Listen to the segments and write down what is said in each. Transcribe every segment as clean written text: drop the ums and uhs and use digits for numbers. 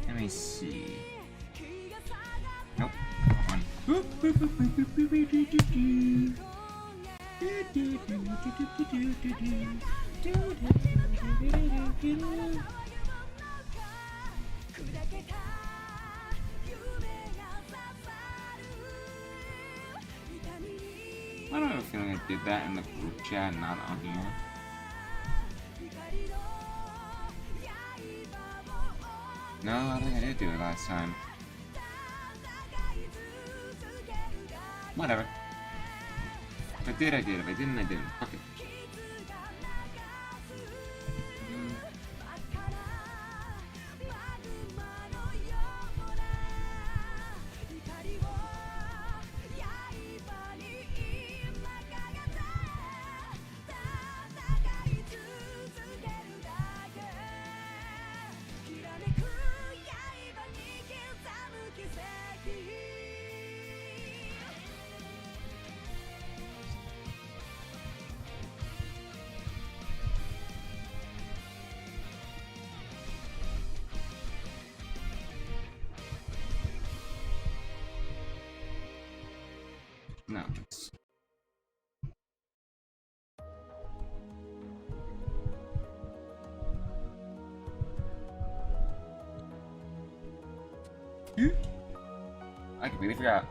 Let me see. Nope. One. I don't have a feeling I did that in the group chat, not on here. No, I think I did do it last time. Whatever. If I did, I did. If I didn't, I didn't. Okay. No. I completely forgot.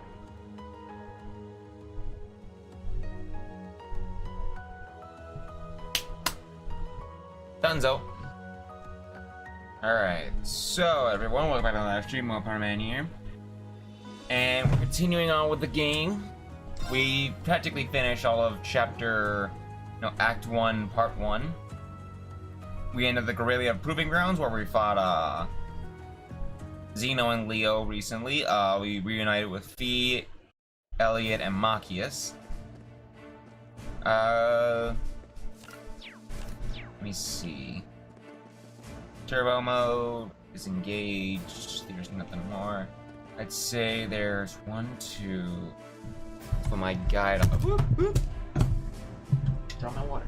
Dunzo. Alright, so everyone, welcome back to the live stream. Moparman here. And we're continuing on with the game. We practically finished all of Act 1, Part 1. We ended the Guerrilla Proving Grounds where we fought, Zeno and Leo recently. We reunited with Fee, Elliot, and Machias. Let me see. Turbo mode, disengaged, there's nothing more. I'd say there's 1, 2... For my guide, whoop, whoop. Draw my water.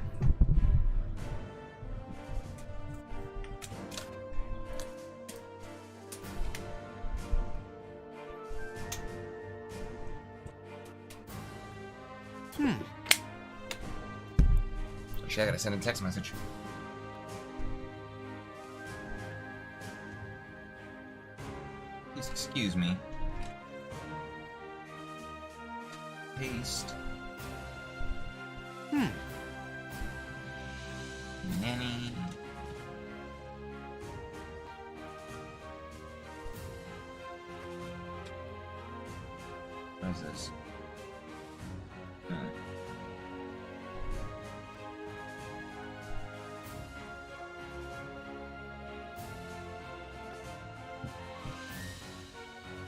Actually, I gotta send a text message. Please excuse me. Paste. Nanny. What is this?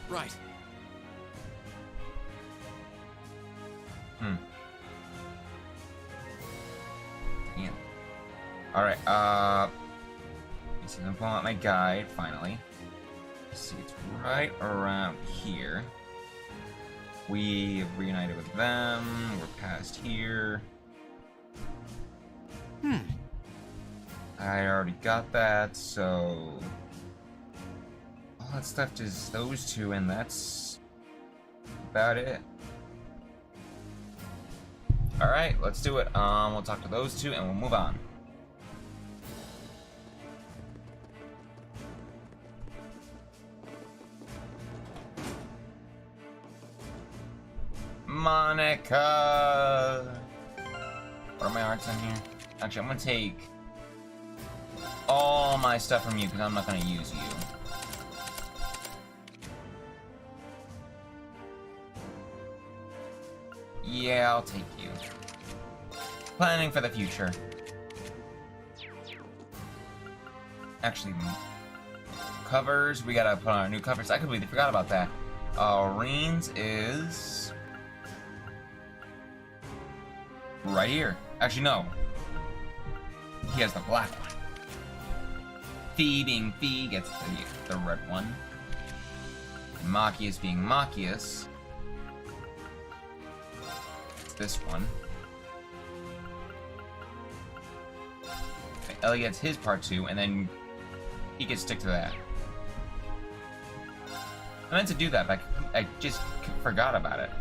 Right. Yeah. Alright, I'm pulling out my guide, finally. Let's see, it's right around here. We reunited with them, we're past here. I already got that, so... all that's left is those two, and that's... about it. Alright, let's do it. We'll talk to those two, and we'll move on. Monica! What are my arts in here? Actually, I'm gonna take all my stuff from you because I'm not gonna use you. Yeah, I'll take you. Planning for the future. Actually, covers. We gotta put on our new covers. I completely forgot about that. Reen's is right here. Actually, no. He has the black one. Fee being Fee gets the red one. Machias being Machias. It's this one. Ellie gets his part 2, and then he can stick to that. I meant to do that, but I just forgot about it.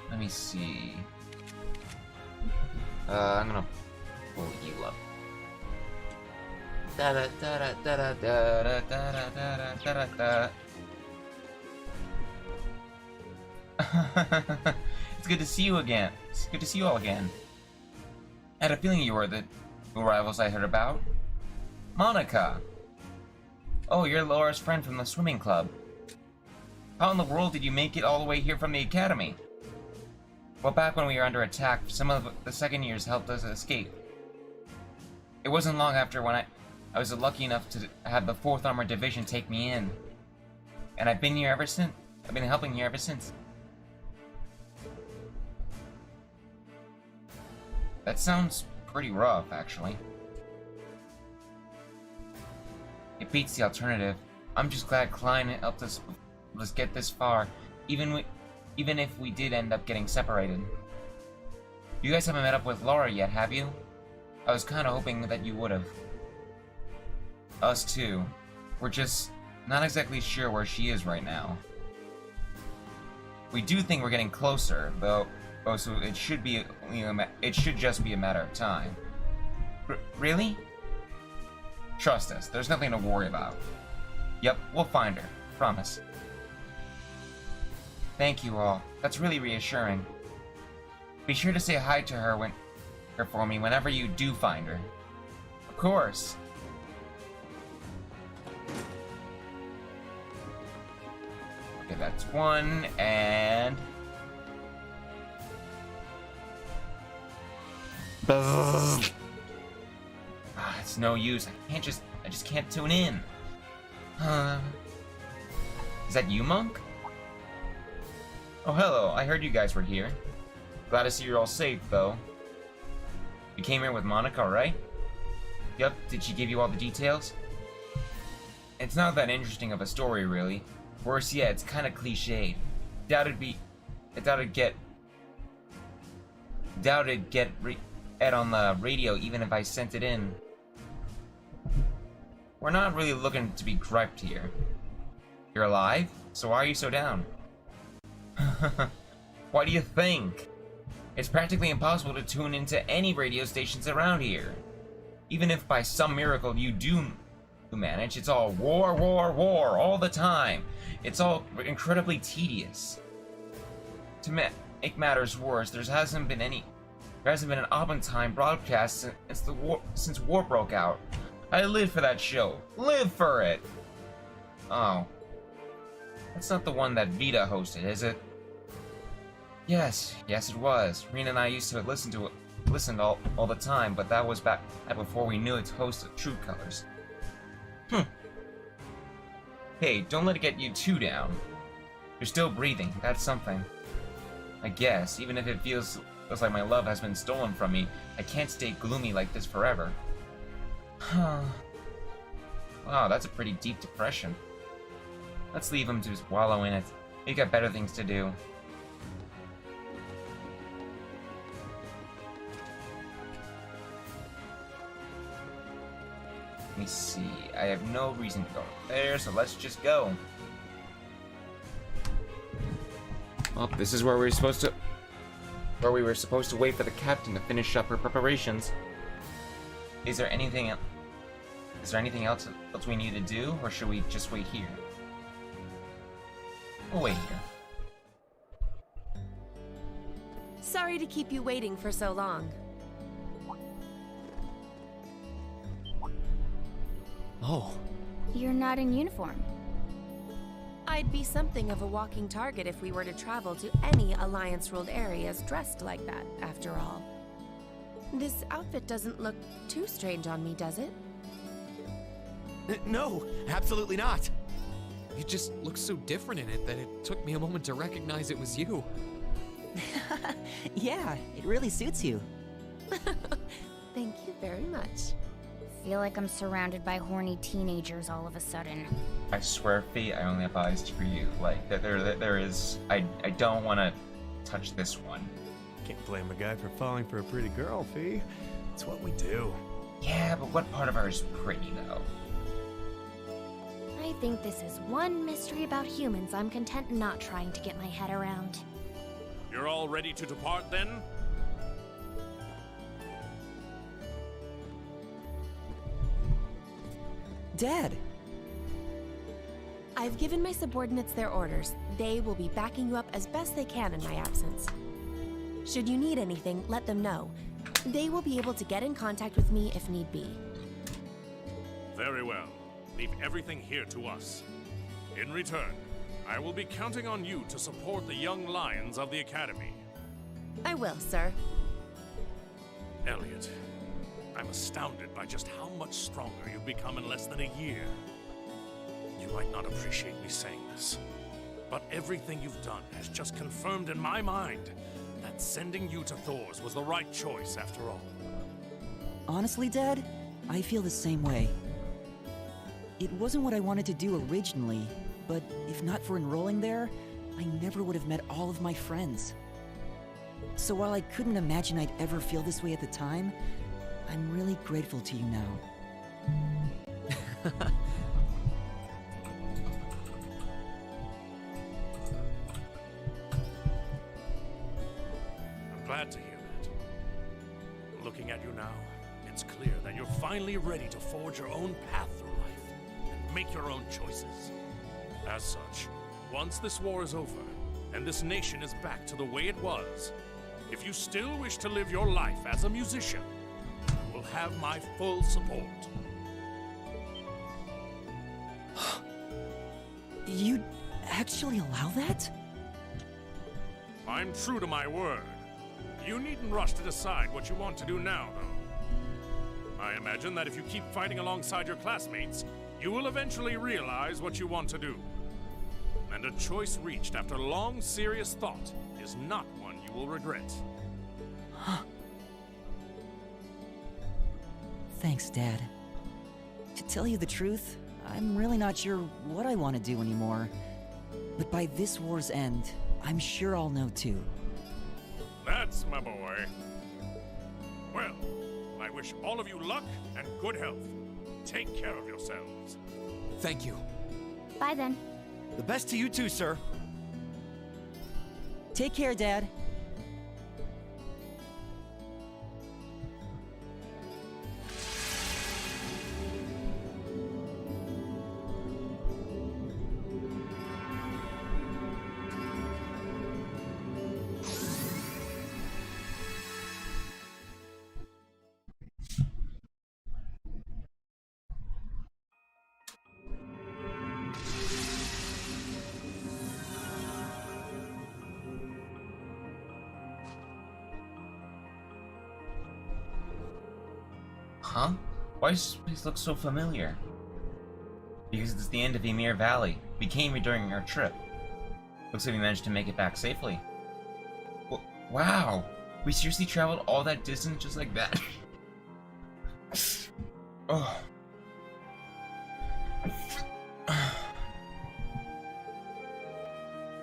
Let me see. I'm gonna pull you up. Da da da da da da da da da da da da. It's good to see you again. It's good to see you all again. I had a feeling you were the new rivals I heard about. Monica! Oh, you're Laura's friend from the swimming club. How in the world did you make it all the way here from the academy? Well, back when we were under attack, some of the second years helped us escape. It wasn't long after when I was lucky enough to have the 4th Armored Division take me in. And I've been here ever since. I've been helping here ever since. That sounds pretty rough, actually. It beats the alternative. I'm just glad Klein helped us get this far, even if we did end up getting separated. You guys haven't met up with Laura yet, have you? I was kinda hoping that you would've. Us too. We're just not exactly sure where she is right now. We do think we're getting closer, though. Oh, so it should be, it should just be a matter of time. Really? Trust us, there's nothing to worry about. Yep, we'll find her. Promise. Thank you all. That's really reassuring. Be sure to say hi to her for me whenever you do find her. Of course. Okay, that's one, and... It's no use. I just can't tune in. Is that you, Monk? Oh, hello. I heard you guys were here. Glad to see you're all safe, though. You came here with Monica, right? Yep. Did she give you all the details? It's not that interesting of a story, really. Worse yet, it's kind of cliched. Doubt it'd get read on the radio even if I sent it in. We're not really looking to be griped here. You're alive? So why are you so down? Why do you think? It's practically impossible to tune into any radio stations around here. Even if by some miracle you do manage, it's all war, war, war all the time. It's all incredibly tedious. To make matters worse, there hasn't been an open-time broadcast since war broke out. I lived for that show. Live for it! Oh. That's not the one that Vita hosted, is it? Yes it was. Rena and I used to listen all the time, but that was back before we knew its host of True Colors. Hey, don't let it get you too down. You're still breathing, that's something. I guess, even if it feels like my love has been stolen from me, I can't stay gloomy like this forever. Wow, that's a pretty deep depression. Let's leave him to wallow in it. He's got better things to do. Let me see. I have no reason to go there, so let's just go. Well, this is where we were supposed to wait for the captain to finish up her preparations. Is there anything else we need to do, or should we just wait here? We'll wait here. Sorry to keep you waiting for so long. Oh. You're not in uniform. I'd be something of a walking target if we were to travel to any Alliance-ruled areas dressed like that, after all. This outfit doesn't look too strange on me, does it? No, absolutely not. You just look so different in it that it took me a moment to recognize it was you. Yeah, it really suits you. Thank you very much. Feel like I'm surrounded by horny teenagers all of a sudden. I swear, Fee, I only have eyes for you. Like, there is... I don't want to touch this one. Can't blame a guy for falling for a pretty girl, Fee. It's what we do. Yeah, but what part of her is pretty, though? I think this is one mystery about humans I'm content not trying to get my head around. You're all ready to depart, then? Dad! I've given my subordinates their orders. They will be backing you up as best they can in my absence. Should you need anything, let them know. They will be able to get in contact with me if need be. Very well. Leave everything here to us. In return, I will be counting on you to support the young lions of the Academy. I will, sir. Elliot, I'm astounded by just how much stronger you've become in less than a year. You might not appreciate me saying this, but everything you've done has just confirmed in my mind that sending you to Thor's was the right choice after all. Honestly, Dad, I feel the same way. It wasn't what I wanted to do originally, but if not for enrolling there, I never would have met all of my friends. So while I couldn't imagine I'd ever feel this way at the time, I'm really grateful to you now. I'm glad to hear that. Looking at you now, it's clear that you're finally ready to forge your own path through life and make your own choices. As such, once this war is over and this nation is back to the way it was, if you still wish to live your life as a musician, you will have my full support. You'd actually allow that? I'm true to my word. You needn't rush to decide what you want to do now, though. I imagine that if you keep fighting alongside your classmates, you will eventually realize what you want to do. And a choice reached after long, serious thought is not one you will regret. Huh. Thanks, Dad. To tell you the truth, I'm really not sure what I want to do anymore. But by this war's end, I'm sure I'll know too. That's my boy. Well, I wish all of you luck and good health. Take care of yourselves. Thank you. Bye then. The best to you too, sir. Take care, Dad. Huh? Why does this place look so familiar? Because it's the end of Ymir Valley. We came here during our trip. Looks like we managed to make it back safely. Wow! We seriously traveled all that distance just like that? Oh.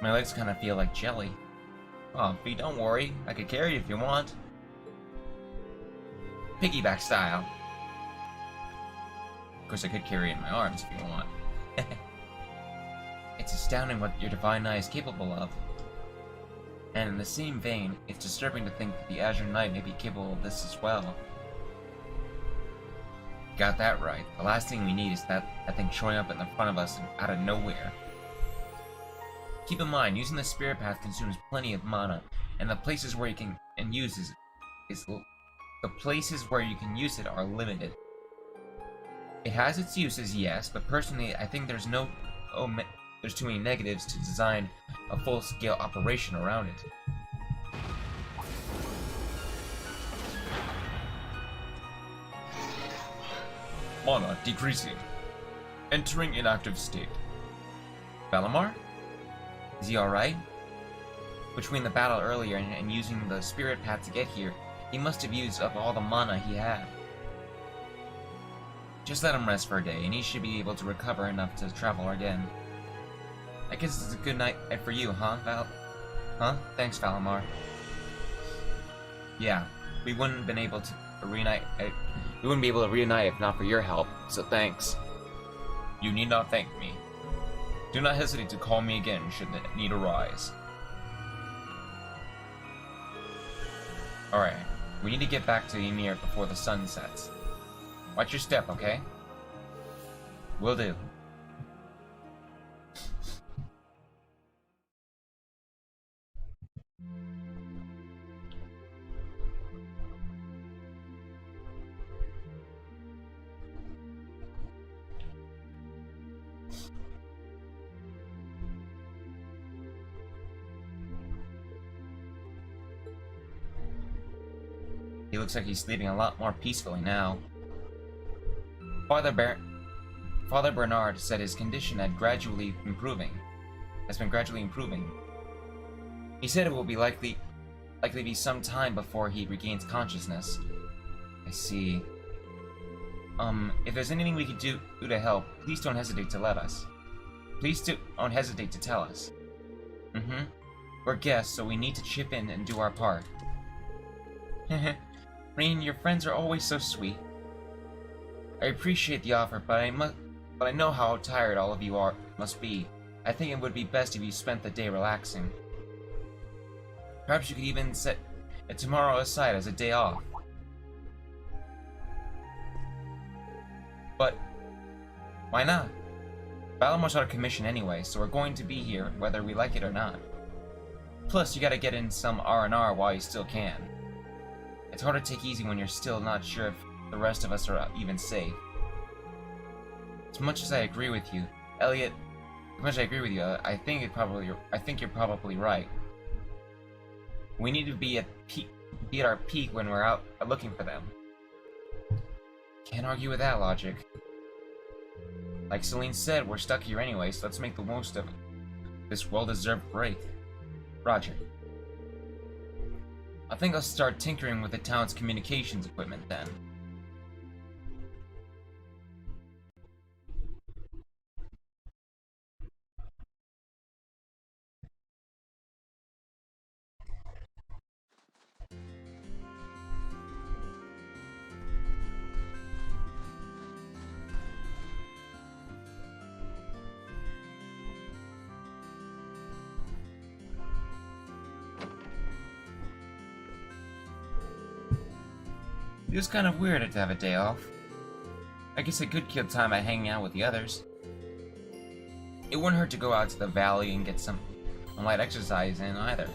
My legs kind of feel like jelly. Oh, Fee, don't worry. I could carry you if you want. Piggyback style. Of course, I could carry it in my arms if you want. It's astounding what your divine eye is capable of. And in the same vein, it's disturbing to think that the Azure Knight may be capable of this as well. Got that right. The last thing we need is that thing showing up in the front of us out of nowhere. Keep in mind, using the spirit path consumes plenty of mana, and the places where you can use the places where you can use it are limited. It has its uses, yes, but personally, I think there's too many negatives to design a full-scale operation around it. Mana decreasing. Entering inactive state. Valamar? Is he alright? Between the battle earlier and using the spirit path to get here, he must have used up all the mana he had. Just let him rest for a day, and he should be able to recover enough to travel again. I guess it's a good night for you, huh, Thanks, Valamar. Yeah, we wouldn't be able to reunite if not for your help, so thanks. You need not thank me. Do not hesitate to call me again should the need arise. Alright, we need to get back to Ymir before the sun sets. Watch your step, okay? Will do. He looks like he's sleeping a lot more peacefully now. Father Bernard said his condition has been gradually improving. He said it will be likely be some time before he regains consciousness. I see. If there's anything we could do to help, please don't hesitate to let us. Please don't hesitate to tell us. We're guests, so we need to chip in and do our part. Rain, your friends are always so sweet. I appreciate the offer, but I know how tired all of you must be. I think it would be best if you spent the day relaxing. Perhaps you could even set tomorrow aside as a day off. But why not? Valamar's out of commission anyway, so we're going to be here whether we like it or not. Plus, you gotta get in some R&R while you still can. It's hard to take easy when you're still not sure if the rest of us are even safe. As much as I agree with you, Elliot, I think you're probably right. We need to be at our peak when we're out looking for them. Can't argue with that logic. Like Celine said, we're stuck here anyway, so let's make the most of it. This well-deserved break. Roger. I think I'll start tinkering with the town's communications equipment then. It was kind of weird to have a day off. I guess I could kill time by hanging out with the others. It wouldn't hurt to go out to the valley and get some light exercise in either.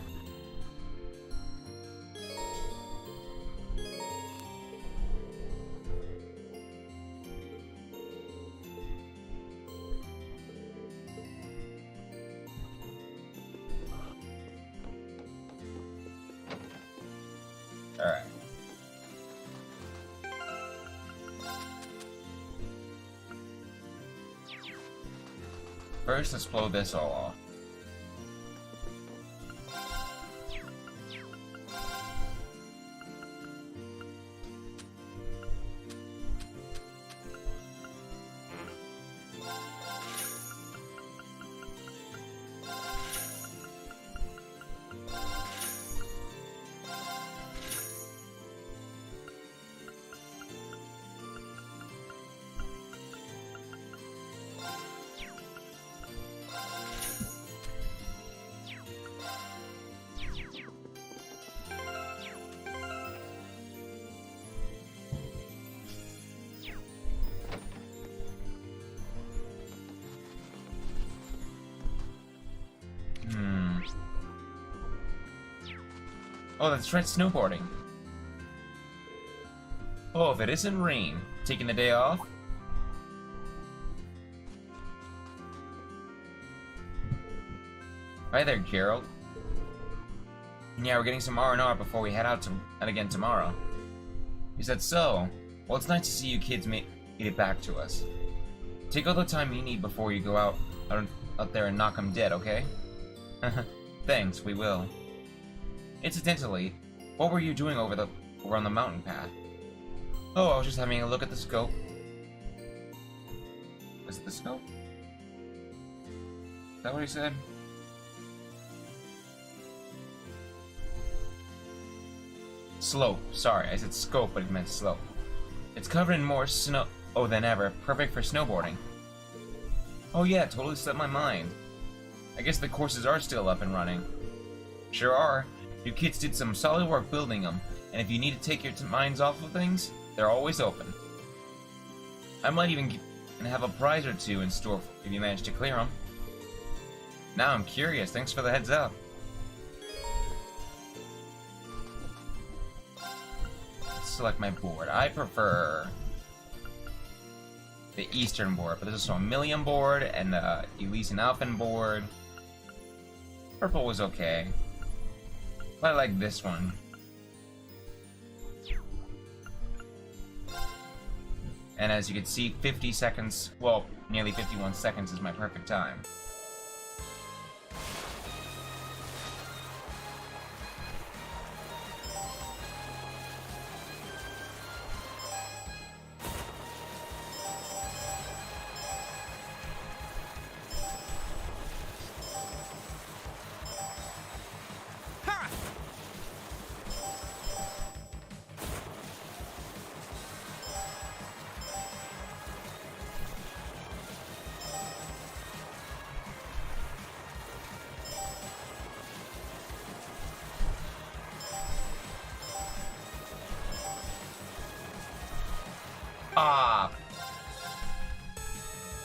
Alright. First, let's blow this all off. Oh, that's right, snowboarding. Oh, if it isn't rain, taking the day off? Hi there, Gerald. Yeah, we're getting some R&R before we head out again tomorrow. Is that so? Well, it's nice to see you kids made it back to us. Take all the time you need before you go out there and knock 'em dead, okay? Thanks, we will. Incidentally, what were you doing over on the mountain path? Oh, I was just having a look at the scope. Is it the scope? Is that what he said? Slope. Sorry, I said scope, but it meant slope. It's covered in more snow than ever, perfect for snowboarding. Oh yeah, totally slipped my mind. I guess the courses are still up and running. Sure are. You kids did some solid work building them, and if you need to take your minds off of things, they're always open. I might even have a prize or two in store if you manage to clear them. Now I'm curious, thanks for the heads up. Let's select my board. I prefer the Eastern board, but there's also a Million board and the Elise and Alphen board. Purple was okay. But I like this one. And as you can see, 50 seconds, well, nearly 51 seconds is my perfect time.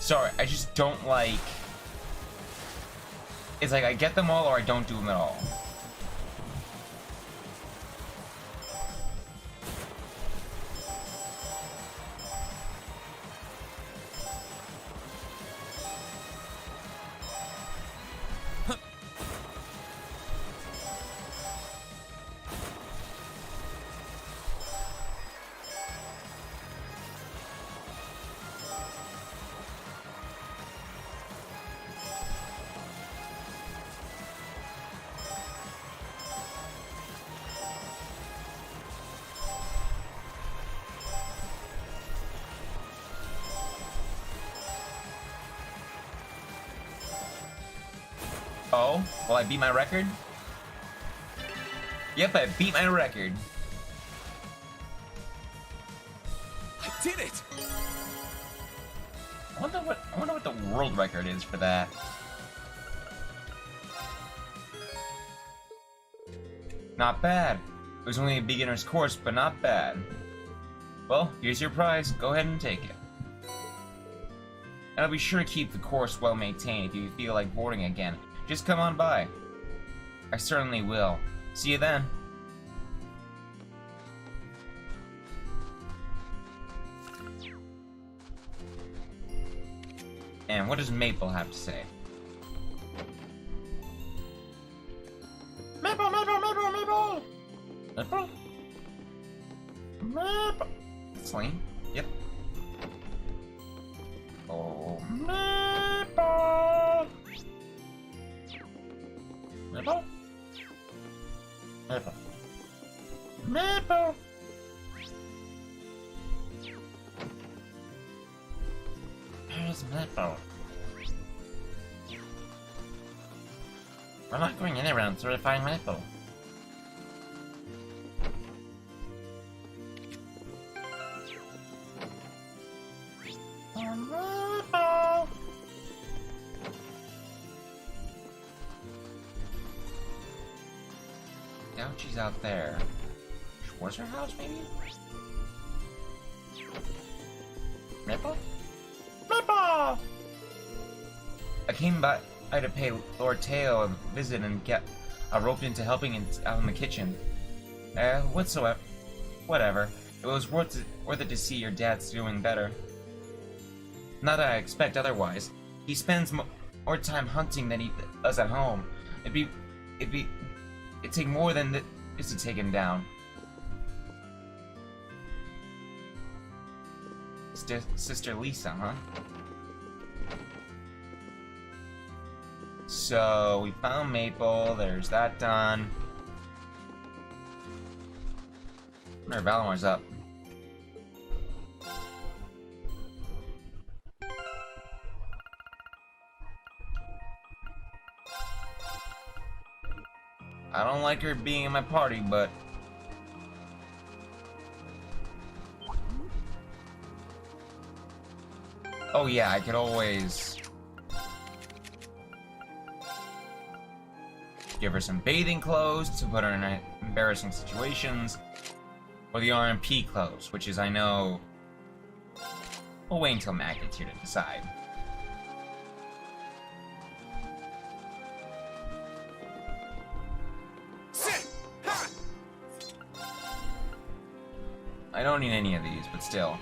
Sorry, I just don't like... It's like I get them all or I don't do them at all. Oh, well, I beat my record? Yep, I beat my record. I did it! I wonder what the world record is for that. Not bad. It was only a beginner's course, but not bad. Well, here's your prize. Go ahead and take it. And I'll be sure to keep the course well maintained if you feel like boarding again. Just come on by. I certainly will. See you then. And what does Maple have to say? Maple, Maple, Maple, Maple! Maple? Maple! That's lame. Yep. Oh, Maple! Maple? Maple. Maple! Where's Maple? We're not going anywhere until we find Maple. Maple! Now she's out there. Where's her house, maybe? Maple? Maple! I came by to pay Lord Teo a visit and get roped into helping out in the kitchen. Whatsoever. Whatever. It was worth it to see your dad's doing better. Not that I expect otherwise. He spends more time hunting than he does at home. It'd take more than this to take him down. Sister Lisa, huh? So, we found Maple, there's that done. Wonder if Valamar's up. I don't like her being in my party, but... Oh yeah, I could always... give her some bathing clothes to put her in embarrassing situations. Or the RMP clothes, which is, I know... We'll wait until Mac gets here to decide. I don't need any of these, but still.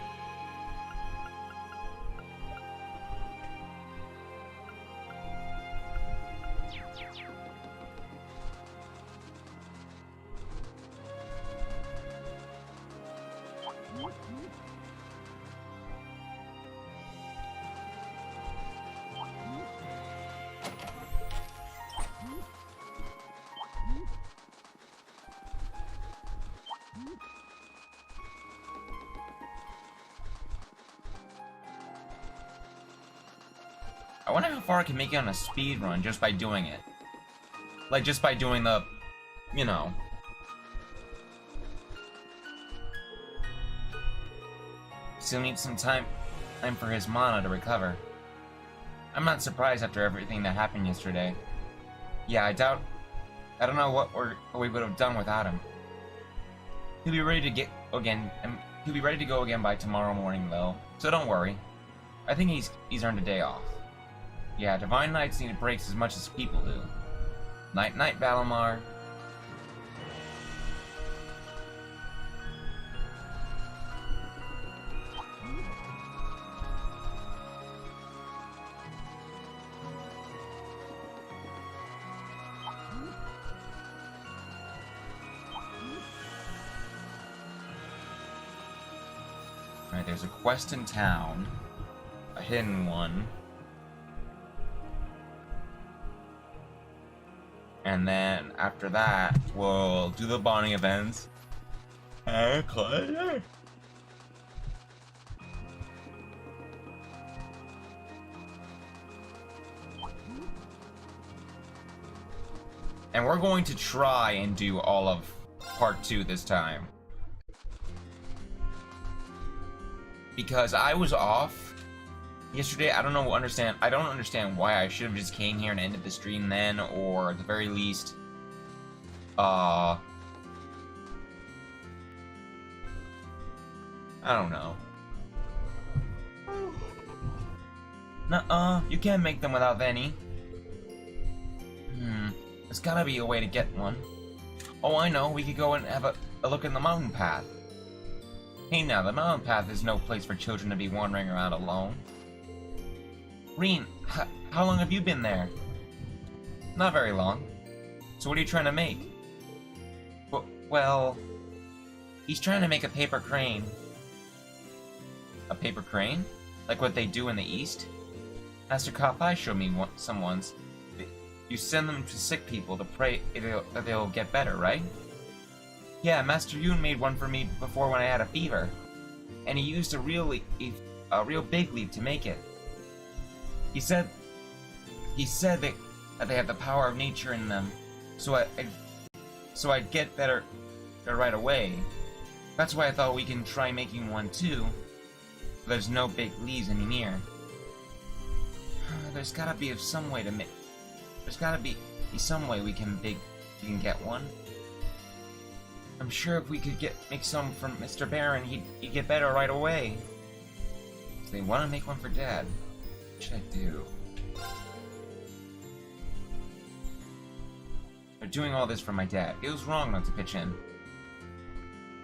I wonder how far I can make it on a speed run just by doing it. Like, just by doing the, you know. Still needs some time for his mana to recover. I'm not surprised after everything that happened yesterday. Yeah, I don't know what we would have done without him. He'll be ready to go again by tomorrow morning, though. So don't worry. I think he's earned a day off. Yeah, Divine Knights need breaks as much as people do. Night-night, Valamar. Alright, there's a quest in town. A hidden one. And then after that, we'll do the bonding events. And close. And we're going to try and do all of part 2 this time. Because I was off yesterday. I don't understand why I should have just came here and ended the stream then, or at the very least, I don't know. Nuh-uh, you can't make them without any. There's gotta be a way to get one. Oh, I know, we could go and have a look in the mountain path. Hey now, the mountain path is no place for children to be wandering around alone. Reen, how long have you been there? Not very long. So what are you trying to make? Well, he's trying to make a paper crane. A paper crane? Like what they do in the East? Master Kapai showed me some once. You send them to sick people to pray that they'll get better, right? Yeah, Master Yoon made one for me before when I had a fever. And he used a real big leaf to make it. He said that they have the power of nature in them, so I'd get better right away. That's why I thought we can try making one too. There's no big leaves any near. There's gotta be some way to make. There's gotta be some way we can get one. I'm sure if we could make some from Mr. Baron, he'd get better right away. So they want to make one for Dad. What should I do? They're doing all this for my dad. It was wrong not to pitch in.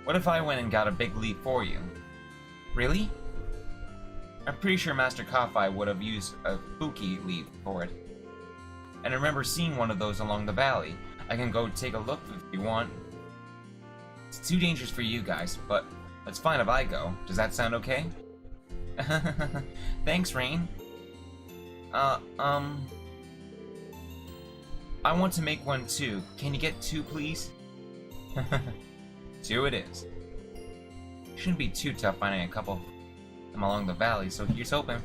What if I went and got a big leaf for you? Really? I'm pretty sure Master Kafai would have used a Fuki leaf for it. And I remember seeing one of those along the valley. I can go take a look if you want. It's too dangerous for you guys, but it's fine if I go. Does that sound okay? Thanks, Rain. I want to make one too. Can you get 2, please? 2 it is. Shouldn't be too tough finding a couple of them along the valley, so here's hoping.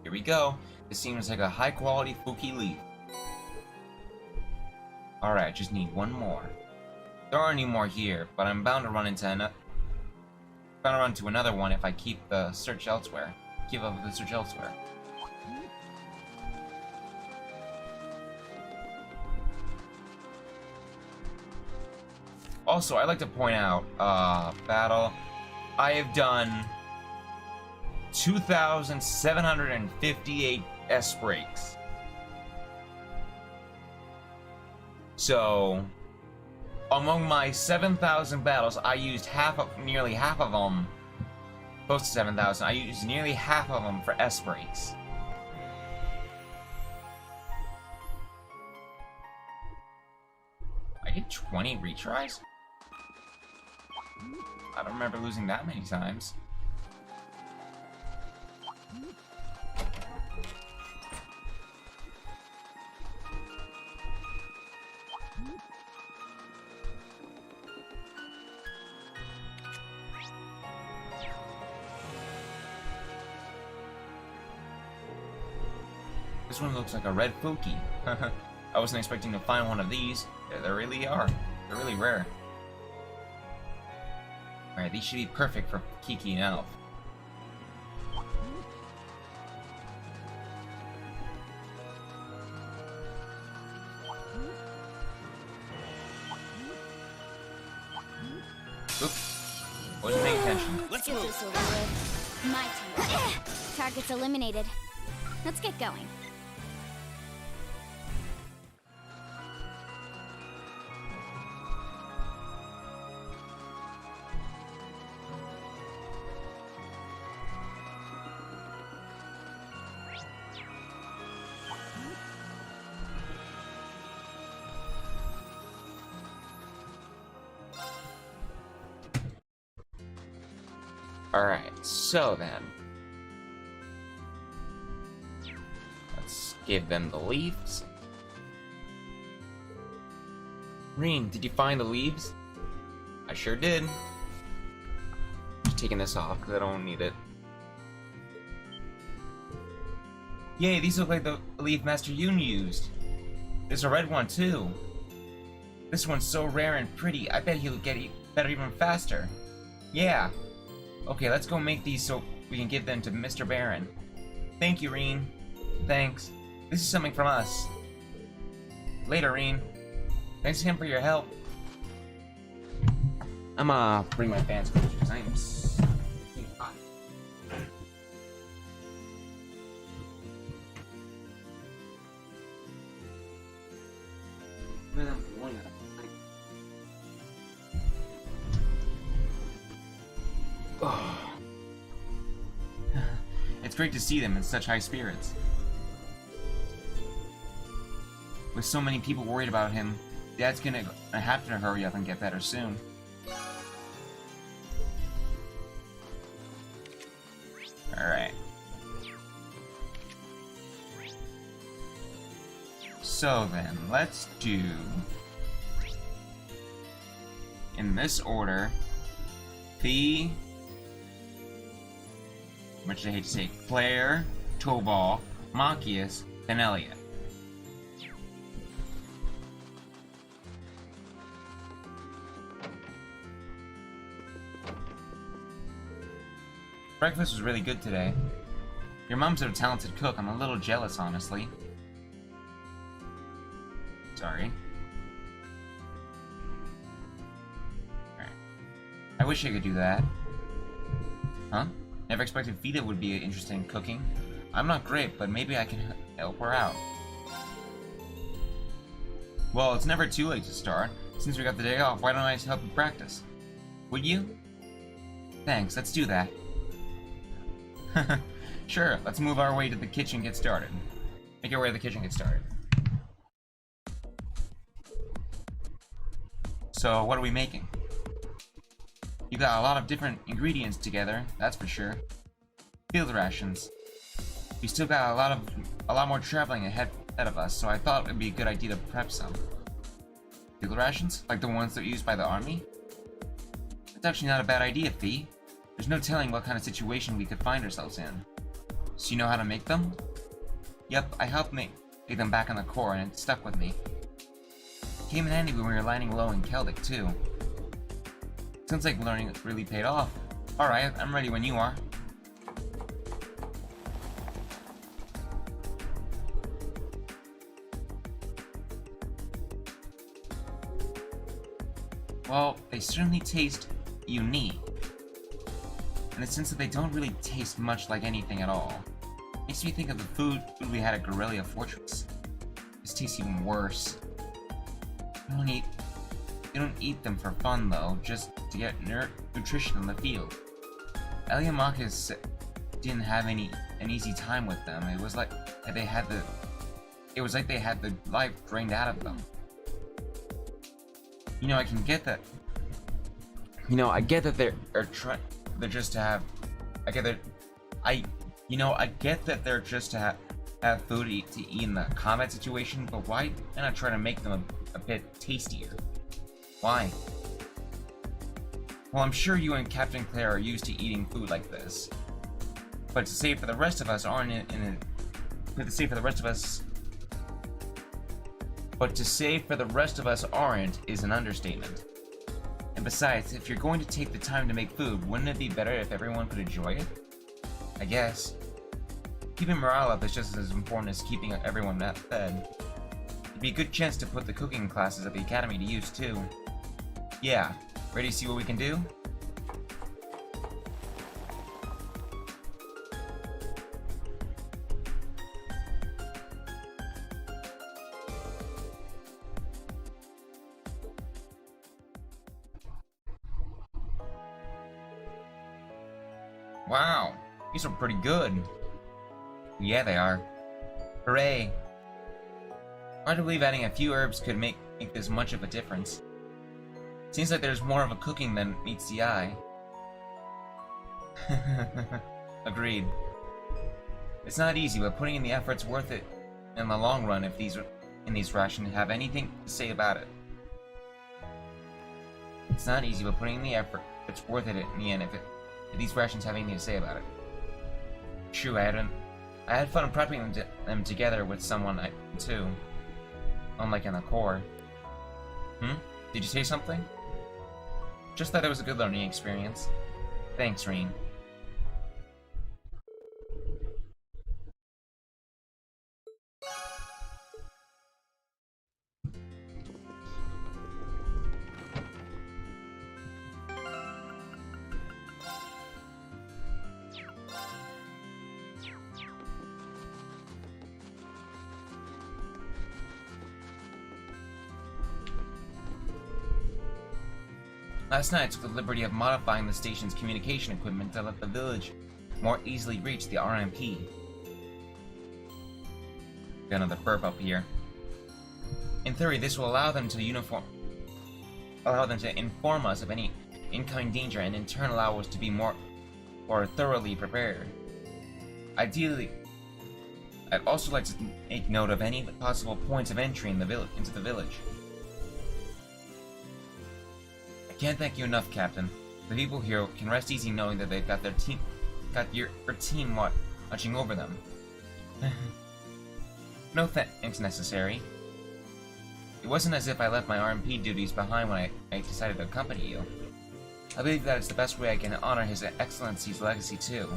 Here we go. This seems like a high-quality Fuki leaf. Alright, just need one more. There aren't any more here, but I'm bound to run into another one if I keep the search elsewhere. Keep up with the search elsewhere. Also, I'd like to point out, battle, I have done 2,758 S breaks. So, among my 7,000 battles, I used nearly half of them, close to 7,000, I used nearly half of them for S breaks. I did 20 retries? I don't remember losing that many times. This one looks like a red Fuki. I wasn't expecting to find one of these. They really are. They're really rare. Alright, these should be perfect for Kiki and Elf. Oops. Wasn't paying attention. Let's get this over with. My turn. Target's eliminated. Let's get going. Alright, so then. Let's give them the leaves. Reen, did you find the leaves? I sure did. Just taking this off because I don't need it. Yay, these look like the leaf Master Yoon used. There's a red one too. This one's so rare and pretty, I bet he'll get better even faster. Yeah. Okay, let's go make these so we can give them to Mr. Baron. Thank you, Reen. Thanks. This is something from us. Later, Reen. Thanks again for your help. I'm bring my fans closer because I'm hot. It's great to see them in such high spirits. With so many people worried about him, Dad's gonna have to hurry up and get better soon. Alright. So then, let's do... in this order, the... much I hate to say, Claire, Tobal, Machias, and Elliot. Breakfast was really good today. Your mom's a talented cook. I'm a little jealous, honestly. Sorry. Alright. I wish I could do that. Huh? Never expected Vita would be interested in cooking. I'm not great, but maybe I can help her out. Well, it's never too late to start. Since we got the day off, why don't I just help you practice? Would you? Thanks, let's do that. Sure, let's move our way to the kitchen and get started. Make our way to the kitchen and get started. So, what are we making? You got a lot of different ingredients together, that's for sure. Field rations. We still got a lot more traveling ahead of us, so I thought it'd be a good idea to prep some. Field rations? Like the ones that are used by the army? That's actually not a bad idea, Fee. There's no telling what kind of situation we could find ourselves in. So you know how to make them? Yep, I helped make them back in the Corps, and it stuck with me. Came in handy when we were lining low in Celtic, too. Sounds like learning really paid off. Alright, I'm ready when you are. Well, they certainly taste unique. In the sense that they don't really taste much like anything at all. Makes me think of the food we had at Guerrilla Fortress. This tastes even worse. You don't eat them for fun though, just to get nutrition in the field. Eliamakis didn't have an easy time with them. It was like they had the life drained out of them. You know, I can get that. You know, I get that they're just to have. I get that they're just to have food to eat in the combat situation, but why not try to make them a bit tastier? Why? Well, I'm sure you and Captain Claire are used to eating food like this, but to say for the rest of us aren't is an understatement. And besides, if you're going to take the time to make food, wouldn't it be better if everyone could enjoy it? I guess. Keeping morale up is just as important as keeping everyone fed. It'd be a good chance to put the cooking classes at the academy to use too. Yeah, ready to see what we can do? Wow, these are pretty good. Yeah, they are. Hooray. Hard to believe adding a few herbs could make this much of a difference. Seems like there's more of a cooking than meets the eye. Agreed. It's not easy, but putting in the effort's worth it in the long run if these rations have anything to say about it. It's not easy, but putting in the effort, it's worth it in the end if these rations have anything to say about it. True, I had fun prepping them together with someone too. Unlike in the Corps. Did you say something? Just thought it was a good learning experience. Thanks, Reen. Last night I took the liberty of modifying the station's communication equipment to let the village more easily reach the RMP. Got another burp up here. In theory, this will allow them to inform us of any incoming danger and in turn allow us to be more thoroughly prepared. Ideally, I'd also like to make note of any possible points of entry into the village. I can't thank you enough, Captain. The people here can rest easy knowing that they've got your team watching over them. No thanks necessary. It wasn't as if I left my RMP duties behind when I decided to accompany you. I believe that it's the best way I can honor His Excellency's legacy too.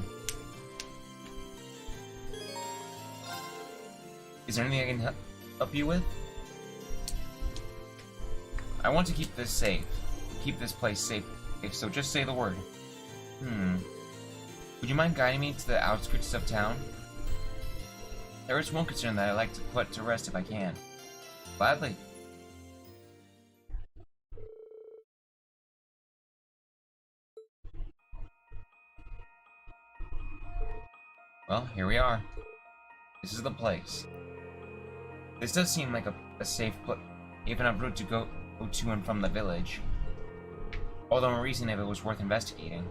Is there anything I can help you with? I want to keep this safe. Keep this place safe. If so, just say the word. Would you mind guiding me to the outskirts of town? There is one concern that I'd like to put to rest if I can. Gladly. Well, here we are. This is the place. This does seem like a safe place, even a route to go to and from the village. Although I'm reasoning if it was worth investigating.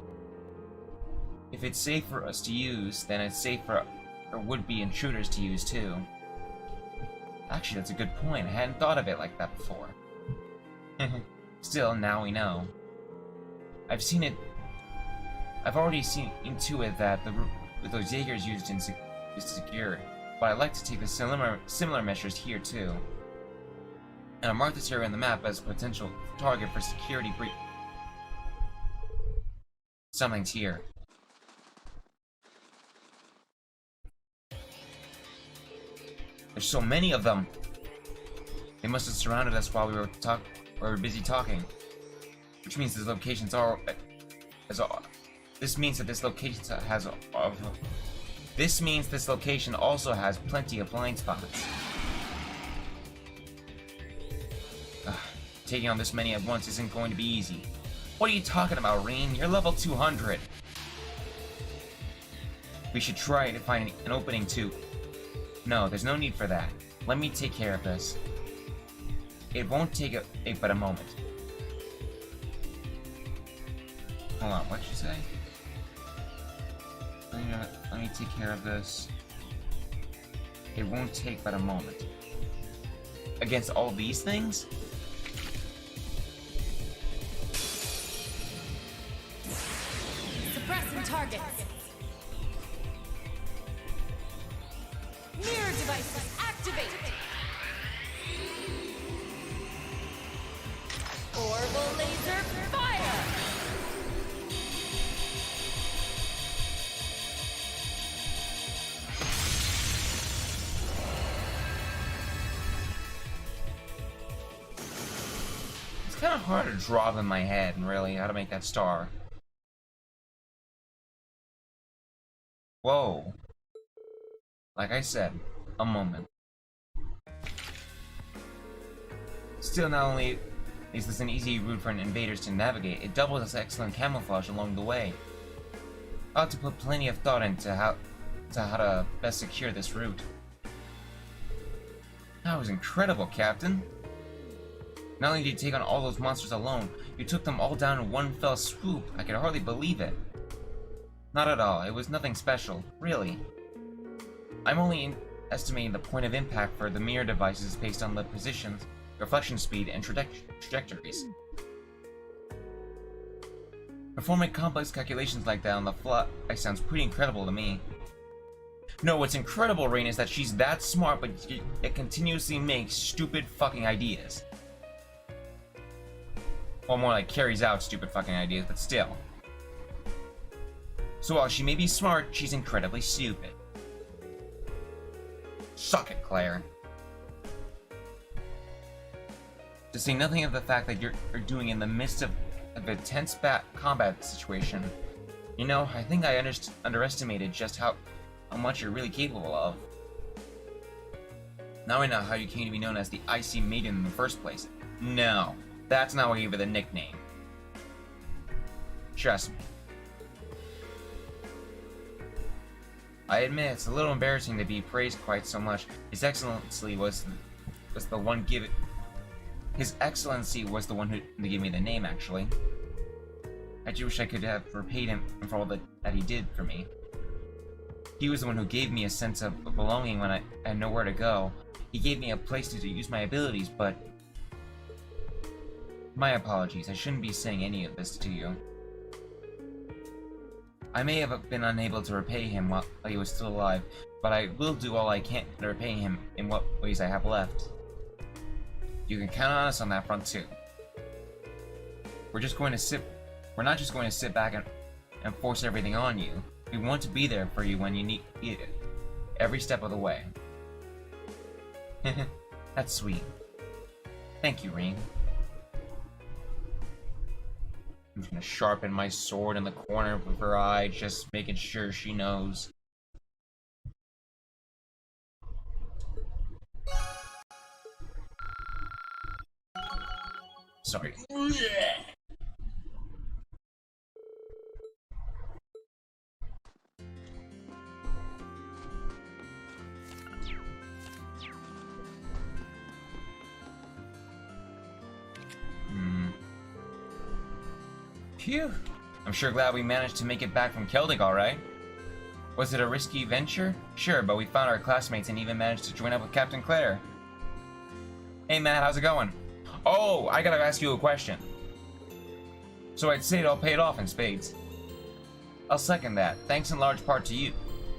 If it's safe for us to use, then it's safe for would-be intruders to use too. Actually, that's a good point. I hadn't thought of it like that before. Still, now we know. I've already seen into it that those Jaegers used is secure, but I'd like to take the similar measures here too. And I'll mark this area on the map as a potential target for security breach. Something's here. There's so many of them. They must have surrounded us while we were busy talking. Which means this location's This means that this location also has plenty of blind spots. Taking on this many at once isn't going to be easy. What are you talking about, Reen? You're level 200. We should try to find an opening to... No, there's no need for that. Let me take care of this. It won't take but a moment. Hold on, what'd you say? Let me take care of this. It won't take but a moment. Against all these things? Suppressing targets. Mirror devices activated. Orbital laser fire. It's kind of hard to draw in my head, really, how to make that star. Whoa. Like I said, a moment. Still, not only is this an easy route for invaders to navigate, it doubles as excellent camouflage along the way. I'll have to put plenty of thought into how to best secure this route. That was incredible, Captain. Not only did you take on all those monsters alone, you took them all down in one fell swoop. I could hardly believe it. Not at all. It was nothing special, really. I'm only estimating the point of impact for the mirror devices based on the positions, reflection speed, and trajectories. Performing complex calculations like that on the fly sounds pretty incredible to me. No, what's incredible, Rain, is that she's that smart, but it continuously makes stupid fucking ideas. Well, more like carries out stupid fucking ideas, but still. So while she may be smart, she's incredibly stupid. Suck it, Claire. To say nothing of the fact that you're doing in the midst of a tense combat situation. You know, I think I underestimated just how much you're really capable of. Now I know how you came to be known as the Icy Maiden in the first place. No, that's not why you gave her the nickname. Trust me. I admit it's a little embarrassing to be praised quite so much. His Excellency was the one His Excellency was the one who gave me the name, actually. I just wish I could have repaid him for all that he did for me. He was the one who gave me a sense of belonging when I had nowhere to go. He gave me a place to use my abilities, but... My apologies, I shouldn't be saying any of this to you. I may have been unable to repay him while he was still alive, but I will do all I can to repay him in what ways I have left. You can count on us on that front too. We're not just going to sit back and force everything on you. We want to be there for you when you need it, every step of the way. That's sweet. Thank you, Reem. I'm just gonna sharpen my sword in the corner of her eye, just making sure she knows. Sorry. Phew. I'm sure glad we managed to make it back from Celtic alright. Was it a risky venture? Sure, but we found our classmates and even managed to join up with Captain Claire. Hey Matt, how's it going? Oh, I gotta ask you a question. So I'd say it all paid off in spades. I'll second that. Thanks in large part to you.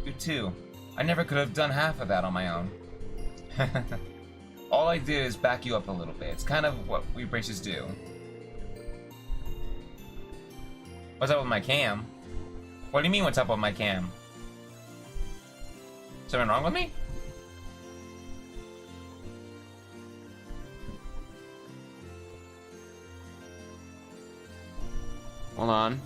You too. I never could have done half of that on my own. All I did is back you up a little bit. It's kind of what we braces do. What's up with my cam? What do you mean what's up with my cam? Something wrong with me? Hold on.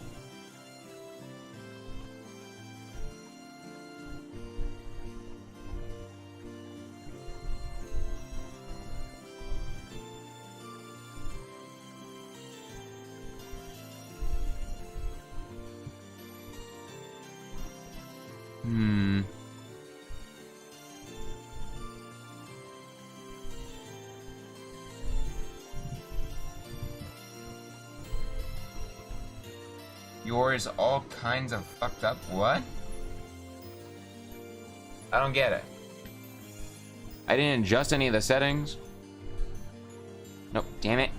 Yours all kinds of fucked up. What? I don't get it. I didn't adjust any of the settings. Nope, damn it.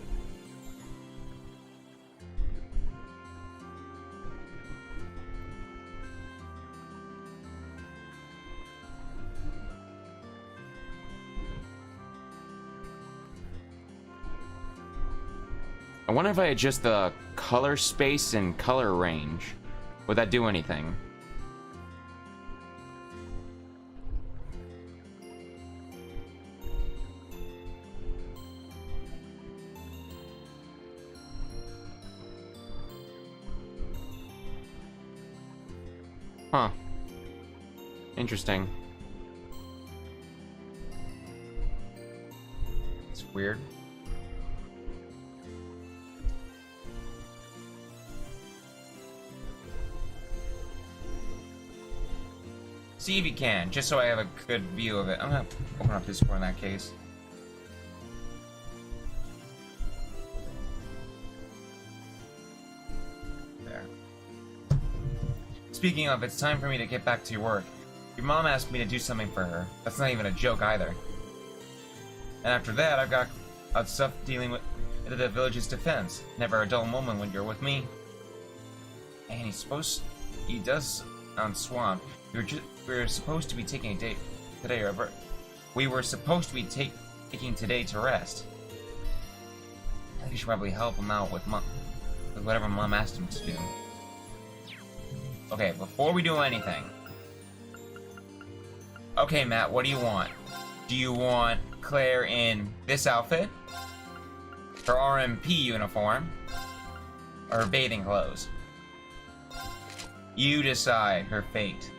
I wonder if I adjust the color space and color range. Would that do anything? Huh. Interesting. It's weird. See if you can, just so I have a good view of it. I'm gonna open up Discord in that case. There. Speaking of, it's time for me to get back to your work. Your mom asked me to do something for her. That's not even a joke either. And after that, I've got stuff dealing with the village's defense. Never a dull moment when you're with me. And he does on Swamp. We were supposed to be taking a date today, or we were supposed to be taking today to rest. I think you should probably help him out with whatever Mom asked him to do. Okay, before we do anything. Okay, Matt, what do you want? Do you want Claire in this outfit? Her RMP uniform? Or her bathing clothes? You decide her fate.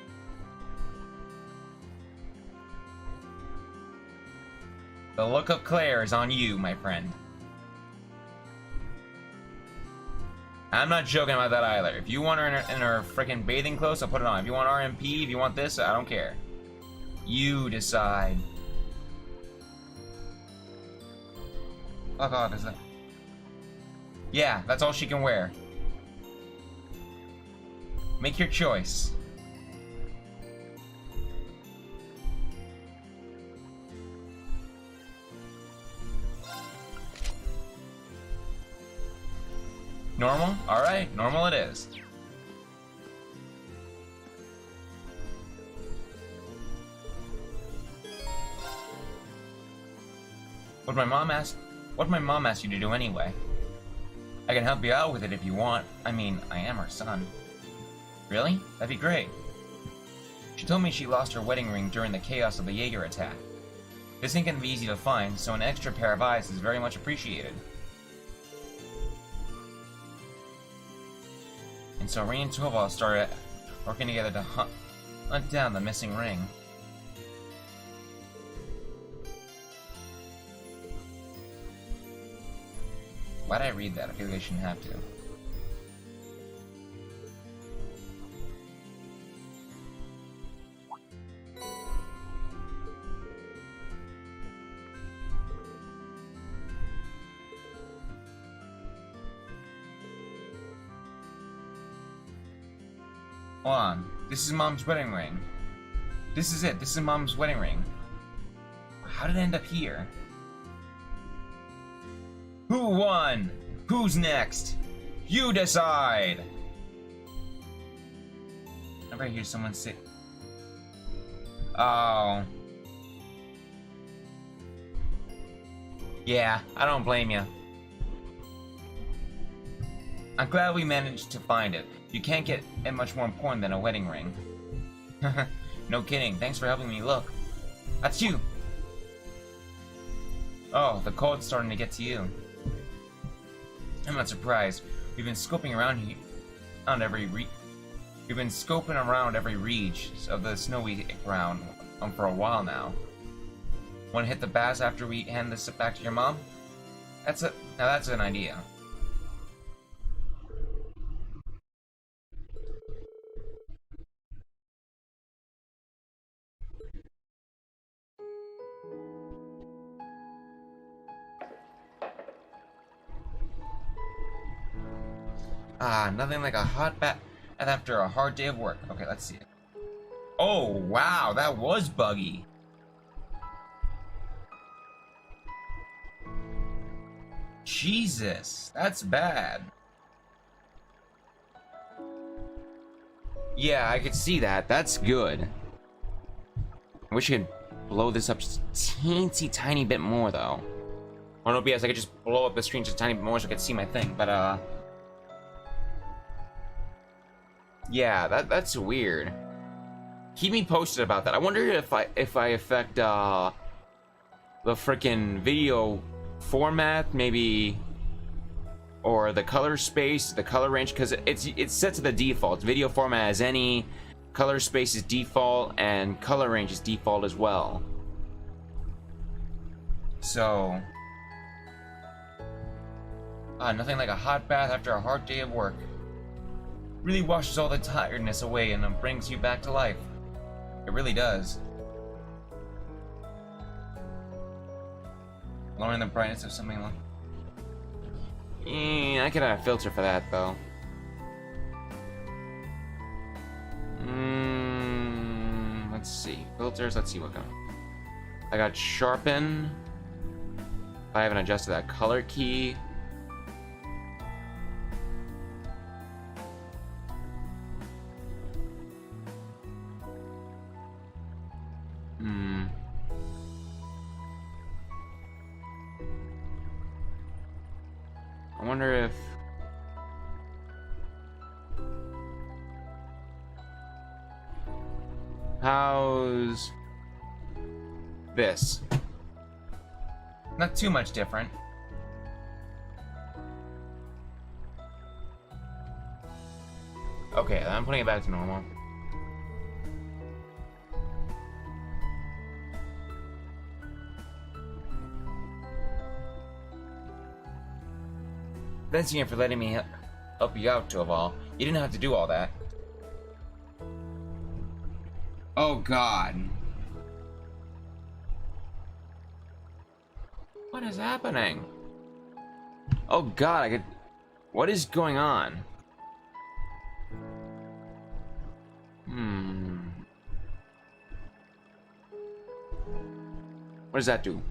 The look of Claire is on you, my friend. I'm not joking about that either. If you want her in her freaking bathing clothes, I'll put it on. If you want RMP, if you want this, I don't care. You decide. Fuck off, is that? Yeah, that's all she can wear. Make your choice. Normal? Alright, normal it is. What'd my mom ask you to do anyway? I can help you out with it if you want. I mean, I am her son. Really? That'd be great. She told me she lost her wedding ring during the chaos of the Jaeger attack. This ain't gonna be easy to find, so an extra pair of eyes is very much appreciated. And so Ring and Torvald started working together to hunt down the missing ring. Why'd I read that? I feel like I shouldn't have to. Hold on. This is Mom's wedding ring. This is it. This is Mom's wedding ring. How did it end up here? Who won? Who's next? You decide! Whenever I hear someone say... Oh. Yeah, I don't blame you. I'm glad we managed to find it. You can't get it much more important than a wedding ring. No kidding. Thanks for helping me look. That's you! Oh, the cold's starting to get to you. I'm not surprised. We've been scoping around here on every We've been scoping around every reach of the snowy ground for a while now. Want to hit the baths after we hand this back to your mom? Now that's an idea. Ah, nothing like a hot bath after a hard day of work. Okay, let's see it. Oh, wow, that was buggy. Jesus, that's bad. Yeah, I could see that. That's good. I wish I could blow this up just a teensy tiny bit more, though. Or no, BS, I could just blow up the screen just a tiny bit more so I could see my thing, but, yeah, that's weird. Keep me posted about that. I wonder if I affect the freaking video format, maybe, or the color space, the color range, because it's set to the default. Video format as any, color space is default, and color range is default as well. So, nothing like a hot bath after a hard day of work. Really washes all the tiredness away and brings you back to life. It really does. Lowering the brightness of something like... I could have a filter for that, though. Let's see. Filters, let's see what kind. I got sharpen. I haven't adjusted that color key. I wonder if... How's this? Not too much different. Okay, I'm putting it back to normal. Thanks again for letting me help you out, Torvald. You didn't have to do all that. Oh God. What is happening? Oh God, what is going on? What does that do?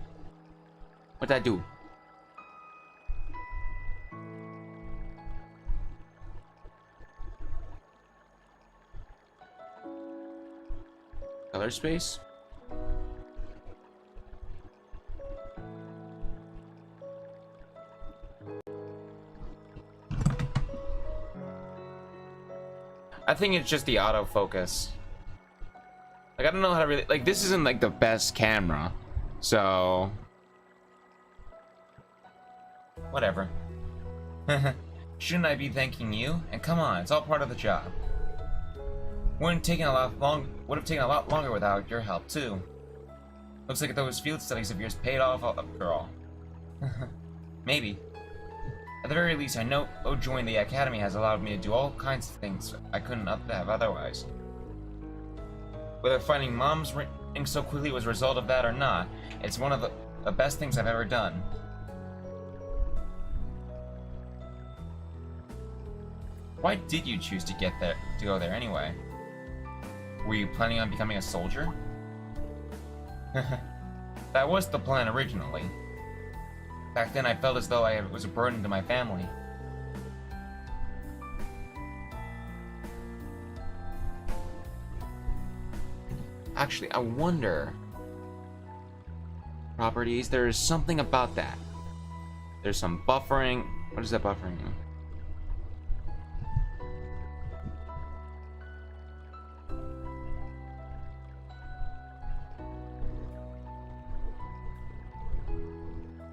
What'd that do? Color space? I think it's just the autofocus. Like, I don't know how to really... Like, this isn't, like, the best camera. So... whatever. Shouldn't I be thanking you? And come on, it's all part of the job. Would have taken a lot longer without your help too. Looks like those field studies of yours paid off after all. Maybe. At the very least, I know joining the academy has allowed me to do all kinds of things I couldn't have otherwise. Whether finding Mom's ring so quickly was a result of that or not, it's one of the best things I've ever done. Why did you choose to go there anyway? Were you planning on becoming a soldier? That was the plan originally. Back then I felt as though I was a burden to my family. Actually, I wonder... properties, there's something about that. There's some buffering. What is that buffering mean?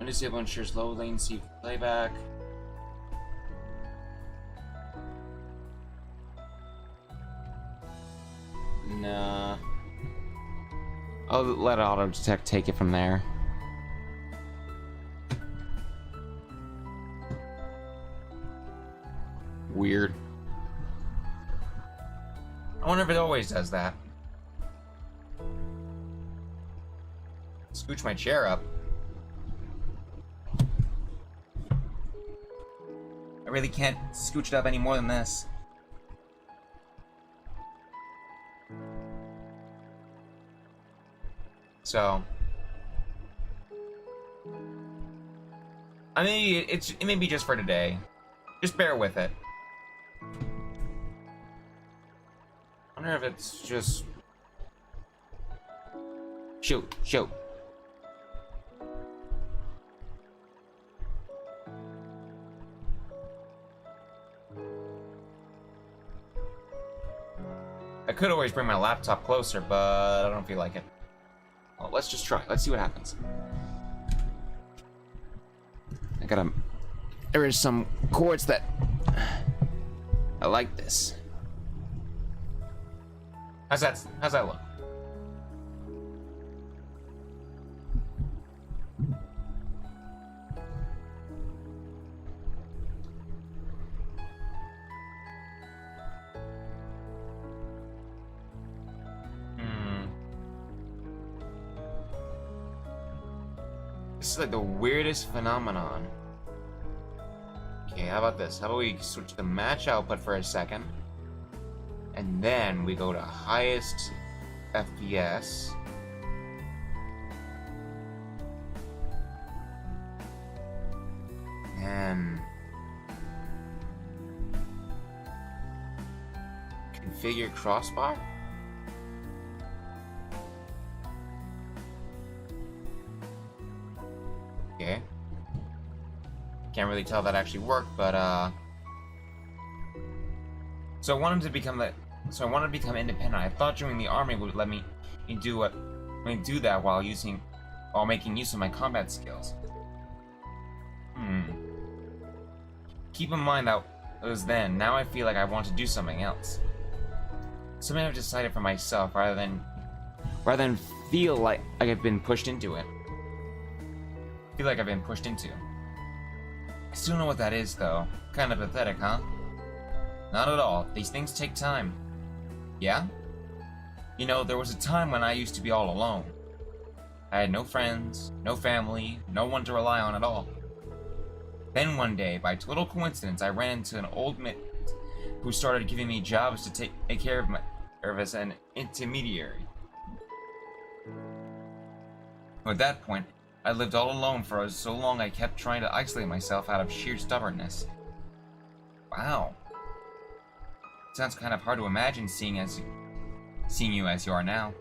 Disable ensures low latency playback. Nah. I'll let auto detect take it from there. Weird. I wonder if it always does that. Scooch my chair up. I really can't scooch it up any more than this. So, I mean, it may be just for today. Just bear with it. I wonder if it's just... Shoot. I could always bring my laptop closer, but I don't feel like it. Well, let's just try. Let's see what happens. There is some chords that... I like this. How's that look? This is like the weirdest phenomenon. Okay, how about this? How about we switch the match output for a second? And then we go to highest FPS. And configure crossbar? Okay. Can't really tell if that actually worked, but so I wanted to become independent. I thought joining the army would let me do that while making use of my combat skills. Keep in mind that it was then. Now I feel like I want to do something else. Something I've decided for myself rather than feel like I've been pushed into it. I feel like I've been pushed into. I still don't know what that is, though. Kind of pathetic, huh? Not at all. These things take time. Yeah? You know, there was a time when I used to be all alone. I had no friends, no family, no one to rely on at all. Then one day, by total coincidence, I ran into an old man who started giving me jobs to take care of as an intermediary. At that point, I lived all alone for so long I kept trying to isolate myself out of sheer stubbornness. Wow. It sounds kind of hard to imagine seeing you as you are now.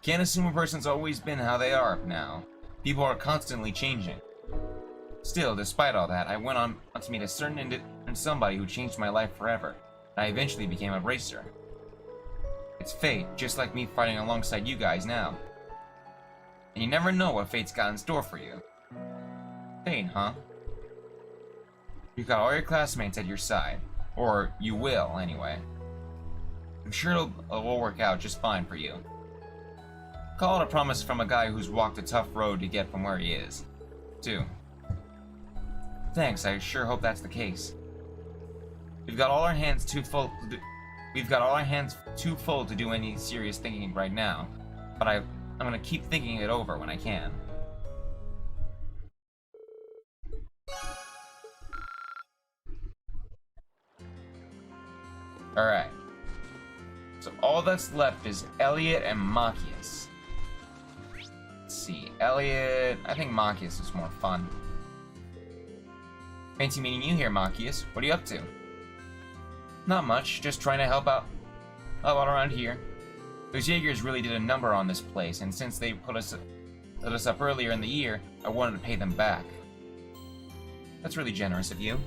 Can't assume a person's always been how they are now. People are constantly changing. Still, despite all that, I went on to meet a certain somebody who changed my life forever. And I eventually became a racer. It's fate, just like me fighting alongside you guys now. And you never know what fate's got in store for you. Fate, huh? You've got all your classmates at your side. Or you will, anyway. I'm sure it'll work out just fine for you. Call it a promise from a guy who's walked a tough road to get from where he is, too. Thanks, I sure hope that's the case. We've got all our hands too full to do any serious thinking right now, but I'm gonna keep thinking it over when I can. Alright. So all that's left is Elliot and Machias. Let's see, Elliot... I think Machias is more fun. Fancy meeting you here, Machias. What are you up to? Not much, just trying to help out around here. Those Jaegers really did a number on this place, and since they put us up earlier in the year, I wanted to pay them back. That's really generous of you.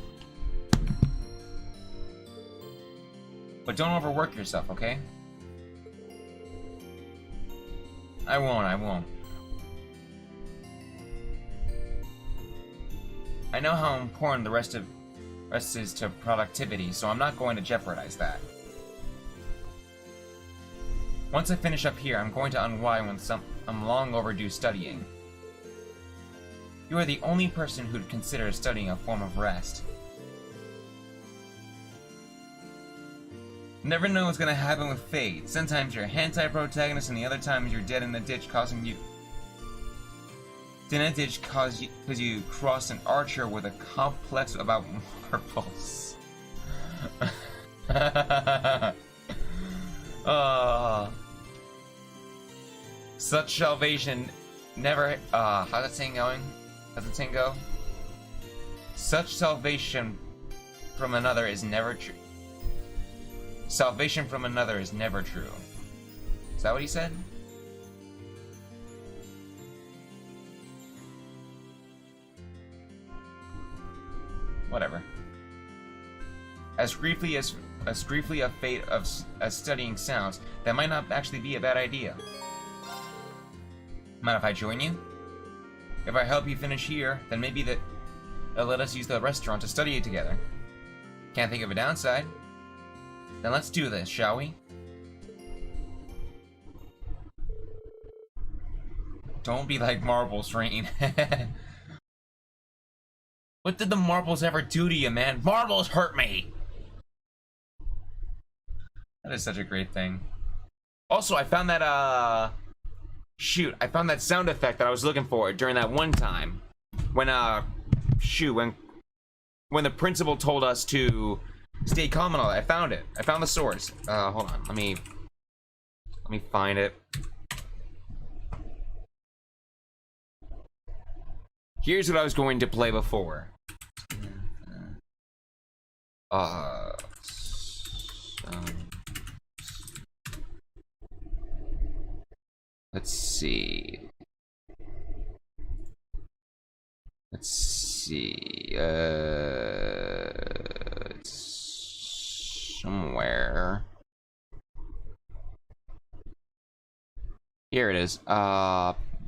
But don't overwork yourself, okay? I won't. I know how important the rest is to productivity, so I'm not going to jeopardize that. Once I finish up here, I'm going to unwind with some long overdue studying. You are the only person who'd consider studying a form of rest. Never know what's gonna happen with fate. Sometimes you're a hentai protagonist, and the other times you're dead in the ditch, because you crossed an archer with a complex about marbles. Such salvation never. How's that saying going? How's the saying go? Such salvation from another is never true. Salvation from another is never true. Is that what he said? Whatever. As briefly a fate as studying sounds, that might not actually be a bad idea. Mind if I join you? If I help you finish here, then maybe they'll let us use the restaurant to study together. Can't think of a downside. Then let's do this, shall we? Don't be like marbles, Rain. What did the marbles ever do to you, man? Marbles hurt me! That is such a great thing. Also, I found that, shoot, I found that sound effect that I was looking for during that one time. When, when the principal told us to stay calm and all that. I found it. I found the source. Hold on. Let me find it. Here's what I was going to play before. Let's see. It's somewhere. Here it is.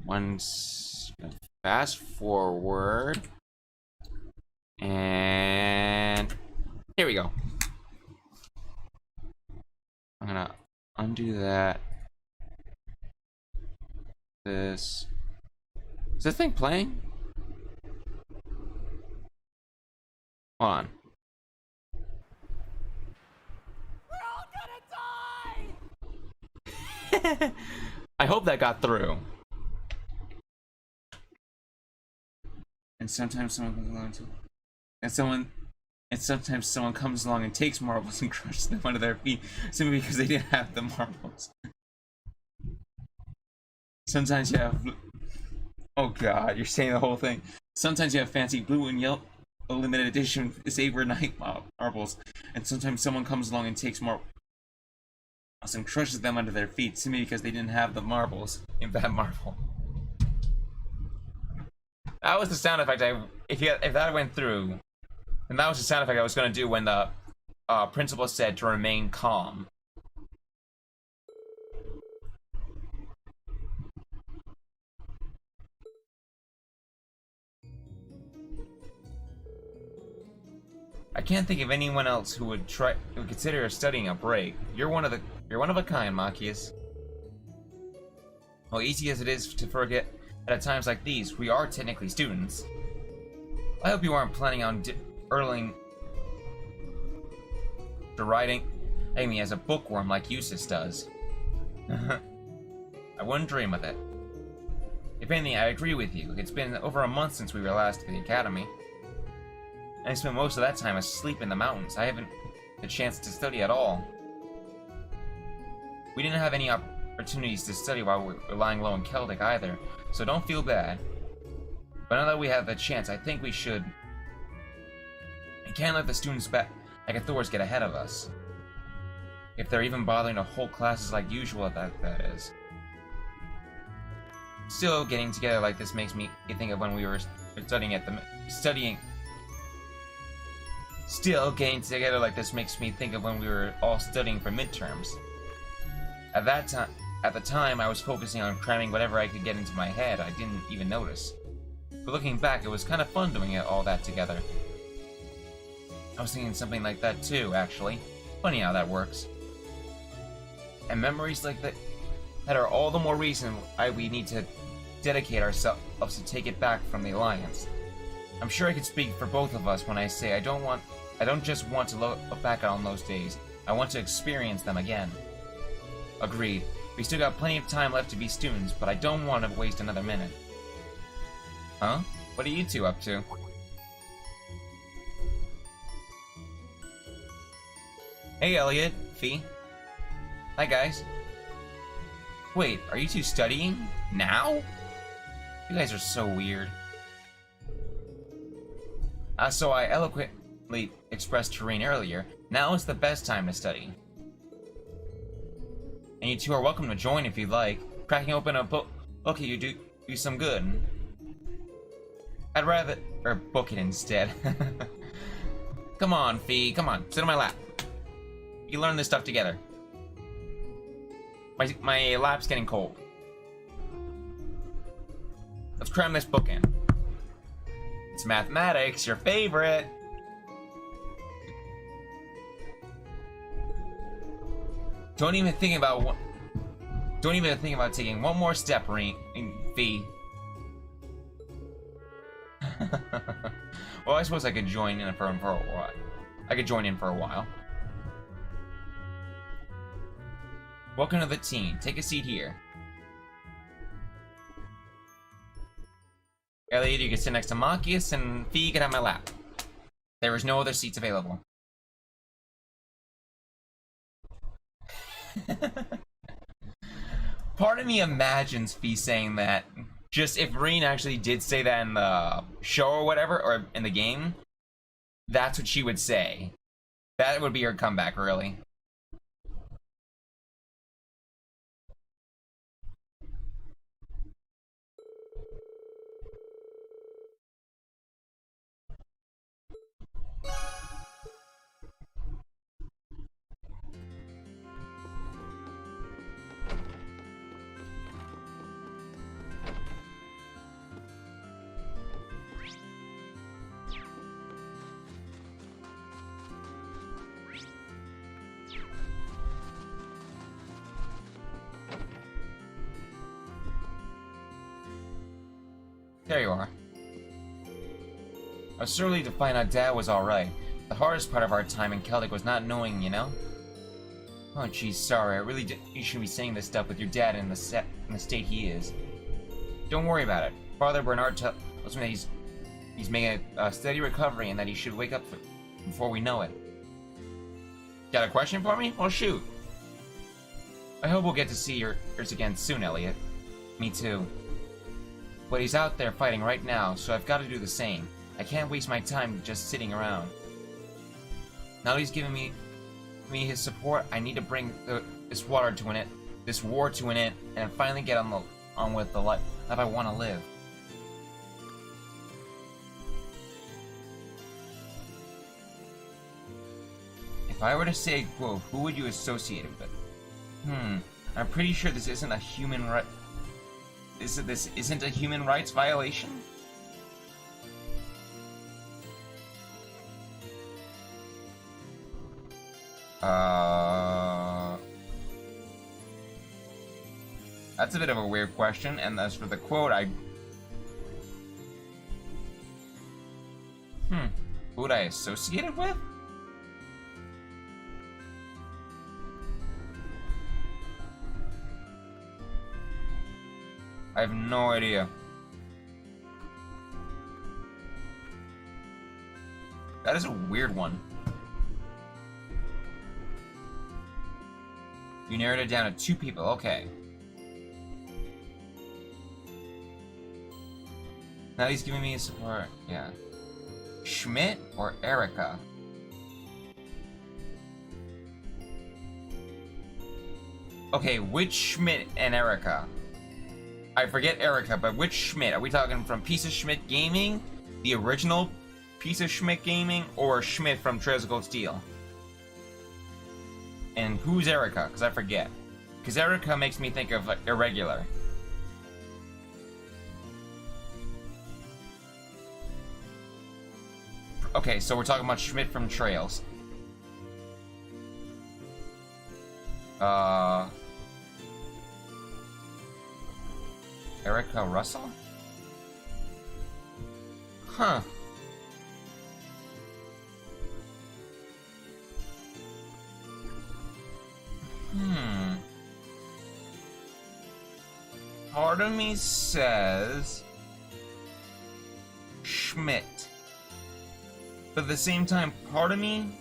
Once fast forward, and here we go. I'm gonna undo that. Is this thing playing? Hold on. We're all gonna die! I hope that got through. And sometimes someone comes along sometimes someone comes along and takes marbles and crushes them under their feet simply because they didn't have the marbles. Sometimes you have... Oh god, you're saying the whole thing. Sometimes you have fancy blue and yellow limited edition Saber Night marbles, and sometimes someone comes along and takes marbles and crushes them under their feet simply because they didn't have the marbles in that marble. That was the sound effect if that went through, and that was the sound effect I was going to do when the principal said to remain calm. I can't think of anyone else who would consider studying a break. You're one of a kind, Machias. Well, easy as it is to forget at times like these, we are technically students. I hope you aren't planning on deriding Amy as a bookworm like Eustace does. I wouldn't dream of it. If anything, I agree with you. It's been over a month since we were last at the academy. And I spent most of that time asleep in the mountains. I haven't had a chance to study at all. We didn't have any opportunities to study while we were lying low in Celtic either, so don't feel bad. But now that we have the chance, I think we should. We can't let the students back like authorities get ahead of us. If they're even bothering to hold classes like usual, that is. Still, getting together like this makes me think of when we were Still, getting together like this makes me think of when we were all studying for midterms. At the time, I was focusing on cramming whatever I could get into my head. I didn't even notice. But looking back, it was kind of fun doing all that together. I was thinking something like that too, actually. Funny how that works. And memories like that are all the more reason why we need to dedicate ourselves to take it back from the Alliance. I'm sure I could speak for both of us when I say I don't just want to look back on those days. I want to experience them again. Agreed. We still got plenty of time left to be students, but I don't want to waste another minute. Huh? What are you two up to? Hey, Elliot, Fee. Hi, guys. Wait, are you two studying? Now? You guys are so weird. So I eloquently expressed to Reen earlier, now is the best time to study. And you two are welcome to join if you'd like. Cracking open a book you do some good. I'd rather book it instead. Come on, Fee, come on, sit on my lap. We can learn this stuff together. My lap's getting cold. Let's cram this book in. It's mathematics, your favorite. Don't even think about taking one more step, Fee. Well, I suppose I could join in for a while. Welcome to the team. Take a seat here. Elliot, you can sit next to Machias, and Fee, you can have my lap. There is no other seats available. Part of me imagines Fee saying that. Just if Reen actually did say that in the show or whatever, or in the game, that's what she would say. That would be her comeback, really. There you are. I was surely to find out Dad was alright. The hardest part of our time in Celtic was not knowing, you know? Oh geez, sorry, I really you shouldn't be saying this stuff with your dad in the state he is. Don't worry about it. Father Bernard tells me that he's making a steady recovery and that he should wake up before we know it. Got a question for me? Well, shoot. I hope we'll get to see yours again soon, Elliot. Me too. But he's out there fighting right now, so I've got to do the same. I can't waste my time just sitting around. Now that he's giving me his support, I need to bring this war to an end, and finally get on with the life that I want to live. If I were to say a quote, who would you associate it with? I'm pretty sure this isn't a human right. This isn't a human rights violation? That's a bit of a weird question, and as for the quote, who would I associate it with? I have no idea. That is a weird one. You narrowed it down to 2 people, okay. Now he's giving me support, yeah. Schmidt or Erica? Okay, which Schmidt and Erica? I forget Erica, but which Schmidt? Are we talking from Piece of Schmidt Gaming? The original Piece of Schmidt Gaming? Or Schmidt from Trails of Cold Steel? And who's Erica? Because I forget. Because Erica makes me think of, like, Irregular. Okay, so we're talking about Schmidt from Trails. Erica Russell? Huh. Part of me says Schmidt. But at the same time, part of me,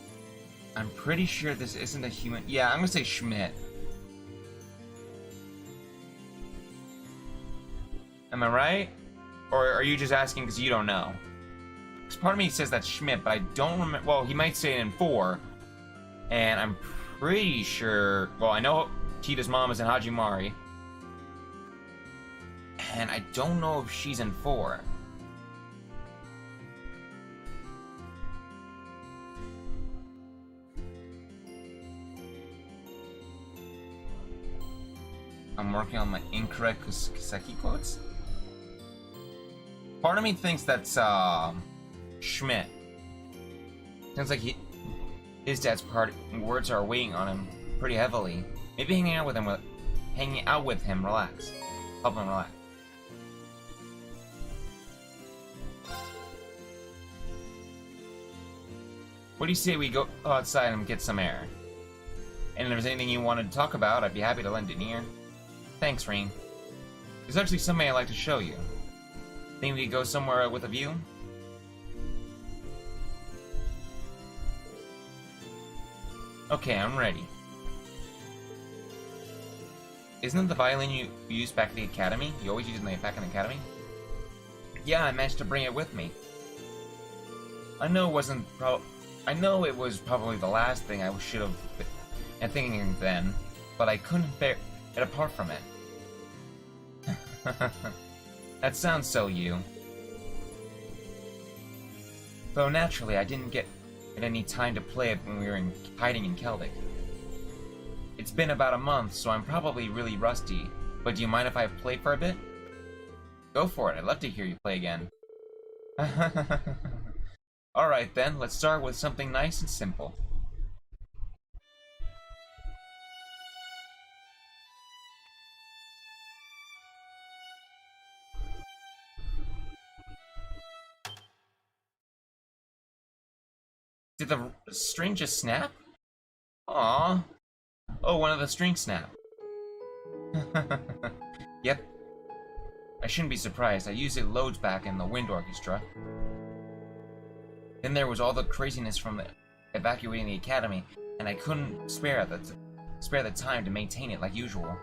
I'm pretty sure this isn't a human. Yeah, I'm gonna say Schmidt. Am I right? Or are you just asking because you don't know? Because part of me says that's Schmidt, but I don't remember. Well, he might say it in 4. And I'm pretty sure. Well, I know Tita's mom is in Hajimari. And I don't know if she's in 4. I'm working on my incorrect Kiseki quotes. Part of me thinks that's Schmidt. Sounds like his dad's words are weighing on him pretty heavily. Maybe hanging out with him, relax. Help him relax. What do you say we go outside and get some air? And if there's anything you wanted to talk about, I'd be happy to lend an ear. Thanks, Rain. There's actually something I'd like to show you. Think we could go somewhere with a view? Okay, I'm ready. Isn't it the violin you used back at the academy? You always use it back in the academy? Yeah, I managed to bring it with me. I know it was probably the last thing I should have been thinking then, but I couldn't bear it apart from it. That sounds so you. Though naturally, I didn't get any time to play it when we were hiding in Celtic. It's been about a month, so I'm probably really rusty, but do you mind if I play for a bit? Go for it, I'd love to hear you play again. Alright then, let's start with something nice and simple. Did the string just snap? Aww. Oh, one of the strings snapped. Yep. I shouldn't be surprised. I used it loads back in the wind orchestra. Then there was all the craziness from evacuating the academy, and I couldn't spare the time to maintain it like usual.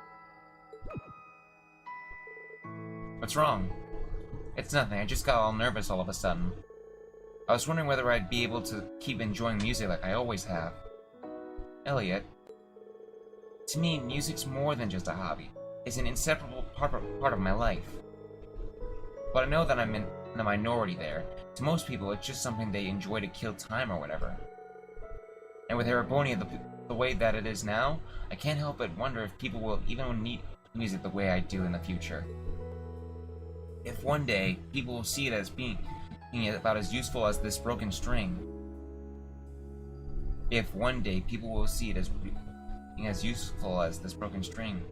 What's wrong? It's nothing. I just got all nervous all of a sudden. I was wondering whether I'd be able to keep enjoying music like I always have. Elliot, to me, music's more than just a hobby. It's an inseparable part of my life. But I know that I'm in the minority there. To most people, it's just something they enjoy to kill time or whatever. And with Erebonia the way that it is now, I can't help but wonder if people will even need music the way I do in the future. If one day, people will see it as being about as useful as this broken string. if one day people will see it as being as useful as this broken string.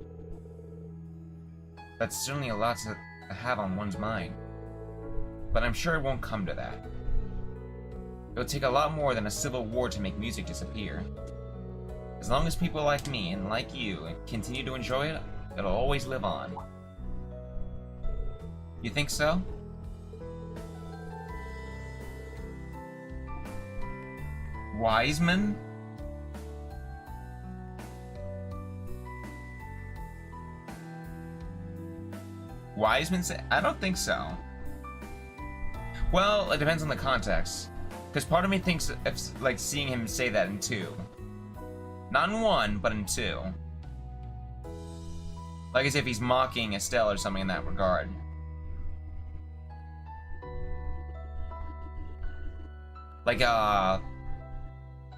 That's certainly a lot to have on one's mind. But I'm sure it won't come to that. It'll take a lot more than a civil war to make music disappear. As long as people like me and like you continue to enjoy it, it'll always live on. You think so? Wiseman? Wiseman said, I don't think so. Well, it depends on the context. Because part of me thinks of, like, seeing him say that in 2. Not in 1, but in 2. Like as if he's mocking Estelle or something in that regard. Like,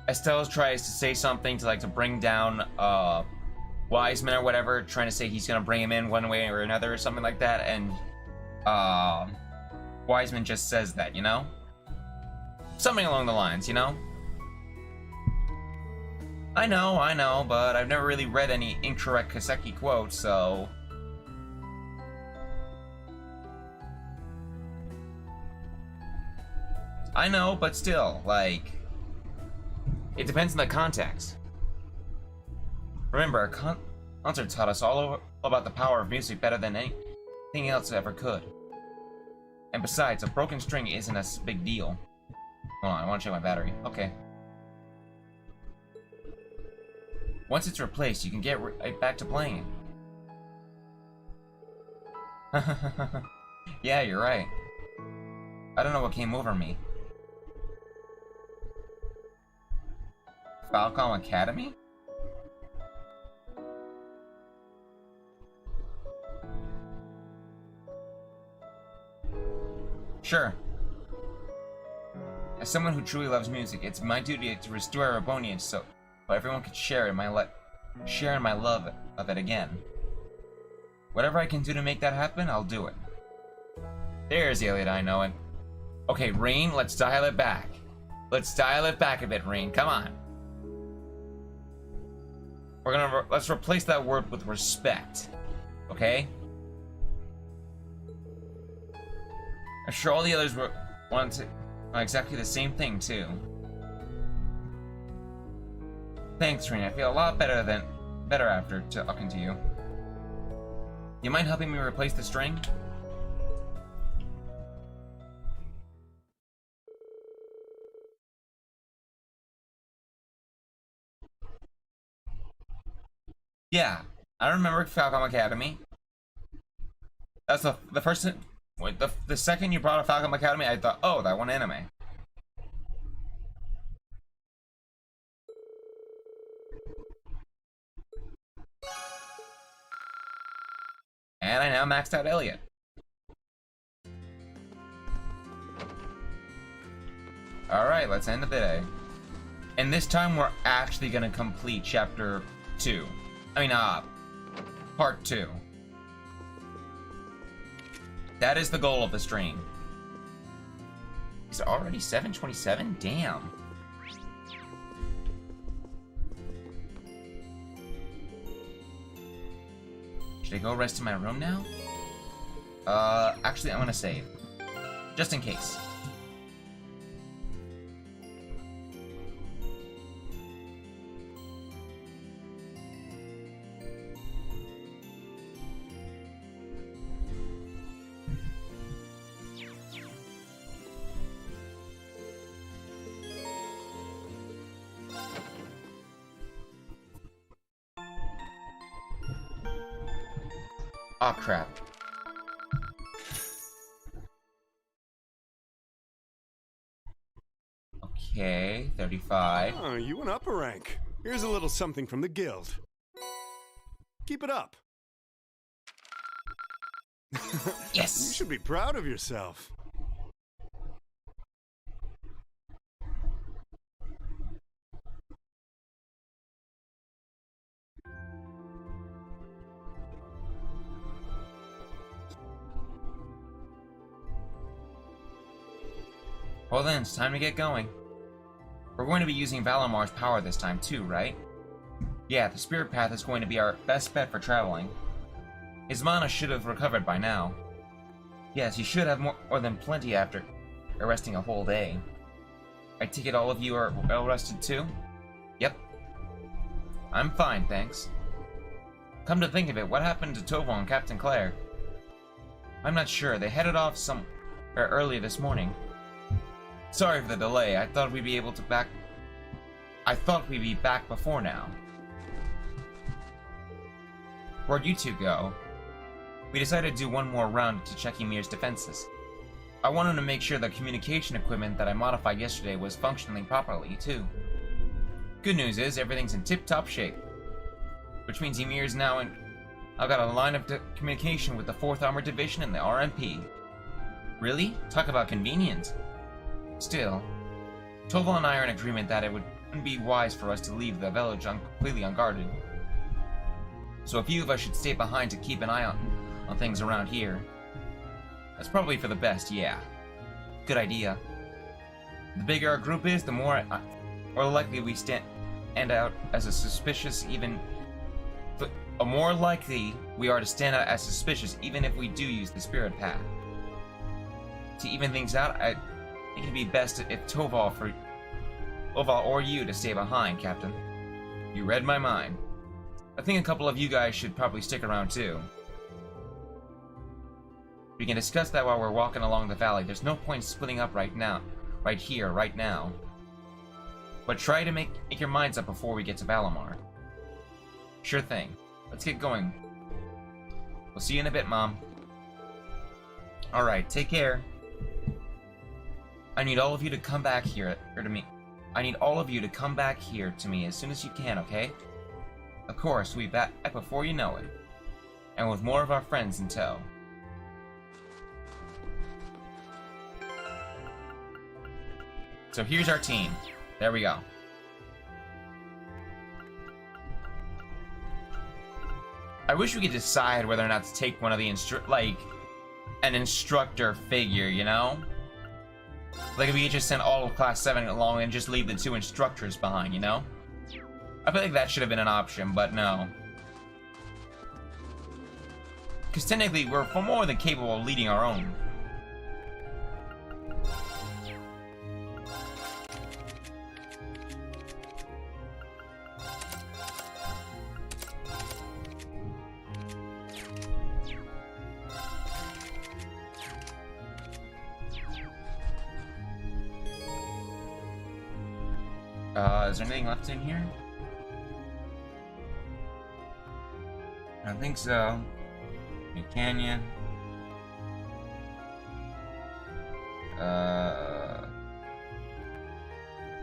Estelle tries to say something to bring down, Wiseman or whatever, trying to say he's gonna bring him in one way or another or something like that, and, Wiseman just says that, you know? Something along the lines, you know? I know, but I've never really read any incorrect Kaseki quotes, so... I know, but still, like... It depends on the context. Remember, a concert taught us all about the power of music better than anything else ever could. And besides, a broken string isn't a big deal. Hold on, I want to check my battery. Okay. Once it's replaced, you can get right back to playing. Yeah, you're right. I don't know what came over me. Falcom Academy? Sure. As someone who truly loves music, it's my duty to restore Rabonian so everyone can share in my love of it again. Whatever I can do to make that happen, I'll do it. There's the Elliot I know it. Okay, Rain, let's dial it back. Let's dial it back a bit, Rain. Come on. Let's replace that word with respect. Okay? I'm sure all the others want to exactly the same thing too. Thanks, Rain. I feel a lot better after talking to you. You mind helping me replace the string? Yeah, I remember Falcom Academy. That's the first. Wait, the second you brought up Falcom Academy, I thought, oh, that one anime. And I now maxed out Elliot. Alright, let's end the day. And this time we're actually gonna complete chapter 2. I mean, part 2. That is the goal of the stream. Is it already 7:27? Damn. Should I go rest in my room now? Actually, I'm gonna save. Just in case. Oh crap. Okay, 35. Oh, you went up a rank. Here's a little something from the guild. Keep it up. Yes! You should be proud of yourself. Well then, it's time to get going. We're going to be using Valamar's power this time too, right? Yeah, the spirit path is going to be our best bet for traveling. His mana should have recovered by now. Yes, he should have more than plenty after resting a whole day. I take it all of you are well rested too? Yep. I'm fine, thanks. Come to think of it, what happened to Tovo and Captain Claire? I'm not sure. They headed off somewhere early this morning. Sorry for the delay. I thought we'd be back before now. Where'd you two go? We decided to do one more round to check Ymir's defenses. I wanted to make sure the communication equipment that I modified yesterday was functioning properly, too. Good news is, everything's in tip-top shape. Which means Ymir's now in... I've got a line of communication with the 4th Armored Division and the RMP. Really? Talk about convenient. Still, Toval and I are in agreement that it wouldn't be wise for us to leave the village completely unguarded. So a few of us should stay behind to keep an eye on things around here. That's probably for the best, yeah. Good idea. The bigger our group is, the more likely we stand out as a suspicious even... The more likely we are to stand out as suspicious even if we do use the spirit path. To even things out, I think it'd be best if Toval or you to stay behind, Captain. You read my mind. I think a couple of you guys should probably stick around too. We can discuss that while we're walking along the valley. There's no point splitting up right now. But try to make your minds up before we get to Valamar. Sure thing. Let's get going. We'll see you in a bit, Mom. Alright, take care. I need all of you to come back here to me. I need all of you to come back here to me as soon as you can, okay? Of course, we'll be back before you know it. And with more of our friends in tow. So here's our team. There we go. I wish we could decide whether or not to take one of the an instructor figure, you know? Like if we could just send all of Class 7 along and just leave the 2 instructors behind, you know? I feel like that should have been an option, but no. Because technically, we're more than capable of leading our own. Is there anything left in here? I don't think so. A canyon.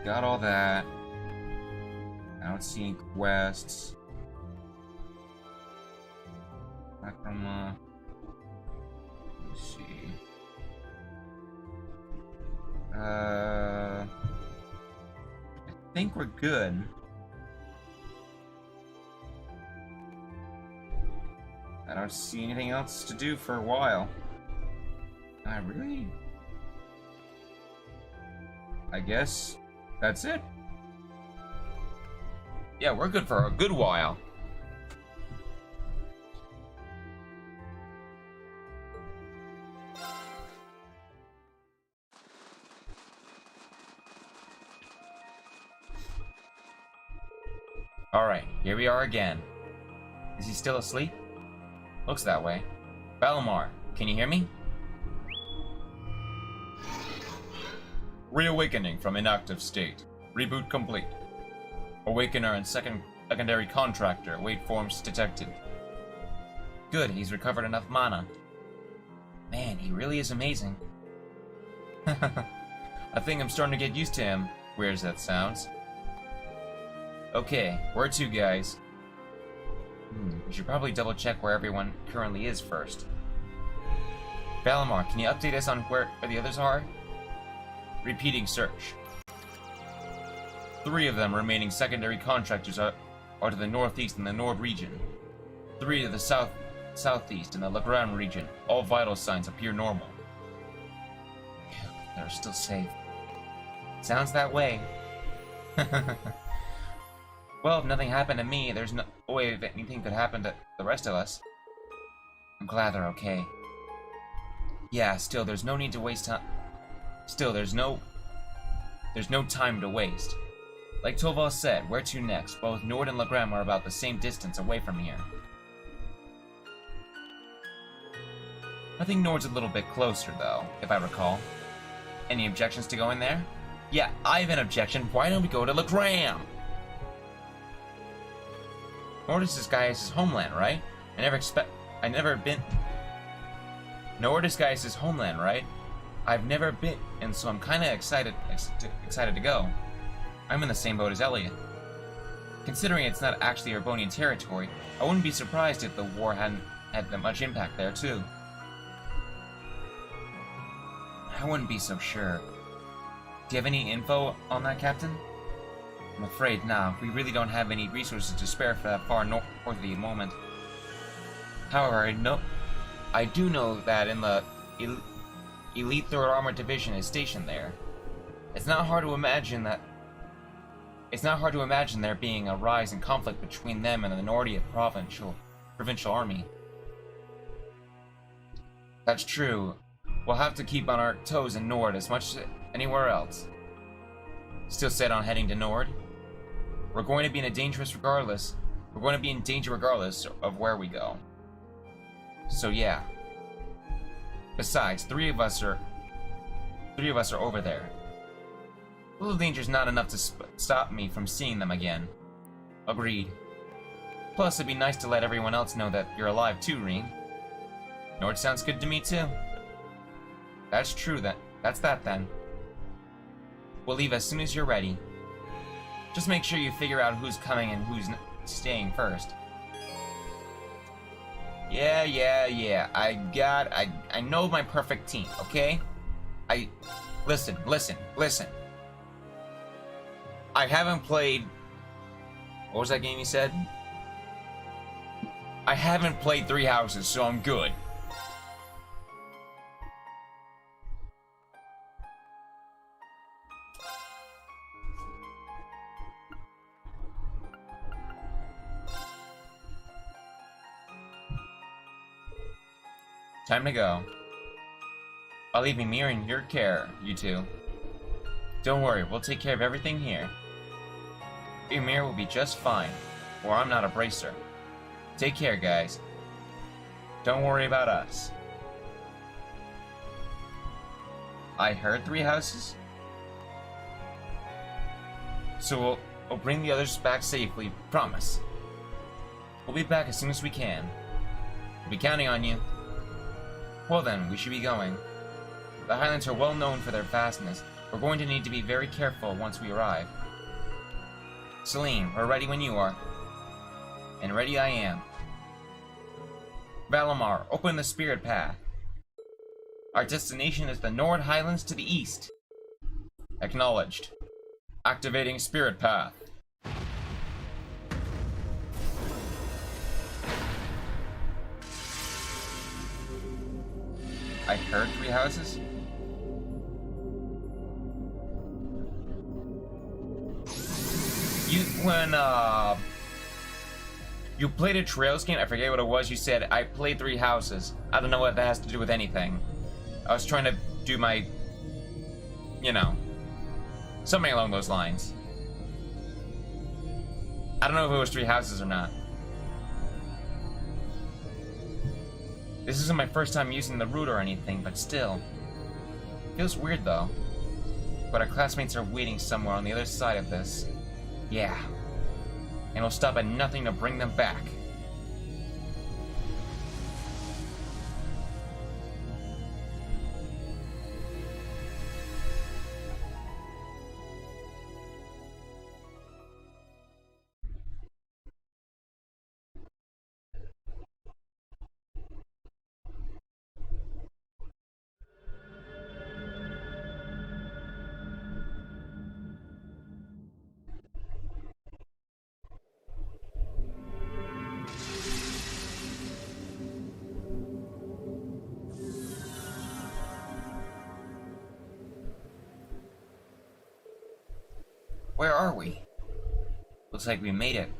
Got all that. I don't see any quests. Back from, let's see. I think we're good. I don't see anything else to do for a while. I guess that's it. Yeah, we're good for a good while. Alright, here we are again. Is he still asleep? Looks that way. Valamar, can you hear me? Reawakening from inactive state. Reboot complete. Awakener and secondary contractor. Wait forms detected. Good, he's recovered enough mana. Man, he really is amazing. I think I'm starting to get used to him. Weird as that sounds. Okay, where to, guys? We should probably double check where everyone currently is first. Valamar, can you update us on where the others are? Repeating search. 3 of them remaining secondary contractors are to the northeast in the Nord region. 3 to the southeast in the Legrand region. All vital signs appear normal. They're still safe. Sounds that way. Well, if nothing happened to me, there's no way that anything could happen to the rest of us. I'm glad they're okay. Yeah, still, there's no need to waste time. Still, there's no time to waste. Like Toval said, where to next? Both Nord and Legram are about the same distance away from here. I think Nord's a little bit closer, though, if I recall. Any objections to going there? Yeah, I have an objection. Why don't we go to Legram? Nord is Gaius' homeland, right? Nord is Gaius' homeland, right? I've never been, and so I'm kind of excited to go. I'm in the same boat as Elliot. Considering it's not actually Urbonian territory, I wouldn't be surprised if the war hadn't had that much impact there, too. I wouldn't be so sure. Do you have any info on that, Captain? I'm afraid not. We really don't have any resources to spare for that far north at the moment. However, I do know that in the Elite 3rd Armored Division is stationed there. It's not hard to imagine there being a rise in conflict between them and the Nordia provincial army. That's true. We'll have to keep on our toes in Nord as much as anywhere else. Still set on heading to Nord? We're going to be in danger regardless of where we go. So yeah. Besides, three of us are over there. A little danger's not enough to stop me from seeing them again. Agreed. Plus, it'd be nice to let everyone else know that you're alive too, Reen. Nord sounds good to me too. That's true. That's that then. We'll leave as soon as you're ready. Just make sure you figure out who's coming and who's staying first. Yeah. I know my perfect team, okay? Listen. I haven't played... What was that game you said? I haven't played Three Houses, so I'm good. Time to go. I'll leave Ymir in your care, you two. Don't worry, we'll take care of everything here. Ymir will be just fine, or I'm not a bracer. Take care, guys. Don't worry about us. I heard Three Houses? So we'll bring the others back safely, promise. We'll be back as soon as we can. We'll be counting on you. Well then, we should be going. The Highlands are well known for their vastness. We're going to need to be very careful once we arrive. Celine, we're ready when you are. And ready I am. Valimar, open the spirit path. Our destination is the Nord Highlands to the east. Acknowledged. Activating spirit path. I heard Three Houses? You played a Trails game? I forget what it was. You said, I played Three Houses. I don't know what that has to do with anything. I was trying to do my... something along those lines. I don't know if it was Three Houses or not. This isn't my first time using the route or anything, but still. Feels weird though. But our classmates are waiting somewhere on the other side of this. Yeah. And we'll stop at nothing to bring them back. Where are we? Looks like we made it.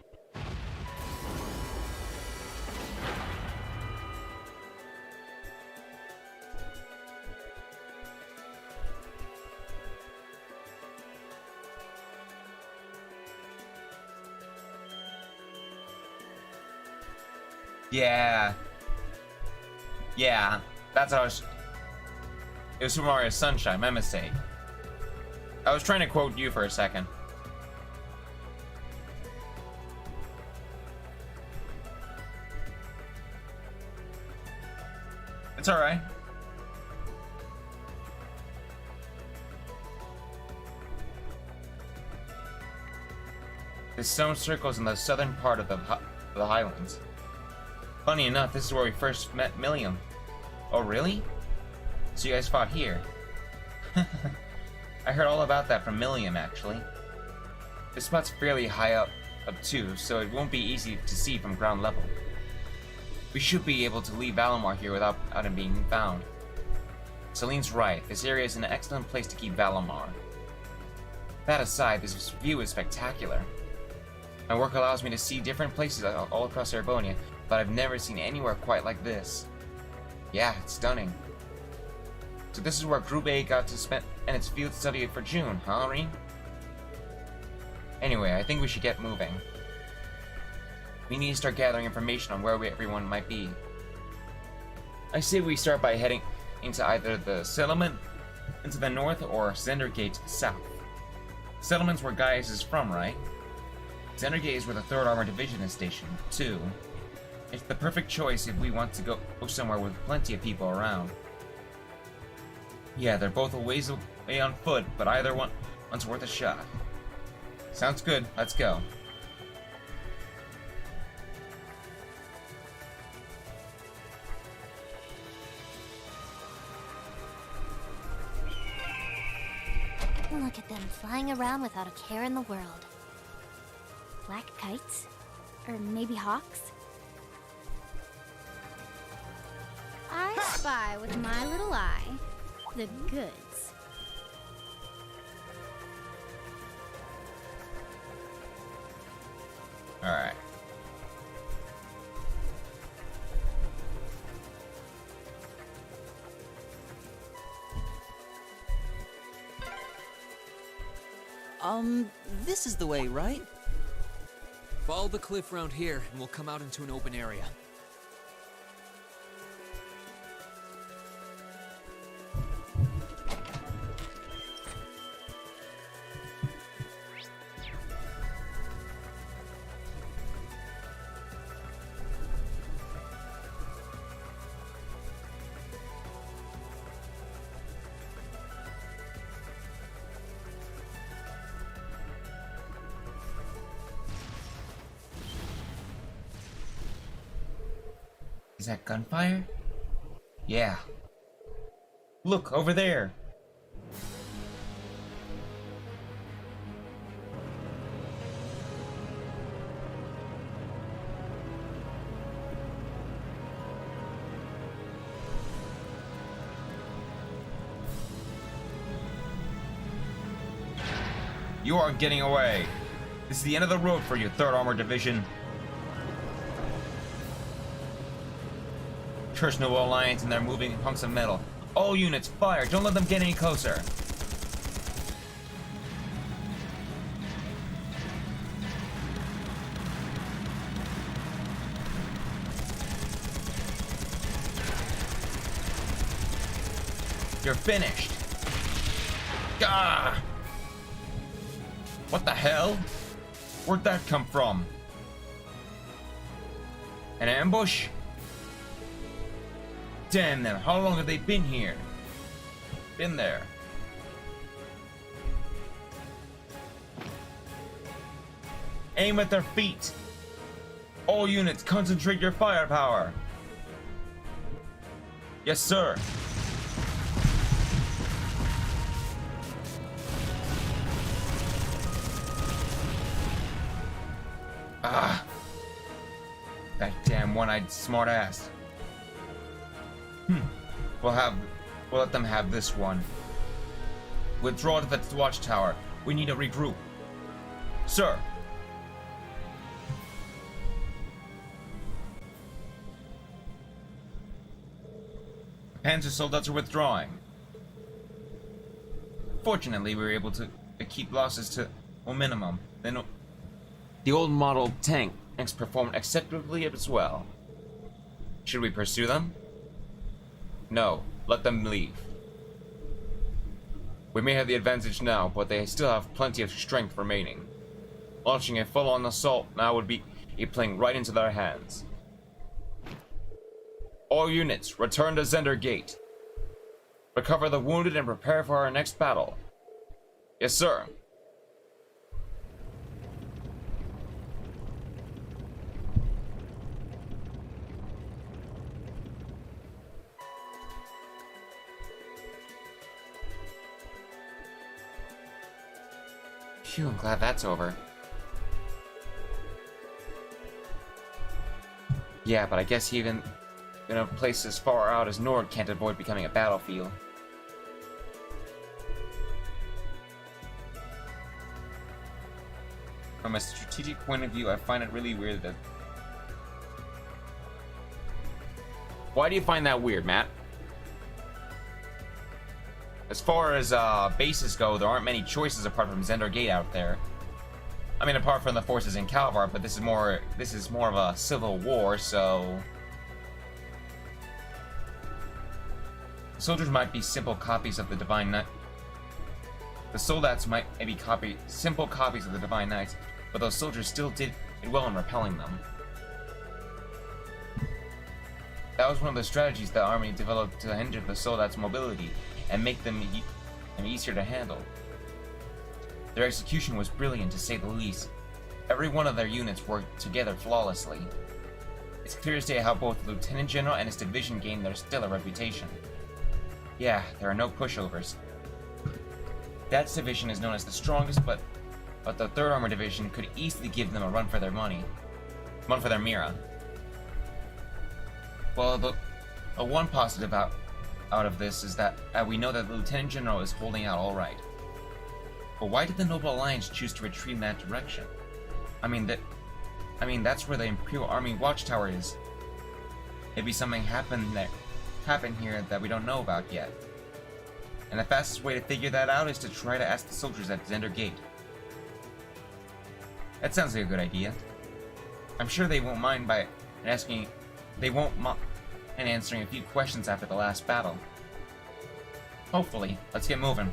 Yeah. Yeah, that's how I was... It was Super Mario Sunshine, my mistake. I was trying to quote you for a second. It's alright. The stone circles in the southern part of the highlands. Funny enough, this is where we first met Milliam. Oh, really? So you guys fought here? I heard all about that from Milliam, actually. This spot's fairly high up too, so it won't be easy to see from ground level. We should be able to leave Valimar here without him being found. Celine's right, this area is an excellent place to keep Valimar. That aside, this view is spectacular. My work allows me to see different places all across Erebonia, but I've never seen anywhere quite like this. Yeah, it's stunning. So this is where Group A got to spend and its field study for June, huh, Reen? Anyway, I think we should get moving. We need to start gathering information on where everyone might be. I say we start by heading into either the settlement into the north or Zendergate to the south. Settlement's where Gaius is from, right? Zendergate is where the 3rd Armored Division is stationed, too. It's the perfect choice if we want to go somewhere with plenty of people around. Yeah, they're both a ways away on foot, but either one's worth a shot. Sounds good, let's go. Look at them flying around without a care in the world. Black kites? Or maybe hawks? I spy with my little eye the goods. Alright. This is the way, right? Follow the cliff round here, and we'll come out into an open area. Is that gunfire? Yeah. Look, over there! You are getting away. This is the end of the road for your 3rd Armored Division. Curse no alliance and they're moving hunks of metal. All units, fire! Don't let them get any closer. You're finished. Gah! What the hell? Where'd that come from? An ambush? Damn them, how long have they been here? Been there. Aim at their feet. All units, concentrate your firepower. Yes, sir. Ah. That damn one-eyed smartass. We'll let them have this one. Withdraw to the watchtower. We need to regroup. Sir. Panzer soldiers are withdrawing. Fortunately, we were able to keep losses to a minimum. Then the old model tanks performed acceptably as well. Should we pursue them? No, let them leave. We may have the advantage now, but they still have plenty of strength remaining. Launching a full-on assault now would be playing right into their hands. All units, return to Zender Gate. Recover the wounded and prepare for our next battle. Yes, sir. Phew, I'm glad that's over. Yeah, but I guess even in a place as far out as Nord can't avoid becoming a battlefield. From a strategic point of view, I find it really weird that... Why do you find that weird, Matt? As far as bases go, there aren't many choices apart from Zender Gate out there. I mean, apart from the forces in Calvar, but this is more of a civil war, so... Soldiers might be simple copies of the Divine Knight. The soldats might maybe copy simple copies of the Divine Knights, but those soldiers still did well in repelling them. That was one of the strategies the army developed to hinder the soldats' mobility and make them easier to handle. Their execution was brilliant, to say the least. Every one of their units worked together flawlessly. It's clear to say how both the Lieutenant General and his division gained their stellar reputation. Yeah, there are no pushovers. That division is known as the strongest, but the 3rd Armored Division could easily give them a run for their money. Run for their Mira. Well, the one positive out of this is that we know that the Lieutenant General is holding out all right. But why did the Noble Alliance choose to retreat in that direction? I mean, that's where the Imperial Army Watchtower is. Maybe something happened here that we don't know about yet. And the fastest way to figure that out is to try to ask the soldiers at Zender Gate. That sounds like a good idea. I'm sure they won't mind answering a few questions after the last battle. Hopefully. Let's get moving.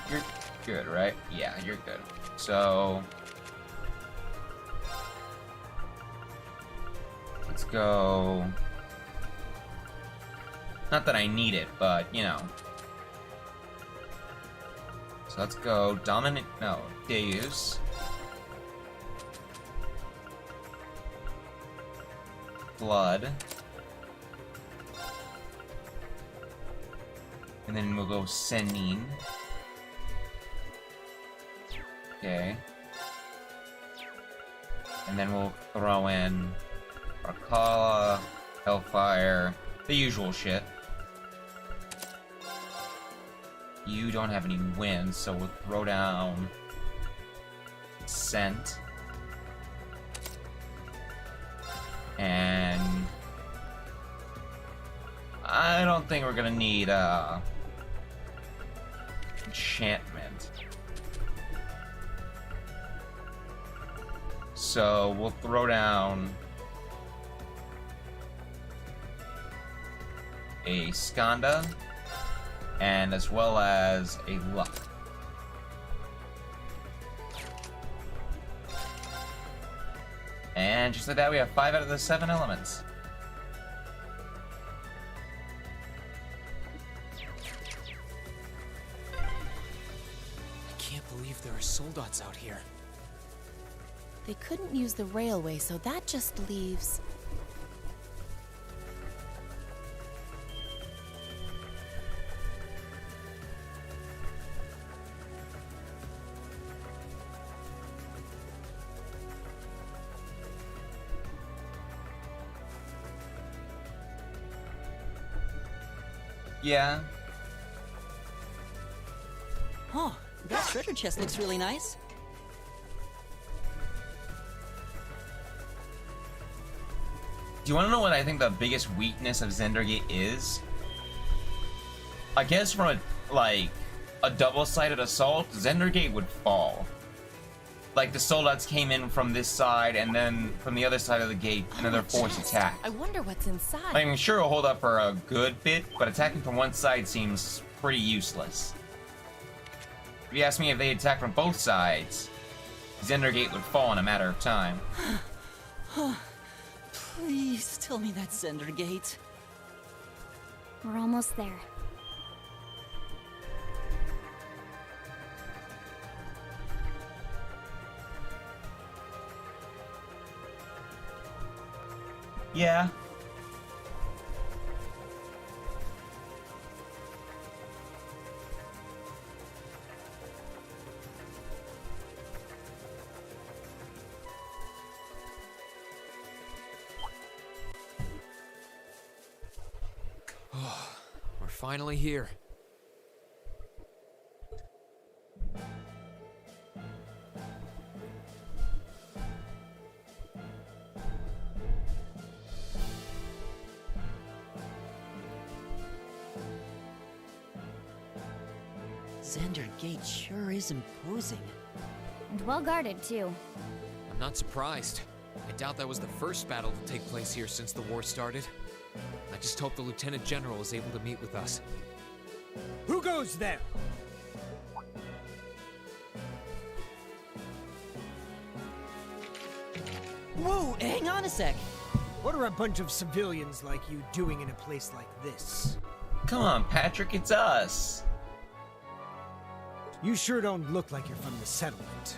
You're good, right? Yeah, you're good. So... let's go... Not that I need it, but, you know. So let's go Deus. Blood. And then we'll go Senin. Okay. And then we'll throw in Arcala, Hellfire, the usual shit. You don't have any wins, so we'll throw down Scent. And I don't think we're gonna need enchantment. So we'll throw down a Skanda, and as well as a Luck. And just like that, we have 5 out of the 7 elements. I can't believe there are soldats out here. They couldn't use the railway, so that just leaves... Yeah. Oh, that treasure chest looks really nice. Do you want to know what I think the biggest weakness of Zendergate is? I guess from a double-sided assault, Zendergate would fall. Like the soldats came in from this side, and then from the other side of the gate, another force attacked. I wonder what's inside. I mean, sure, it'll hold up for a good bit, but attacking from one side seems pretty useless. If you ask me if they attack from both sides, Zendergate would fall in a matter of time. Please tell me that's Zendergate. We're almost there. Yeah. We're finally here. Zendergate sure is imposing. And well guarded, too. I'm not surprised. I doubt that was the first battle to take place here since the war started. I just hope the Lieutenant General is able to meet with us. Who goes there? Whoa, hang on a sec. What are a bunch of civilians like you doing in a place like this? Come on, Patrick, it's us. You sure don't look like you're from the settlement.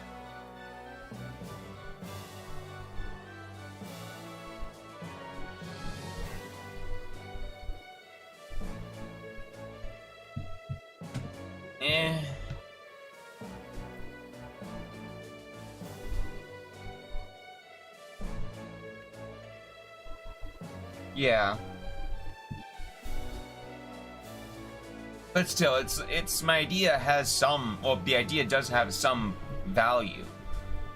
Eh. Yeah. But still, it's my idea has some, well, the idea does have some value.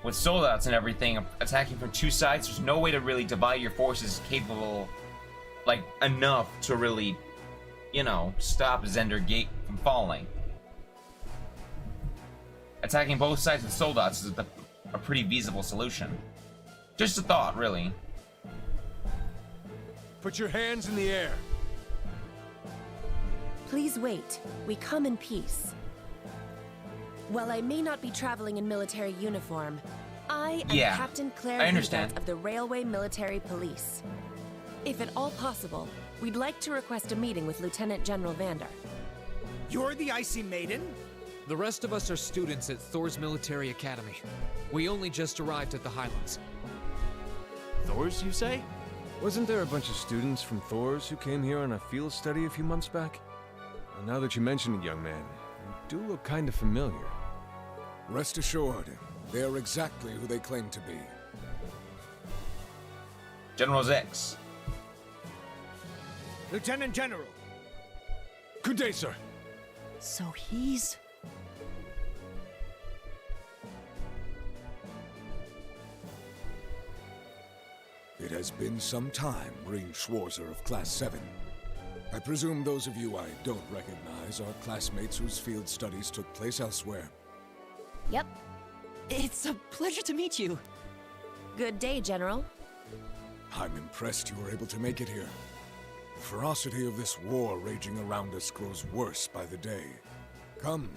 With soldats and everything attacking from two sides, there's no way to really divide your forces capable, like, enough to really, you know, stop Zendergate from falling. Attacking both sides with soldats is a pretty feasible solution. Just a thought, really. Put your hands in the air. Please wait. We come in peace. While I may not be traveling in military uniform, I am Yeah, Captain Claire I understand. Hubert of the Railway Military Police. If at all possible, we'd like to request a meeting with Lieutenant General Vander. You're the Icy Maiden? The rest of us are students at Thor's Military Academy. We only just arrived at the Highlands. Thor's, you say? Wasn't there a bunch of students from Thor's who came here on a field study a few months back? Well, now that you mention it, young man, you do look kind of familiar. Rest assured, they are exactly who they claim to be. General Zex. Lieutenant General. Good day, sir. So he's... It has been some time, Green Schwarzer of Class 7. I presume those of you I don't recognize are classmates whose field studies took place elsewhere. Yep. It's a pleasure to meet you. Good day, General. I'm impressed you were able to make it here. The ferocity of this war raging around us grows worse by the day. Come,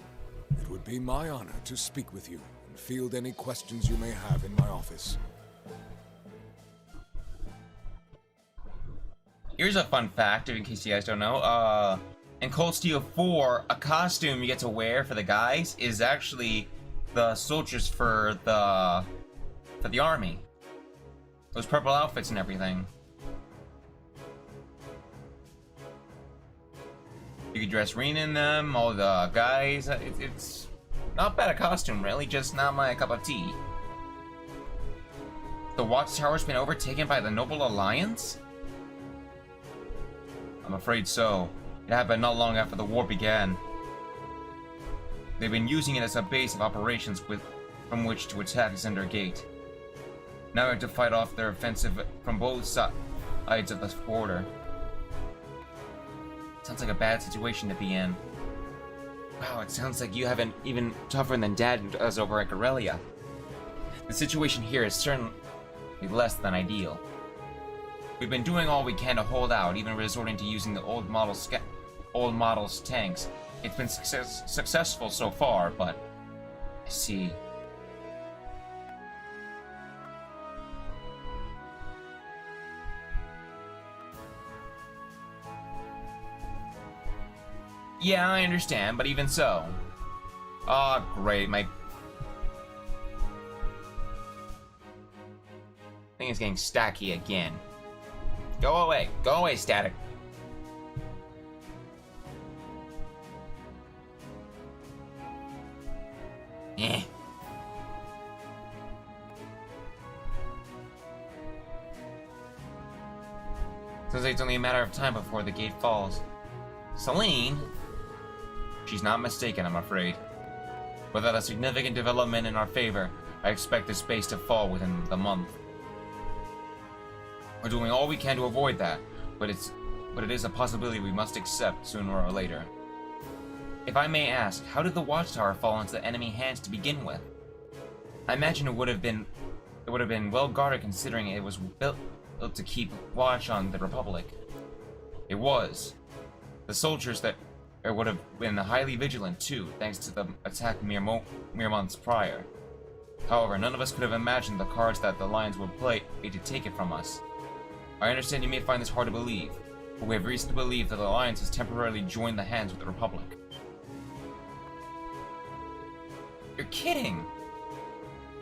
it would be my honor to speak with you and field any questions you may have in my office. Here's a fun fact, in case you guys don't know. In Cold Steel 4, a costume you get to wear for the guys is actually the soldiers for the army. Those purple outfits and everything. You could dress Reen in them, all the guys. It's not bad a costume, really, just not my cup of tea. The Watchtower's been overtaken by the Noble Alliance? I'm afraid so. It happened not long after the war began. They've been using it as a base of operations from which to attack Zender Gate. Now we have to fight off their offensive from both sides of the border. Sounds like a bad situation to be in. Wow, it sounds like you have an even tougher than Dad does over at Corellia. The situation here is certainly less than ideal. We've been doing all we can to hold out, even resorting to using the old models tanks. It's been successful so far, but I see. Yeah, I understand, but even so. Ah, great, my thing is getting stacky again. Go away, static. Eh. Sounds like it's only a matter of time before the gate falls. Celine? She's not mistaken, I'm afraid. Without a significant development in our favor, I expect this base to fall within the month. We're doing all we can to avoid that, but it is a possibility we must accept sooner or later. If I may ask, how did the watchtower fall into the enemy hands to begin with? I imagine it would have been well guarded, considering it was built to keep watch on the Republic. It was. The soldiers that would have been highly vigilant too, thanks to the attack mere months prior. However, none of us could have imagined the cards that the Lions would play to take it from us. I understand you may find this hard to believe, but we have reason to believe that the Alliance has temporarily joined the hands with the Republic. You're kidding!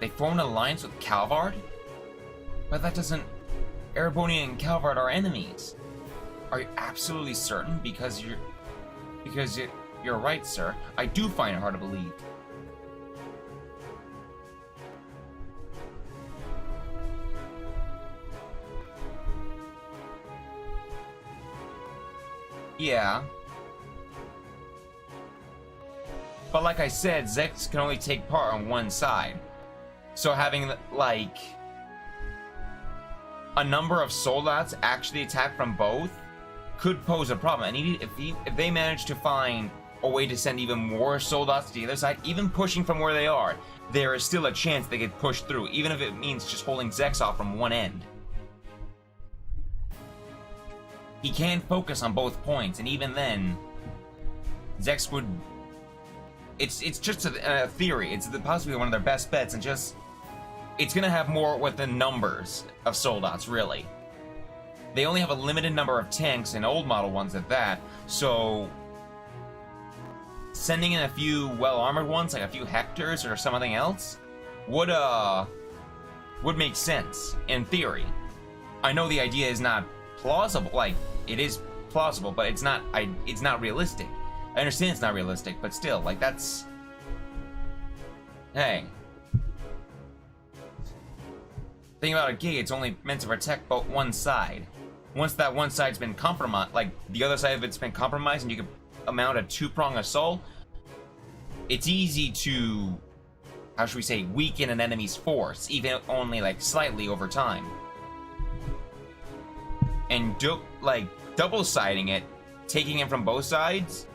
They formed an alliance with Calvard? But that doesn't... Ereboni and Calvard are enemies. Are you absolutely certain? Because you're right, sir. I do find it hard to believe. Yeah. But like I said, Zex can only take part on one side. So having, like, a number of soldats actually attack from both could pose a problem. And if they manage to find a way to send even more soldats to the other side, even pushing from where they are, there is still a chance they could push through, even if it means just holding Zex off from one end. He can focus on both points, and even then, Zex would... It's just a theory. It's possibly one of their best bets, and just... It's gonna have more with the numbers of soldats, really. They only have a limited number of tanks, and old model ones at that, so... Sending in a few well-armored ones, like a few Hectors or something else, would make sense, in theory. I know the idea is not plausible, like, it is plausible, but it's not realistic. I understand it's not realistic, but still, like, that's... Hey. Think about a gate, it's only meant to protect but one side. Once that one side's been compromised, like, the other side of it's been compromised and you can mount a two-prong assault, it's easy to, how should we say, weaken an enemy's force, even only, like, slightly over time. And, double-siding it, taking it from both sides,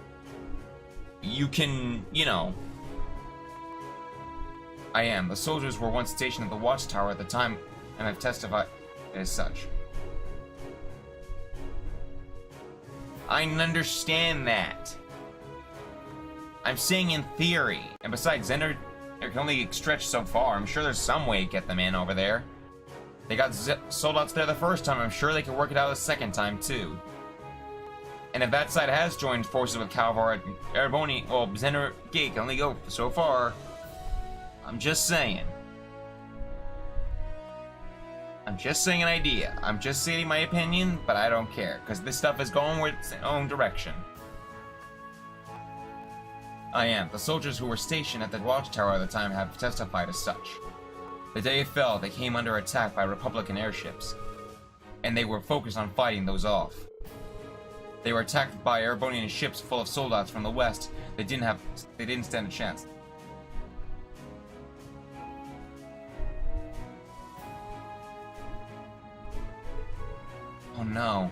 you can, you know... The soldiers were once stationed at the watchtower at the time, and have testified as such. I understand that. I'm saying in theory, and besides, Zender can only stretch so far. I'm sure there's some way to get them in over there. They got soldats there the first time, I'm sure they can work it out the second time, too. And if that side has joined forces with Calvar, Ereboni, well, Zender Gate can only go so far. I'm just saying. I'm just saying an idea. I'm just stating my opinion, but I don't care, because this stuff is going with its own direction. The soldiers who were stationed at the watchtower at the time have testified as such. The day it fell, they came under attack by Republican airships, and they were focused on fighting those off. They were attacked by Erebonian ships full of soldats from the west. They didn't stand a chance. Oh no.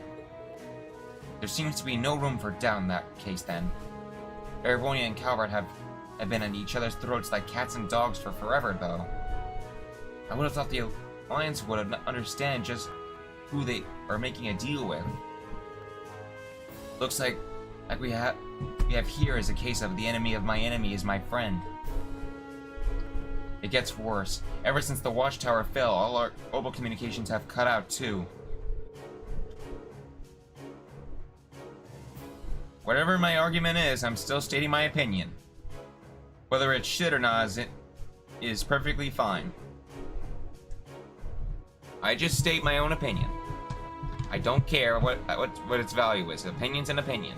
There seems to be no room for doubt in that case then. Erebonia and Calvert have been at each other's throats like cats and dogs for forever though. I would have thought the Alliance would have understand just who they are making a deal with. Looks like we have here is a case of the enemy of my enemy is my friend. It gets worse. Ever since the watchtower fell, all our mobile communications have cut out too. Whatever my argument is, I'm still stating my opinion. Whether it's shit or not is perfectly fine. I just state my own opinion. I don't care what its value is. Opinion's an opinion.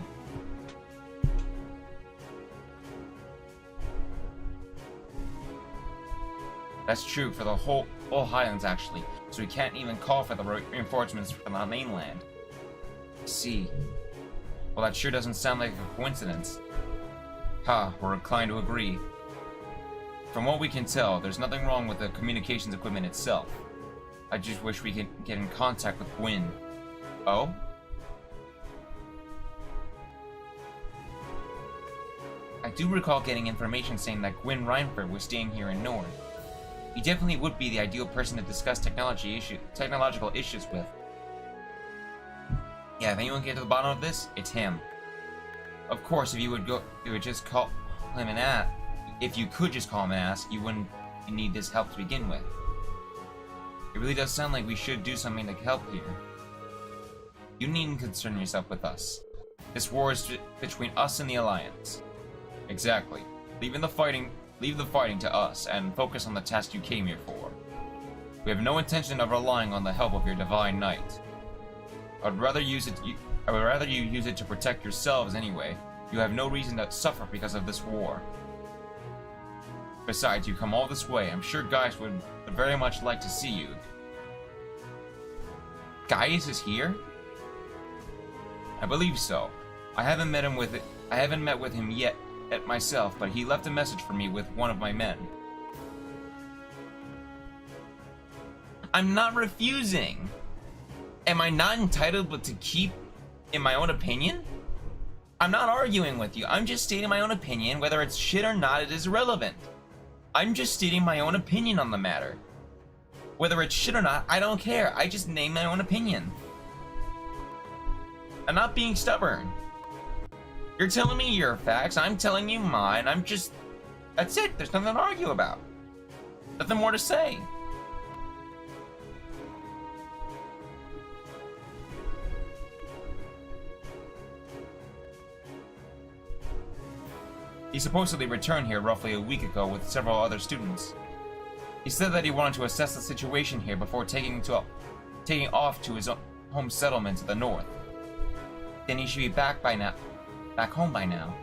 That's true for the whole Highlands, actually. So we can't even call for the reinforcements from the mainland. See. Well, that sure doesn't sound like a coincidence. Ha, we're inclined to agree. From what we can tell, there's nothing wrong with the communications equipment itself. I just wish we could get in contact with Gwyn. Oh? I do recall getting information saying that Gwyn Reinford was staying here in Nord. He definitely would be the ideal person to discuss technological issues with. Yeah, if anyone can get to the bottom of this, it's him. Of course, if you could just call him an ass, you wouldn't need this help to begin with. It really does sound like we should do something to help here. You needn't concern yourself with us. This war is between us and the Alliance. Exactly. Leave the fighting to us, and focus on the task you came here for. We have no intention of relying on the help of your Divine Knight. I would rather you use it to protect yourselves anyway. You have no reason to suffer because of this war. Besides, you come all this way. I'm sure Gaius would very much like to see you. Gaius is here? I believe so. I haven't met with him yet myself, but he left a message for me with one of my men. I'm not refusing. Am I not entitled to keep in my own opinion? I'm not arguing with you. I'm just stating my own opinion. Whether it's shit or not, it is irrelevant. I'm just stating my own opinion on the matter. Whether it's shit or not, I don't care. I just name my own opinion. I'm not being stubborn. You're telling me your facts, I'm telling you mine. That's it. There's nothing to argue about. Nothing more to say. He supposedly returned here roughly a week ago with several other students. He said that he wanted to assess the situation here before taking off to his home settlement to the north. Then he should be back home by now.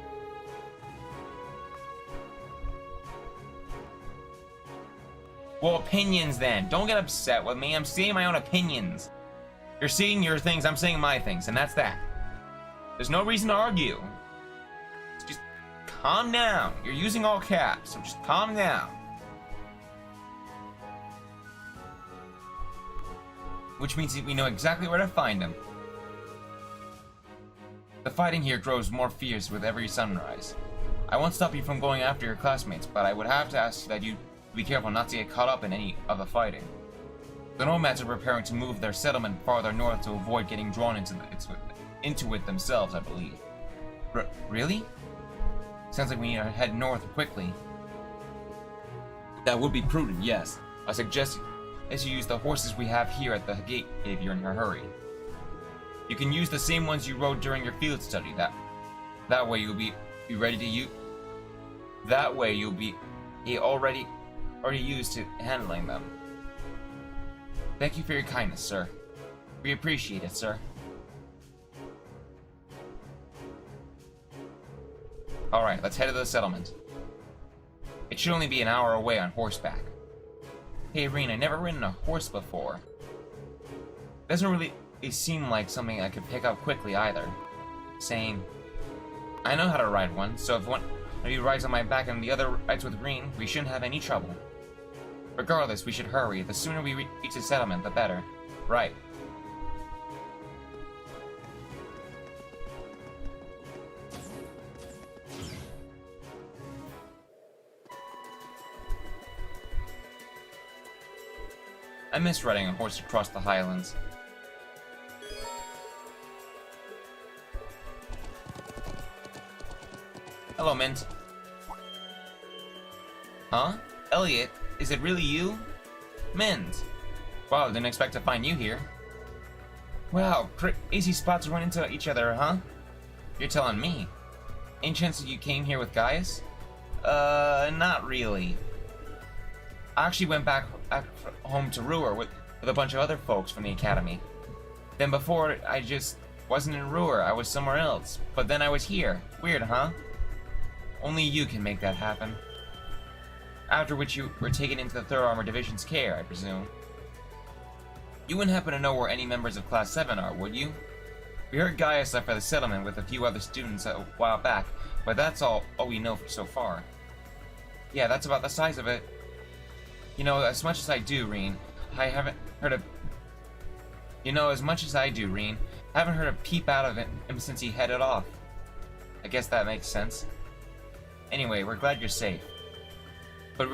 Well, opinions then. Don't get upset with me. I'm saying my own opinions. You're saying your things, I'm saying my things, and that's that. There's no reason to argue. Just calm down. You're using all caps, so just calm down. Which means that we know exactly where to find him. The fighting here grows more fierce with every sunrise. I won't stop you from going after your classmates, but I would have to ask that you be careful not to get caught up in any of the fighting. The nomads are preparing to move their settlement farther north to avoid getting drawn into it themselves, I believe. Really? Sounds like we need to head north quickly. That would be prudent, yes. I suggest you use the horses we have here at the gate if you're in a hurry. You can use the same ones you rode during your field study. That way you'll be ready to use. That way you'll be already used to handling them. Thank you for your kindness, sir. We appreciate it, sir. Alright, let's head to the settlement. It should only be an hour away on horseback. Hey, Reen, I've never ridden a horse before. Doesn't really seem like something I could pick up quickly either. Same. I know how to ride one, so if one of you rides on my back and the other rides with Green, we shouldn't have any trouble. Regardless, we should hurry. The sooner we reach the settlement, the better. Right. I miss riding a horse across the highlands. Hello, Mint. Huh? Elliot, is it really you? Mint! Wow, didn't expect to find you here. Wow, crazy spots run into each other, huh? You're telling me. Any chance that you came here with Gaius? Not really. I actually went back home to Ruhr with a bunch of other folks from the academy. Then before, I just wasn't in Ruhr, I was somewhere else. But then I was here. Weird, huh? Only you can make that happen. After which you were taken into the 3rd Armored Division's care, I presume. You wouldn't happen to know where any members of Class 7 are, would you? We heard Gaius left for the settlement with a few other students a while back, but that's all we know so far. Yeah, that's about the size of it. You know, as much as I do, Reen, I haven't heard a... haven't heard a peep out of him since he headed off. I guess that makes sense. Anyway, we're glad you're safe. But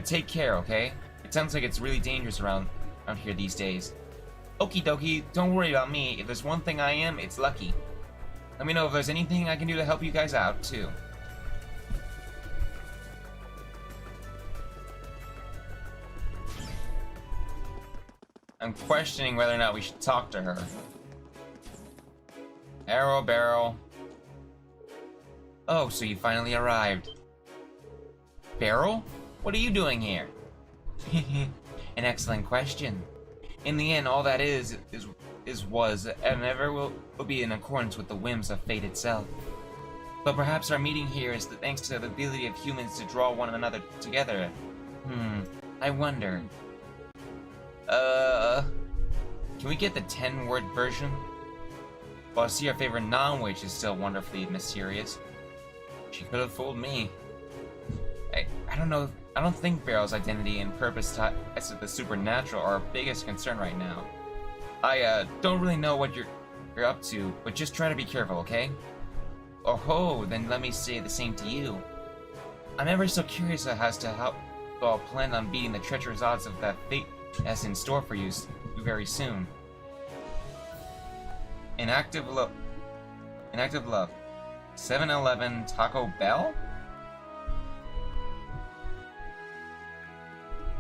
take care, okay? It sounds like it's really dangerous around here these days. Okie dokie, don't worry about me. If there's one thing I am, it's lucky. Let me know if there's anything I can do to help you guys out, too. I'm questioning whether or not we should talk to her. Arrow Barrel. Oh, so you finally arrived. Barrel? What are you doing here? An excellent question. In the end, all that was, and never will be in accordance with the whims of fate itself. But perhaps our meeting here is thanks to the ability of humans to draw one another together. I wonder. Can we get the 10-word version? Well, I see our favorite non-witch is still wonderfully mysterious. She could have fooled me. I don't know. I don't think Barrel's identity and purpose tied to the supernatural are our biggest concern right now. I don't really know what you're up to, but just try to be careful, okay? Oh ho, then let me say the same to you. I'm ever so curious as to how you all plan on beating the treacherous odds of that fate that's in store for you very soon. Inactive love. 7-Eleven Taco Bell?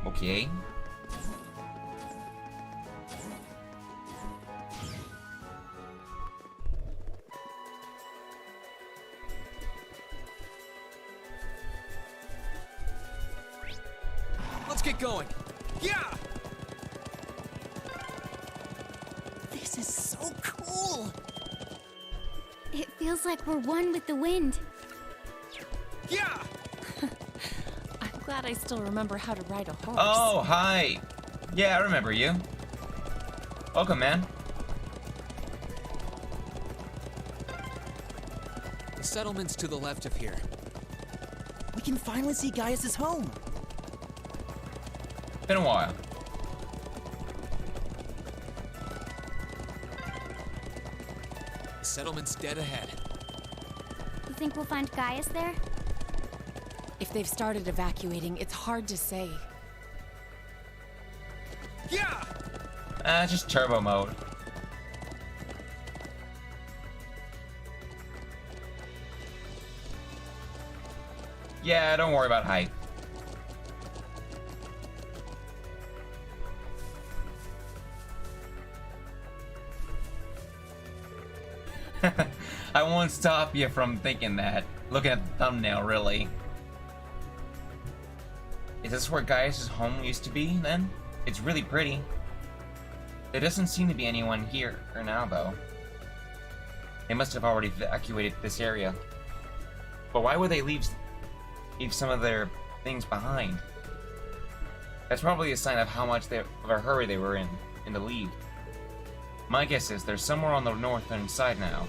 Okay. Let's get going. Yeah! This is so cool! It feels like we're one with the wind. Yeah! I'm glad I still remember how to ride a horse. Oh, hi. Yeah, I remember you. Welcome, man. The settlement's to the left of here. We can finally see Gaius' home. Been a while. The settlement's dead ahead. You think we'll find Gaius there? If they've started evacuating, it's hard to say. Yeah! Just turbo mode. Yeah, don't worry about height. I won't stop you from thinking that. Looking at the thumbnail, really. Is this where Gaius' home used to be, then? It's really pretty. There doesn't seem to be anyone here now, though. They must have already evacuated this area. But why would they leave some of their things behind? That's probably a sign of how much of a hurry they were in to leave. My guess is they're somewhere on the northern side now.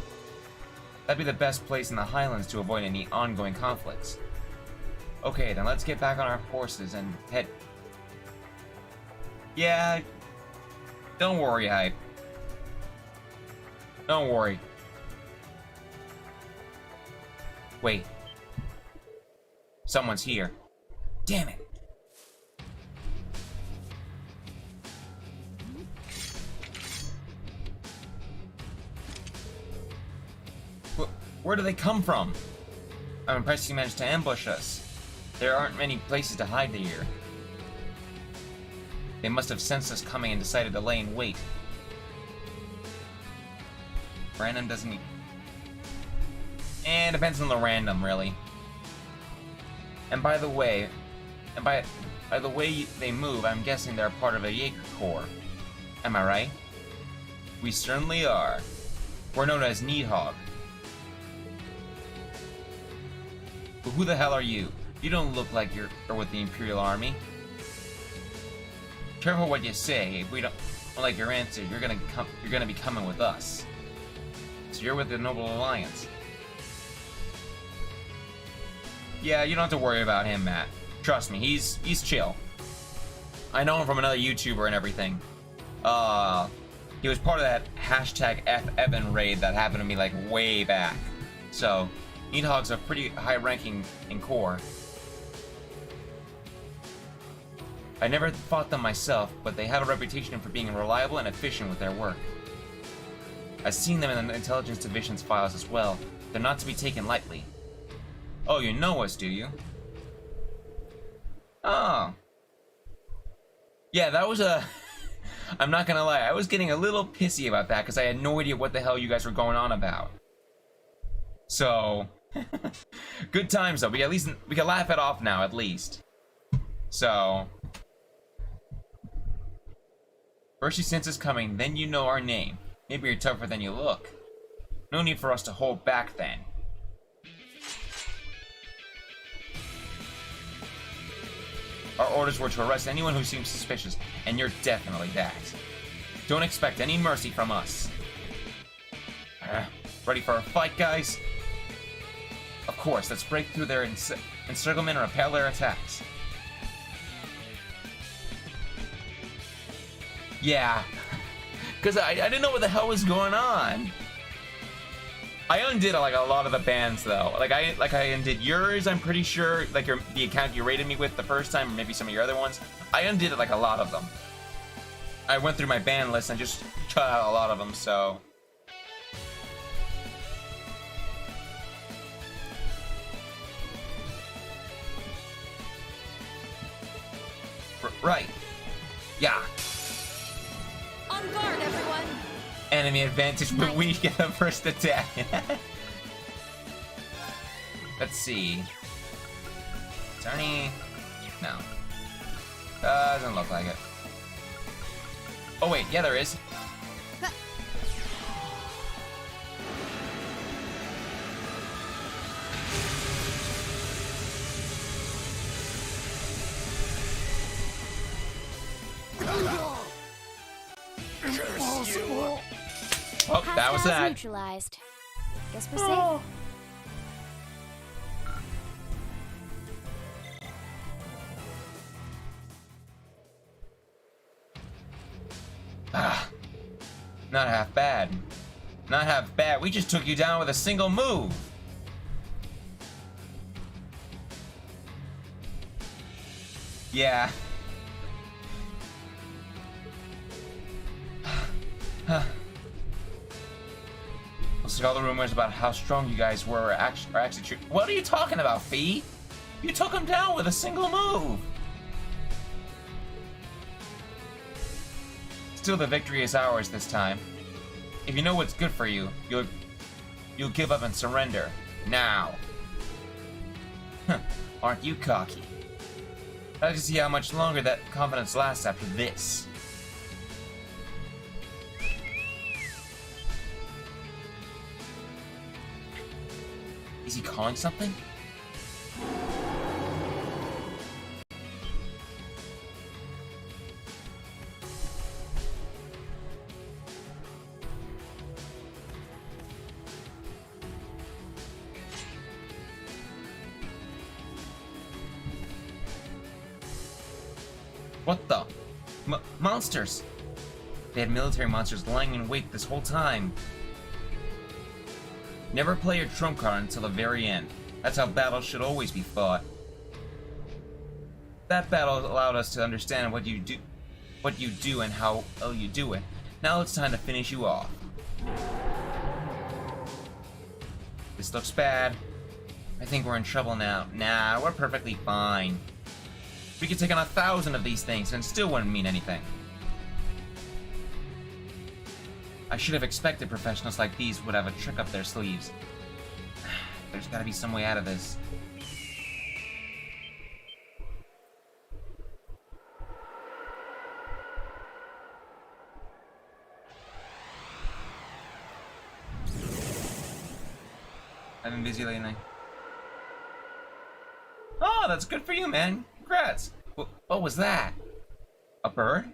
That'd be the best place in the Highlands to avoid any ongoing conflicts. Okay, then let's get back on our horses and head... Yeah... Don't worry, Hype. Don't worry. Wait. Someone's here. Damn it. Where do they come from? I'm impressed you managed to ambush us. There aren't many places to hide here. They must have sensed us coming and decided to lay in wait. Random doesn't... And depends on the random, really. And by the way... by the way they move, I'm guessing they're part of a Jaeger Corps. Am I right? We certainly are. We're known as Needhog. But who the hell are you? You don't look like you're with the Imperial Army. Careful what you say. If we don't like your answer, you're gonna be coming with us. So you're with the Noble Alliance. Yeah, you don't have to worry about him, Matt. Trust me, he's chill. I know him from another YouTuber and everything. He was part of that hashtag #FEvan raid that happened to me like way back. So, Needhogs are pretty high ranking in core. I never fought them myself, but they have a reputation for being reliable and efficient with their work. I've seen them in the Intelligence Division's files as well. They're not to be taken lightly. Oh, you know us, do you? Oh. Yeah, that was a... I'm not gonna lie, I was getting a little pissy about that because I had no idea what the hell you guys were going on about. So... Good times though, we can laugh it off now, at least. So... First you sense us coming, then you know our name. Maybe you're tougher than you look. No need for us to hold back then. Our orders were to arrest anyone who seems suspicious, and you're definitely that. Don't expect any mercy from us. Ready for a fight, guys? Of course, let's break through their encirclement and repel their attacks. Yeah, because I didn't know what the hell was going on. I undid like a lot of the bans though. Like I undid yours, I'm pretty sure. Like the account you rated me with the first time, or maybe some of your other ones. I undid like a lot of them. I went through my ban list and just cut out a lot of them. So. Right. Yeah. On guard, everyone! Enemy advantage, but we get the first attack. Let's see. Is there any... No. Doesn't look like it. Oh wait, yeah there is. Oh, that was that. Neutralized. Guess we're safe. Not half bad. Not half bad. We just took you down with a single move. Yeah. Looks like all the rumors about how strong you guys were are actually true. What are you talking about, Fee? You took him down with a single move. Still, the victory is ours this time. If you know what's good for you, you'll give up and surrender now. Aren't you cocky? I'd like to see how much longer that confidence lasts after this. Is he calling something? What the? Monsters! They had military monsters lying in wait this whole time. Never play your trump card until the very end. That's how battles should always be fought. That battle allowed us to understand what you do and how well you do it. Now it's time to finish you off. This looks bad. I think we're in trouble now. Nah, we're perfectly fine. We could take on 1,000 of these things and it still wouldn't mean anything. I should have expected professionals like these would have a trick up their sleeves. There's gotta be some way out of this. I've been busy lately. Oh, that's good for you, man. Congrats. What was that? A bird?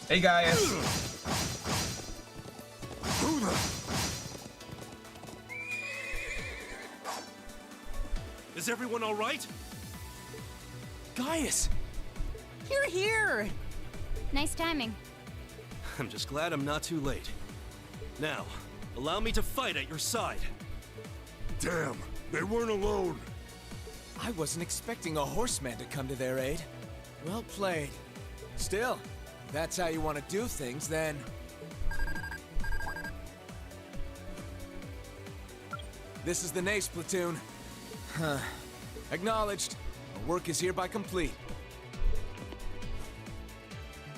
Hey, guys. Is everyone all right? Gaius! You're here! Nice timing. I'm just glad I'm not too late. Now, allow me to fight at your side. Damn, they weren't alone. I wasn't expecting a horseman to come to their aid. Well played. Still, if that's how you want to do things, then... This is the Nace platoon. Huh. Acknowledged. Our work is hereby complete.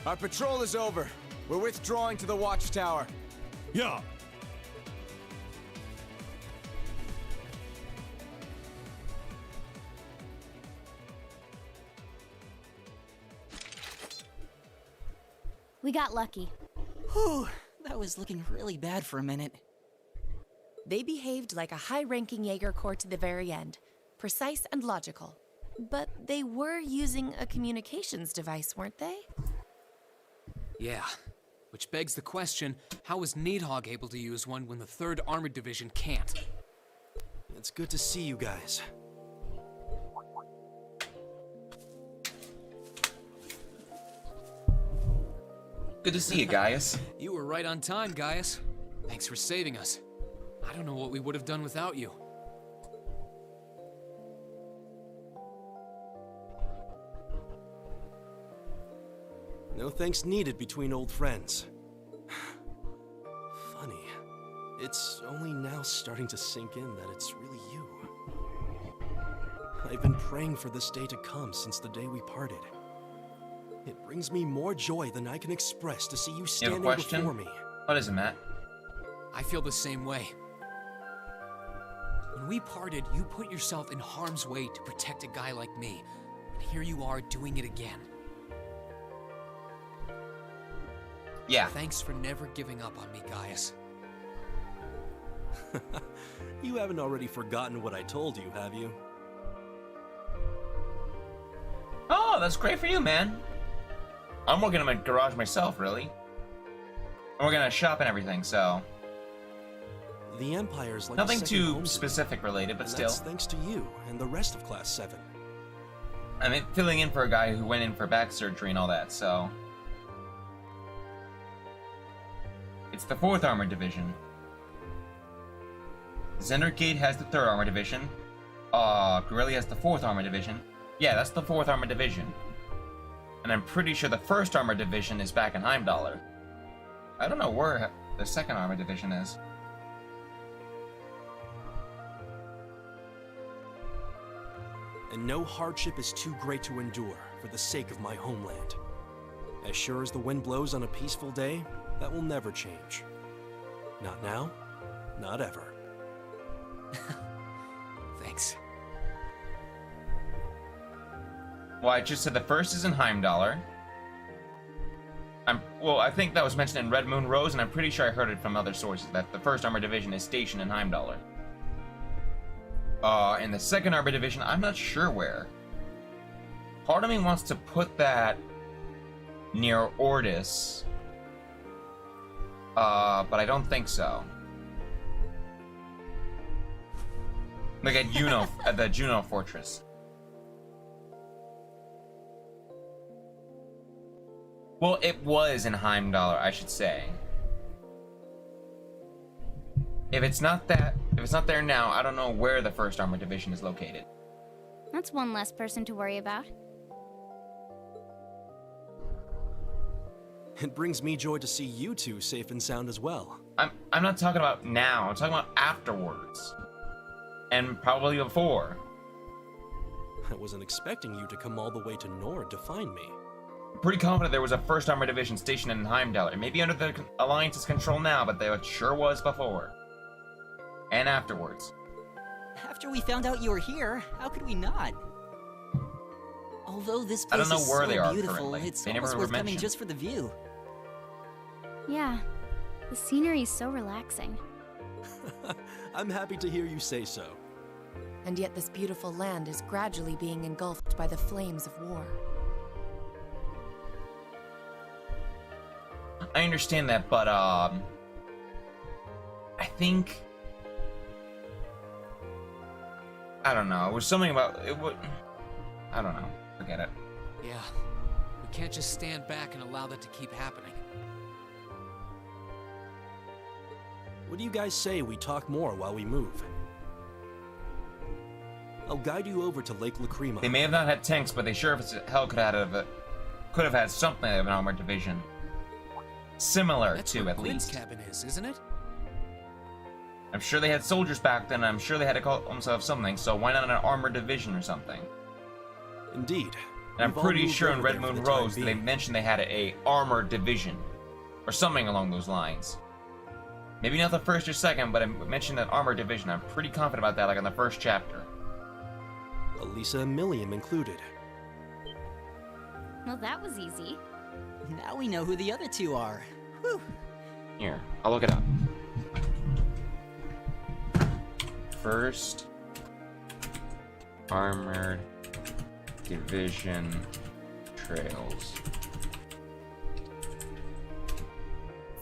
Our patrol is over. We're withdrawing to the watchtower. Yeah. We got lucky. Whew, that was looking really bad for a minute. They behaved like a high-ranking Jaeger Corps to the very end. Precise and logical. But they were using a communications device, weren't they? Yeah. Which begs the question, how was Needhog able to use one when the 3rd Armored Division can't? It's good to see you guys. Good to see you, Gaius. You were right on time, Gaius. Thanks for saving us. I don't know what we would have done without you. No thanks needed between old friends. Funny. It's only now starting to sink in that it's really you. I've been praying for this day to come since the day we parted. It brings me more joy than I can express to see you standing before me. What is it, Matt? I feel the same way. When we parted, you put yourself in harm's way to protect a guy like me. And here you are doing it again. Yeah. Thanks for never giving up on me, Gaius. You haven't already forgotten what I told you, have you? Oh, that's great for you, man. I'm working on my garage myself, really. I'm working on a shop and everything, so... The Empire's like nothing a second too home to me. specific related, but And still. that's thanks to you and the rest of Class 7. I mean, filling in for a guy who went in for back surgery and all that, so... It's the 4th Armored Division. Zendergate has the 3rd Armored Division. Gorilla has the 4th Armored Division. Yeah, that's the 4th Armored Division. And I'm pretty sure the 1st Armored Division is back in Heimdallr. I don't know where the 2nd Armored Division is. And no hardship is too great to endure for the sake of my homeland. As sure as the wind blows on a peaceful day, that will never change. Not now, not ever. Thanks. Well, I just said the 1st is in Heimdallr. Well, I think that was mentioned in Red Moon Rose, and I'm pretty sure I heard it from other sources, that the 1st Armored Division is stationed in Heimdallr. And the 2nd Armored Division, I'm not sure where. Part of me wants to put that near Ordis, but I don't think so. Like at at the Juno Fortress. Well, it was in Heimdall, I should say. If it's not there now, I don't know where the 1st Armored Division is located. That's one less person to worry about. It brings me joy to see you two safe and sound as well. I'm not talking about now. I'm talking about afterwards. And probably before. I wasn't expecting you to come all the way to Nord to find me. I'm pretty confident there was a 1st Armored Division stationed in Heimdall. It may be under the Alliance's control now, but there sure was before. And afterwards. After we found out you were here, how could we not? Although this I place don't know is where so they are beautiful, currently. it's They never almost were worth coming mentioned. just for the view. Yeah, the scenery's so relaxing. I'm happy to hear you say so. And yet this beautiful land is gradually being engulfed by the flames of war. I understand that, but I think I don't know. It was something about it would. I don't know. Forget it. Yeah, we can't just stand back and allow that to keep happening. What do you guys say we talk more while we move? I'll guide you over to Lake Lacrima. They may have not had tanks, but they sure as hell could have had something of an armored division. Similar That's to, where at Quinn's least. cabin is, isn't it? I'm sure they had soldiers back then. I'm sure they had to call themselves something. So why not an armored division or something? Indeed. And I'm We've all pretty moved sure in over Red there for Moon the time Rose they being. mentioned they had a armored division, or something along those lines. Maybe not the 1st or 2nd, but I mentioned an armored division. I'm pretty confident about that, like in the 1st chapter. Elisa and Milliam included. Well, that was easy. Now we know who the other two are. Whew. Here, I'll look it up. 1st Armored Division trails.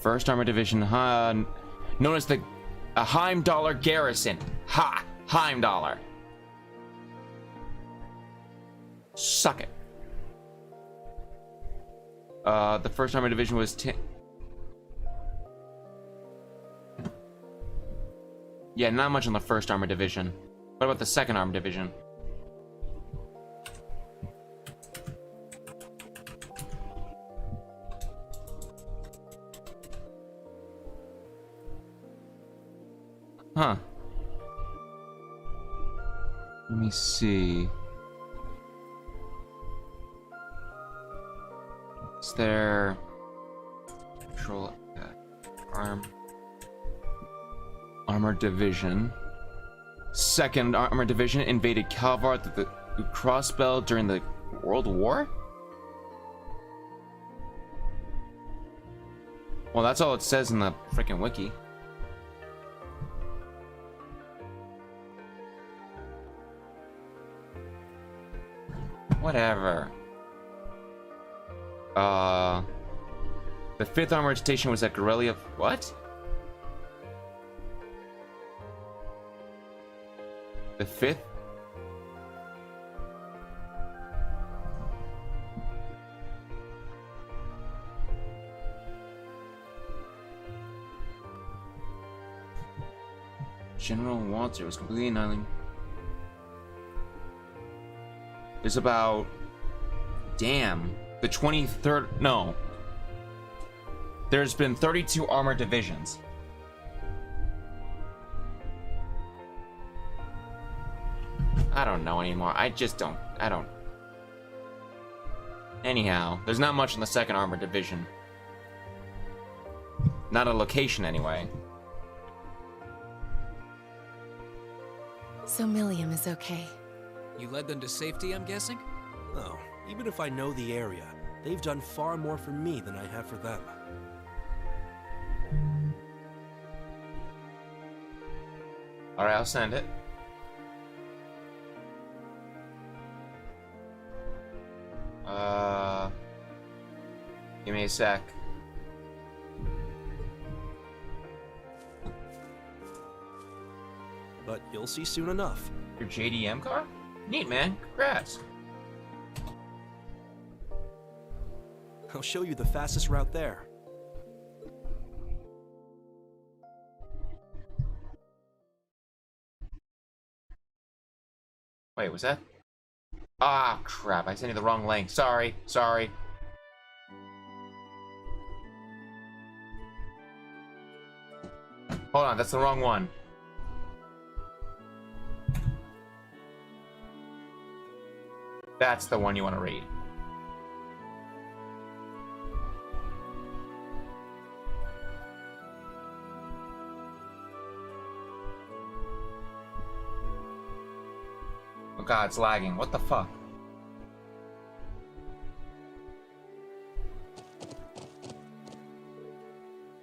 1st Armored Division, known as the Heimdaller Garrison. Ha! Heimdaller. Suck it. The 1st Armored Division was yeah, not much on the 1st Armored Division. What about the 2nd Armored Division? Huh. Let me see. Is there control armored division? 2nd Armored Division invaded Calvar the Crossbell during the World War? Well, that's all it says in the freaking wiki. Whatever. The 5th Armored Station was at Gorelia. What? The 5th? General Walter was completely annihilated. There's about... Damn. The 23rd... No. There's been 32 armored divisions. I don't know anymore. I don't. Anyhow, there's not much in the 2nd Armored Division. Not a location, anyway. So Milliam is okay. You led them to safety, I'm guessing? Oh, even if I know the area, they've done far more for me than I have for them. Alright, I'll send it. Give me a sec. but you'll see soon enough. Your JDM car? Neat, man. Congrats. I'll show you the fastest route there. Wait, was that? Ah, crap. I sent you the wrong link. Sorry. Sorry. Hold on, that's the wrong one. That's the one you want to read. Oh god, it's lagging. What the fuck?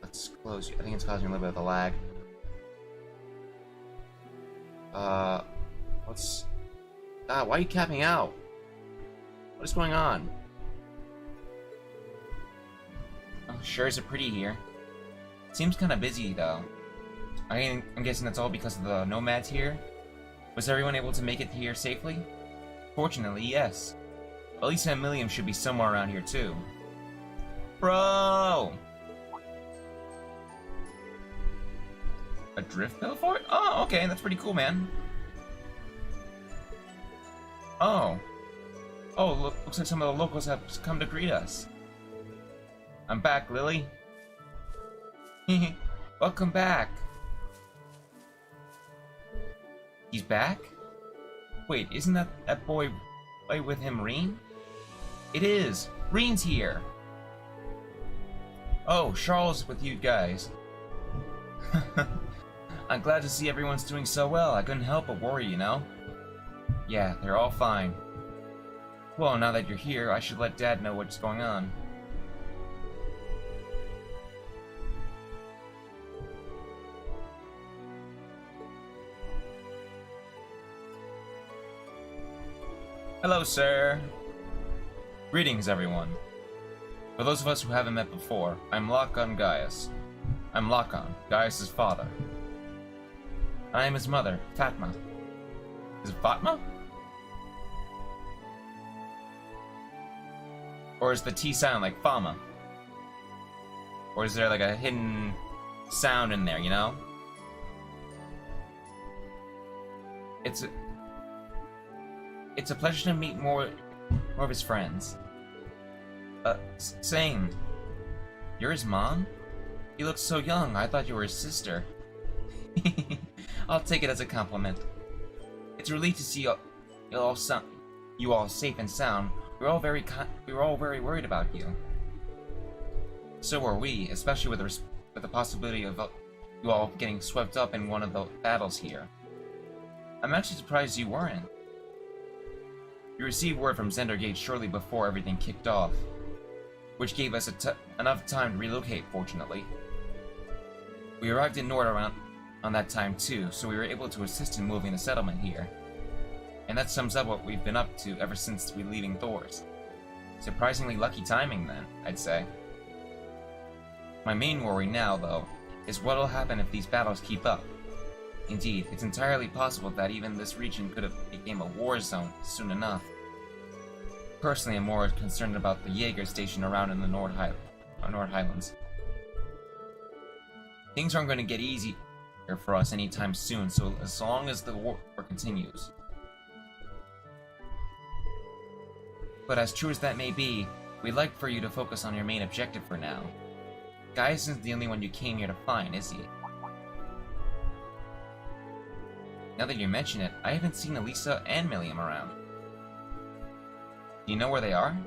Let's close you. I think it's causing a little bit of the lag. What's... Ah, why are you capping out? What is going on? Oh, sure is it pretty here. Seems kind of busy, though. I'm guessing that's all because of the nomads here? Was everyone able to make it here safely? Fortunately, yes. At least Emilium should be somewhere around here, too. Bro! A drift bill for it? Oh, okay, that's pretty cool, man. Oh. Oh, looks like some of the locals have come to greet us. I'm back, Lily. Welcome back. He's back? Wait, isn't that boy with him, Reen? It is! Reen's here! Oh, Charles with you guys. I'm glad to see everyone's doing so well. I couldn't help but worry, you know? Yeah, they're all fine. Well, now that you're here, I should let Dad know what's going on. Hello, sir. Greetings, everyone. For those of us who haven't met before, I'm Lakon Gaius. I'm Lakon, Gaius' father. I am his mother, Fatma. Is it Fatma? Or is the T sound like Fama? Or is there like a hidden sound in there, you know? It's a pleasure to meet more of his friends. Same. You're his mom? You look so young, I thought you were his sister. I'll take it as a compliment. It's a relief to see you all safe and sound. We were all very worried about you. So were we, especially with the possibility of you all getting swept up in one of the battles here. I'm actually surprised you weren't. We received word from Zendergate shortly before everything kicked off, which gave us enough time to relocate, fortunately. We arrived in Nord around on that time too, so we were able to assist in moving the settlement here. And that sums up what we've been up to ever since we leaving Thor's. Surprisingly lucky timing then, I'd say. My main worry now, though, is what'll happen if these battles keep up. Indeed, it's entirely possible that even this region could have become a war zone soon enough. Personally, I'm more concerned about the Jaeger station around in the Nord Highlands. Things aren't going to get easier for us anytime soon, so as long as the war continues. But as true as that may be, we'd like for you to focus on your main objective for now. Gaius isn't the only one you came here to find, is he? Now that you mention it, I haven't seen Elisa and Milliam around. Do you know where they are?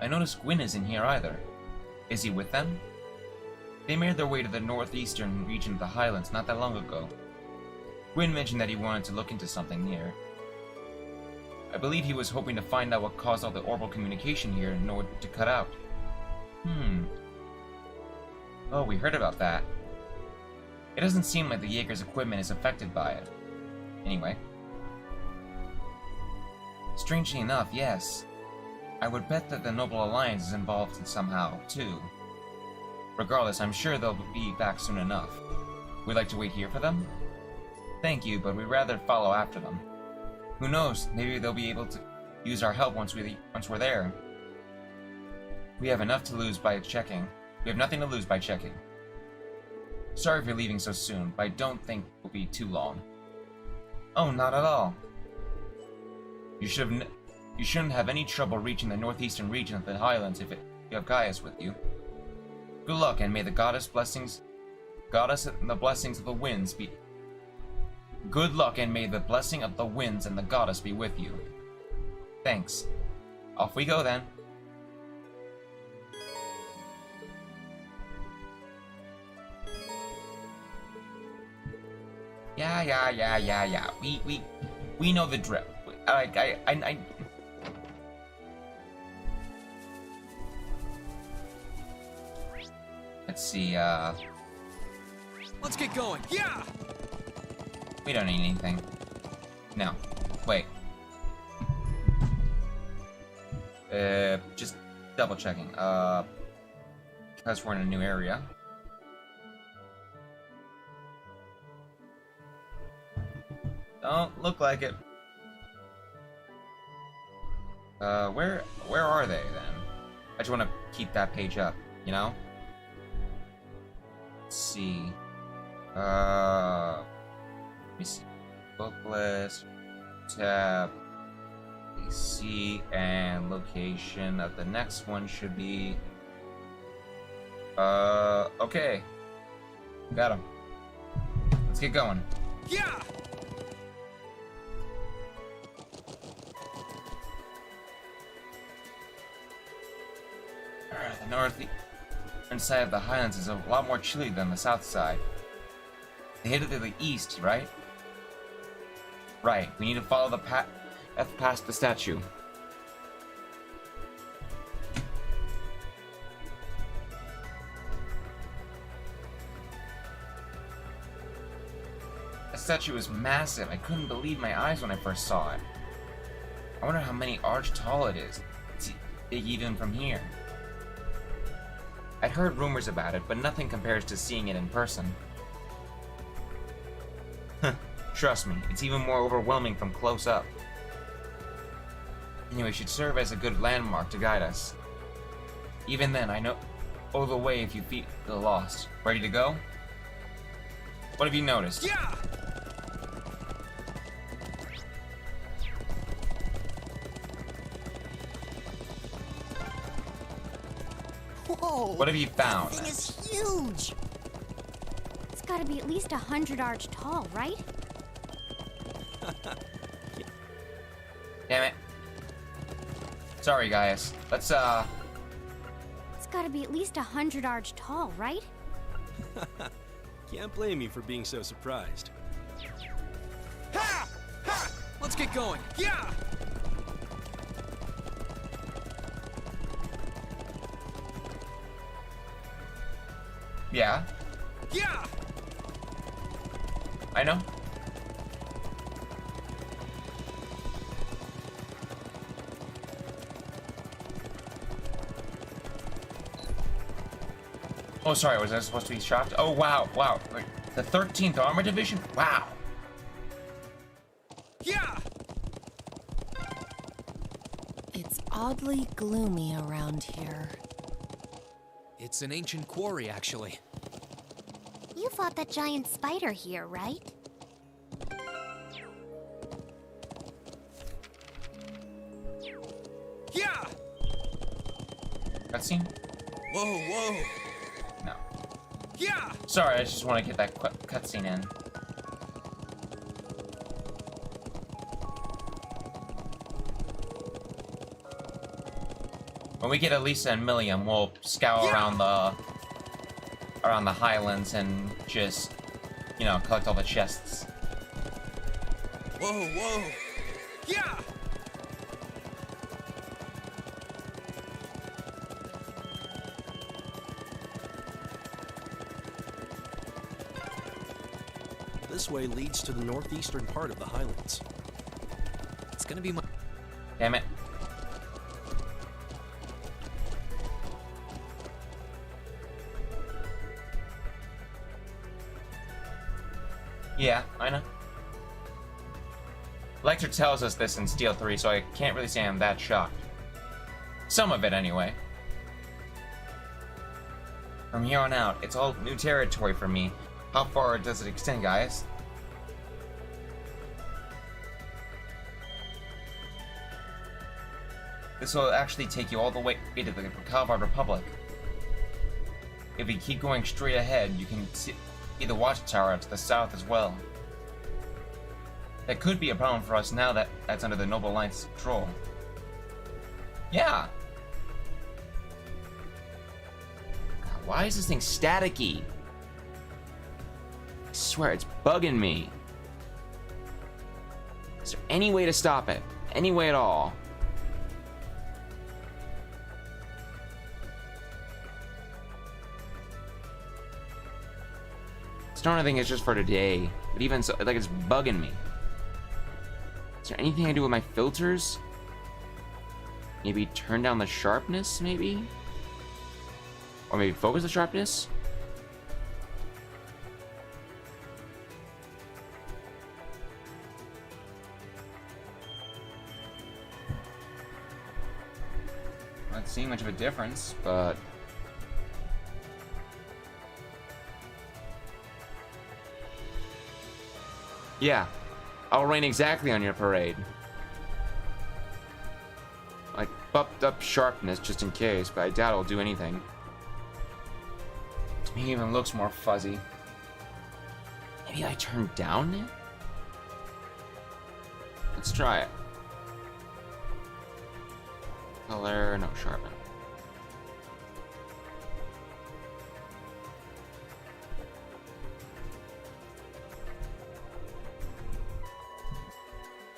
I noticed Gwyn isn't here either. Is he with them? They made their way to the northeastern region of the Highlands not that long ago. Gwyn mentioned that he wanted to look into something here. I believe he was hoping to find out what caused all the orbital communication here in order to cut out. Oh, we heard about that. It doesn't seem like the Jaeger's equipment is affected by it. Anyway. Strangely enough, yes. I would bet that the Noble Alliance is involved somehow, too. Regardless, I'm sure they'll be back soon enough. We'd like to wait here for them? Thank you, but we'd rather follow after them. Who knows? Maybe they'll be able to use our help once we're there. We have enough to lose by checking. We have nothing to lose by checking. Sorry for leaving so soon, but I don't think it will be too long. Oh, not at all. You shouldn't have any trouble reaching the northeastern region of the Highlands if you have Gaius with you. Good luck, and may the goddess and the blessings of the winds be. Good luck, and may the blessing of the winds and the goddess be with you. Thanks. Off we go then. Yeah. We know the drill. Let's see, Let's get going. Yeah! we don't need anything. No. Wait. Just double checking. Because we're in a new area. Don't look like it. Where are they then? I just want to keep that page up, you know? Let's see. Let me see. Book list, tab, AC, and location of the next one should be. Okay. Got him. Let's get going. Yeah! The northeastern side of the Highlands is a lot more chilly than the south side. They headed to the east, right? Right. We need to follow the path past the statue. The statue is massive. I couldn't believe my eyes when I first saw it. I wonder how many arch tall it is. It's big even from here. I'd heard rumors about it, but nothing compares to seeing it in person. Trust me, it's even more overwhelming from close up. Anyway, it should serve as a good landmark to guide us. Even then, I know the way if you feel lost. Ready to go? What have you noticed? Yeah! Whoa! What have you found? That thing is huge! It's gotta be at least 100 arch tall, right? Damn it. Sorry, guys. Let's, It's gotta be at least 100 arch tall, right? Can't blame you for being so surprised. Ha! Ha! Let's get going. Yeah! Yeah. Yeah! I know. Oh, sorry, was I supposed to be shocked? Oh, wow. Wait, the 13th Armor Division? Wow. Yeah! It's oddly gloomy around here. It's an ancient quarry, actually. You fought that giant spider here, right? Yeah! Cutscene? Whoa! No. Yeah! Sorry, I just want to get that cutscene in. When we get Elisa and Milliam, we'll scour around the Highlands and just, you know, collect all the chests. Whoa! Yeah! This way leads to the northeastern part of the Highlands. It's gonna be my... Damn it. Yeah, I know. Lecter tells us this in Steel 3, so I can't really say I'm that shocked. Some of it, anyway. From here on out, it's all new territory for me. How far does it extend, guys? This will actually take you all the way to the Calvard Republic. If we keep going straight ahead, you can see the watchtower to the south as well. That could be a problem for us now that that's under the Noble Alliance control. Yeah! God, why is this thing staticky? I swear, it's bugging me. Is there any way to stop it? Any way at all? Starting thing is just for today, but even so, like, it's bugging me. Is there anything I can do with my filters? Maybe turn down the sharpness, maybe? Or maybe focus the sharpness? Not seeing much of a difference, but... yeah, I'll rain exactly on your parade. Like, bumped up sharpness just in case, but I doubt it'll do anything. To me, it even looks more fuzzy. Maybe I turn down it? Let's try it. Color, no, sharpen.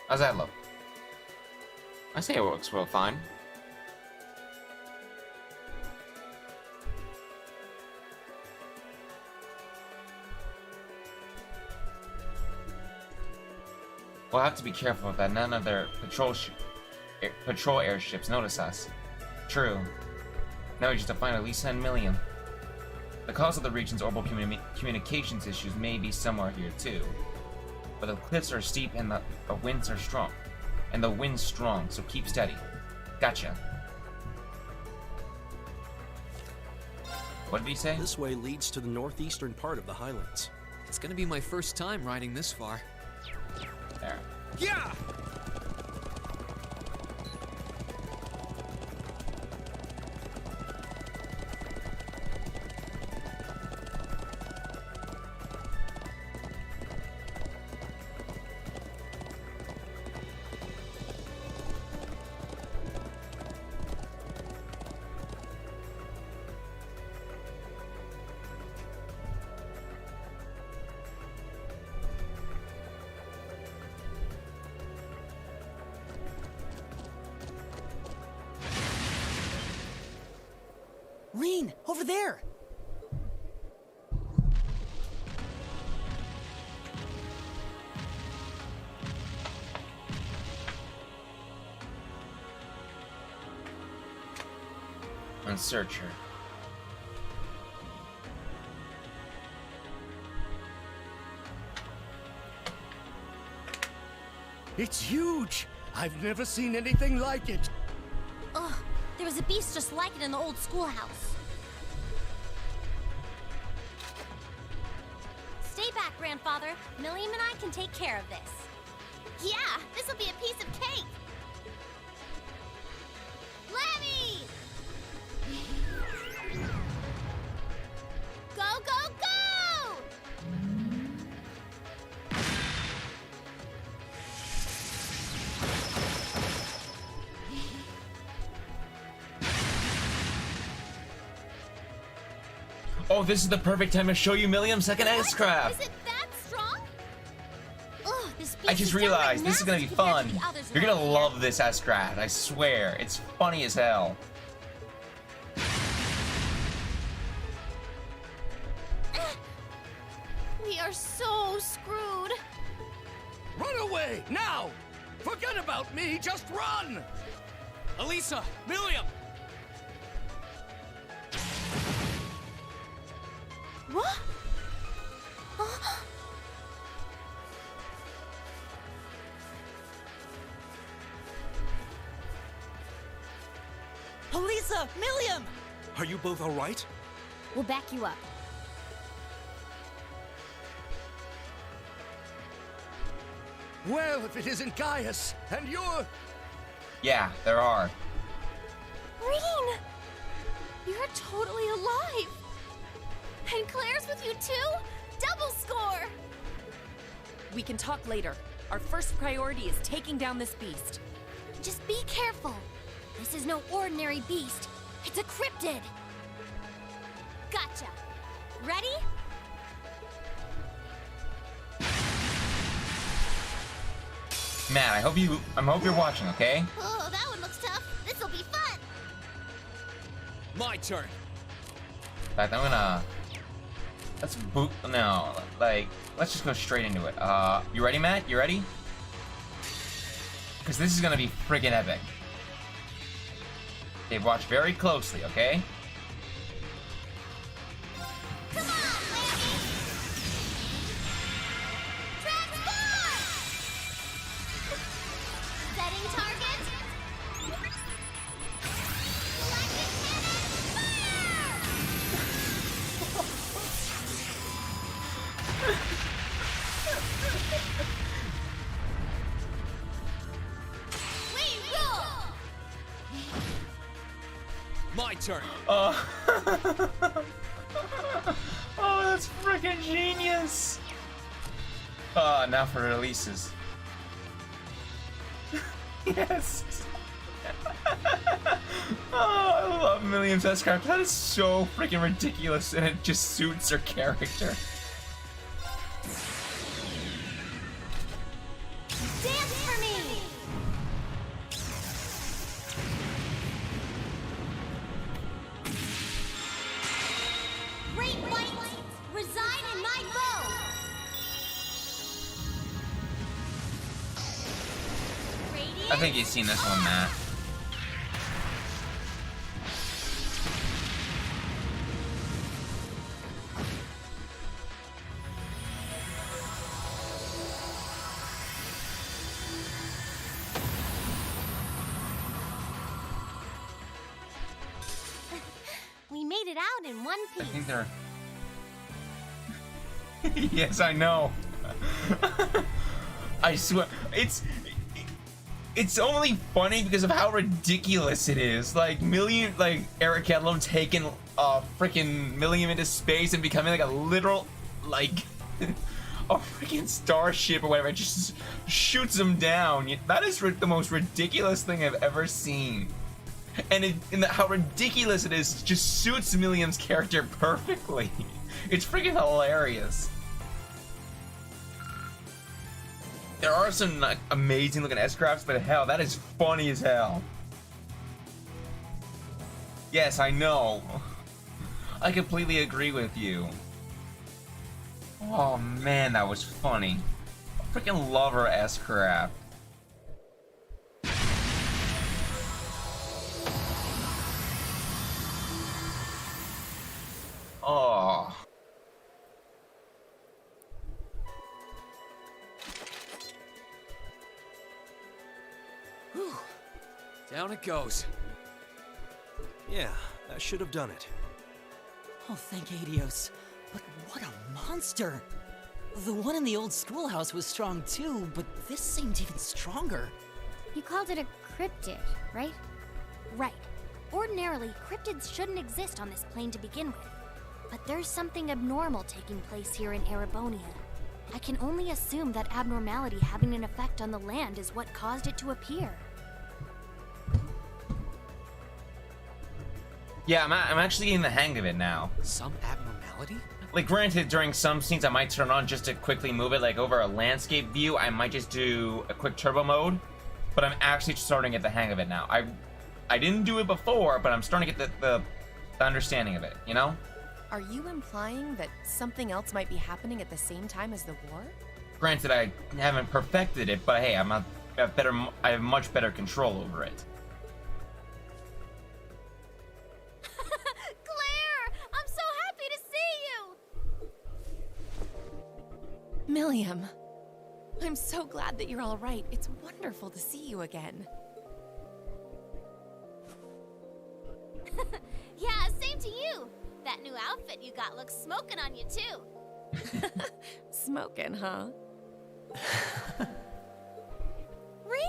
How's that look? I say it works well fine. We'll have to be careful that none of their patrol airships notice us. True. Now we just have to find at least 10 million. The cause of the region's orbital communications issues may be somewhere here too. But the cliffs are steep and the winds are strong. And the wind's strong, so keep steady. Gotcha. What did he say? This way leads to the northeastern part of the Highlands. It's gonna be my first time riding this far. There. Yeah! Reen, over there! And search her. It's huge! I've never seen anything like it. Ugh, there was a beast just like it in the old schoolhouse. Stay back, Grandfather. Milliam and I can take care of this. Yeah, this'll be a piece of cake. Lemmy! Go, go, go! Oh, this is the perfect time to show you Milliam's second S-Craft! Is it that strong? Ugh, this beast I just is downright realized this is gonna be nasty compared fun. to the others You're gonna around here. love this S-Craft, I swear. It's funny as hell. We are so screwed. Run away, now! Forget about me, just run! Elisa! Milliam! What? Elisa! Milliam! Are you both alright? We'll back you up. Well, if it isn't Gaius, and you're... Yeah, there are. Green! You're totally alive! And Claire's with you too? Double score! We can talk later. Our first priority is taking down this beast. Just be careful. This is no ordinary beast. It's a cryptid. Gotcha. Ready? Matt, I hope you're watching, okay? Oh, that one looks tough. This'll be fun. My turn. In fact, I'm gonna... Let's boot... No, like, let's just go straight into it. You ready, Matt? You ready? Because this is gonna be friggin' epic. Okay, watch very closely, okay? Come on, lady! Transform! Setting target. Electric cannon, fire! We rule! My turn. Oh, that's freaking genius! Now for releases. Yes! Oh, I love Milliam's S-Craft. That is so freaking ridiculous, and it just suits her character. Dance for me! Great light, reside in my bow! I think you've seen this one, Matt. We made it out in one I piece. think they're... Yes, I know. I swear, it's only funny because of how ridiculous it is. Like Eric Edlund taking freaking Milliam into space and becoming like a literal like a freaking starship or whatever. It just shoots him down. That is the most ridiculous thing I've ever seen. And how ridiculous it is just suits Milliam's character perfectly. It's freaking hilarious. There are some like, amazing looking S-Crafts, but hell, that is funny as hell. Yes, I know. I completely agree with you. Oh man, that was funny. I freaking love her S-Craft. Oh. Whew. Down it goes. Yeah, that should have done it. Oh, thank Adios. But what a monster! The one in the old schoolhouse was strong too, but this seemed even stronger. You called it a cryptid, right? Right. Ordinarily, cryptids shouldn't exist on this plane to begin with. But there's something abnormal taking place here in Erebonia. I can only assume that abnormality having an effect on the land is what caused it to appear. Yeah, I'm actually getting the hang of it now. Some abnormality? Like, granted, during some scenes I might turn on just to quickly move it, like over a landscape view, I might just do a quick turbo mode, but I'm actually starting to get the hang of it now. I didn't do it before, but I'm starting to get the understanding of it, you know? Are you implying that something else might be happening at the same time as the war? Granted, I haven't perfected it, but hey, I have much better control over it. Claire! I'm so happy to see you! Milliam, I'm so glad that you're all right. It's wonderful to see you again. new outfit you got looks smoking on you, too. Smoking, huh? Reen!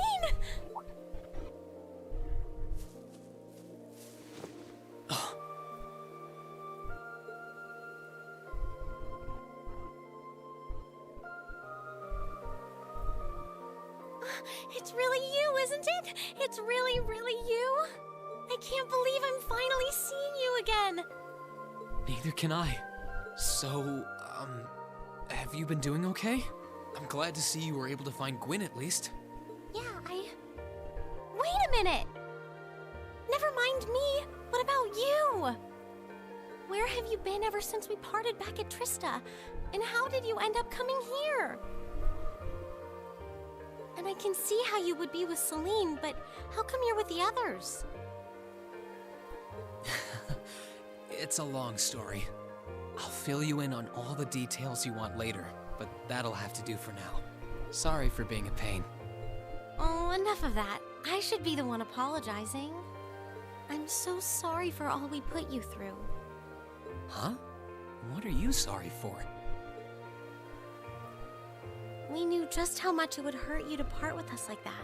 It's really you, isn't it? It's really, really you? I can't believe I'm finally seeing you again. Neither can I. So, have you been doing okay? I'm glad to see you were able to find Gwyn at least. Yeah, Wait a minute! Never mind me. What about you? Where have you been ever since we parted back at Trista? And how did you end up coming here? And I can see how you would be with Celine, but how come you're with the others? It's a long story. I'll fill you in on all the details you want later, but that'll have to do for now. Sorry for being a pain. Oh, enough of that. I should be the one apologizing. I'm so sorry for all we put you through. Huh? What are you sorry for? We knew just how much it would hurt you to part with us like that.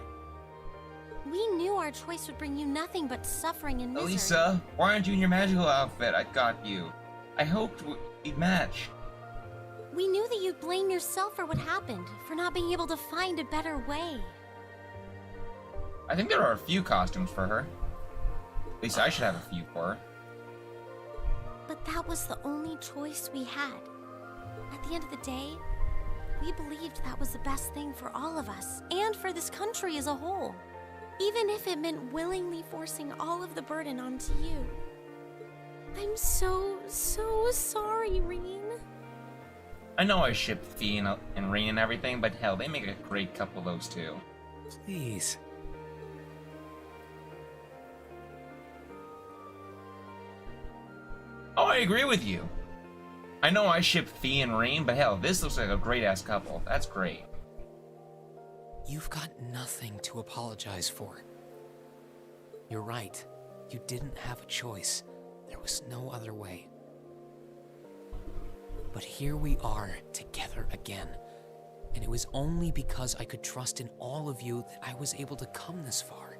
We knew our choice would bring you nothing but suffering and misery. Elisa, why aren't you in your magical outfit I got you? I hoped we'd match. We knew that you'd blame yourself for what happened, for not being able to find a better way. I think there are a few costumes for her. At least I should have a few for her. But that was the only choice we had. At the end of the day, we believed that was the best thing for all of us, and for this country as a whole. Even if it meant willingly forcing all of the burden onto you. I'm so sorry, Reen. I know I ship Fee and Reen and everything, but hell, they make a great couple, those two. Please. Oh, I agree with you. I know I ship Fee and Reen, but hell, this looks like a great-ass couple. That's great. You've got nothing to apologize for. You're right. You didn't have a choice. There was no other way. But here we are, together again. And it was only because I could trust in all of you that I was able to come this far.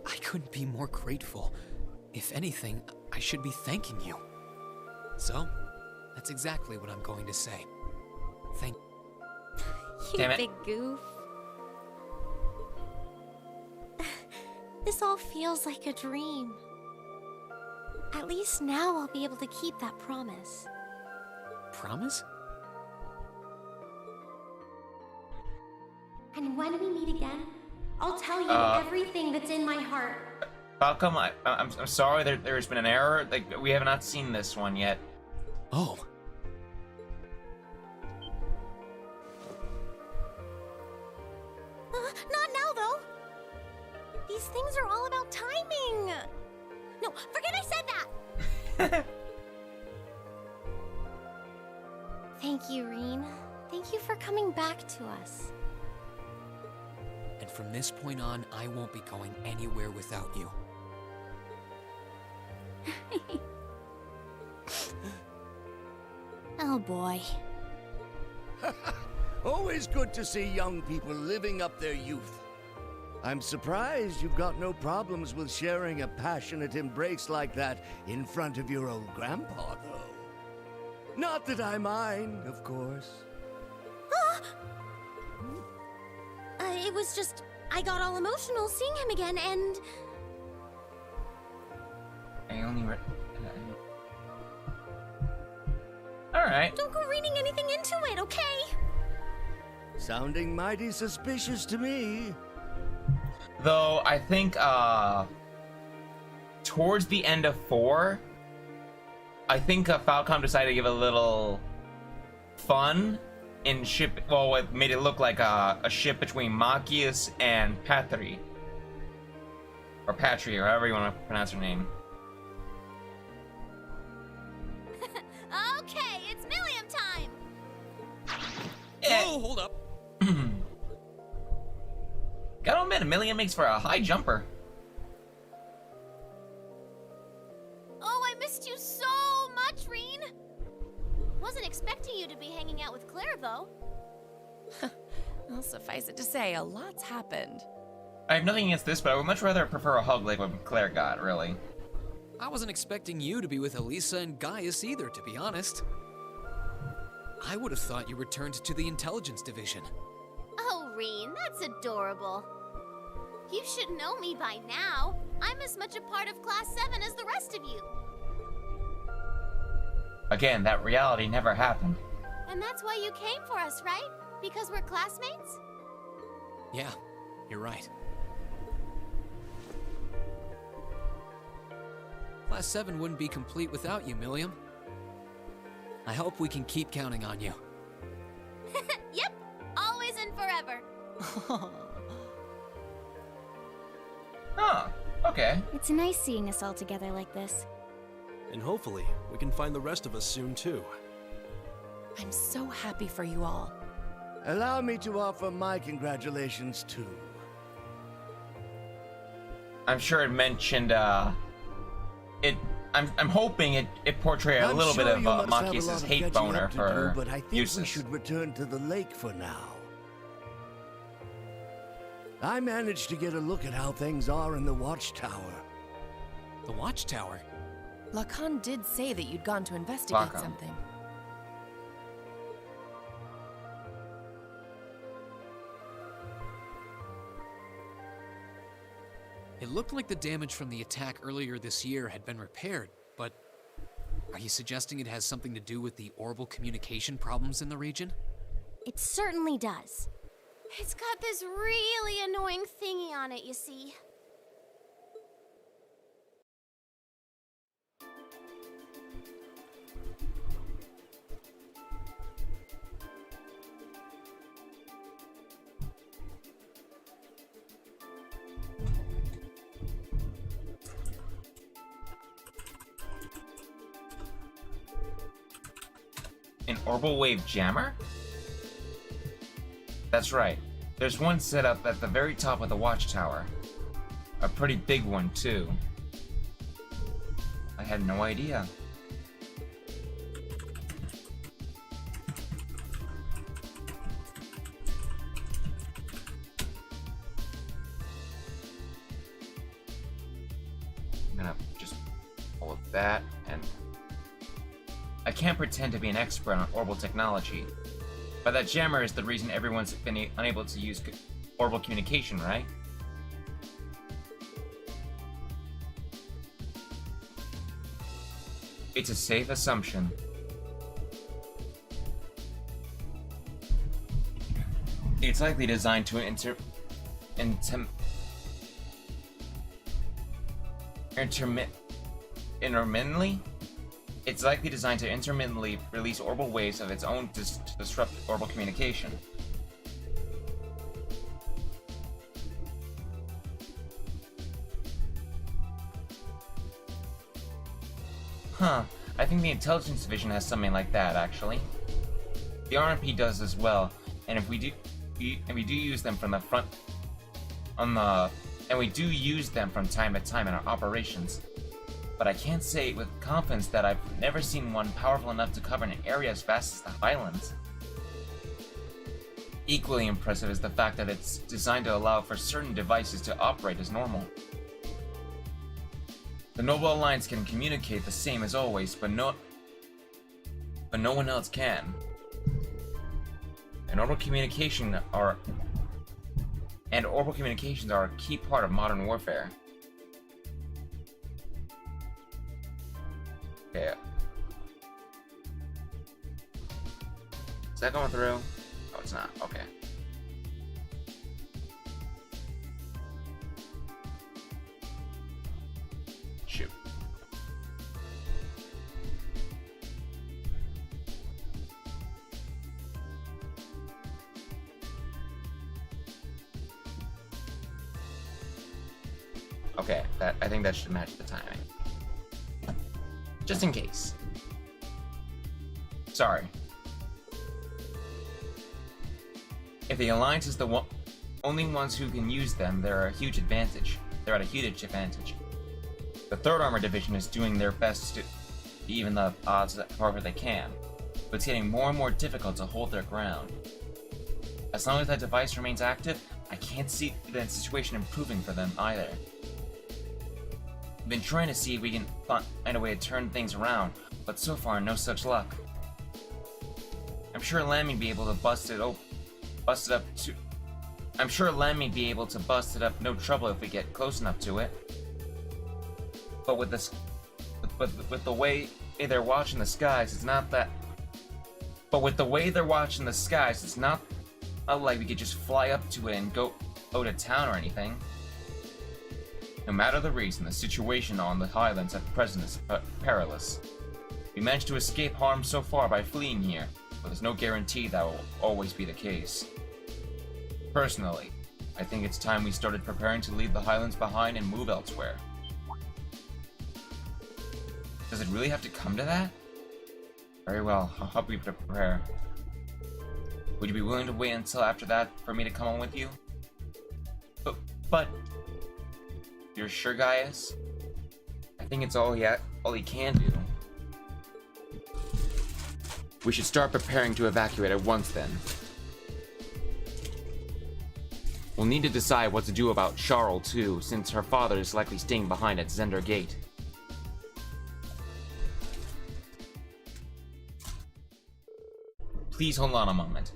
I couldn't be more grateful. If anything, I should be thanking you. So, that's exactly what I'm going to say. Thank You Damn it. big goof. This all feels like a dream. At least now I'll be able to keep that promise. Promise? And when we meet again, I'll tell you everything that's in my heart. Falcom, I'm sorry there's been an error. Like, we have not seen this one yet. Oh. Not now, though. These things are all about timing. No, forget I said that. Thank you, Reen. Thank you for coming back to us. And from this point on, I won't be going anywhere without you. Oh boy. Always good to see young people living up their youth. I'm surprised you've got no problems with sharing a passionate embrace like that in front of your old grandpa, though. Not that I mind, of course. It was just, I got all emotional seeing him again, and... I only read. Alright. Don't go reading anything into it, okay? Sounding mighty suspicious to me. Though, I think, towards the end of 4, I think Falcom decided to give a little fun in ship. Well, it made it look like a ship between Machias and Patri. Or Patri, or however you want to pronounce her name. Okay, it's Milliam time! Oh, hold up. Gotta admit, Amelia makes for a high jumper. Oh, I wasn't expecting you to be hanging out with Clairvaux. Well, suffice it to say, a lot's happened. I have nothing against this, but I would much rather prefer a hug like what Claire got, really. I wasn't expecting you to be with Elisa and Gaius either, to be honest. I would have thought you returned to the intelligence division. Oh, Reen, that's adorable. You should know me by now. I'm as much a part of Class 7 as the rest of you. Again, that reality never happened. And that's why you came for us, right? Because we're classmates? Yeah, you're right. Class 7 wouldn't be complete without you, Milliam. I hope we can keep counting on you. Yep, always and forever. Huh, okay. It's nice seeing us all together like this. And hopefully, we can find the rest of us soon too. I'm so happy for you all. Allow me to offer my congratulations too. I'm sure it mentioned, I'm hoping it portrayed a little bit of Machias' hate boner for but I think Eustace. we should return to the lake for now. I managed to get a look at how things are in the watchtower. The watchtower? Lacan did say that you'd gone to investigate Lacan. something. It looked like the damage from the attack earlier this year had been repaired, but are you suggesting it has something to do with the orbital communication problems in the region? It certainly does. It's got this really annoying thingy on it, you see. An orbital wave jammer? That's right. There's one set up at the very top of the watchtower. A pretty big one, too. I had no idea. I'm gonna just pull up that and... I can't pretend to be an expert on orbital technology, but that jammer is the reason everyone's been unable to use orbital communication, right? It's a safe assumption. It's likely designed to intermittently? It's likely designed to intermittently release orbital waves of its own to disrupt orbital communication. Huh, I think the Intelligence Division has something like that, actually. The RMP does as well, and we do use them from the front and we do use them from time to time in our operations. But I can't say with confidence that I've never seen one powerful enough to cover an area as vast as the Highlands. Equally impressive is the fact that it's designed to allow for certain devices to operate as normal. The Noble Alliance can communicate the same as always, but no one else can. And orbital communications are a key part of modern warfare. Okay. Is that going through? Oh, it's not. Okay. Shoot. Okay, I think that should match the timing. Just in case. Sorry. If the Alliance is the only ones who can use them, they're at a huge advantage. The 3rd Armored Division is doing their best to even the odds however they can. but it's getting more and more difficult to hold their ground. As long as that device remains active, I can't see the situation improving for them either. We've been trying to see if we can find a way to turn things around, but so far no such luck. I'm sure Lammy'd be able to bust it up no trouble if we get close enough to it. But with the way they're watching the skies, it's not like we could just fly up to it and go to town or anything. No matter the reason, the situation on the Highlands at present is perilous. We managed to escape harm so far by fleeing here, but there's no guarantee that will always be the case. Personally, I think it's time we started preparing to leave the Highlands behind and move elsewhere. Does it really have to come to that? Very well, I'll help you prepare. Would you be willing to wait until after that for me to come on with you? But you're sure, Gaius? I think it's all he can do. We should start preparing to evacuate at once then. We'll need to decide what to do about Charl too, since her father is likely staying behind at Zender Gate. Please hold on a moment.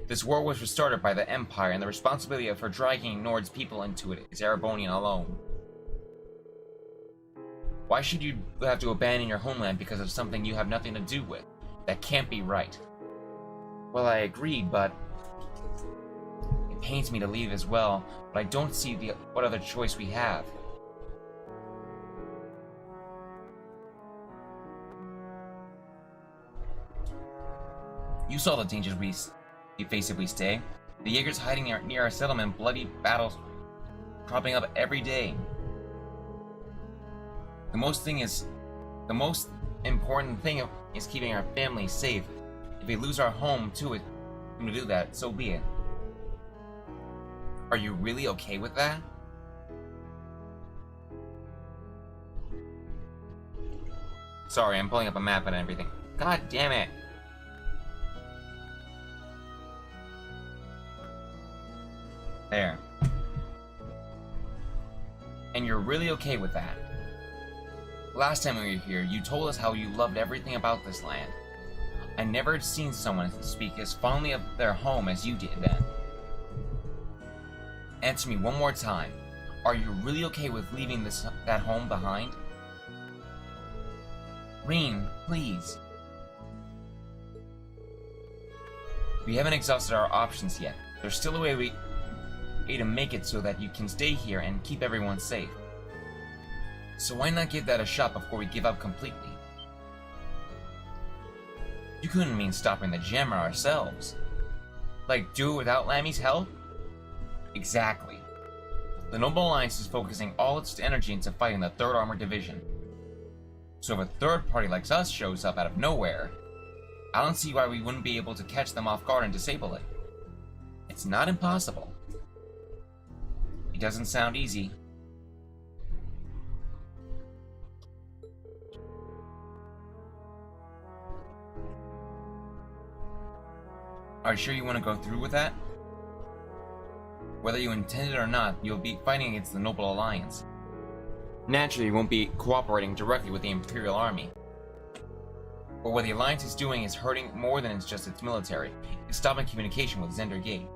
This war was restarted by the Empire, and the responsibility for dragging Nord's people into it is Erebonian alone. Why should you have to abandon your homeland because of something you have nothing to do with? That can't be right. Well, I agree, but it pains me to leave as well, but I don't see what other choice we have. You saw the dangers we face if we stay. The Jaegers hiding near our settlement, bloody battles cropping up every day. The most important thing is keeping our family safe. If we lose our home to do that, so be it. Are you really okay with that? Sorry, I'm pulling up a map and everything. God damn it! There. And you're really okay with that? Last time we were here, you told us how you loved everything about this land. I never had seen someone speak as fondly of their home as you did then. Answer me one more time. Are you really okay with leaving that home behind? Reen, please. We haven't exhausted our options yet. There's still a way to make it so that you can stay here and keep everyone safe. So why not give that a shot before we give up completely? You couldn't mean stopping the Jammer ourselves. Like, do it without Lammy's help? Exactly. The Noble Alliance is focusing all its energy into fighting the 3rd Armored Division. So if a third party like us shows up out of nowhere, I don't see why we wouldn't be able to catch them off guard and disable it. It's not impossible. It doesn't sound easy. Are you sure you want to go through with that? Whether you intend it or not, you'll be fighting against the Noble Alliance. Naturally, you won't be cooperating directly with the Imperial Army. But what the Alliance is doing is hurting more than it's just its military. It's stopping communication with Zender Gate.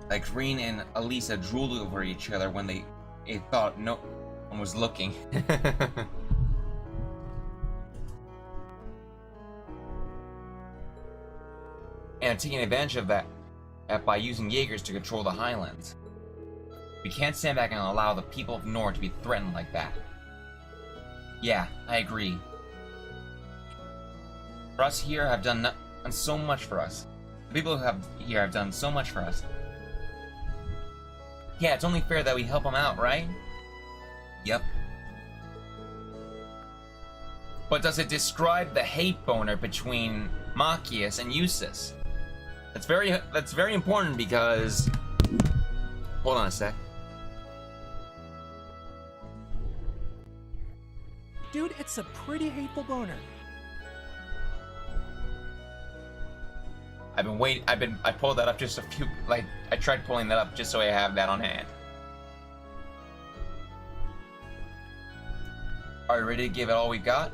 Like Reen and Elisa drooled over each other when they thought no one was looking. And taking advantage of that by using Jaegers to control the Highlands. We can't stand back and allow the people of Nord to be threatened like that. Yeah, I agree. For us here have done so much for us. The people who here have done so much for us. Yeah, it's only fair that we help them out, right? Yep. But does it describe the hate boner between Machias and Eustace? That's very important because... Hold on a sec. Dude, it's a pretty hateful boner. I pulled that up just a few, like, I tried pulling that up just so I have that on hand. Are you ready to give it all we've got?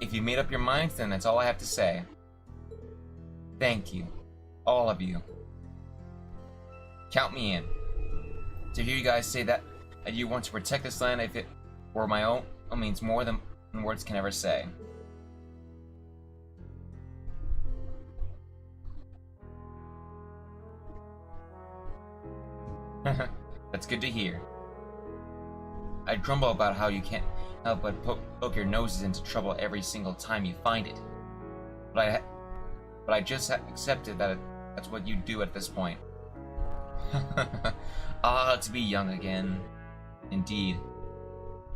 If you made up your minds, then that's all I have to say. Thank you. All of you. Count me in. To hear you guys say that you want to protect this land if it were my own means more than words can ever say. That's good to hear. I grumble about how you can't help but poke your noses into trouble every single time you find it. But I just accepted that that's what you do at this point. Ah, to be young again. Indeed.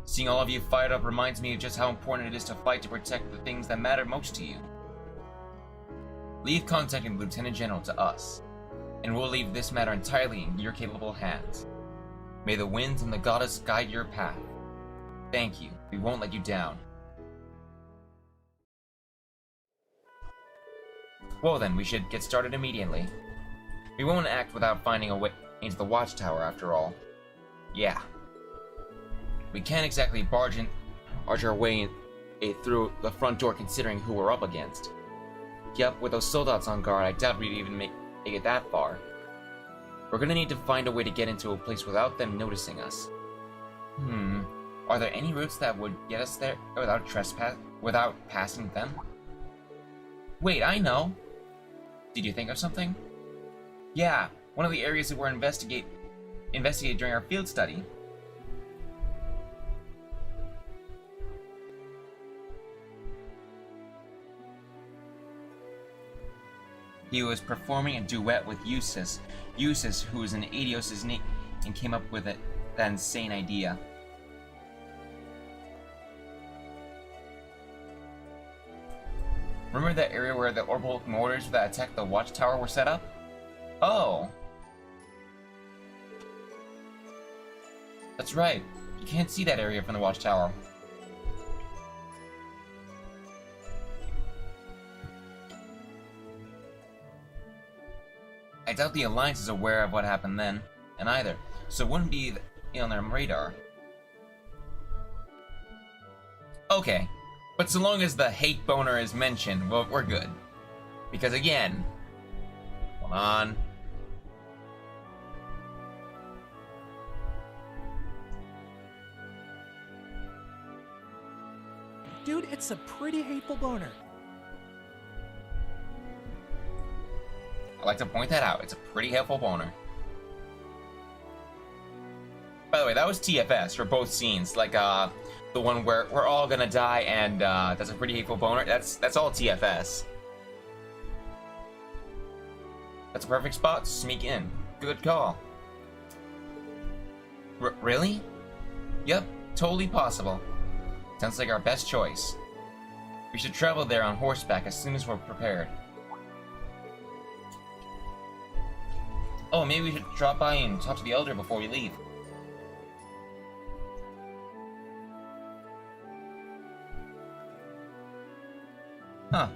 Seeing all of you fired up reminds me of just how important it is to fight to protect the things that matter most to you. Leave contacting the Lieutenant General to us, and we'll leave this matter entirely in your capable hands. May the winds and the goddess guide your path. Thank you. We won't let you down. Well then, we should get started immediately. We won't act without finding a way into the watchtower, after all. Yeah. We can't exactly barge our way through the front door considering who we're up against. Yep, with those soldiers on guard, I doubt we'd even make it that far. We're gonna need to find a way to get into a place without them noticing us. Are there any routes that would get us there without passing them? Wait, I know! Did you think of something? Yeah, one of the areas that were investigated during our field study. He was performing a duet with Eustace, who was in Adios' name, and came up with that insane idea. Remember that area where the orbital mortars that attacked the watchtower were set up? Oh! That's right. You can't see that area from the watchtower. I doubt the Alliance is aware of what happened then, and either, so it wouldn't be on their radar. Okay, but so long as the hate boner is mentioned, well, we're good. Because again, hold on. Dude, it's a pretty hateful boner. I'd like to point that out. It's a pretty helpful boner. By the way, that was TFS for both scenes. Like, the one where we're all gonna die and, that's a pretty hateful boner. That's all TFS. That's a perfect spot to sneak in. Good call. Really? Yep, totally possible. Sounds like our best choice. We should travel there on horseback as soon as we're prepared. Oh, maybe we should drop by and talk to the Elder before we leave. Huh.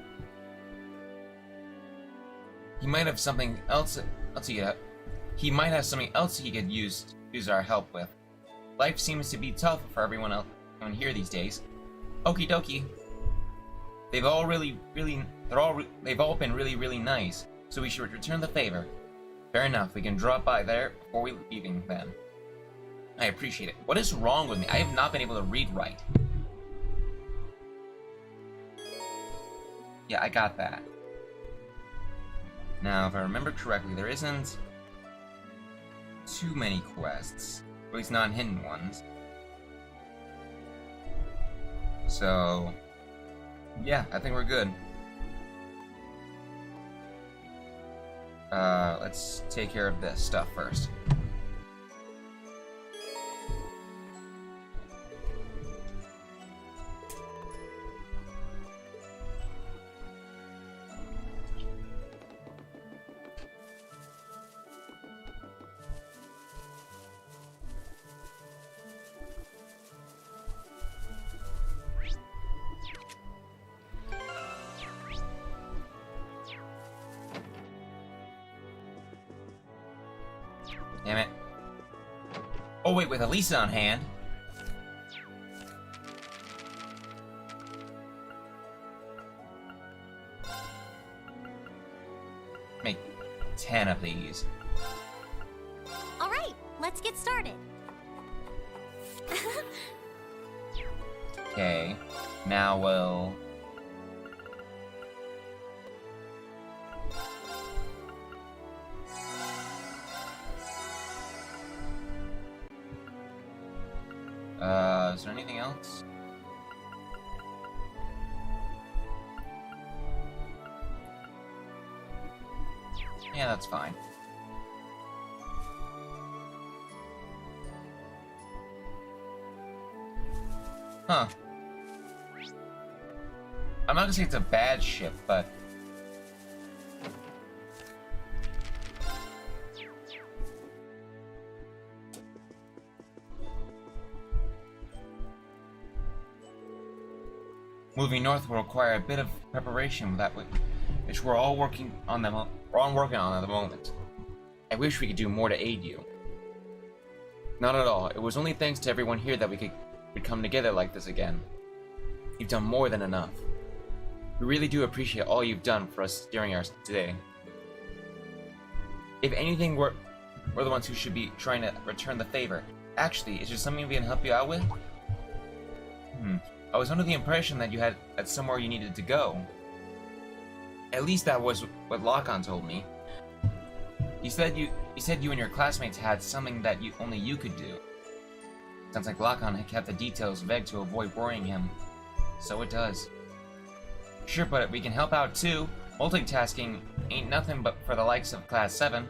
He might have something else he might have something else he could use our help with. Life seems to be tough for everyone here these days. Okie dokie. They've all been really nice, so we should return the favor. Fair enough, we can drop by there before we leaving then. I appreciate it. What is wrong with me? I have not been able to read right. Yeah, I got that. Now, if I remember correctly, there isn't too many quests. At least not hidden ones. So, yeah, I think we're good. Let's take care of this stuff first. Damn it. Oh wait, with Elisa on hand. Make 10 of these. All right, let's get started. Okay, now we'll... is there anything else? Yeah, that's fine. Huh. I'm not gonna say it's a bad ship, but... moving north will require a bit of preparation that which we're all working on at the moment. I wish we could do more to aid you. Not at all. It was only thanks to everyone here that we could come together like this again. You've done more than enough. We really do appreciate all you've done for us during our stay. If anything, we're the ones who should be trying to return the favor. Actually, is there something we can help you out with? I was under the impression that you had somewhere you needed to go. At least that was what Lock-On told me. He said you and your classmates had something that only you could do. Sounds like Lock-On had kept the details vague to avoid worrying him. So it does. Sure, but we can help out too. Multitasking ain't nothing but for the likes of Class 7.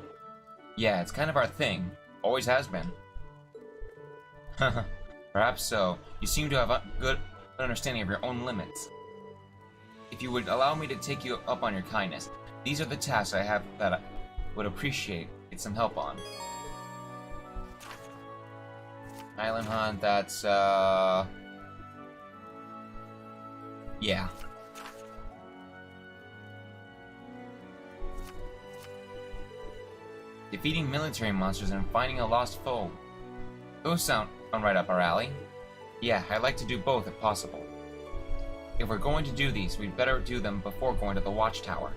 Yeah, it's kind of our thing. Always has been. Perhaps so. You seem to have a good understanding of your own limits. If you would allow me to take you up on your kindness, these are the tasks I have that I would appreciate get some help on. Island hunt, that's yeah. Defeating military monsters and finding a lost foe. Those sound right up our alley. Yeah, I'd like to do both if possible. If we're going to do these, we'd better do them before going to the watchtower.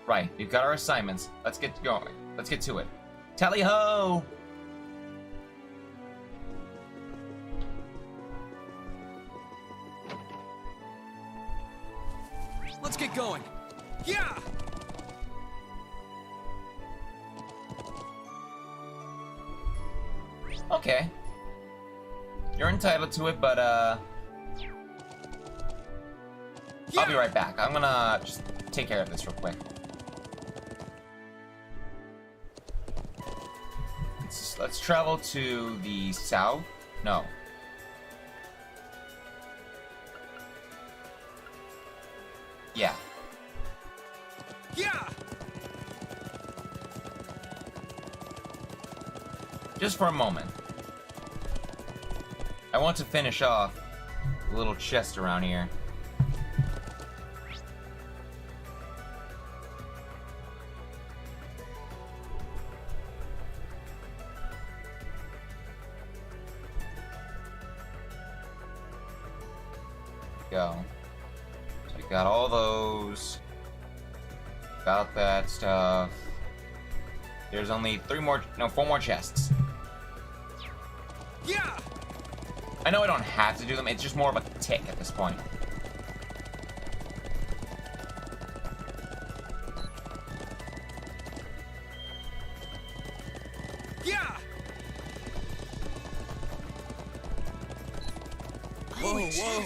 Right, we've got our assignments. Let's get going. Let's get to it. Tally-ho! Let's get going. Yeah! Okay. You're entitled to it, but I'll be right back. I'm gonna just take care of this real quick. Let's travel to the south. No. Yeah. Yeah! Just for a moment. I want to finish off the little chest around here. Go. So I got all those. Got that stuff. There's only 4 more chests. Yeah! I know I don't have to do them, it's just more of a tick at this point. Yeah! Whoa, whoa!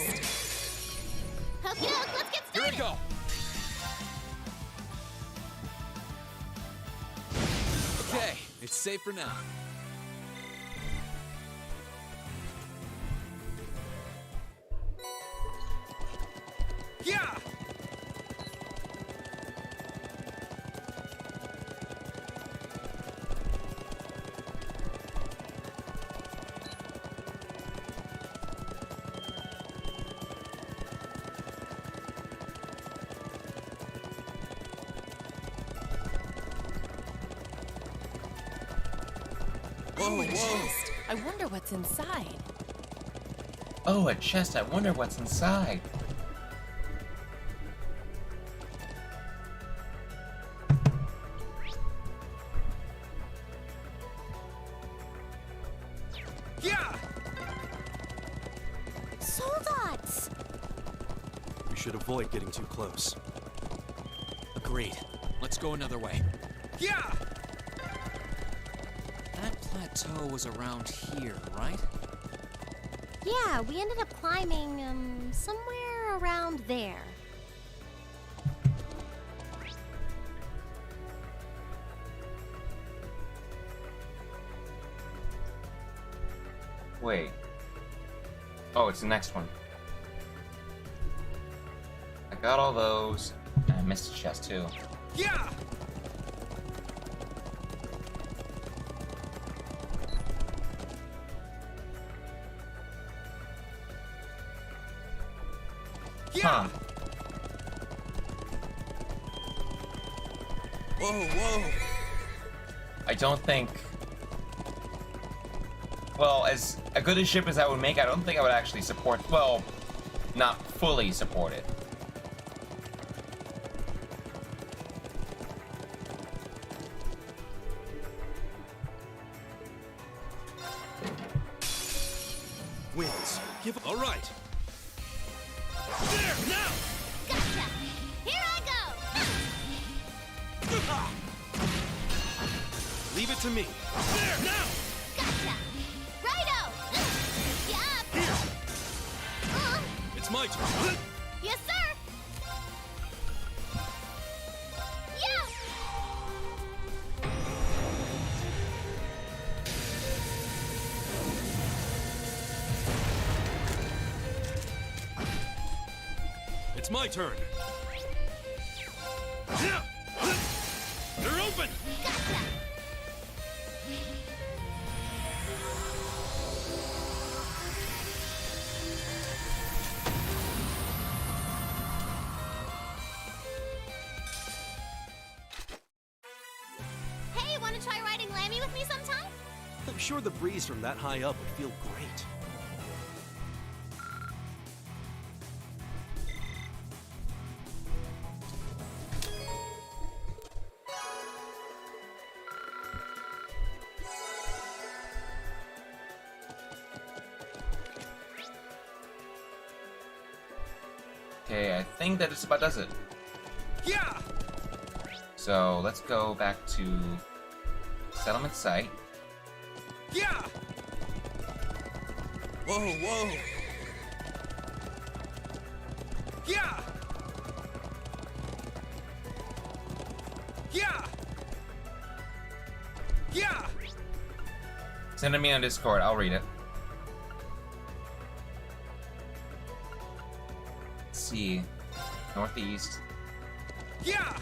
Okay, let's get Here started. we go! Okay, it's safe for now. Yeah! Oh, a chest. I wonder what's inside. Oh, a chest. I wonder what's inside. Yeah! Soldots! We should avoid getting too close. Agreed. Let's go another way. Yeah! That plateau was around here, right? Yeah, we ended up climbing, somewhere around there. Wait. Oh, it's the next one. I got all those. And I missed a chest too. Yeah! Huh. Whoa! I don't think... Well, as a good a ship as I would make, I don't think I would actually support... Well, not fully support it. Winds, give All right. There, now! Gotcha! Here I go! Leave it to me. There, now! Gotcha! Righto! Yup! It's my turn. Yes, sir! Yeah! It's my turn. They're open! Gotcha! Hey, wanna try riding Lammy with me sometime? I'm sure the breeze from that high up would feel great. Okay, I think that just about does it. Yeah! So let's go back to settlement site. Yeah! Whoa! Yeah! Yeah! Yeah! Send it me on Discord. I'll read it. Let's see. Northeast. Yeah!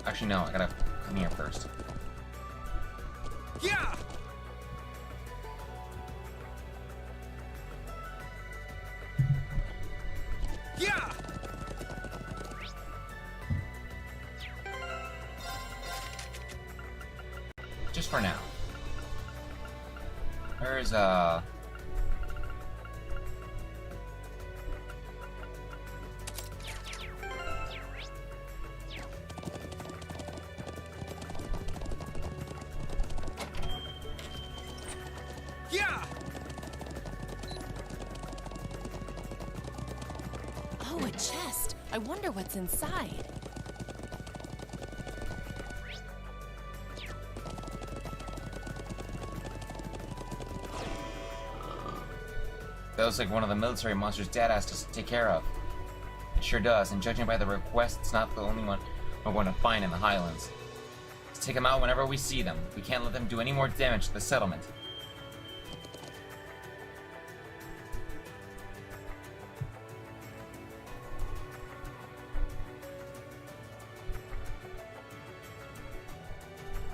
Actually, no. I gotta come here first. Yeah! Yeah! Just for now. Where's Yeah! Oh, a chest. I wonder what's inside. That looks like one of the military monsters Dad asked us to take care of. It sure does, and judging by the request, it's not the only one we're going to find in the Highlands. Let's take them out whenever we see them. We can't let them do any more damage to the settlement.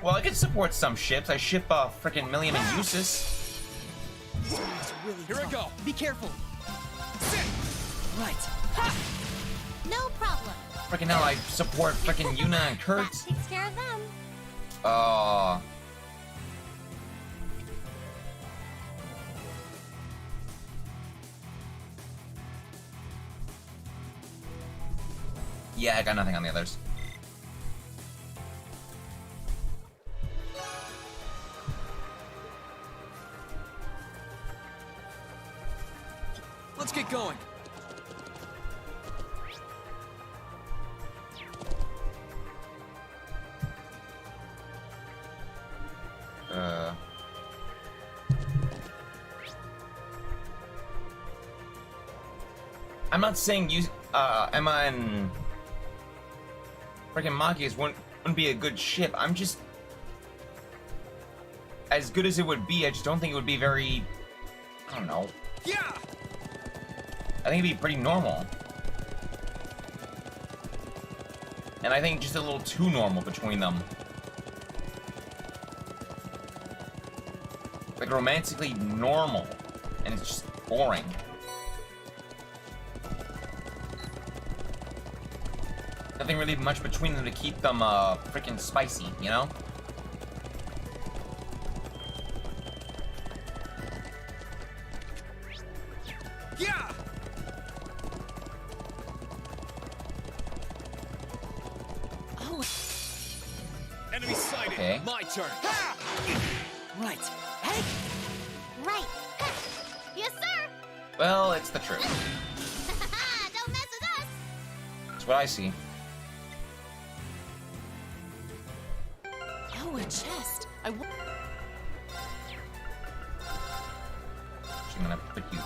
Well, I could support some ships. I ship frickin' Millium and Eustace. Here I go! Be careful. Right. No problem. Frickin' hell, I support frickin' Yuna and That Kurtz. takes care of them. Yeah, I got nothing on the others. Let's get going. I'm not saying you, Emma and freaking Machias wouldn't be a good ship. I'm just, as good as it would be, I just don't think it would be very, I don't know. Yeah. I think it'd be pretty normal. And I think just a little too normal between them. Like romantically normal. And it's just boring. Nothing really much between them to keep them freaking spicy, you know? Yeah. Oh. Enemy sighted. Okay. My turn. Right. Hey! Right. Yes, sir! Well, it's the truth. Don't mess with us! That's what I see. Oh, a chest. I'm gonna put you.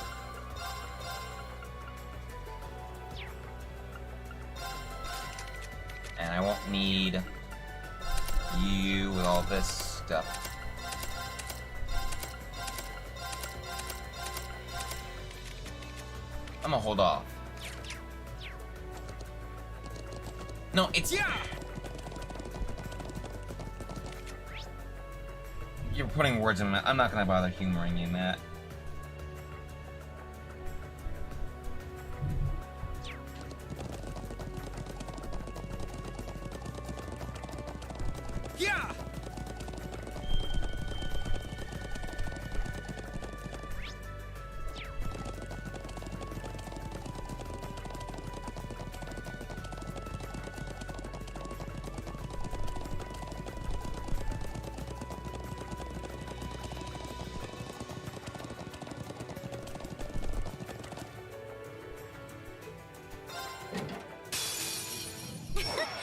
And I won't need you with all this stuff. I'm gonna hold off. No, it's... Yeah. You're putting words in my... I'm not gonna bother humoring you in that. Yeah.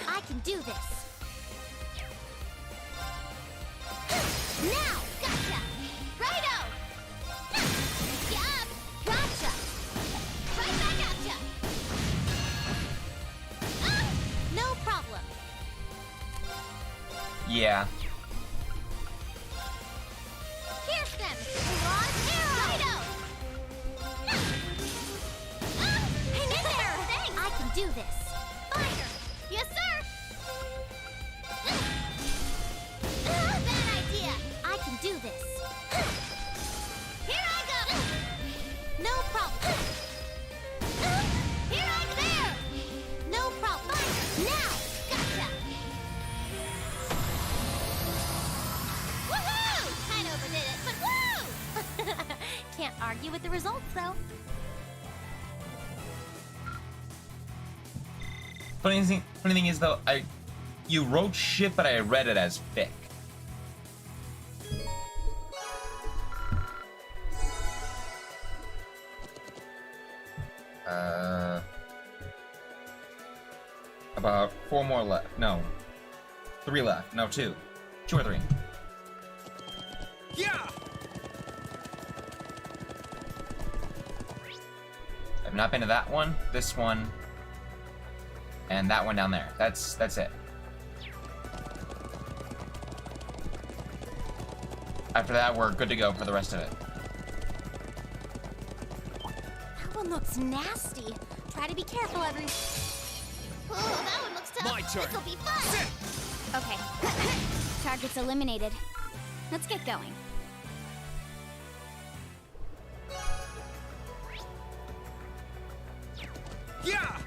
I can do this. Now, gotcha! Righto! Yup, gotcha! Right back at ya! No problem. Yeah. Pierce them! Launch arrow! Righto! Hang in there! Thanks! I can do this. Fire! Yes, sir! Bad idea! I can do this. Here I go! No problem. Here I go! There! No problem. Now! Gotcha! Woohoo! Kinda overdid it, but woo! Can't argue with the results, though. Funny thing is though, you wrote shit, but I read it as fic. About 4 more left. No. 3 left. No, 2. 2 or 3. Yeah. I've not been to that one, this one, and that one down there. That's it. After that, we're good to go for the rest of it. That one looks nasty. Try to be careful, everyone. Oh, that one looks tough. My turn. This'll be fun. Okay. Target's eliminated. Let's get going. Yeah.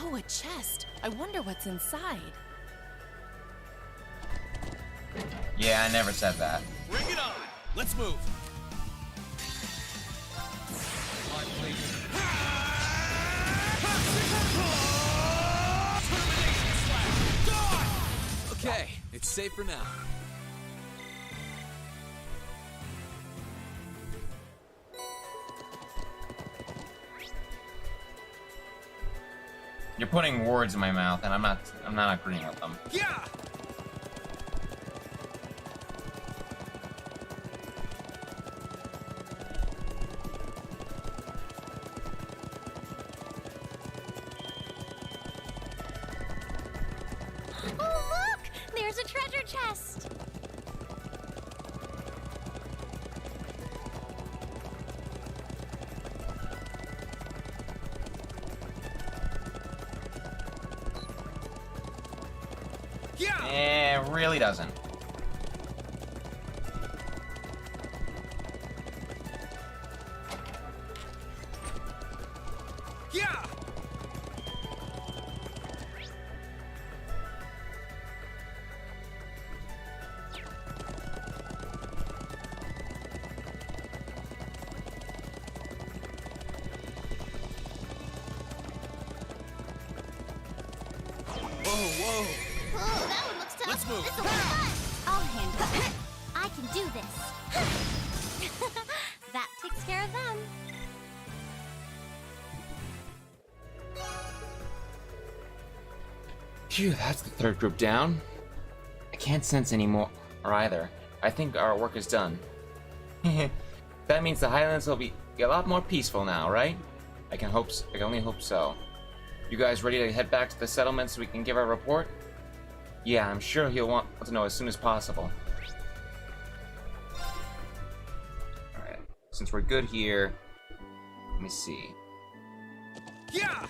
Oh, a chest. I wonder what's inside. Yeah, I never said that. Bring it on! Let's move! Okay, it's safe for now. You're putting words in my mouth, and I'm not agreeing with them. Yeah! Oh, look! There's a treasure chest! It really doesn't. Yeah! Whoa! Oh, that one looks tough. Let's move. This'll be fun. I'll handle it. I can do this. That takes care of them. Phew, that's the third group down. I can't sense any more either. I think our work is done. That means the Highlands will be a lot more peaceful now, right? I can only hope so. You guys ready to head back to the settlement so we can give our report? Yeah, I'm sure he'll want to know as soon as possible. Alright, since we're good here, let me see. Yeah!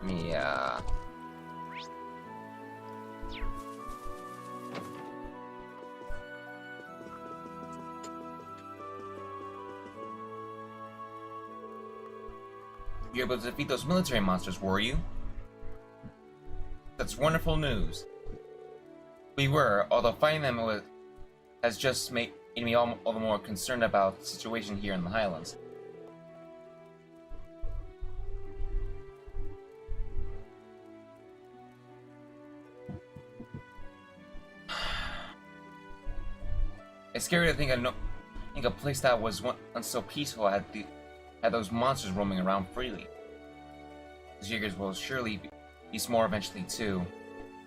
Let me, You were able to defeat those military monsters, were you? That's wonderful news. We were, although fighting them has just made me all the more concerned about the situation here in the Highlands. It's scary to think a place that was once so peaceful had those monsters roaming around freely. These Jaegers will surely be small eventually too.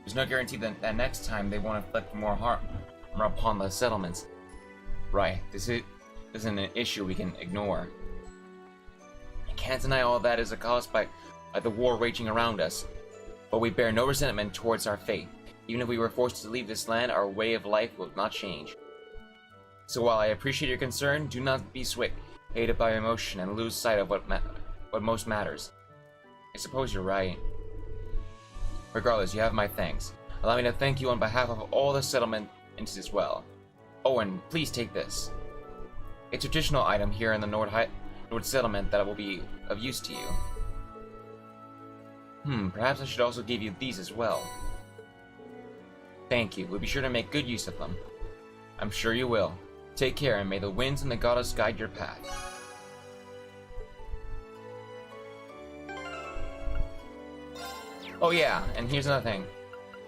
There's no guarantee that next time they won't inflict more harm upon the settlements. Right, this isn't an issue we can ignore. I can't deny all that is caused by the war raging around us, but we bear no resentment towards our fate. Even if we were forced to leave this land, our way of life will not change. So while I appreciate your concern, do not be swayed by emotion and lose sight of what most matters. I suppose you're right. Regardless, you have my thanks. Allow me to thank you on behalf of all the settlement entities as well. Oh, and please take this. A traditional item here in the Nord settlement that will be of use to you. Perhaps I should also give you these as well. Thank you. We'll be sure to make good use of them. I'm sure you will. Take care, and may the winds and the goddess guide your path. Oh yeah, and here's another thing.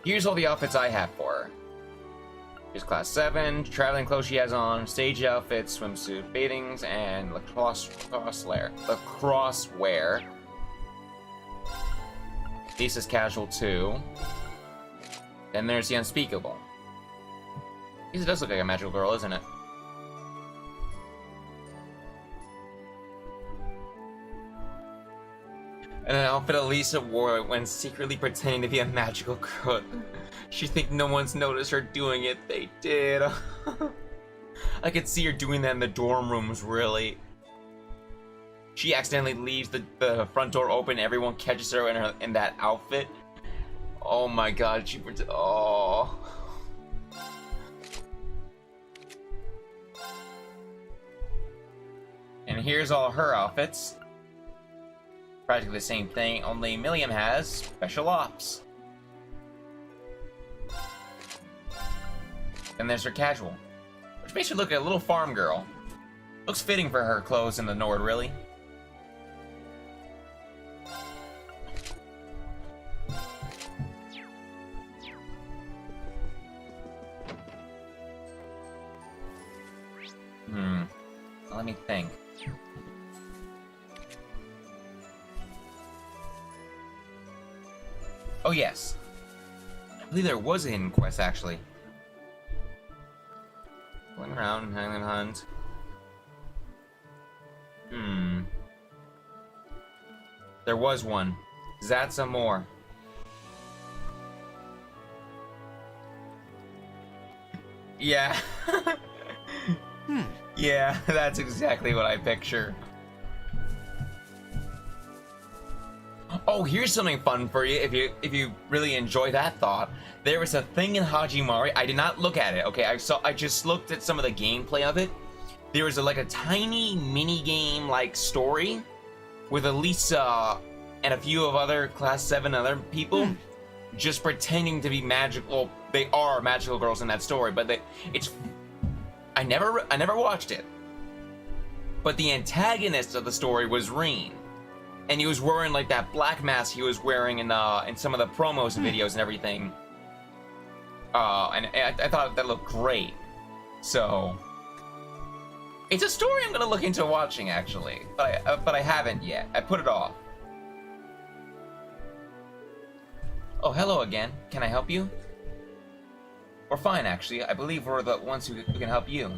Here's all the outfits I have for her. Here's class 7, traveling clothes she has on, stage outfits, swimsuit, bathings, and lacrosse wear. Lisa's casual too. Then there's the unspeakable. Lisa does look like a magical girl, isn't it? And an outfit Elisa wore when secretly pretending to be a magical girl. She thinks no one's noticed her doing it. They did. I could see her doing that in the dorm rooms, really. She accidentally leaves the front door open. Everyone catches her in that outfit. Oh my god, oh. And here's all her outfits. practically the same thing, only Milliam has special ops. And there's her casual, which makes her look like a little farm girl. Looks fitting for her clothes in the Nord, really. Let me think. Oh yes. I believe there was a hidden quest, actually. Going around, hanging hunt. There was one. That's some more. Yeah. Yeah, that's exactly what I picture. Oh, here's something fun for you if you really enjoy that thought. There was a thing in Hajimari. I did not look at it. Okay, I just looked at some of the gameplay of it. There was like a tiny mini game like story with Elisa and a few of other Class 7 other people just pretending to be magical. They are magical girls in that story, but I never watched it. But the antagonist of the story was Reen. And he was wearing like that black mask he was wearing in some of the promos and videos and everything. And I thought that looked great. So it's a story I'm gonna look into watching actually, but I haven't yet. I put it off. Oh, hello again. Can I help you? We're fine actually. I believe we're the ones who can help you.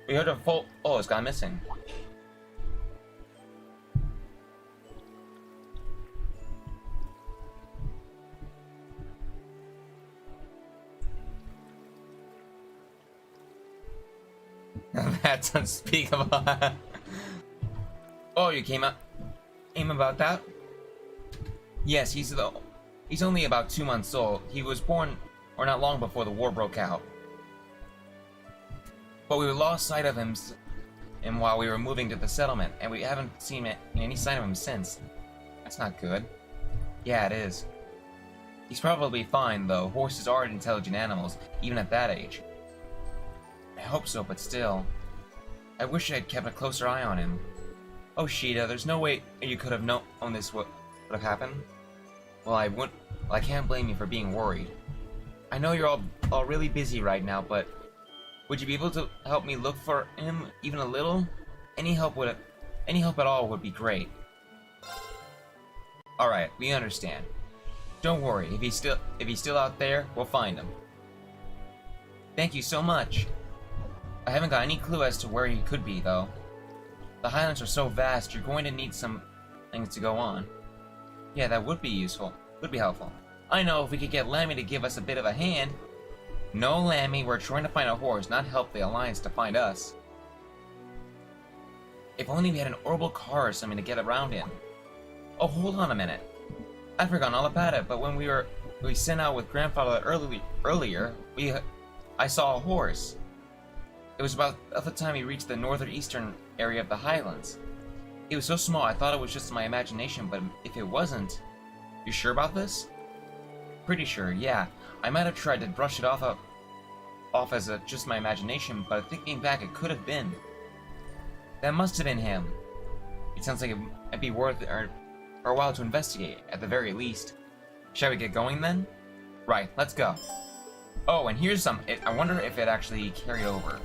We heard of oh, it's gone missing. That's unspeakable. Oh, you came about that? Yes, he's only about 2 months old. He was born or not long before the war broke out. But we lost sight of him while we were moving to the settlement, and we haven't seen any sign of him since. That's not good. Yeah, it is. He's probably fine, though. Horses are intelligent animals, even at that age. I hope so, but still. I wish I had kept a closer eye on him. Oh, Sheeta, there's no way you could have known this would have happened. Well, I can't blame you for being worried. I know you're all really busy right now, but would you be able to help me look for him even a little? Any help at all would be great. All right, we understand. Don't worry. If he's still out there, we'll find him. Thank you so much. I haven't got any clue as to where he could be, though. The Highlands are so vast, you're going to need some things to go on. Yeah, that would be useful. Would be helpful. I know, if we could get Lammy to give us a bit of a hand. No, Lammy, we're trying to find a horse, not help the Alliance to find us. If only we had an orbital car or something to get around in. Oh, hold on a minute. I'd forgotten all about it, but when we sent out with Grandfather earlier, I saw a horse. It was about the time he reached the northeastern area of the Highlands. It was so small I thought it was just my imagination, but if it wasn't... You sure about this? Pretty sure, yeah. I might have tried to brush it off as just my imagination, but thinking back it could have been. That must have been him. It sounds like it might be worth our while to investigate, at the very least. Shall we get going then? Right, let's go. Oh, and here's some... I wonder if it actually carried over.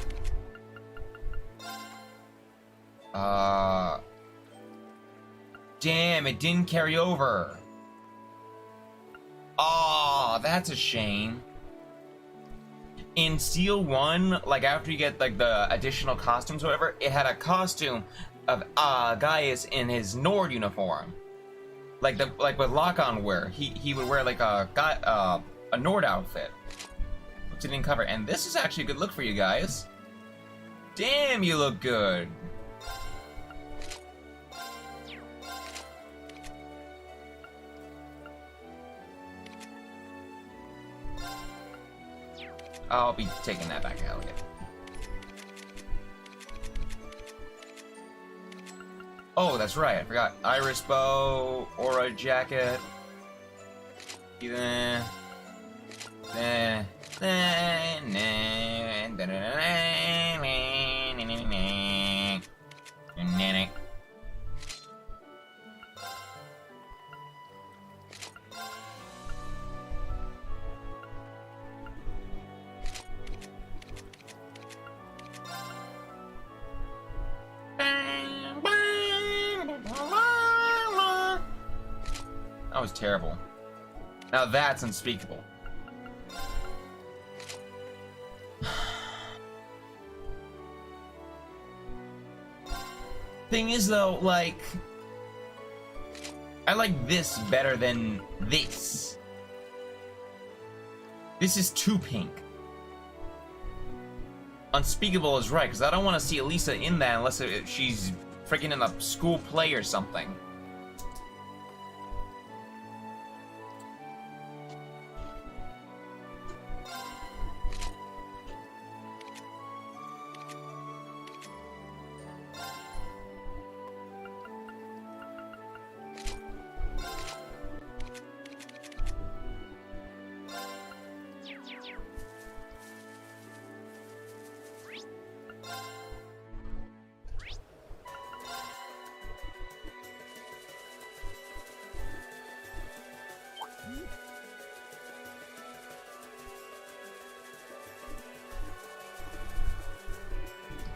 Damn, it didn't carry over. Aw, that's a shame. In Steel 1, like after you get like the additional costumes or whatever, it had a costume of Gaius in his Nord uniform. Like what Lock-On wear. He would wear like a Nord outfit. Which it didn't cover. And this is actually a good look for you guys. Damn, you look good. I'll be taking that back out again. Oh, that's right, I forgot. Iris bow, aura jacket. That was terrible. Now that's unspeakable. Thing is though, like, I like this better than this. This is too pink. Unspeakable is right, because I don't want to see Elisa in that unless she's freaking in a school play or something.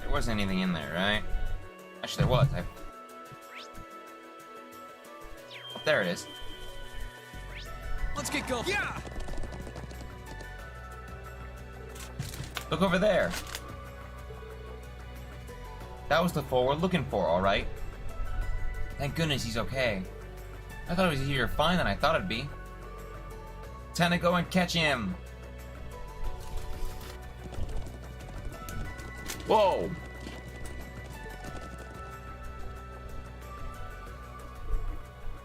There wasn't anything in there, right? Actually, there was. Oh, there it is. Let's get going. Yeah! Look over there. That was the fool we're looking for, alright. Thank goodness he's okay. I thought it was easier to find than I thought it'd be. Time to go and catch him. Whoa!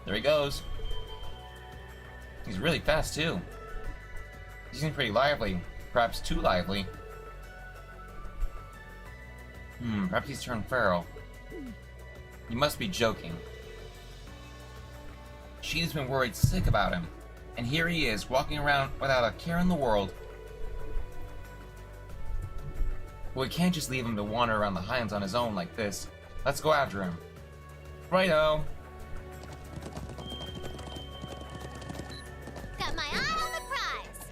There he goes. He's really fast too. He seems pretty lively, perhaps too lively. Perhaps he's turned feral. You must be joking. She's been worried sick about him, and here he is, walking around without a care in the world. Well, we can't just leave him to wander around the Highlands on his own like this. Let's go after him. Righto. Got my eye on the prize.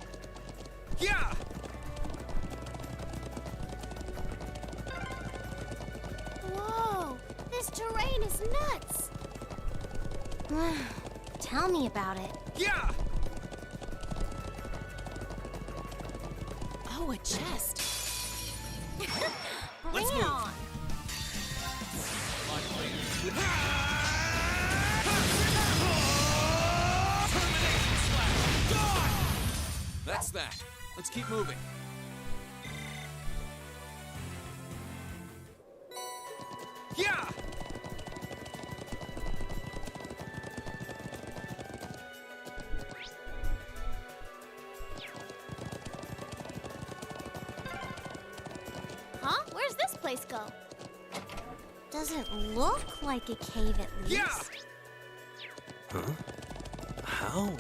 Yeah! Whoa, this terrain is nuts. Tell me about it. Yeah! Oh, a chest. Bring it on. That's that. Let's keep moving. Yeah! Huh? Where's this place go? Doesn't look like a cave at least. Yeah! Huh? How?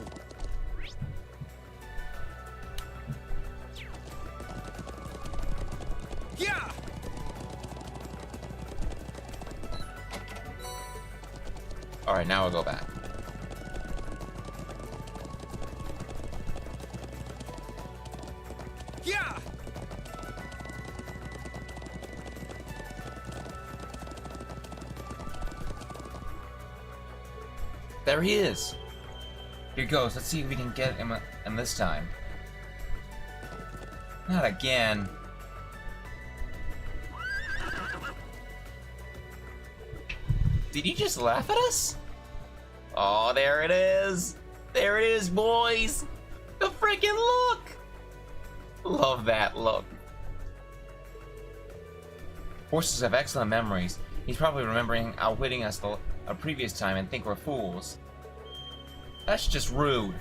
Yeah! Alright, now we'll go back. Yeah! There he is. Here goes. Let's see if we can get him this time. Not again. Did he just laugh at us? Oh, there it is. There it is, boys. The freaking look. Love that look. Horses have excellent memories. He's probably remembering outwitting us a previous time and think we're fools. That's just rude.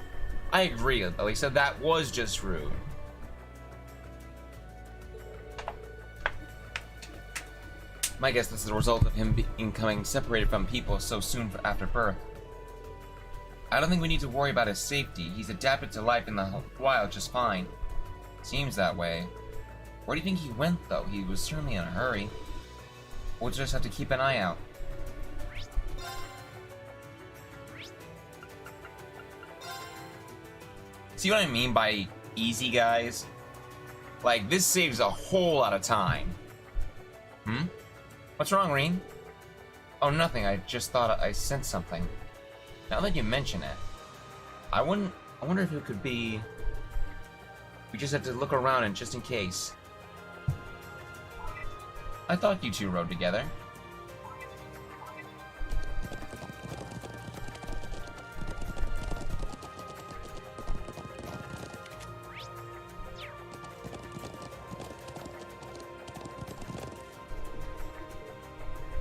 I agree, Elisa. That was just rude. My guess this is a result of him becoming separated from people so soon after birth. I don't think we need to worry about his safety. He's adapted to life in the wild just fine. Seems that way. Where do you think he went, though? He was certainly in a hurry. We'll just have to keep an eye out. See what I mean by easy, guys? Like, this saves a whole lot of time. What's wrong, Reen? Oh, nothing. I just thought I sensed something. Now that you mention it, I wonder if it could be... We just have to look around and just in case. I thought you two rode together.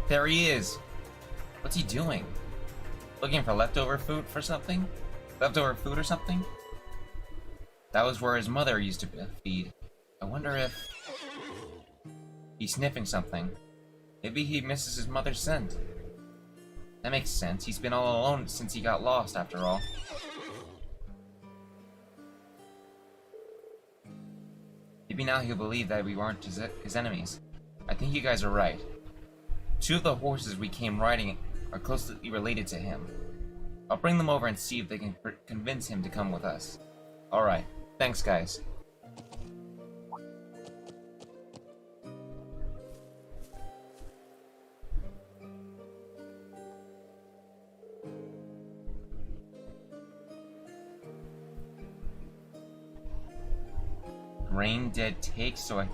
There he is. What's he doing? Looking for leftover food for something? Leftover food or something? That was where his mother used to feed. I wonder if... He's sniffing something. Maybe he misses his mother's scent. That makes sense. He's been all alone since he got lost, after all. Maybe now he'll believe that we weren't his enemies. I think you guys are right. 2 of the horses we came riding are closely related to him. I'll bring them over and see if they can convince him to come with us. Alright. Thanks, guys. Rain dead take, so I...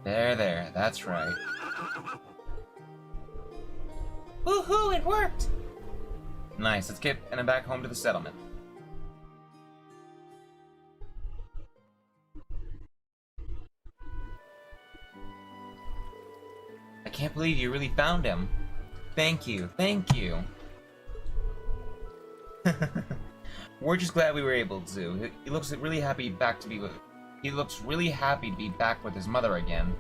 There, that's right. Woohoo, it worked! Nice, let's get him back home to the settlement. I can't believe you really found him. Thank you, thank you. We're just glad we were able to. He looks really happy He looks really happy to be back with his mother again.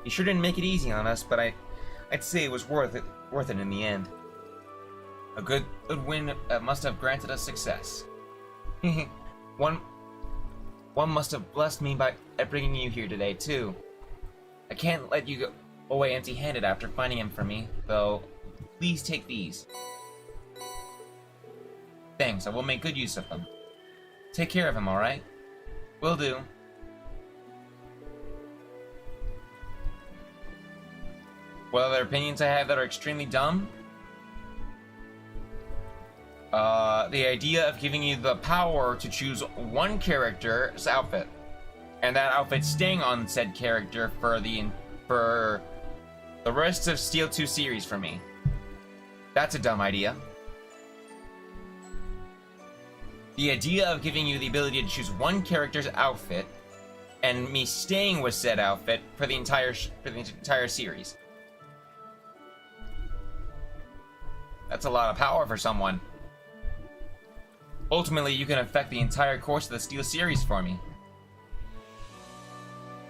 He sure didn't make it easy on us, but I'd say it was worth it in the end. A good win must have granted us success. One must have blessed me by bringing you here today too. I can't let you go away empty-handed after finding him for me, though. Please take these. Thanks, I will make good use of them. Take care of him, alright? Will do. What other opinions I have that are extremely dumb? The idea of giving you the power to choose one character's outfit, and that outfit staying on said character for the rest of Steel 2 series for me. That's a dumb idea. The idea of giving you the ability to choose one character's outfit, and me staying with said outfit for the entire series. That's a lot of power for someone. Ultimately, you can affect the entire course of the Steel series for me.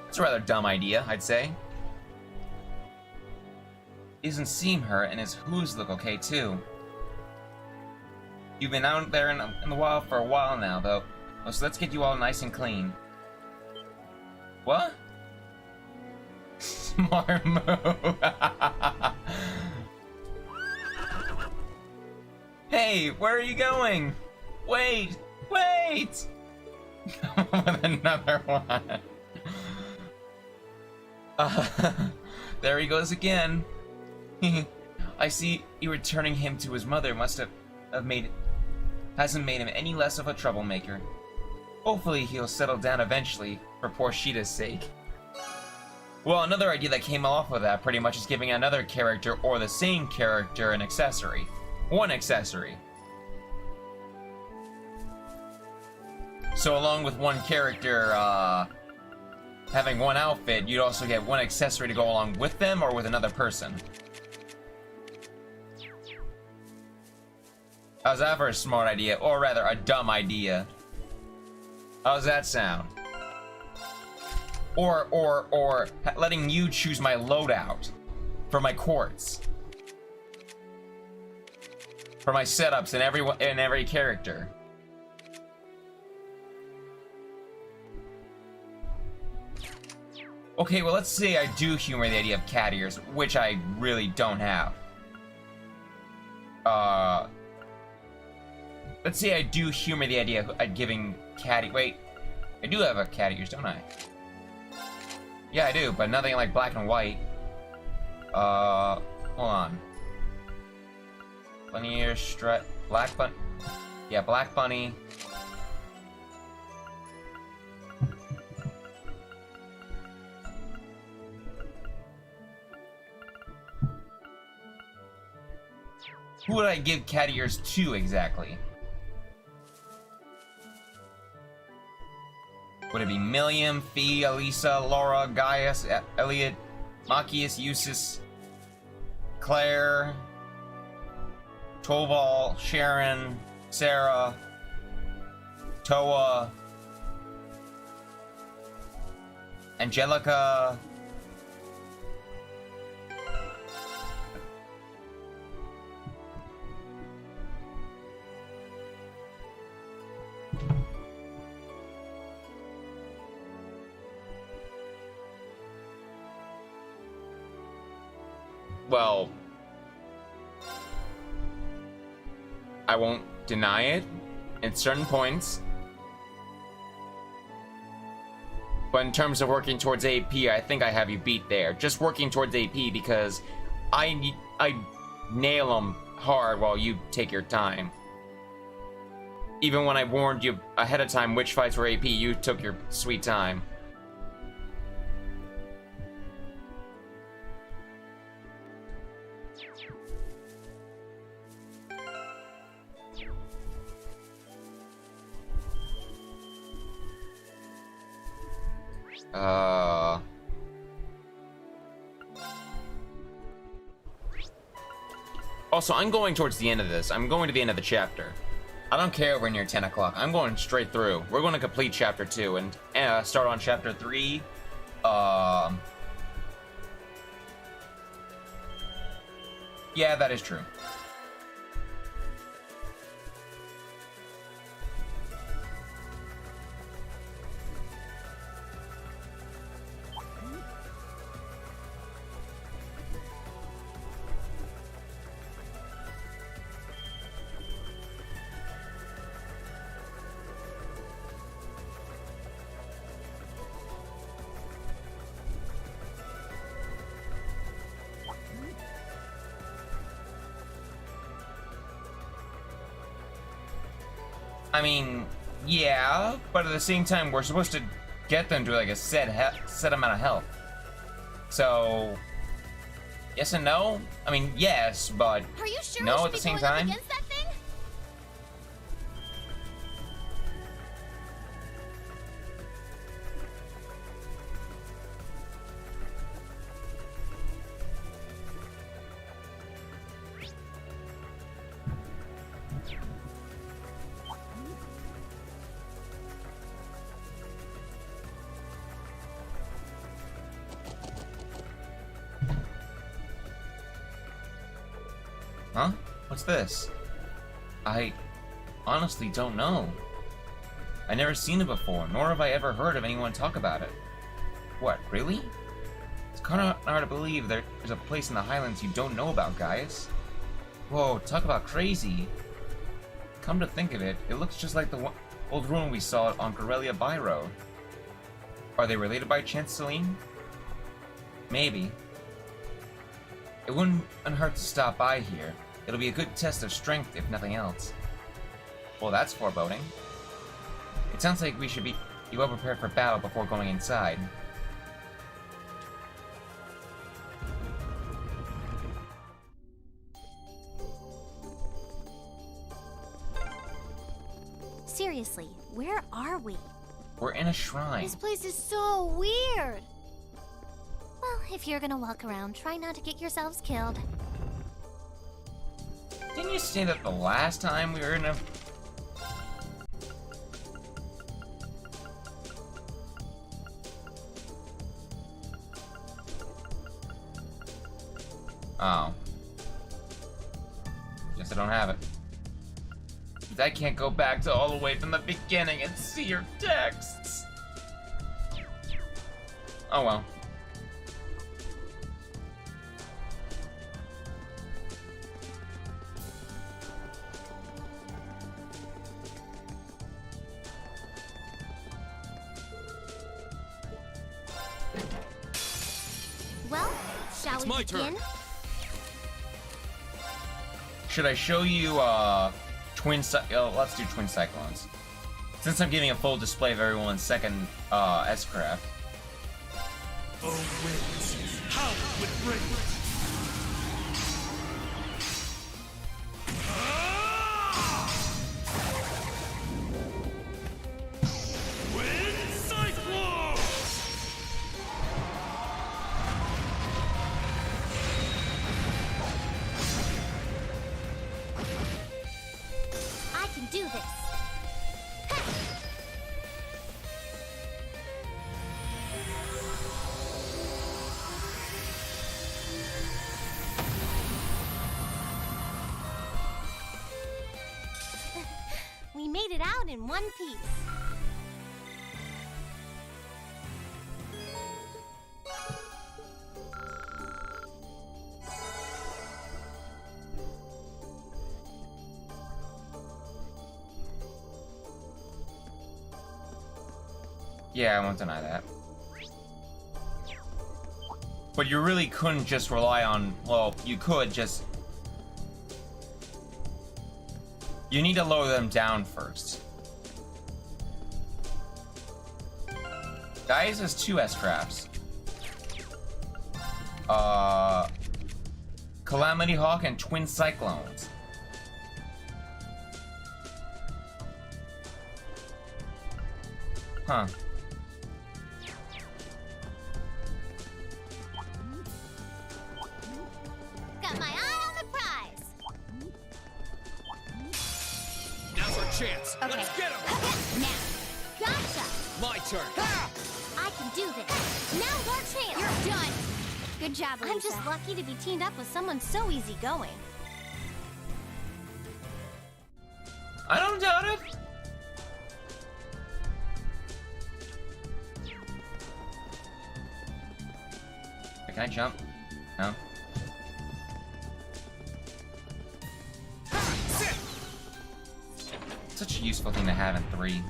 It's a rather dumb idea, I'd say. He doesn't seem hurt, and his hooves look okay too. You've been out there in the wild for a while now, though, so let's get you all nice and clean. What? Smart move. Hey, where are you going? Wait! Wait! With another one. There he goes again. I see you returning him to his mother hasn't made him any less of a troublemaker. Hopefully he'll settle down eventually, for poor Sheeta's sake. Well, another idea that came off of that pretty much is giving another character or the same character an accessory. One accessory. So along with one character having one outfit, you'd also get one accessory to go along with them or with another person. How's that for a smart idea? Or rather, a dumb idea. How's that sound? Or letting you choose my loadout for my quartz. For my setups in every character. Okay, well, let's say I do humor the idea of cat ears, which I really don't have. Let's say I do humor the idea of giving cat. Wait, I do have a cat ears, don't I? Yeah, I do, but nothing like black and white. Hold on. Bunny ears, strut, black bunny. Yeah, black bunny. Who would I give cat ears to exactly? Would it be Milliam, Fee, Elisa, Laura, Gaius, Elliot, Machias, Eustace, Claire, Toval, Sharon, Sarah, Toa, Angelica, well, I won't deny it at certain points. But in terms of working towards AP, I think I have you beat there. Just working towards AP because I nail them hard while you take your time. Even when I warned you ahead of time which fights were AP, you took your sweet time. Also, I'm going towards the end of this. I'm going to the end of the chapter. I don't care if we're near 10 o'clock. I'm going straight through. We're going to complete chapter 2 and start on chapter 3. Yeah, that is true. I mean, yeah, but at the same time, we're supposed to get them to like a set amount of health. So, yes and no. I mean, yes, but Are you sure no at the same time. Against that thing? Huh? What's this? I honestly don't know. I never seen it before, nor have I ever heard of anyone talk about it. What, really? It's kind of hard to believe there's a place in the Highlands you don't know about, guys. Whoa, talk about crazy. Come to think of it, it looks just like the old ruin we saw on Corellia Byroad. Are they related by chance, Celine? Maybe. It wouldn't hurt to stop by here. It'll be a good test of strength, if nothing else. Well, that's foreboding. It sounds like we should be well prepared for battle before going inside. Seriously, where are we? We're in a shrine. This place is so weird. Well, if you're gonna walk around, try not to get yourselves killed. Didn't you say that the last time we were in a... Oh. Guess I don't have it. I can't go back to all the way from the beginning and see your texts. Oh well. Well, shall It's we my begin? turn. Should I show you let's do twin cyclones. Since I'm giving a full display of everyone's second S-craft. Oh, winds, howl with rage. Wind cyclone! I can do this. We made it out in one piece. Yeah, I won't deny that. But you really couldn't just rely on, well, you could just... You need to lower them down first. Guys has 2 S-crafts. Calamity Hawk and Twin Cyclones. Huh. Got my eye on the prize. Now's our chance. Okay. Let's get him. Now, gotcha. My turn. I can do this. Now's our chance. You're done. Good job, Lisa. I'm just lucky to be teamed up with someone so easygoing. I don't doubt it. Can I jump? No. Such a useful thing to have in 3.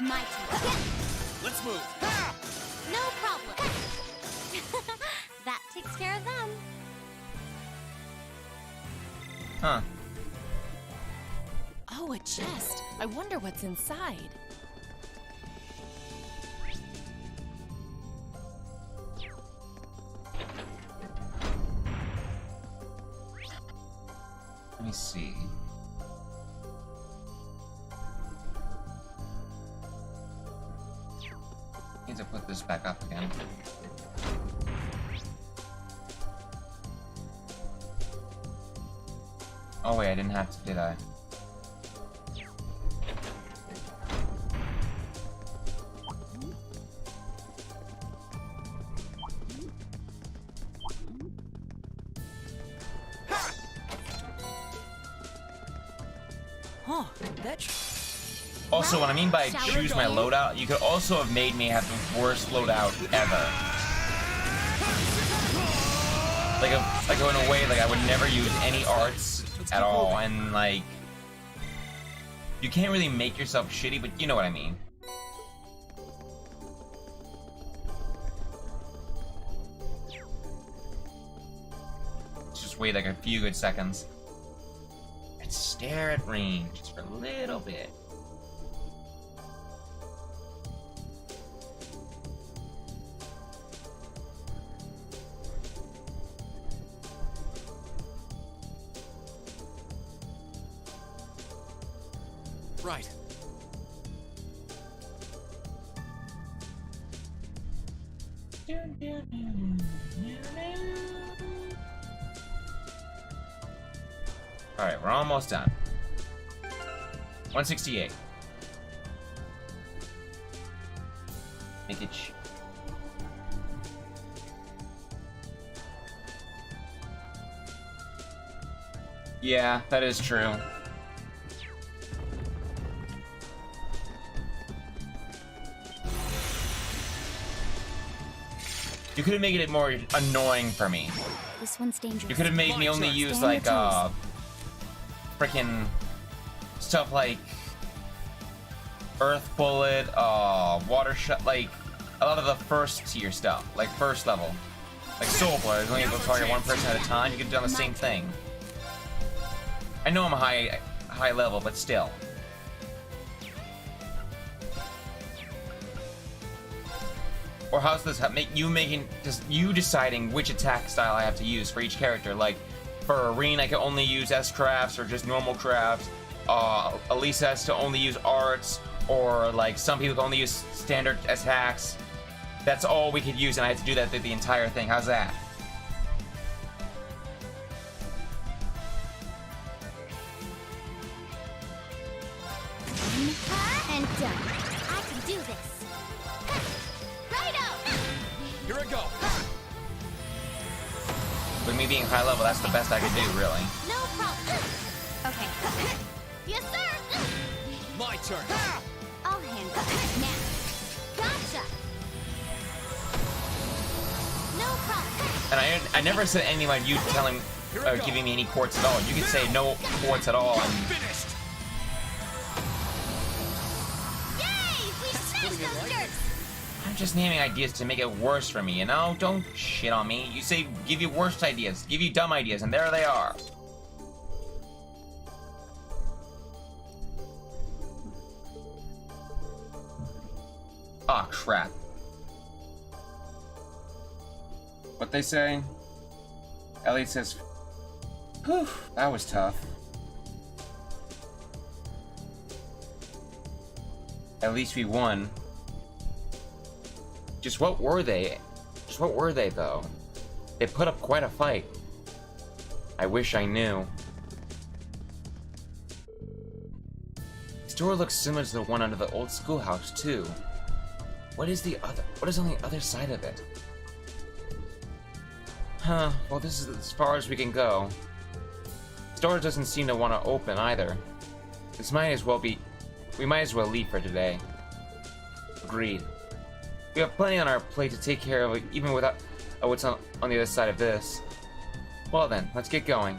My turn. Let's move. No problem. That takes care of them. Huh. Oh, a chest. I wonder what's inside. Let me see. Need to put this back up again. Oh wait, I didn't have to, did I? Huh, that Also, what I mean by Shall we choose my begin? loadout, you could also have made me have the worst loadout ever. Like in a way, like I would never use any arts at all, and like you can't really make yourself shitty, but you know what I mean. Just wait like a few good seconds. And stare at range just for a little bit. Right. Alright, we're almost done. 168. Make it yeah, that is true. You could have made it more annoying for me. This one's dangerous. You could have made me only use like freaking stuff like Earth Bullet, Water Shot, like a lot of the first tier stuff, like first level. Like Soul Blade, only able to target one person at a time. You could have done the same thing. I know I'm a high level, but still. Or how's this you deciding which attack style I have to use for each character? Like for Arene, I can only use S crafts or just normal crafts. Elisa has to only use arts, or like some people can only use standard attacks. That's all we could use, and I had to do that through the entire thing. How's that? And done. I can do this. Righto! Here I go. With me being high level, that's the best I could do, really. No problem. Okay. Yes, sir. My turn. I'll handle it now. Gotcha. No problem. And I never said anything about you telling, giving me any quartz at all. You could say no quartz at all. And Finished. Yay! We smashed those jerks. I'm just naming ideas to make it worse for me, you know? Don't shit on me. You say give you worst ideas, give you dumb ideas, and there they are. Aw, crap. What they say? Elliot says, whew, that was tough. At least we won. Just what were they? Just what were they, though? They put up quite a fight. I wish I knew. This door looks similar to the one under the old schoolhouse, too. What is on the other side of it? Huh, well, this is as far as we can go. This door doesn't seem to want to open either. We might as well leave for today. Agreed. We have plenty on our plate to take care of, even without what's on the other side of this. Well then, let's get going.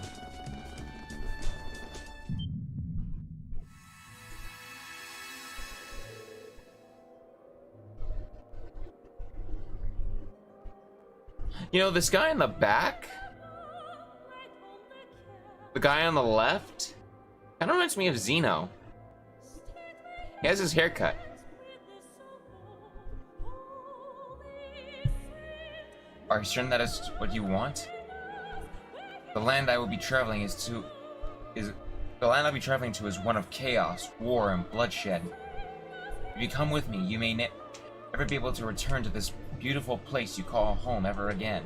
You know, this guy in the back? The guy on the left? Kinda reminds me of Zeno. He has his haircut. Are you certain that is what you want? The land I will be traveling to is one of chaos, war, and bloodshed. If you come with me, you may never be able to return to this beautiful place you call home ever again.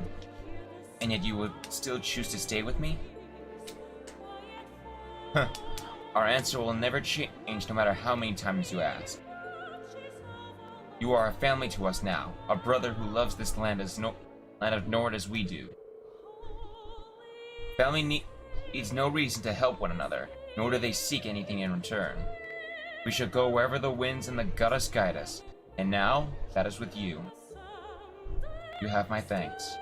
And yet you would still choose to stay with me? Huh. Our answer will never change no matter how many times you ask. You are a family to us now, a brother who loves this land of Nord as we do. Family needs no reason to help one another, nor do they seek anything in return. We shall go wherever the winds and the goddess guide us, and now, that is with you. You have my thanks.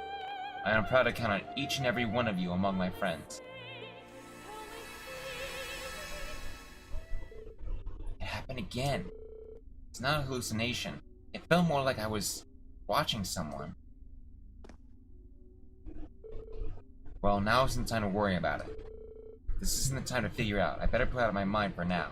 I am proud to count on each and every one of you among my friends. It happened again. It's not a hallucination. It felt more like I was watching someone. Well, now isn't the time to worry about it. This isn't the time to figure out. I better put it out of my mind for now.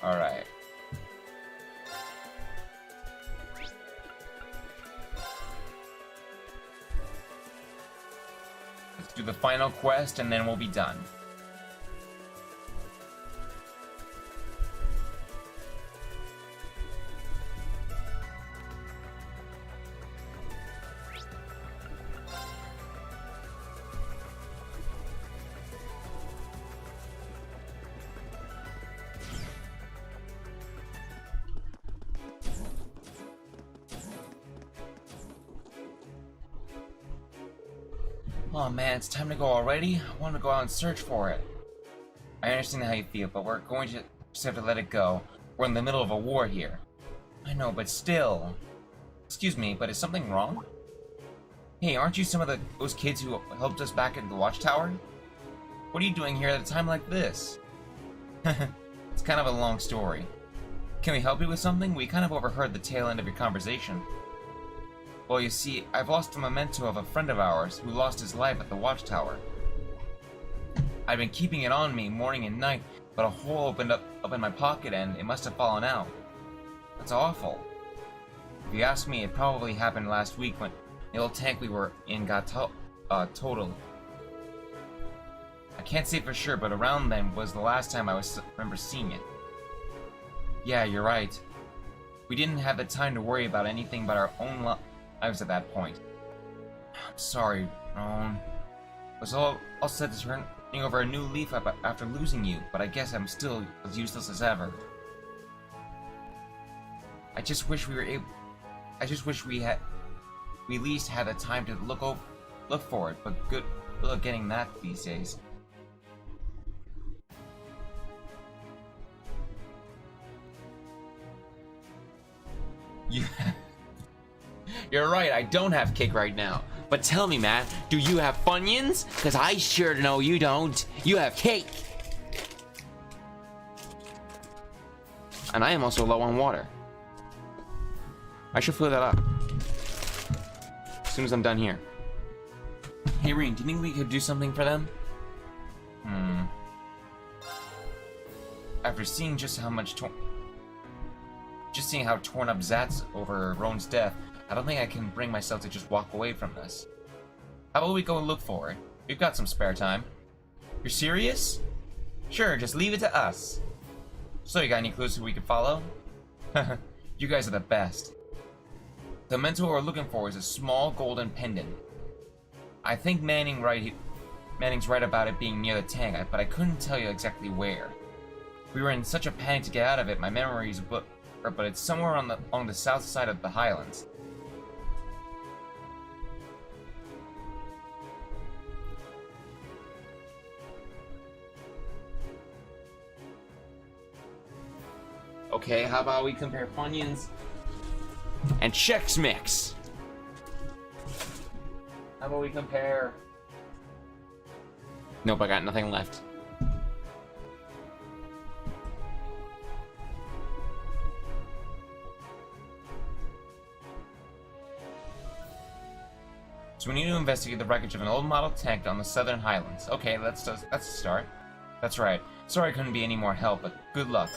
Alright. Let's do the final quest and then we'll be done. Oh man, it's time to go already? I want to go out and search for it. I understand how you feel, but we're going to just have to let it go. We're in the middle of a war here. I know, but still. Excuse me, but is something wrong? Hey, aren't you some of those kids who helped us back at the watchtower? What are you doing here at a time like this? It's kind of a long story. Can we help you with something? We kind of overheard the tail end of your conversation. Well, you see, I've lost a memento of a friend of ours who lost his life at the watchtower. I've been keeping it on me morning and night, but a hole opened up in my pocket and it must have fallen out. That's awful. If you ask me, it probably happened last week when the old tank we were in got totaled. I can't say for sure, but around then was the last time I remember seeing it. Yeah, you're right. We didn't have the time to worry about anything but our own lives at that point. I'm sorry, Ron. It was all set to turning over a new leaf after losing you, but I guess I'm still as useless as ever. I just wish we at least had the time to look for it, but good luck getting that these days. You're right, I don't have cake right now. But tell me, Matt, do you have Funyuns? Because I sure know you don't. You have cake. And I am also low on water. I should fill that up as soon as I'm done here. Hey, Reen, do you think we could do something for them? After seeing just how torn up Zat's over Roan's death, I don't think I can bring myself to just walk away from this. How about we go and look for it? We've got some spare time. You're serious? Sure, just leave it to us. So you got any clues who we could follow? You guys are the best. The mentor we're looking for is a small golden pendant. I think Manning's right about it being near the tank, but I couldn't tell you exactly where. We were in such a panic to get out of it, my memories but it's somewhere on the south side of the Highlands. Okay, how about we compare Funyuns and Chex Mix? How about we compare... Nope, I got nothing left. So we need to investigate the wreckage of an old model tank on the southern Highlands. Okay, that's a start. That's right. Sorry I couldn't be any more help, but good luck.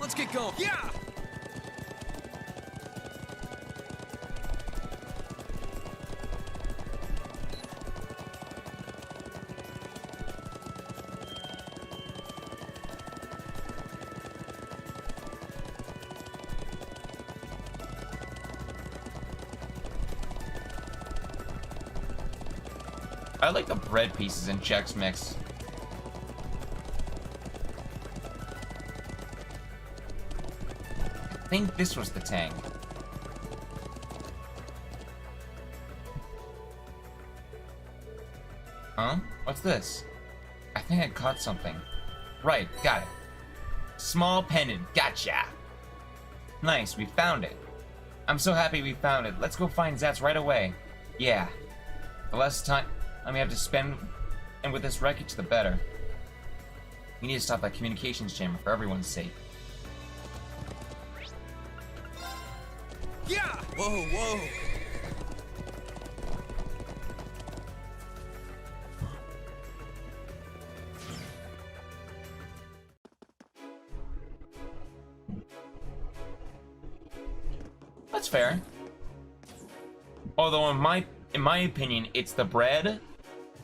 Let's get going. Yeah! I like the bread pieces in Chex Mix. I think this was the tank. Huh? What's this? I think I caught something. Right, got it. Small pendant, gotcha! Nice, we found it. I'm so happy we found it. Let's go find Zatz right away. Yeah. The less time I may have to spend and with this wreckage, the better. We need to stop that communications jammer for everyone's sake. Yeah! Whoa, whoa! That's fair. Although in my opinion, it's the bread.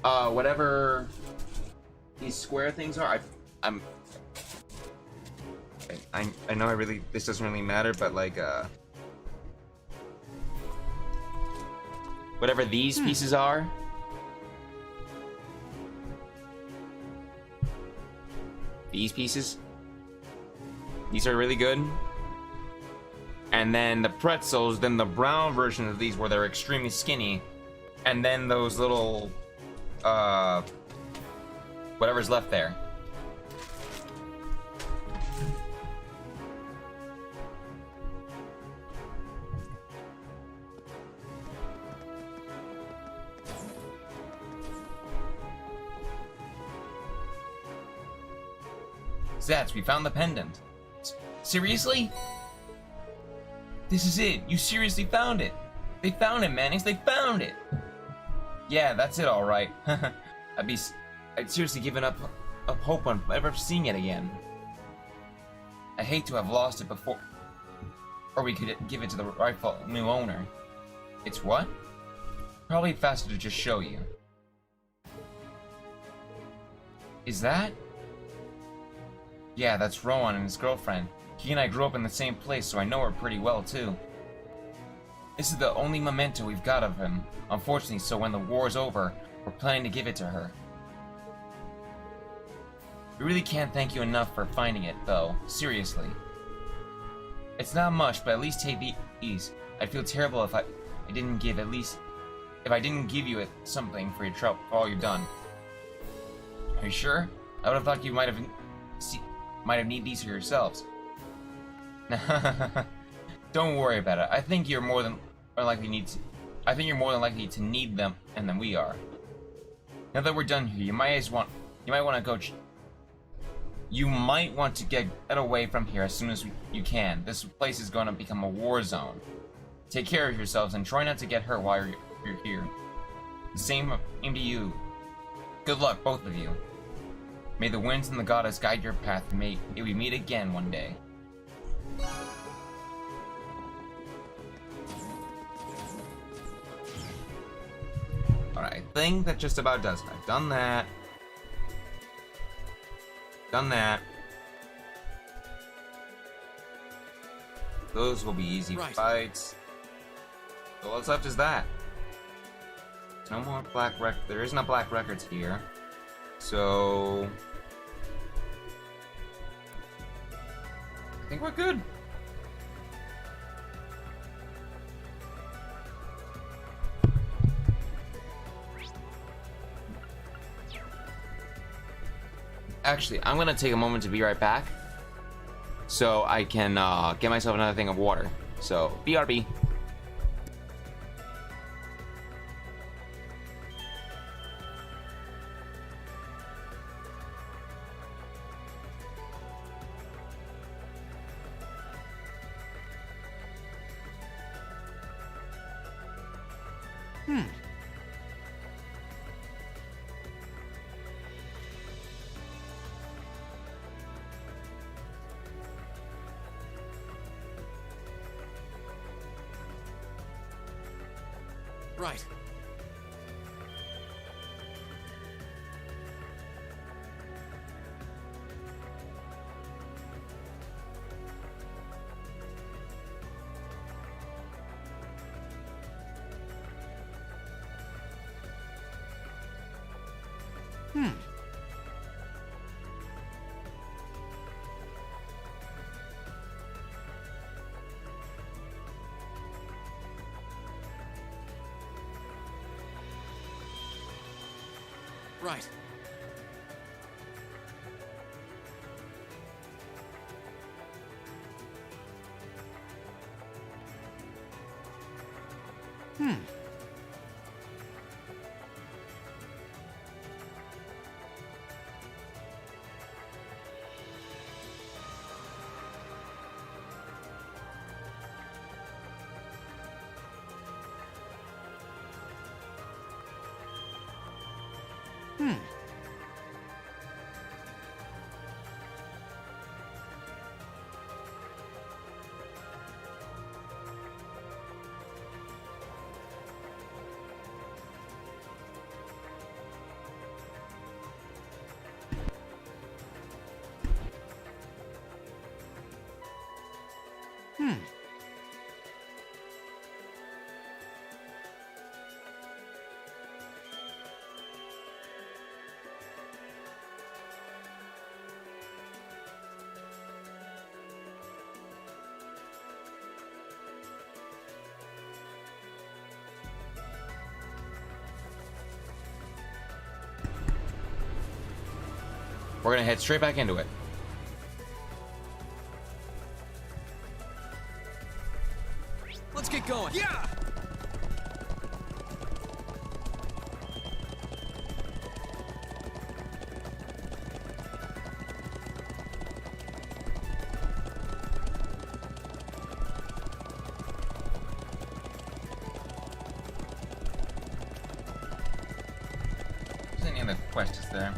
Whatever these square things are, I know this doesn't really matter, but like whatever these pieces are. These pieces. These are really good. And then the pretzels, then the brown version of these where they're extremely skinny. And then those little whatever's left there. Zats, we found the pendant. Seriously? This is it. You seriously found it. They found it, Mannix. They found it. Yeah, that's it, all right. I'd seriously given up hope on ever seeing it again. I hate to have lost it before, or we could give it to the rightful new owner. It's what? Probably faster to just show you. Is that? Yeah, that's Rowan and his girlfriend. He and I grew up in the same place, so I know her pretty well, too. This is the only memento we've got of him, unfortunately, so when the war's over, we're planning to give it to her. We really can't thank you enough for finding it, though. Seriously. It's not much, but at least take these. I'd feel terrible if I didn't give you something for your trouble, for all you've done. Are you sure? I would have thought you might have need these for yourselves. Don't worry about it. I think you're more than likely to need them, and then we are. Now that we're done here, you might want to get away from here as soon as you can. This place is going to become a war zone. Take care of yourselves and try not to get hurt while you're here. The same aim to you. Good luck, both of you. May the winds and the goddess guide your path, and may we meet again one day. Alright, I think that just about does it. I've done that. Done that. Those will be easy fights. So what's left is that. No more black record. There is no black records here. So I think we're good. Actually, I'm gonna take a moment to be right back so I can get myself another thing of water. So BRB. Right. Right. We're gonna head straight back into it. Let's get going. Yeah! There's any other quests there?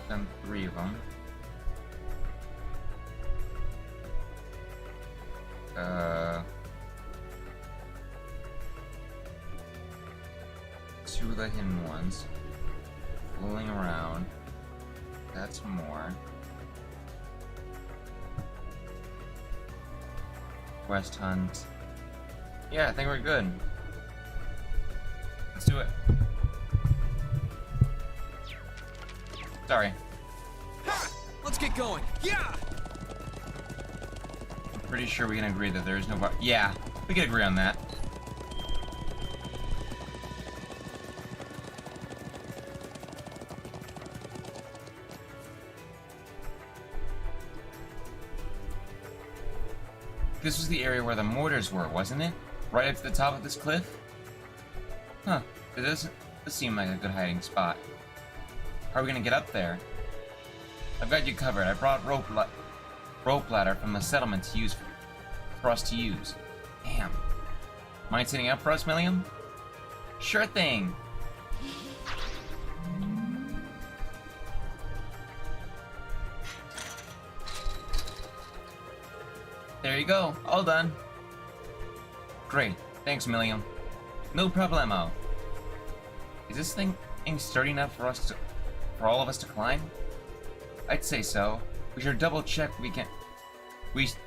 Done 3 of them. Two of the hidden ones. Fooling around. That's more. Quest hunt. Yeah, I think we're good. Let's do it. Sorry. Let's get going. Yeah! I'm pretty sure we can agree that there is no bar. Yeah, we can agree on that. This was the area where the mortars were, wasn't it? Right up to the top of this cliff? Huh. It does seem like a good hiding spot. How are we gonna get up there? I've got you covered. I brought rope ladder from the settlement to use for us to use. Damn. Mind sitting up for us, Milliam? Sure thing. There you go. All done. Great. Thanks, Milliam. No problemo. Is this thing sturdy enough for all of us to climb? I'd say so. We should double check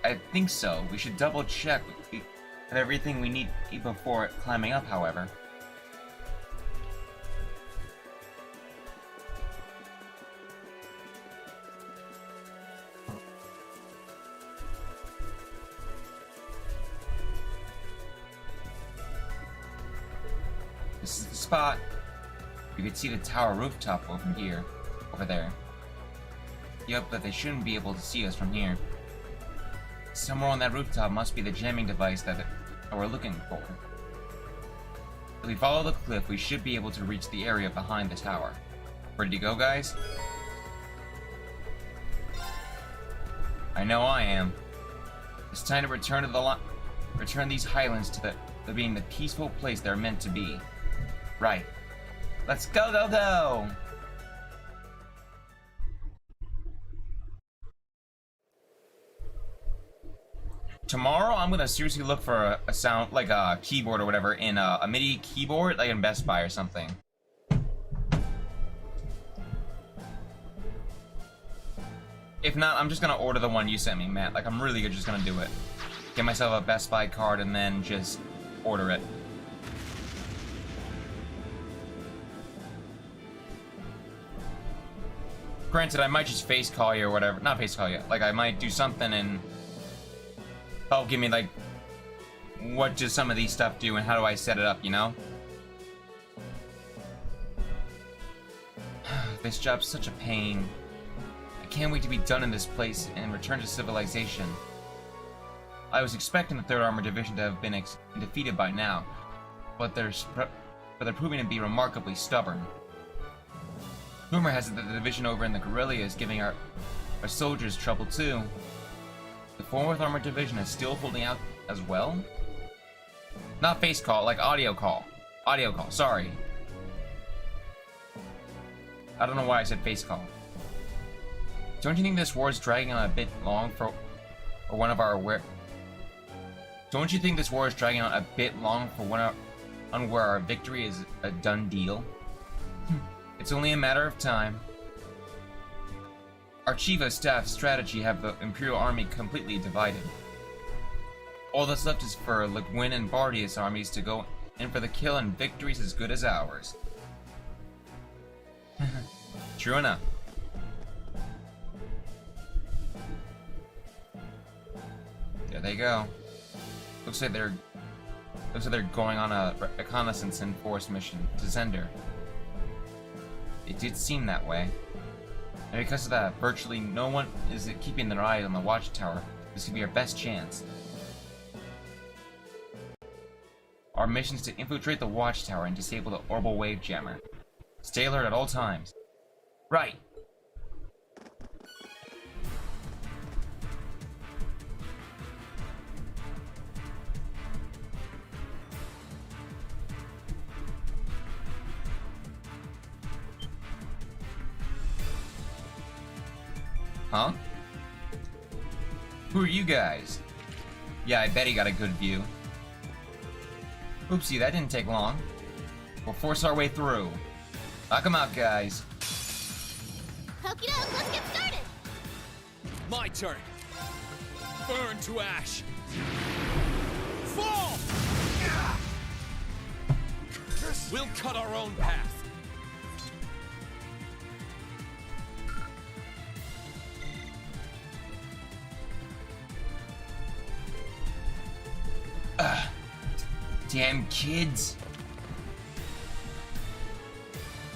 I think so. We should double check with everything we need before climbing up, however. This is the spot. You can see the tower rooftop over there. Yup, but they shouldn't be able to see us from here. Somewhere on that rooftop must be the jamming device that we're looking for. If we follow the cliff, we should be able to reach the area behind the tower. Ready to go, guys? I know I am. It's time to return these highlands to being the peaceful place they're meant to be. Right. Let's go, go, go! Tomorrow, I'm gonna seriously look for a sound, like a keyboard or whatever, in a MIDI keyboard, like in Best Buy or something. If not, I'm just gonna order the one you sent me, Matt. Like, I'm really just gonna do it. Get myself a Best Buy card and then just order it. Granted, I might just face call you or whatever. Not face call you. Like, I might do something and help give me, like, what does some of these stuff do and how do I set it up, you know? This job's such a pain. I can't wait to be done in this place and return to civilization. I was expecting the 3rd Armored Division to have been defeated by now, but they're proving to be remarkably stubborn. Rumor has it that the division over in the Guerrilla is giving our soldiers trouble too. The 4th Armored Division is still holding out as well? Not face call, like audio call. Audio call, sorry. I don't know why I said face call. Don't you think this war is dragging on a bit long for one of our Don't you think this war is dragging on a bit long for where our victory is a done deal? It's only a matter of time. Our Chief of Staff's strategy have the Imperial Army completely divided. All that's left is for Le Guin and Bardius armies to go in for the kill, and victory's as good as ours. True enough. There they go. Looks like they're Looks like they're going on a reconnaissance and force mission to Zender. It did seem that way. And because of that, virtually no one is keeping their eye on the watchtower. This could be our best chance. Our mission is to infiltrate the watchtower and disable the orbital wave jammer. Stay alert at all times. Right. Huh? Who are you guys? Yeah, I bet he got a good view. Oopsie, that didn't take long. We'll force our way through. Knock 'em out, guys. Okie doke, let's get started! My turn. Burn to ash. Fall! We'll cut our own path. Damn kids.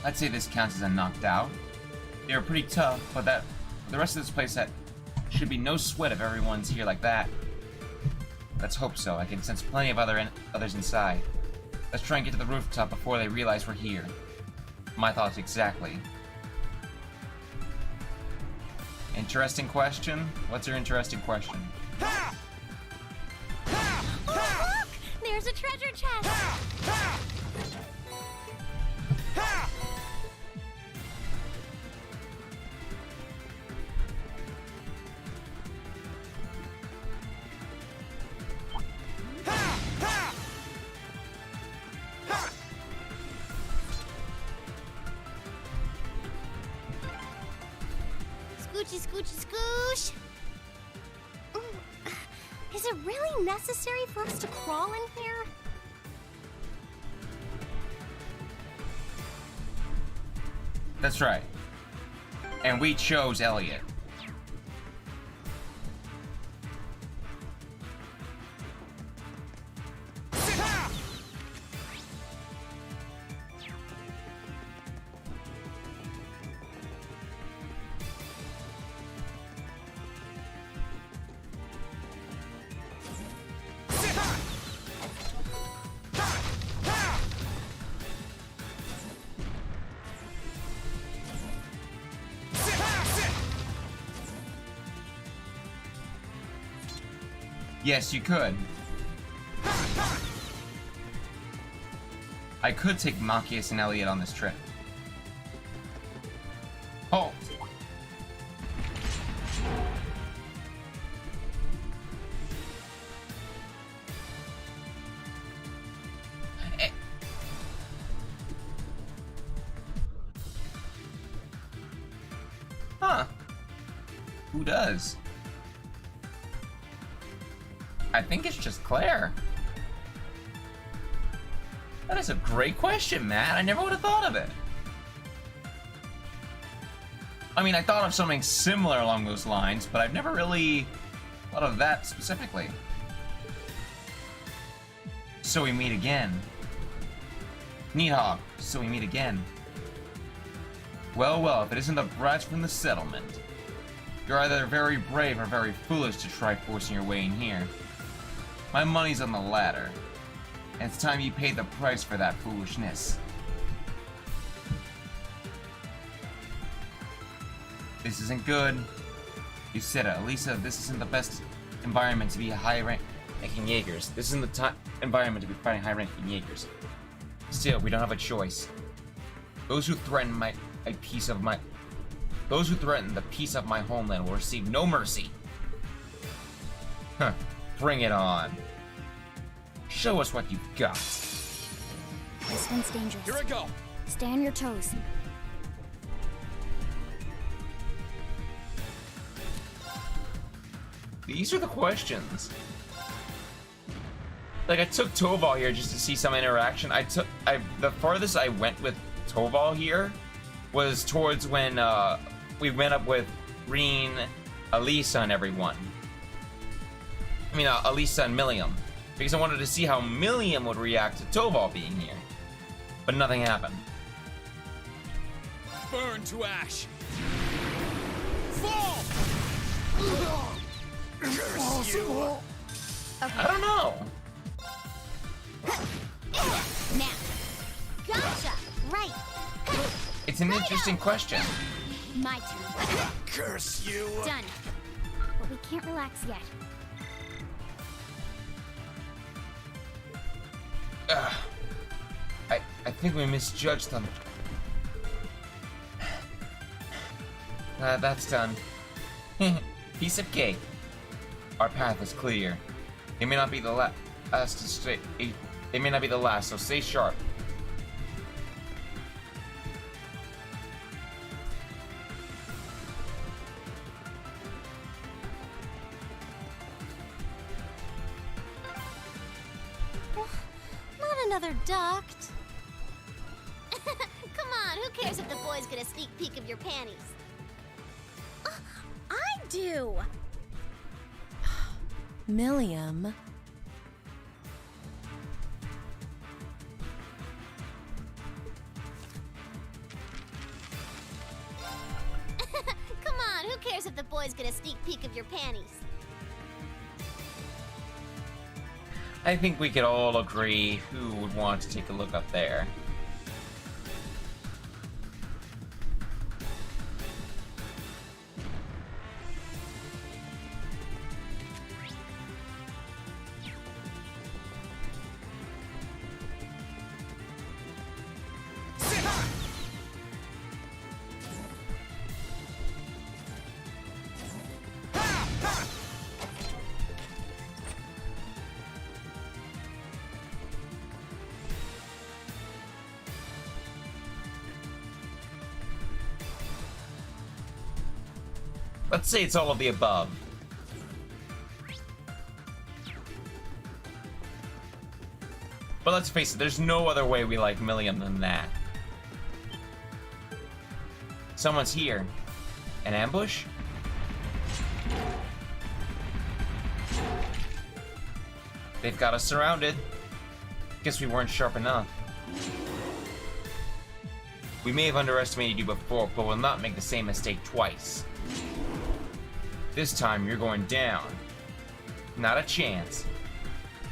I'd say this counts as a knocked out. They were pretty tough, but the rest of this place that should be no sweat if everyone's here like that. Let's hope so. I can sense plenty of others inside. Let's try and get to the rooftop before they realize we're here. My thoughts exactly. Interesting question? What's your interesting question? Oh, look! There's a treasure chest! Scoochy, scoochy, scoosh! Is it really necessary for us to crawl in here? That's right. And we chose Elliot. Yes, you could. I could take Machias and Elliot on this trip. Halt! Huh. Who does? I think it's just Claire. That is a great question, Matt. I never would have thought of it. I mean, I thought of something similar along those lines, but I've never really thought of that specifically. So we meet again. Needhog, so we meet again. Well, well, if it isn't the brats from the settlement. You're either very brave or very foolish to try forcing your way in here. My money's on the latter, and it's time you paid the price for that foolishness. This isn't good. You said it, Elisa, this isn't the best environment to be high-ranking Jaegers. This isn't the environment to be fighting high-ranking Jaegers. Still, we don't have a choice. Those who threaten the peace of my homeland will receive no mercy. Huh. Bring it on. Show us what you've got. This one's dangerous. Here I go. Stay on your toes. These are the questions. Like, I took Toval here just to see some interaction. The farthest I went with Toval here was towards when we went up with Reen, Elisa, and everyone. I mean, Elisa and Milliam. because I wanted to see how Milliam would react to Toval being here. But nothing happened. Burn to ash! Fall! Curse you! I don't know. Now. Gotcha! Right. It's an interesting question. My turn. Curse you! Done. But we can't relax yet. I think we misjudged them. That's done. Piece of cake. Our path is clear. It may not be the last to stay. It may not be the last, so stay sharp. Not another duct. Come on, who cares if the boys get a sneak peek of your panties? I do. Milliam. Come on, who cares if the boys get a sneak peek of your panties? I think we could all agree who would want to take a look up there. Let's say it's all of the above. But let's face it, there's no other way we like Milliam than that. Someone's here. An ambush? They've got us surrounded. Guess we weren't sharp enough. We may have underestimated you before, but we'll not make the same mistake twice. This time, you're going down. Not a chance.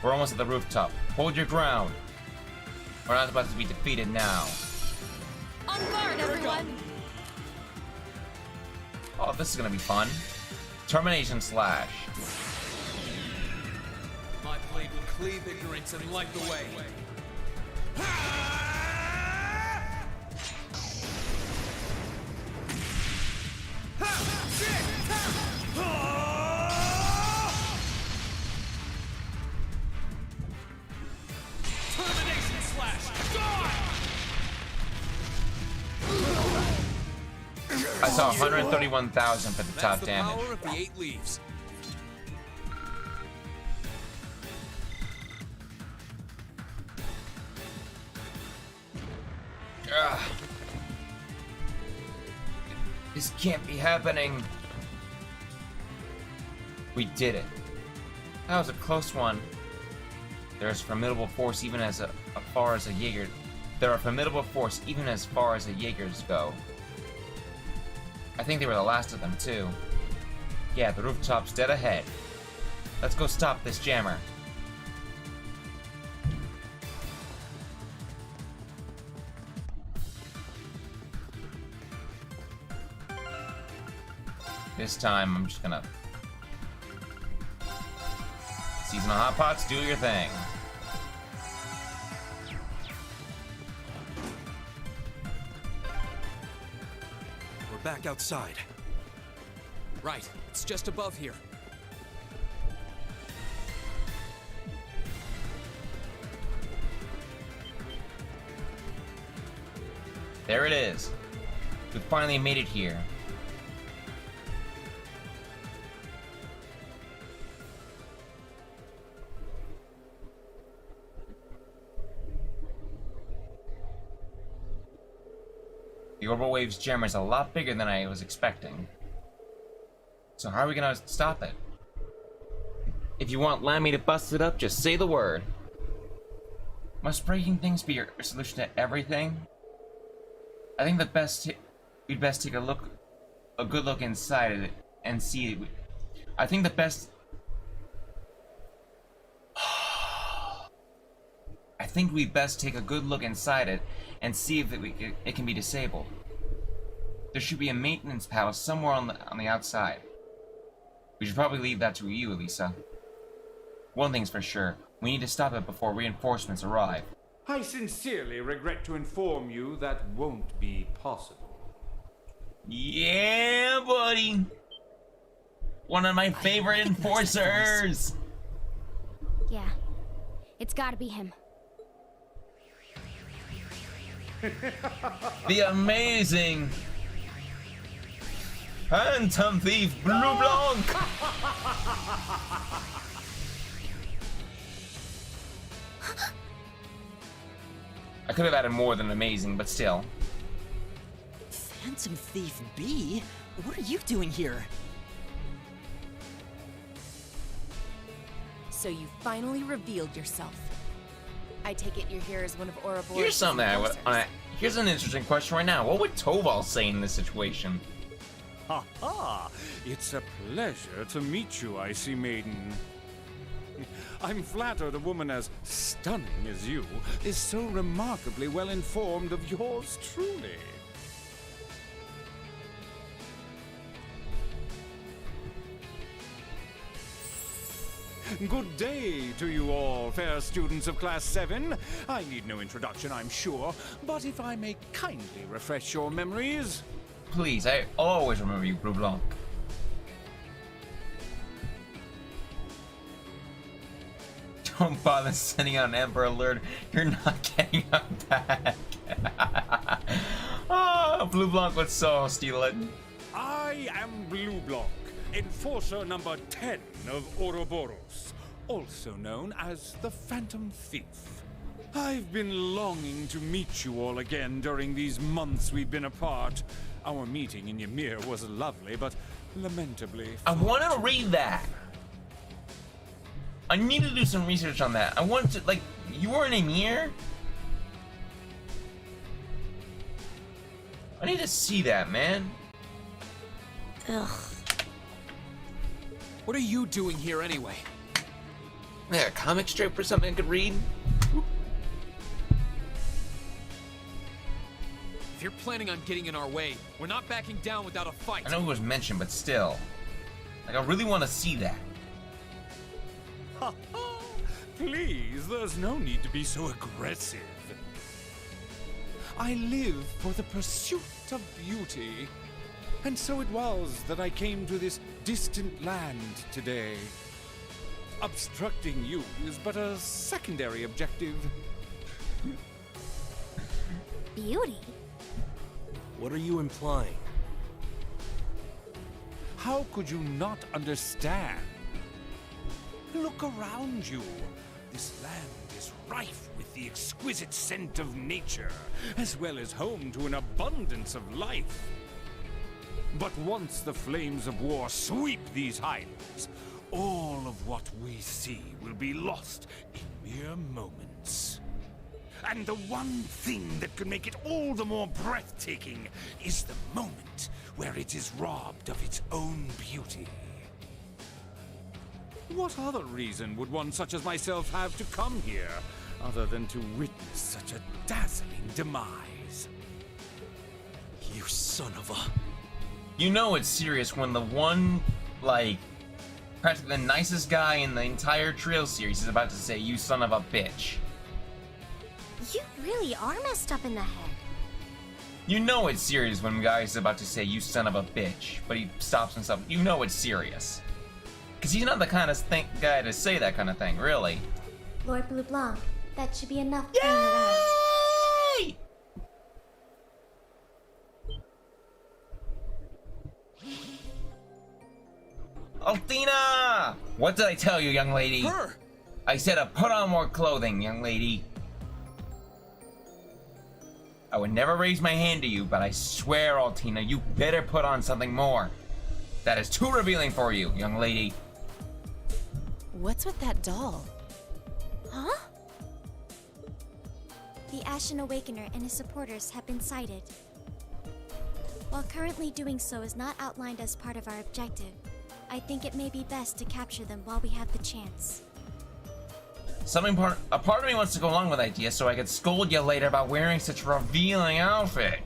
We're almost at the rooftop. Hold your ground. We're not about to be defeated now. On guard, everyone! Oh, this is gonna be fun. Termination slash. My blade will cleave ignorance and light the way. Termination slash! Die! I saw 131,000 for the That's top the damage. power of the 8 leaves. Ugh. This can't be happening. We did it. That was a close one. There's formidable force even as far as a Jaeger. There are formidable force even as far as the Jaegers go. I think they were the last of them too. Yeah, the rooftop's dead ahead. Let's go stop this jammer. This time, I'm just gonna... Seasonal Hot Pots, do your thing. We're back outside. Right, it's just above here. There it is. We finally made it here. The Orbital Wave's jammer is a lot bigger than I was expecting. So how are we gonna stop it? If you want Lammy to bust it up, just say the word. Must breaking things be your solution to everything? I think we'd best take a good look inside it and see it. I think the best. I think we'd best take a good look inside it and see if it can be disabled. There should be a maintenance palace somewhere on the outside. We should probably leave that to you, Elisa. One thing's for sure. We need to stop it before reinforcements arrive. I sincerely regret to inform you that won't be possible. Yeah, buddy! One of my favorite enforcers! Yeah, it's gotta be him. The amazing Phantom Thief Blue Blanc! I could have added more than amazing, but still. Phantom Thief B? What are you doing here? So you finally revealed yourself. I take it you're here as one of Ouroboros' Here's something enforcers. here's an interesting question right now. What would Toval say in this situation? Ha ha! It's a pleasure to meet you, Icy Maiden. I'm flattered a woman as stunning as you is so remarkably well informed of yours truly. Good day to you all, fair students of Class 7. I need no introduction, I'm sure, but if I may kindly refresh your memories. Please, I always remember you, Blue Blanc. Don't bother sending out an Amber Alert. You're not getting him back. Oh, Blue Blanc would so steal it. I am Blue Blanc, Enforcer number 10 of Ouroboros, also known as the Phantom Thief. I've been longing to meet you all again during these months we've been apart. Our meeting in Ymir was lovely, but lamentably... I want to read that. I need to do some research on that. I want to, like, you were in Ymir? I need to see that, man. Ugh. What are you doing here anyway? Yeah, a comic strip or something I could read? If you're planning on getting in our way, we're not backing down without a fight. I know it was mentioned, but still. Like, I really want to see that. Ha ha! Please, there's no need to be so aggressive. I live for the pursuit of beauty. And so it was that I came to this distant land today. Obstructing you is but a secondary objective. Beauty? What are you implying? How could you not understand? Look around you. This land is rife with the exquisite scent of nature, as well as home to an abundance of life. But once the flames of war sweep these highlands, all of what we see will be lost in mere moments. And the one thing that can make it all the more breathtaking is the moment where it is robbed of its own beauty. What other reason would one such as myself have to come here, other than to witness such a dazzling demise? You son of a... You know it's serious when the one, like, practically the nicest guy in the entire Trail series is about to say, "You son of a bitch." You really are messed up in the head. You know it's serious when a guy is about to say, "You son of a bitch," but he stops himself. You know it's serious. Because he's not the kind of guy to say that kind of thing, really. Lord Blue Blanc, that should be enough. Yay! Althena! What did I tell you, young lady? Her! I said to put on more clothing, young lady. I would never raise my hand to you, but I swear, Althena, you better put on something more. That is too revealing for you, young lady. What's with that doll? Huh? The Ashen Awakener and his supporters have been sighted. While currently doing so is not outlined as part of our objective, I think it may be best to capture them while we have the chance. A part of me wants to go along with the idea so I could scold you later about wearing such a revealing outfit.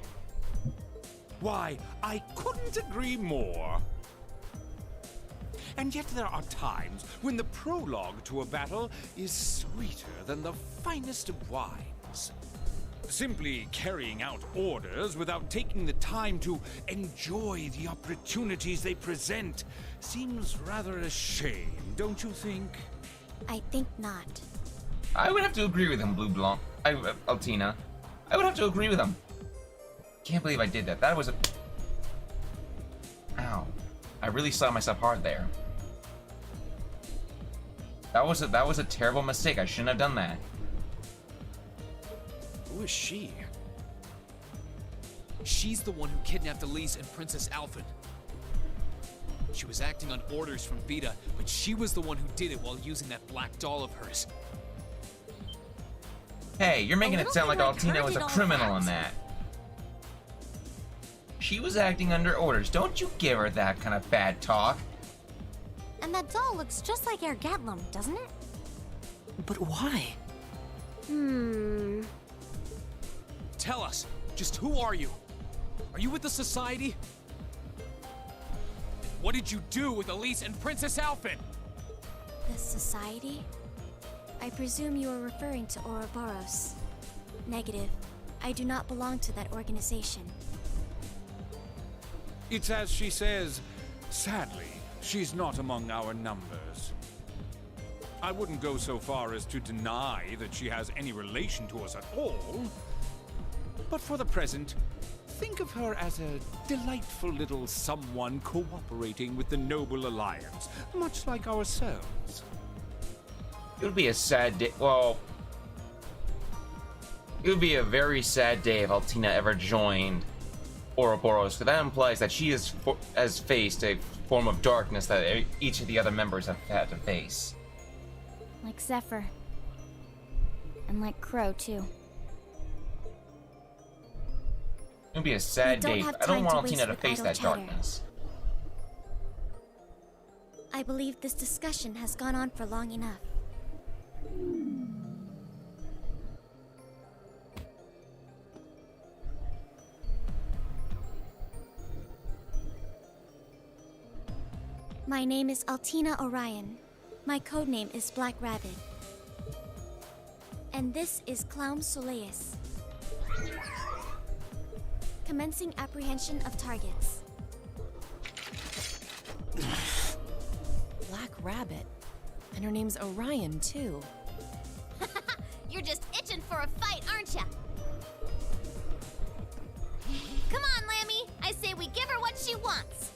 Why, I couldn't agree more. And yet there are times when the prologue to a battle is sweeter than the finest of wines. Simply carrying out orders without taking the time to enjoy the opportunities they present seems rather a shame, don't you think? I think not. I would have to agree with him, Altina. I would have to agree with him. Can't believe I did that. That was a... Ow. I really saw myself hard there. That was a terrible mistake. I shouldn't have done that. Who is she? She's the one who kidnapped Elise and Princess Alphen. She was acting on orders from Vita, but she was the one who did it while using that black doll of hers. Hey, you're making it sound like Altina was a criminal in that. She was acting under orders. Don't you give her that kind of bad talk. And that doll looks just like Ergatlum, doesn't it? But why? Tell us, just who are you? Are you with the Society? What did you do with Elise and Princess Alphen? The Society? I presume you are referring to Ouroboros. Negative. I do not belong to that organization. It's as she says, sadly, she's not among our numbers. I wouldn't go so far as to deny that she has any relation to us at all. But for the present, think of her as a delightful little someone cooperating with the Noble Alliance, much like ourselves. It would be a sad day. Well, it would be a very sad day if Altina ever joined Ouroboros, because that implies that she has faced a form of darkness that each of the other members have had to face. Like Zephyr. And like Crow, too. It would be a sad day. I don't want Altina to face that chatter. darkness. I believe this discussion has gone on for long enough. My name is Altina Orion. My codename is Black Rabbit. And this is Clown Soleus. Commencing apprehension of targets. Black Rabbit. And her name's Orion, too. You're just itching for a fight, aren't ya? Come on, Lammy. I say we give her what she wants.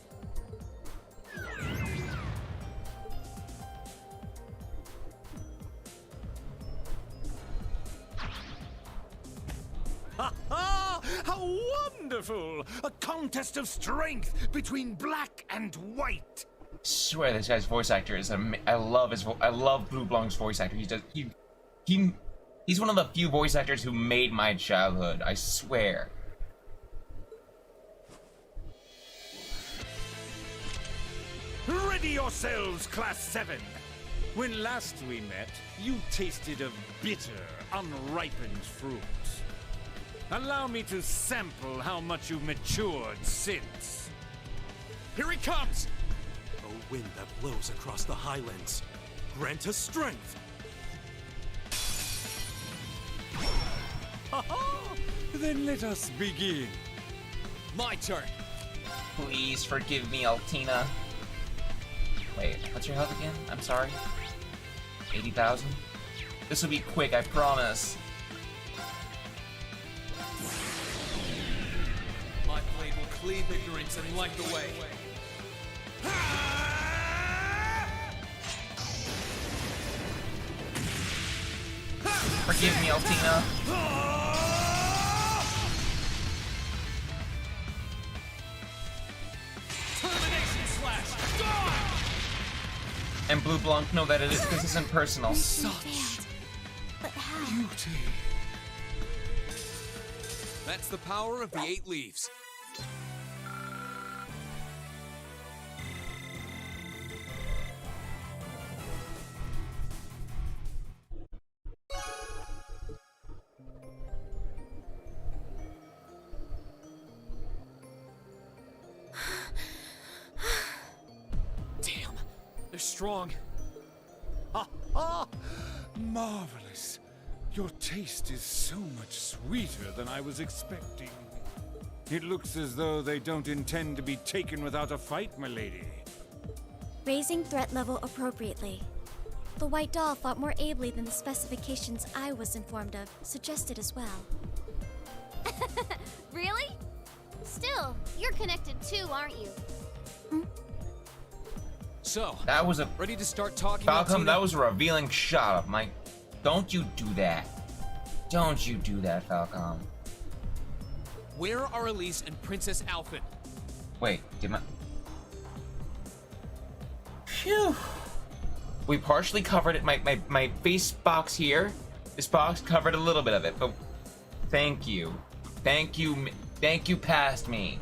Ha ha! How wonderful! A contest of strength between black and white. I swear this guy's voice actor is I love I love Blue Blanc's voice actor. He's one of the few voice actors who made my childhood. I swear. Ready yourselves, Class 7! When last we met, you tasted of bitter, unripened fruits. Allow me to sample how much you've matured since. Here he comes! A wind that blows across the highlands. Grant us strength! Then let us begin. My turn! Please forgive me, Altina. Wait, what's your health again? I'm sorry. 80,000? This will be quick, I promise. My blade will cleave ignorance and light the way. Forgive me, Altina. And Blue Blanc know that this isn't personal. Such but how? beauty. That's the power of the 8 leaves. Damn, they're strong. Ah, marvelous. Your taste is so much sweeter than I was expecting. It looks as though they don't intend to be taken without a fight, my lady. Raising threat level appropriately. The white doll fought more ably than the specifications I was informed of suggested as well. Really? Still, you're connected too, aren't you? So, That was a ready to start talking? Falcom. That was a revealing shot of Mike. Don't you do that. Don't you do that, Falcom. Where are Elise and Princess Alphen? Wait, did my... Phew. We partially covered it. My face box here. This box covered a little bit of it, but thank you. Thank you past me.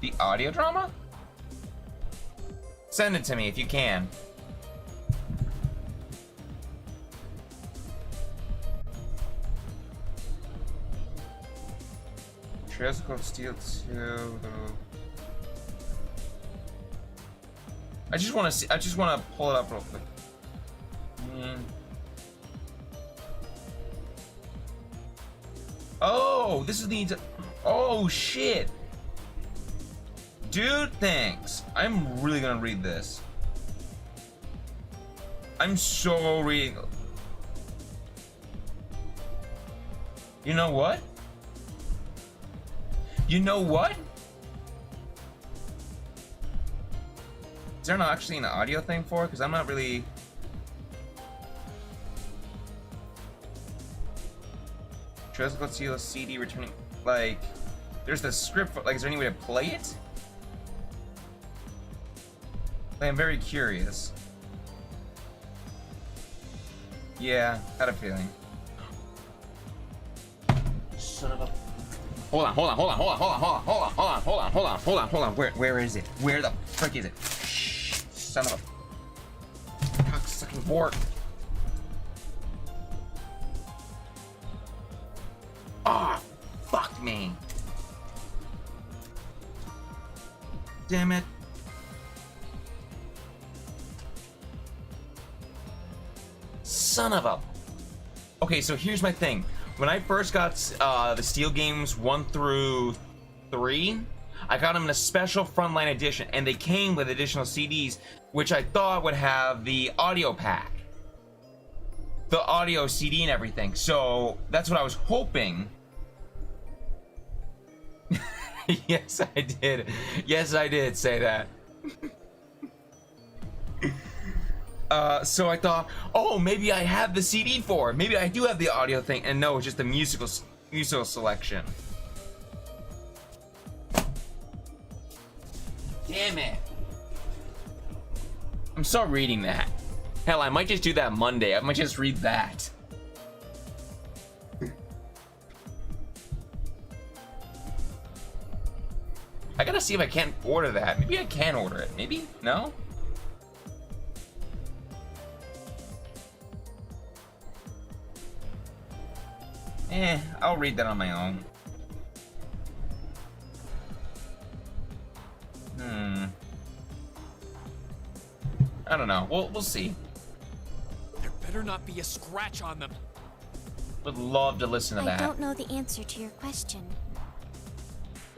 The audio drama? Send it to me if you can. Treasure code Steel 2. I just want to see. I just want to pull it up real quick. Oh, this is the. Oh shit, dude. Thanks. I'm really gonna read this. I'm so reading. You know what? You know what? Is there not actually an audio thing for it? Because I'm not really... Treasure Seal CD returning... Like... There's the script for... Like, is there any way to play it? Like, I'm very curious. Yeah, had a feeling. Son of a... Hold on. Where is it? Where the frick is it? Son of a cocksucking wart. Ah, fuck me. Damn it. Son of a... Okay, so here's my thing. When I first got the Steel games 1 through 3, I got them in a special Frontline edition, and they came with additional CDs, which I thought would have the audio pack, the audio CD and everything. So that's what I was hoping. Yes, I did. Yes, I did say that. So I thought, oh, maybe I have the CD for it. Maybe I do have the audio thing, and no, it's just the musical selection. Damn it. I'm still reading that. Hell, I might just do that Monday. I might just read that. I gotta see if I can't order that. Maybe I can order it. Maybe? No? I'll read that on my own. I don't know. We'll see. There better not be a scratch on them. Would love to listen to that. I don't know the answer to your question.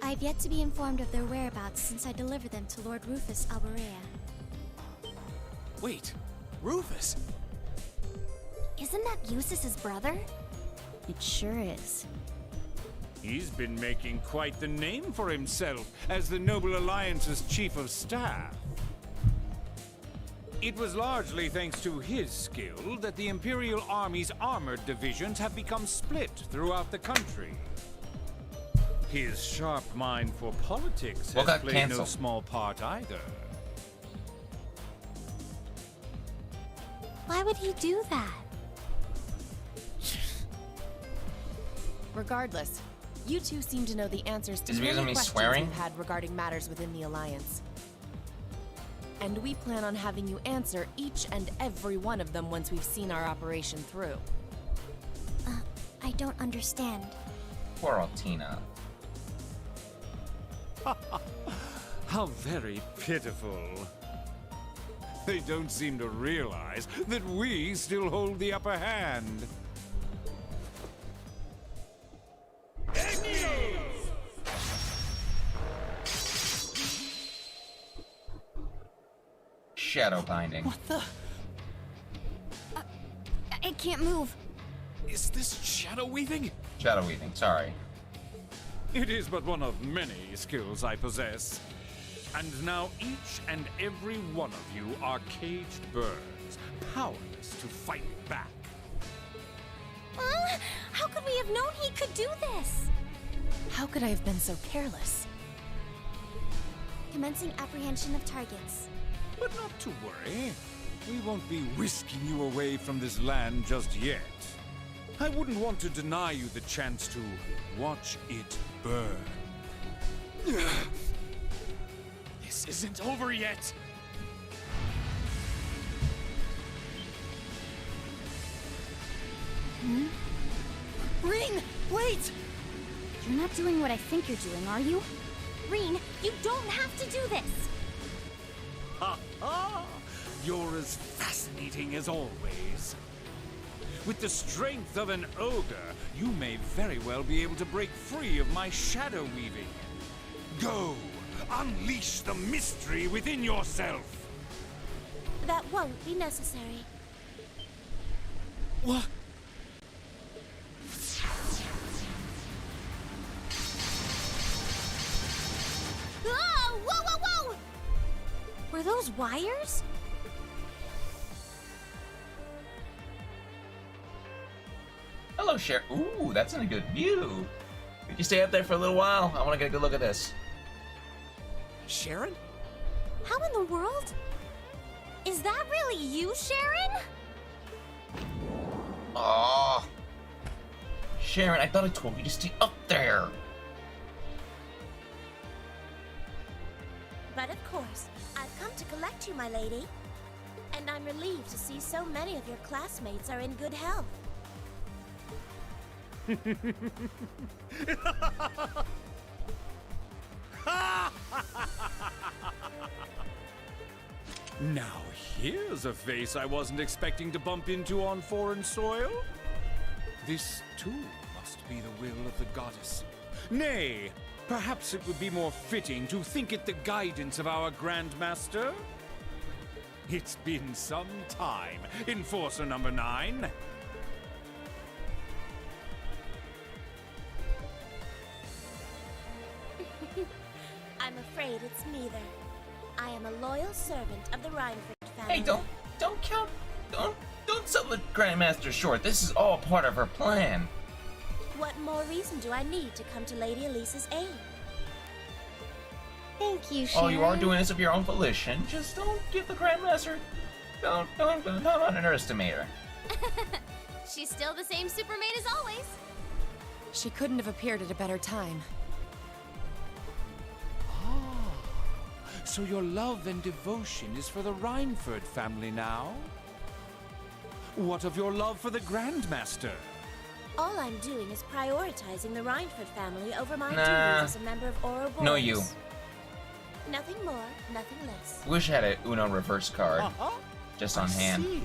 I've yet to be informed of their whereabouts since I delivered them to Lord Rufus Alborea. Wait, Rufus? Isn't that Eustace's brother? It sure is. He's been making quite the name for himself as the Noble Alliance's chief of staff. It was largely thanks to his skill that the Imperial Army's armored divisions have become split throughout the country. His sharp mind for politics What has got played no cancelled? small part either. Why would he do that? Regardless, you two seem to know the answers to Is it because many of me questions swearing? we've had regarding matters within the Alliance. And we plan on having you answer each and every one of them once we've seen our operation through. I don't understand. Poor old Tina. How very pitiful. They don't seem to realize that we still hold the upper hand. Shadow binding. What the? I can't move. Is this shadow weaving? Shadow weaving, sorry. It is but one of many skills I possess. And now each and every one of you are caged birds, powerless to fight back. How could we have known he could do this? How could I have been so careless? Commencing apprehension of targets. But not to worry. We won't be whisking you away from this land just yet. I wouldn't want to deny you the chance to watch it burn. This isn't over yet. Ring, wait! You're not doing what I think you're doing, are you? Reen, you don't have to do this! Ha ha! You're as fascinating as always. With the strength of an ogre, you may very well be able to break free of my shadow weaving. Go! Unleash the mystery within yourself! That won't be necessary. What? Oh, whoa, whoa, whoa! Were those wires? Hello, Cher. Ooh, that's in a good view. Could you stay up there for a little while? I want to get a good look at this. Sharon? How in the world? Is that really you, Sharon? Aw. Sharon, I thought I told you to stay up there. But of course, I've come to collect you, my lady. And I'm relieved to see so many of your classmates are in good health. Now here's a face I wasn't expecting to bump into on foreign soil. This too must be the will of the goddess. Nay, perhaps it would be more fitting to think it the guidance of our Grandmaster. It's been some time, Enforcer number 9. I'm afraid it's neither. I am a loyal servant of the Reinford family. Hey, don't sell the Grandmaster short. This is all part of her plan. What more reason do I need to come to Lady Elisa's aid? Thank you, Oh, Sharon. you are doing this of your own volition. Just don't give the Grandmaster. Don't underestimate her. She's still the same supermaid as always. She couldn't have appeared at a better time. So your love and devotion is for the Reinford family now? What of your love for the Grandmaster? All I'm doing is prioritizing the Reinford family over my Nah. duties as a member of Ouroboros. No, you. Nothing more, nothing less. Wish I had a Uno reverse card. Just on hand. See.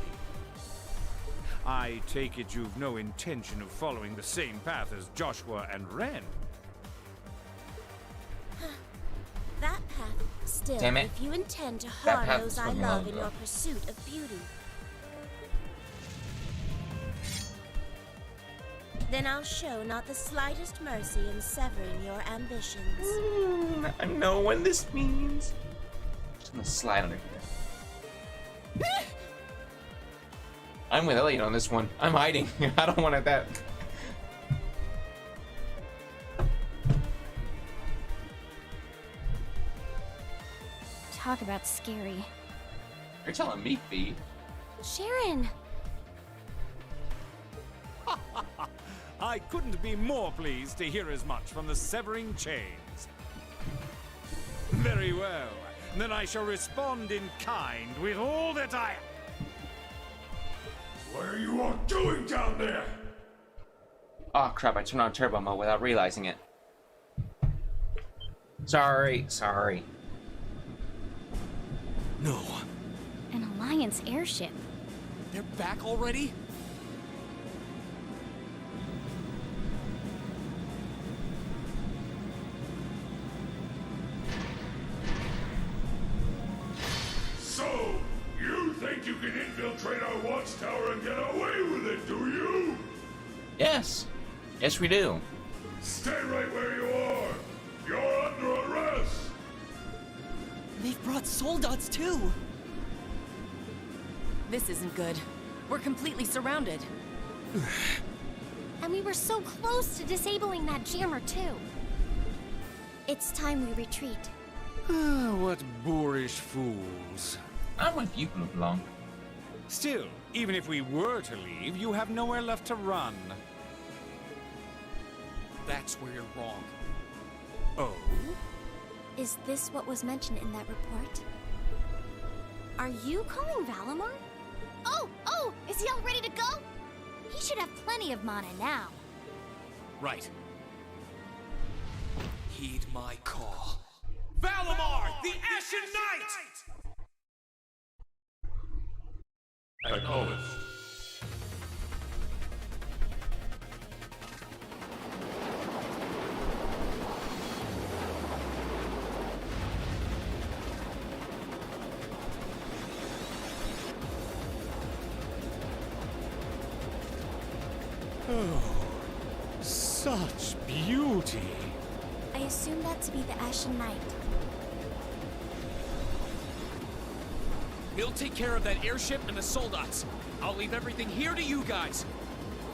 I take it you've no intention of following the same path as Joshua and Ren. That path, still, Damn it. if you intend to That harm path those is I fucking love long in ago. your pursuit of beauty, then I'll show not the slightest mercy in severing your ambitions. I know when this means. Just gonna slide under here. I'm with Elliot on this one. I'm hiding. I don't want it that. talk about scary. You're telling me, Fee. Sharon! I couldn't be more pleased to hear as much from the severing chains. Very well. Then I shall respond in kind with all that I... What are you all doing down there? Oh crap, I turned on turbo mode without realizing it. Sorry. No. An Alliance airship. They're back already? So, you think you can infiltrate our watchtower and get away with it, do you? Yes. Yes, we do. Stay right where you are. You're under arrest. They've brought soldats too! This isn't good. We're completely surrounded. And we were so close to disabling that jammer, too. It's time we retreat. What boorish fools. I'm with you, Blue Blanc. Still, even if we were to leave, you have nowhere left to run. That's where you're wrong. Oh? Is this what was mentioned in that report? Are you calling Valimar? Oh! Is he all ready to go? He should have plenty of mana now. Right. Heed my call. Valimar, the Ashen Knight! Acknowledged. Oh, such beauty. I assume that to be the Ashen Knight. He'll take care of that airship and the soldats. I'll leave everything here to you guys.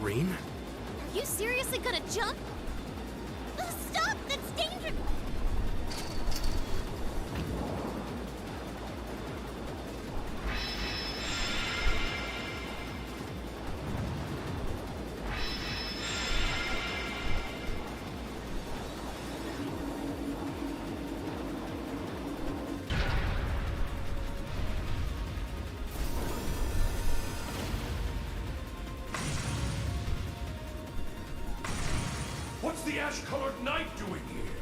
Green? Are you seriously gonna jump? Stop! That's dangerous! What's the ash-colored knight doing here?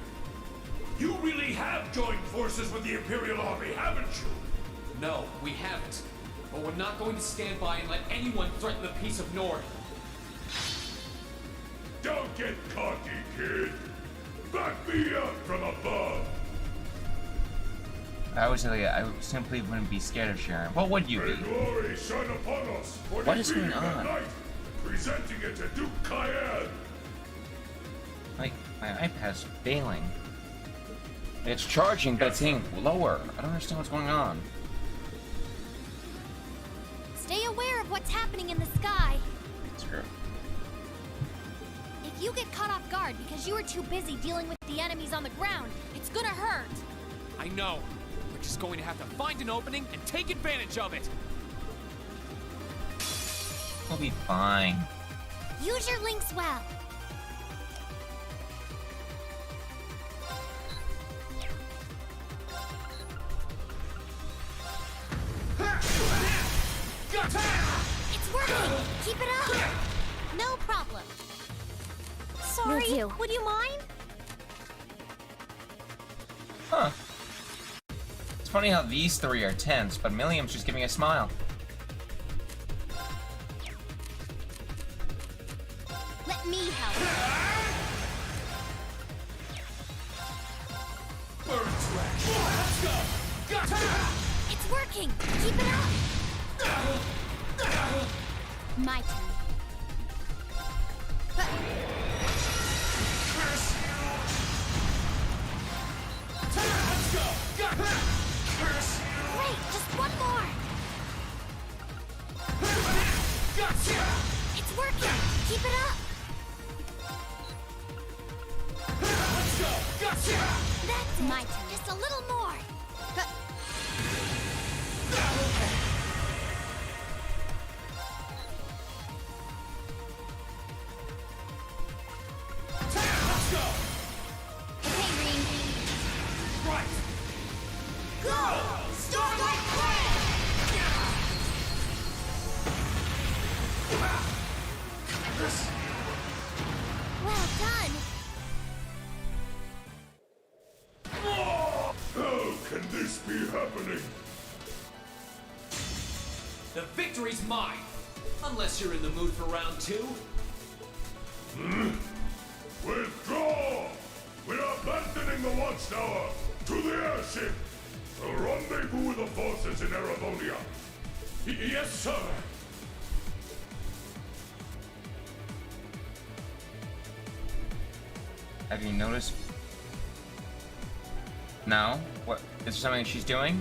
You really have joined forces with the Imperial Army, haven't you? No, we haven't. But we're not going to stand by and let anyone threaten the peace of Nord. Don't get cocky, kid. Back me up from above. I simply wouldn't be scared of Sharon. What would you be? May glory shine upon us for What is defeating going that on? knight, presenting it to Duke Cayenne. Like, my iPad's failing. It's charging, but it's hitting lower. I don't understand what's going on. Stay aware of what's happening in the sky. It's true. If you get caught off guard because you were too busy dealing with the enemies on the ground, it's gonna hurt. I know. We're just going to have to find an opening and take advantage of it. We'll be fine. Use your links well. It's working! Keep it up! No problem. Sorry, would you mind? Huh. It's funny how these three are tense, but Milliam's just giving a smile. Let me help. Let's go! It's working! Keep it up! My turn. Let's go! Great, just one more! It's working! Keep it up! Let's go! That's my turn. Just a little more! this? Well done! How can this be happening? The victory's mine! Unless you're in the mood for round 2. Withdraw! We are abandoning the watchtower to the airship! A rendezvous with the forces in Erebonia. Yes, sir! Have you noticed? No? What? Is there something she's doing?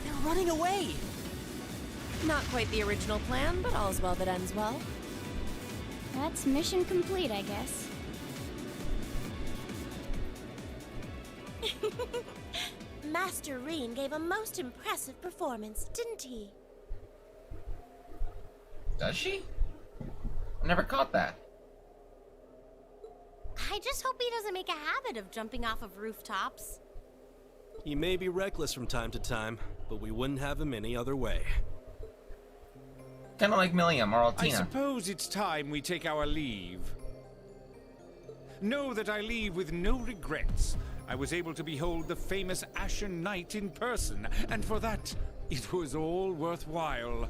They're running away! Not quite the original plan, but all's well that ends well. That's mission complete, I guess. Master Reen gave a most impressive performance, didn't he? Does she? I never caught that. I just hope he doesn't make a habit of jumping off of rooftops. He may be reckless from time to time, but we wouldn't have him any other way. Kind of like Milliam or I Altina. suppose it's time we take our leave. Know that I leave with no regrets. I was able to behold the famous Ashen Knight in person, and for that, it was all worthwhile.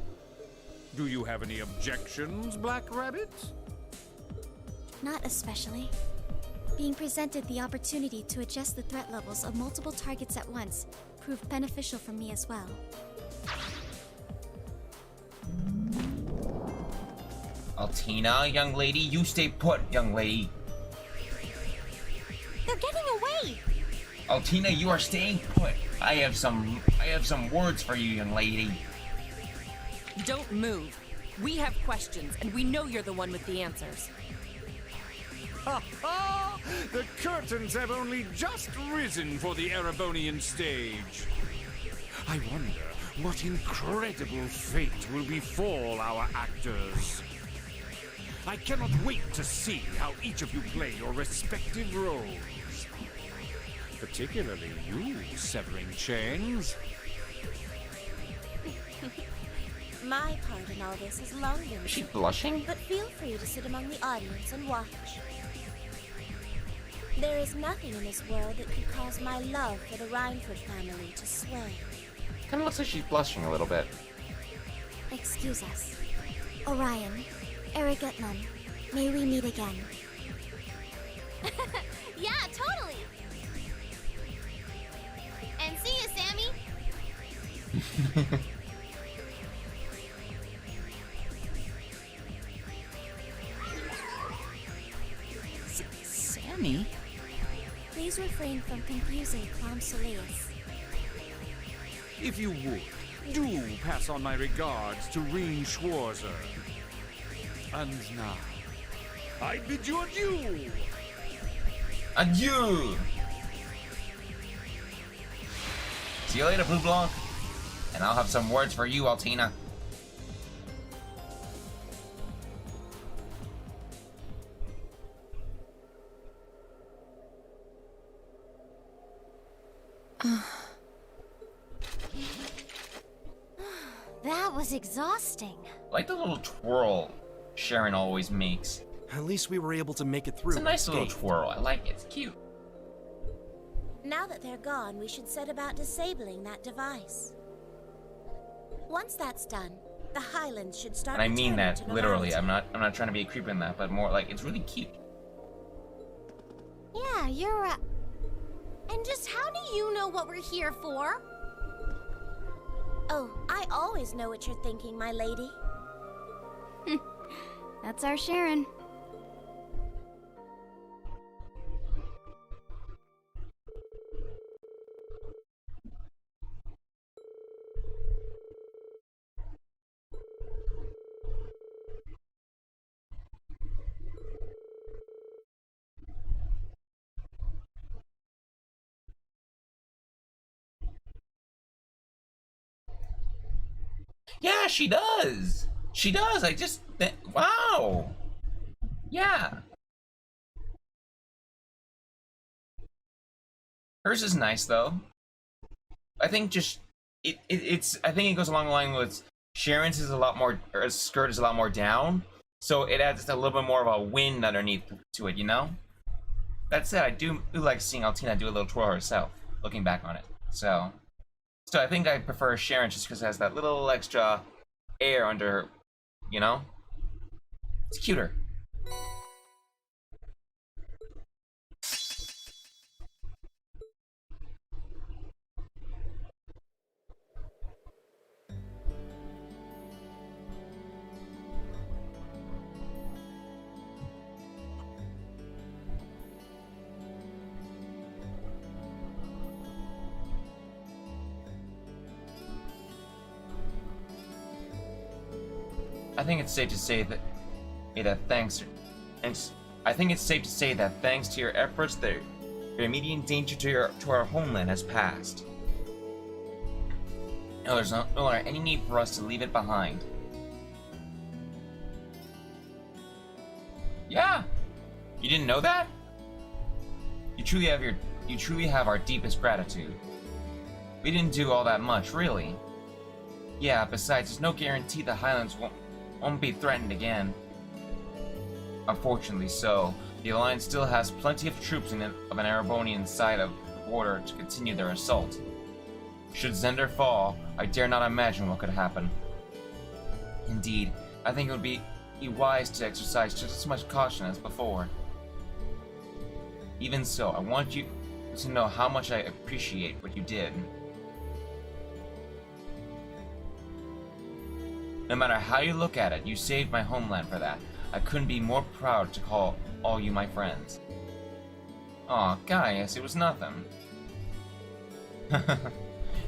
Do you have any objections, Black Rabbit? Not especially. Being presented the opportunity to adjust the threat levels of multiple targets at once proved beneficial for me as well. Altina, young lady, you stay put, young lady. They're getting away! Altina, you are staying put. I have some words for you, young lady. Don't move. We have questions, and we know you're the one with the answers. Ha ha! The curtains have only just risen for the Erebonian stage. I wonder what incredible fate will befall our actors. I cannot wait to see how each of you play your respective roles. Particularly you, Severing Chains. My part in all this is long been. Is she blushing? But feel free to sit among the audience and watch. There is nothing in this world that could cause my love for the Rhinefoot family to sway. Kind of looks like she's blushing a little bit. Excuse us. Orion, Erigatlan, may we meet again. Yeah, totally! And see you, Sammy! Sammy? Please refrain from confusing Clown Soleus. If you would, do pass on my regards to Reen Schwarzer. And now, I bid you adieu! Adieu! See you later, Blue Blanc. And I'll have some words for you, Altina. That was exhausting. I like the little twirl Sharon always makes. At least we were able to make it through. It's a nice little unscathed. twirl. I like it. It's cute. Now that they're gone, we should set about disabling that device. Once that's done, the Highlands should start. And I mean returning that to literally. normality. I'm not trying to be a creep in that, but more like it's really cute. Yeah, you're, And just how do you know what we're here for? Oh, I always know what you're thinking, my lady. That's our Sharon. Yeah, she does. She does. Wow. Yeah. Hers is nice though. I think just it's I think it goes along the line with Sharon's is a lot more, or his skirt is a lot more down, so it adds a little bit more of a wind underneath to it, you know? That said, I do like seeing Altina do a little twirl herself, looking back on it. So I think I prefer Sharon just because it has that little extra air under her, you know? It's cuter. I think it's safe to say that thanks to your efforts, your immediate danger to our homeland has passed. No, there's no longer any need for us to leave it behind. Yeah, you didn't know that? You truly have our deepest gratitude. We didn't do all that much, really. Yeah, besides, there's no guarantee the Highlands won't be threatened again. Unfortunately so, the Alliance still has plenty of troops of an Erebonian side of the border to continue their assault. Should Zender fall, I dare not imagine what could happen. Indeed, I think it would be wise to exercise just as much caution as before. Even so, I want you to know how much I appreciate what you did. No matter how you look at it, you saved my homeland for that. I couldn't be more proud to call all you my friends. Aw, Gaius, it was nothing.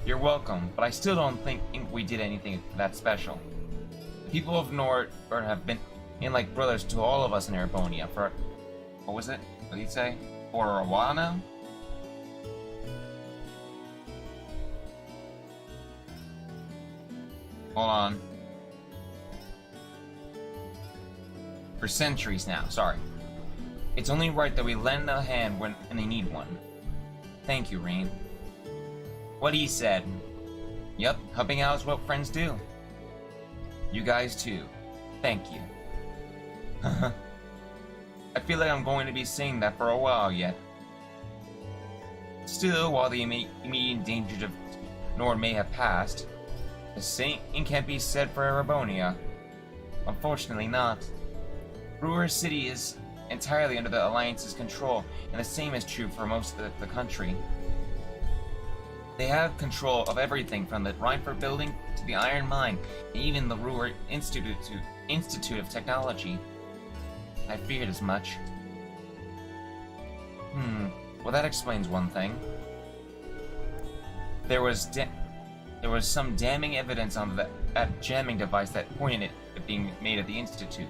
You're welcome, but I still don't think we did anything that special. People of Nord have been like brothers to all of us in Erebonia for... What was it? What did he say? For a while now? Hold on. For centuries now, sorry. It's only right that we lend a hand when they need one. Thank you, Rain. What he said. Yep, helping out is what friends do. You guys too. Thank you. I feel like I'm going to be saying that for a while yet. Still, while the immediate dangers of Nord may have passed, the same can't be said for Erebonia. Unfortunately not. Brewer City is entirely under the Alliance's control, and the same is true for most of the country. They have control of everything from the Reinford building to the Iron Mine, and even the Brewer Institute of Technology. I feared as much. Well, that explains one thing. There was some damning evidence on that jamming device that pointed at being made at the Institute.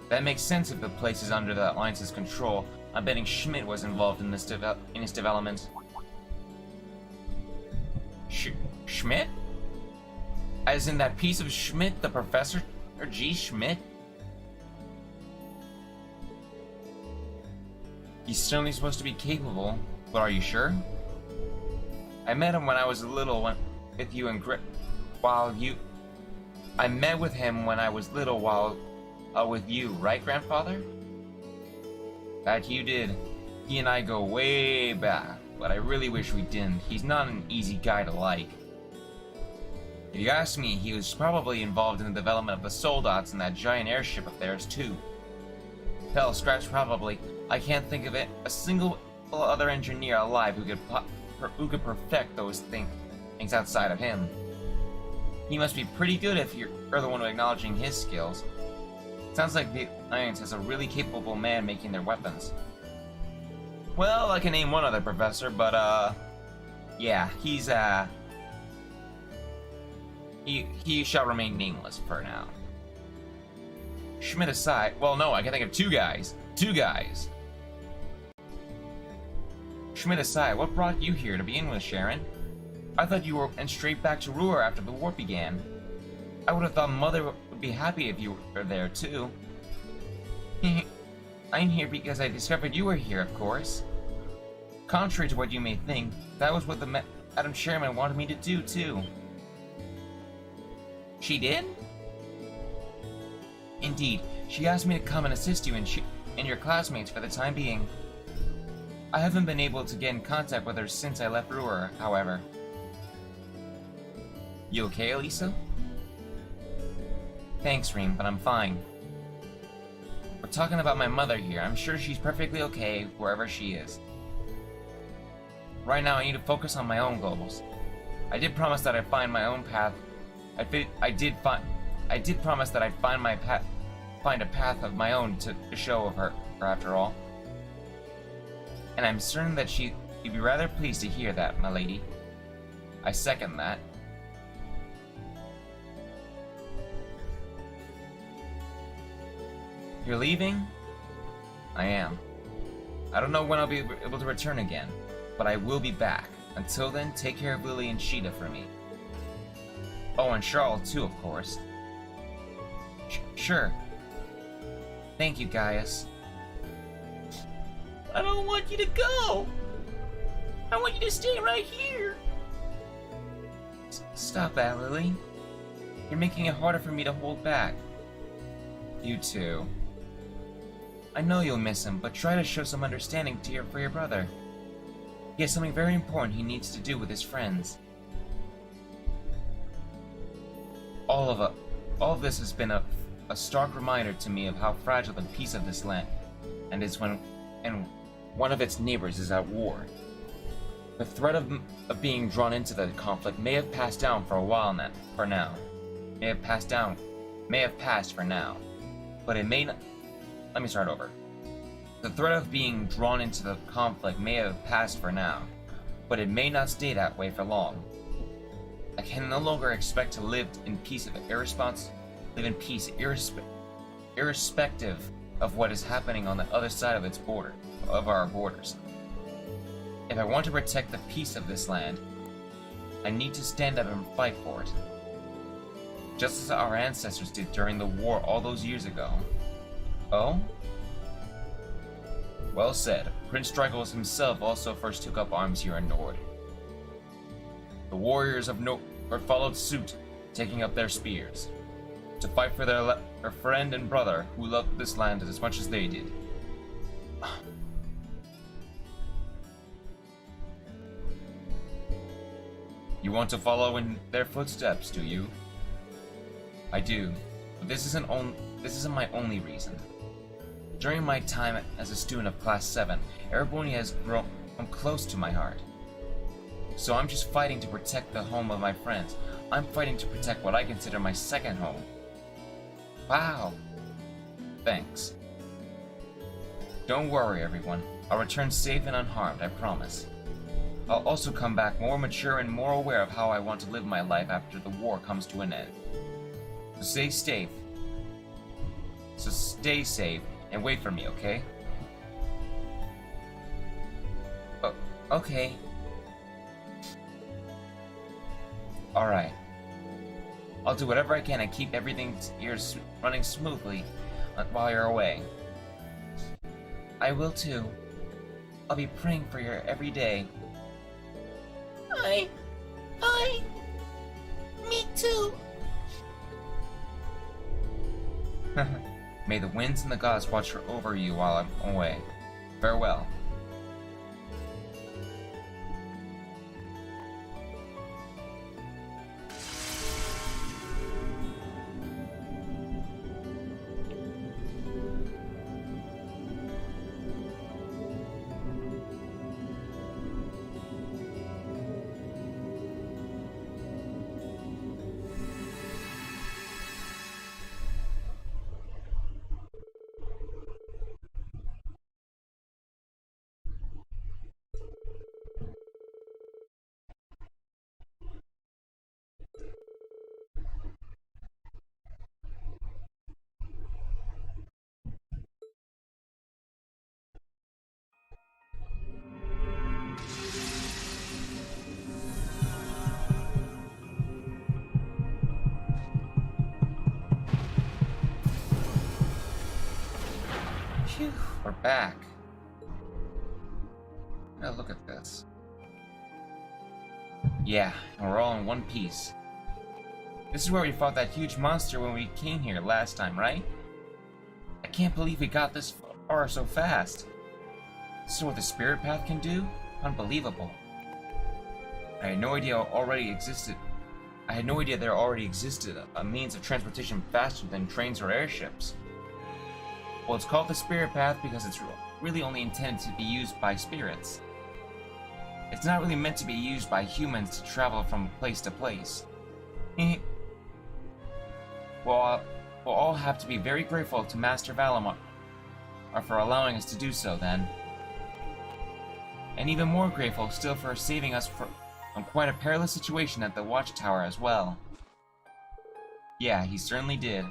That makes sense if the place is under the Alliance's control. I'm betting Schmidt was involved in this its development. Schmidt? As in that piece of Schmidt, the professor? Or G. Schmidt? He's certainly supposed to be capable, but are you sure? I met him when I was little with you and I met with him when I was little while with you, right, Grandfather? That you did. He and I go way back, but I really wish we didn't. He's not an easy guy to like. If you ask me, he was probably involved in the development of the Soldats and that giant airship of theirs, too. Hell, scratch probably. I can't think of a single other engineer alive who could perfect those things outside of him. He must be pretty good if you're the one acknowledging his skills. Sounds like the Alliance has a really capable man making their weapons. Well, I can name one other professor, but yeah, he shall remain nameless for now. Schmidt aside, well, no, I can think of two guys. Schmidt aside, what brought you here to begin with, Sharon? I thought you went straight back to Ruhr after the war began. I would have thought Mother would be happy if you were there, too. I'm here because I discovered you were here, of course. Contrary to what you may think, that was what the Madam Chairman wanted me to do, too. She did? Indeed, she asked me to come and assist you and your classmates for the time being. I haven't been able to get in contact with her since I left Ruhr, however. You okay, Elisa? Thanks, Reem, but I'm fine. We're talking about my mother here. I'm sure she's perfectly okay wherever she is. Right now, I need to focus on my own goals. I did promise that I'd find my own path. I did promise that I'd find a path of my own to show of her after all. And I'm certain that she'd be rather pleased to hear that, my lady. I second that. You're leaving? I am. I don't know when I'll be able to return again, but I will be back. Until then, take care of Lily and Sheeta for me. Oh, and Charlotte too, of course. Sure. Thank you, Gaius. I don't want you to go! I want you to stay right here! Stop that, Lily. You're making it harder for me to hold back. You too. I know you'll miss him, but try to show some understanding for your brother. He has something very important he needs to do with his friends. All of this has been a stark reminder to me of how fragile the peace of this land is when one of its neighbors is at war. The threat of being drawn into the conflict may have passed down for a while now. May have passed for now, but it may not. Let me start over. The threat of being drawn into the conflict may have passed for now, but it may not stay that way for long. I can no longer expect to live in peace irrespective of what is happening on the other side of our borders. If I want to protect the peace of this land, I need to stand up and fight for it. Just as our ancestors did during the war all those years ago. Oh? Well said. Prince Drygos himself also first took up arms here in Nord. The warriors of Nord followed suit, taking up their spears, to fight for their friend and brother who loved this land as much as they did. You want to follow in their footsteps, do you? I do, but this isn't my only reason. During my time as a student of Class 7, Erebonia has grown close to my heart. So I'm just fighting to protect the home of my friends. I'm fighting to protect what I consider my second home. Wow. Thanks. Don't worry, everyone. I'll return safe and unharmed, I promise. I'll also come back more mature and more aware of how I want to live my life after the war comes to an end. So stay safe and wait for me, okay? Okay. Alright. I'll do whatever I can to keep everything here running smoothly while you're away. I will too. I'll be praying for you every day. Me too. May the winds and the gods watch over you while I'm away. Farewell. Phew, we're back. Now look at this. Yeah, and we're all in one piece. This is where we fought that huge monster when we came here last time, right? I can't believe we got this far so fast. This is what the spirit path can do? Unbelievable. I had no idea there already existed a means of transportation faster than trains or airships. Well, it's called the spirit path because it's really only intended to be used by spirits. It's not really meant to be used by humans to travel from place to place. We'll all have to be very grateful to Master Valamar for allowing us to do so then. And even more grateful still for saving us from quite a perilous situation at the watchtower as well. Yeah, he certainly did.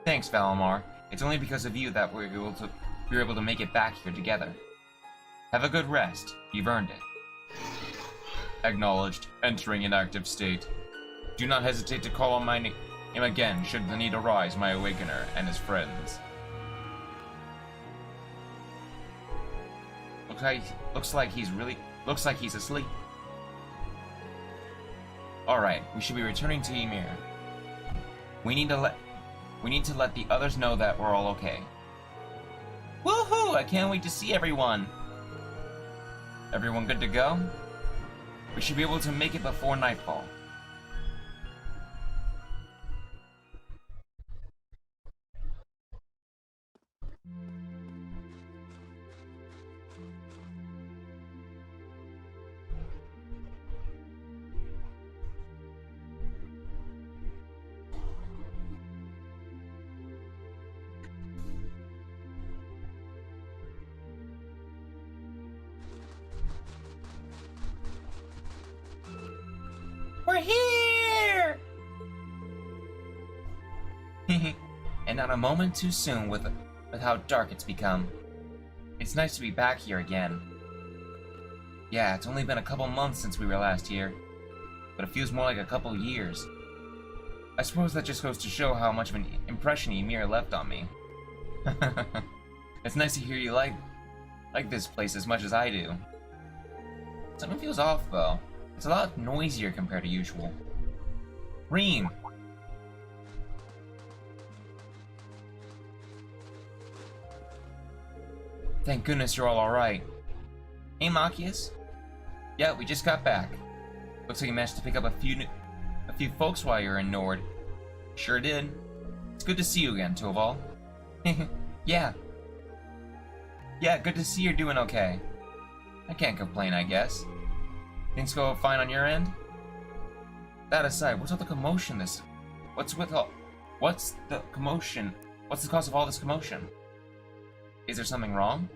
Thanks, Valamar. It's only because of you that we were able to make it back here together. Have a good rest. You've earned it. Acknowledged. Entering inactive state. Do not hesitate to call on my name again should the need arise, my Awakener and his friends. Looks like he's asleep. Alright, we should be returning to Ymir. We need to let the others know that we're all okay. Woohoo! I can't wait to see everyone! Everyone good to go? We should be able to make it before nightfall. We're here! And not a moment too soon with how dark it's become. It's nice to be back here again. Yeah, it's only been a couple months since we were last here, but it feels more like a couple years. I suppose that just goes to show how much of an impression Ymir left on me. It's nice to hear you like this place as much as I do. Something feels off, though. It's a lot noisier compared to usual. Reem! Thank goodness you're all alright. Hey, Machias? Yeah, we just got back. Looks like you managed to pick up a few folks while you were in Nord. Sure did. It's good to see you again, Toval. Yeah. Yeah, good to see you're doing okay. I can't complain, I guess. Things go fine on your end? That aside, what's all the commotion What's the commotion? What's the cause of all this commotion? Is there something wrong?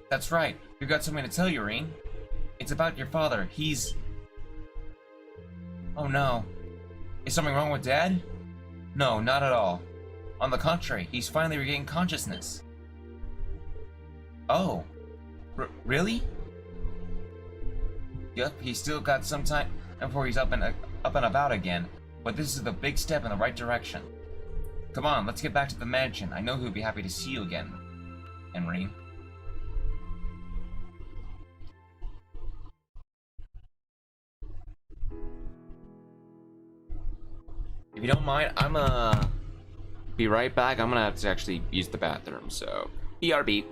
That's right. We've got something to tell you, Reen. It's about your father. Oh no. Is something wrong with Dad? No, not at all. On the contrary, he's finally regaining consciousness. Oh. Really? Yep, he's still got some time before he's up and about again, but this is the big step in the right direction. Come on, let's get back to the mansion. I know he'll be happy to see you again, Henry. If you don't mind, I'm gonna be right back. I'm gonna have to actually use the bathroom, so BRB.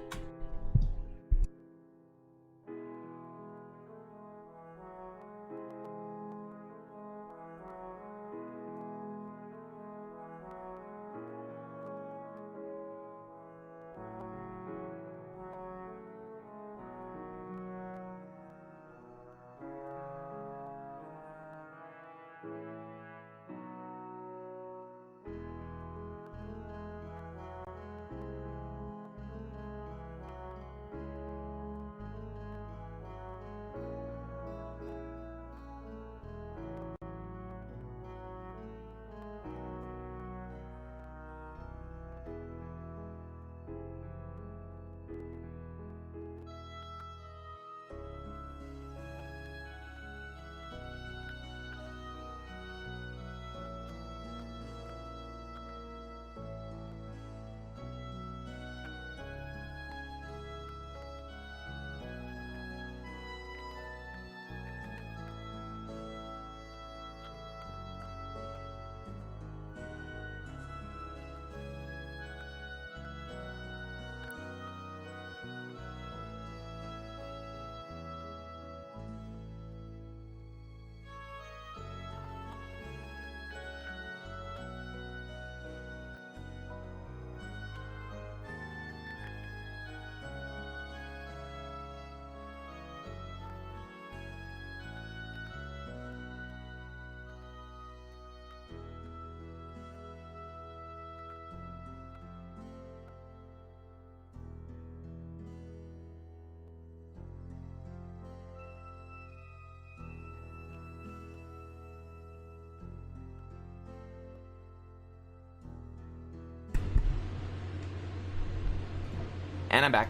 And I'm back.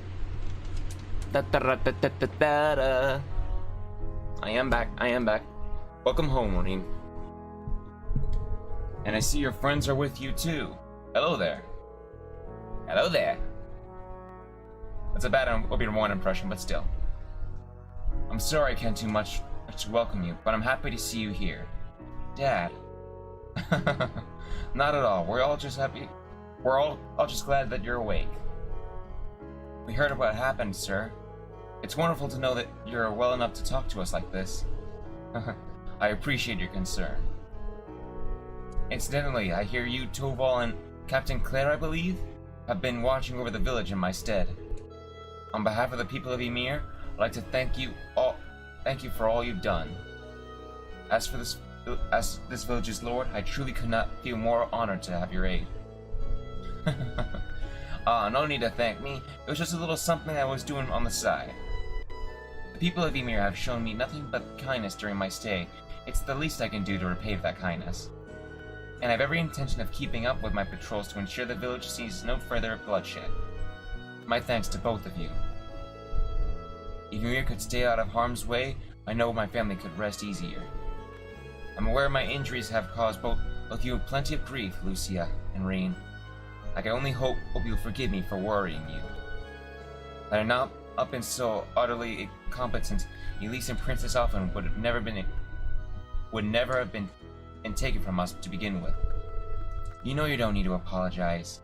Da-da-da-da-da-da-da. I am back. Welcome home, Marine. And I see your friends are with you too. Hello there. That's a bad Obi-Wan impression, but still. I'm sorry I can't do much to welcome you, but I'm happy to see you here. Dad. Not at all. We're all just happy. We're all just glad that you're awake. We heard of what happened, sir. It's wonderful to know that you're well enough to talk to us like this. I appreciate your concern. Incidentally, I hear you, Toval, and Captain Claire, I believe, have been watching over the village in my stead. On behalf of the people of Ymir, I'd like to thank you for all you've done. As this village's lord, I truly could not feel more honored to have your aid. No need to thank me. It was just a little something I was doing on the side. The people of Ymir have shown me nothing but kindness during my stay. It's the least I can do to repay that kindness. And I have every intention of keeping up with my patrols to ensure the village sees no further bloodshed. My thanks to both of you. If Ymir could stay out of harm's way, I know my family could rest easier. I'm aware my injuries have caused both of you plenty of grief, Lucia and Reen. I can only hope you'll forgive me for worrying you. Had I not been so utterly incompetent, Elise and Princess Alphen would never have been taken from us to begin with. You know you don't need to apologize.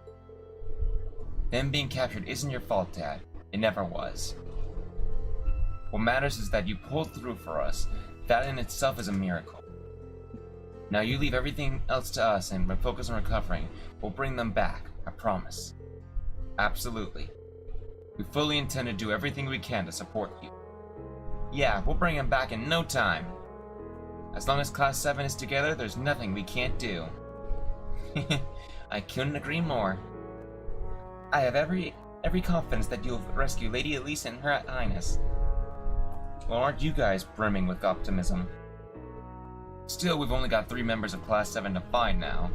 Them being captured isn't your fault, Dad. It never was. What matters is that you pulled through for us. That in itself is a miracle. Now you leave everything else to us and focus on recovering. We'll bring them back, I promise. Absolutely. We fully intend to do everything we can to support you. Yeah, we'll bring them back in no time. As long as Class 7 is together, there's nothing we can't do. I couldn't agree more. I have every confidence that you'll rescue Lady Elise and Her Highness. Well, aren't you guys brimming with optimism? Still, we've only got 3 members of Class 7 to find now.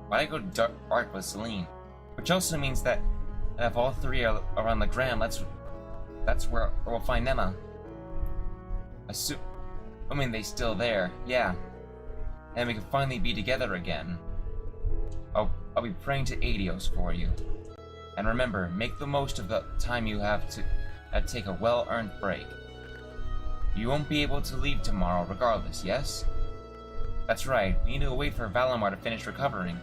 Why'd I go dark with Celine? Which also means that if all 3 are around the Gram, that's where we'll find Emma. Assuming they're still there, yeah. And we can finally be together again. I'll be praying to Adios for you. And remember, make the most of the time you have to take a well-earned break. You won't be able to leave tomorrow regardless, yes? That's right, we need to wait for Valimar to finish recovering.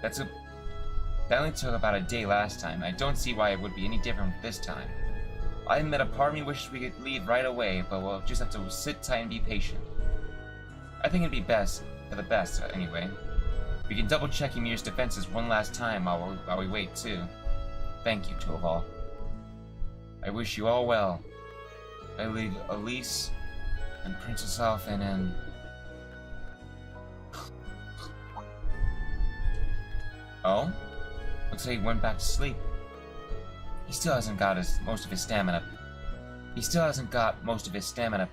That only took about a day last time. I don't see why it would be any different this time. I admit a part of me wishes we could leave right away, but we'll just have to sit tight and be patient. I think it'd be for the best, anyway. We can double-check Ymir's defenses one last time while we wait, too. Thank you, Toval. I wish you all well. I leave Elise and Princess Alphen and... Oh? Looks like he went back to sleep. He still hasn't got most of his stamina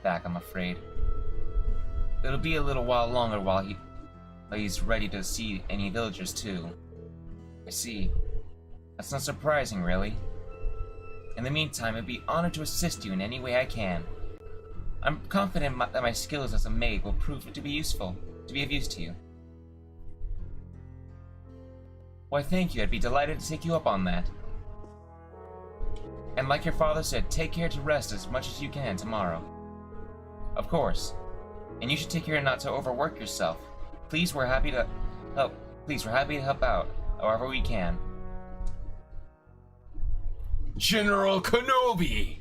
back, I'm afraid. It'll be a little while longer while he's ready to see any villagers too. I see. That's not surprising, really. In the meantime, I'd be honored to assist you in any way I can. I'm confident that my skills as a maid will prove to be of use to you. Why, thank you. I'd be delighted to take you up on that. And like your father said, take care to rest as much as you can tomorrow. Of course. And you should take care not to overwork yourself. Please, we're happy to help out however we can. General Kenobi!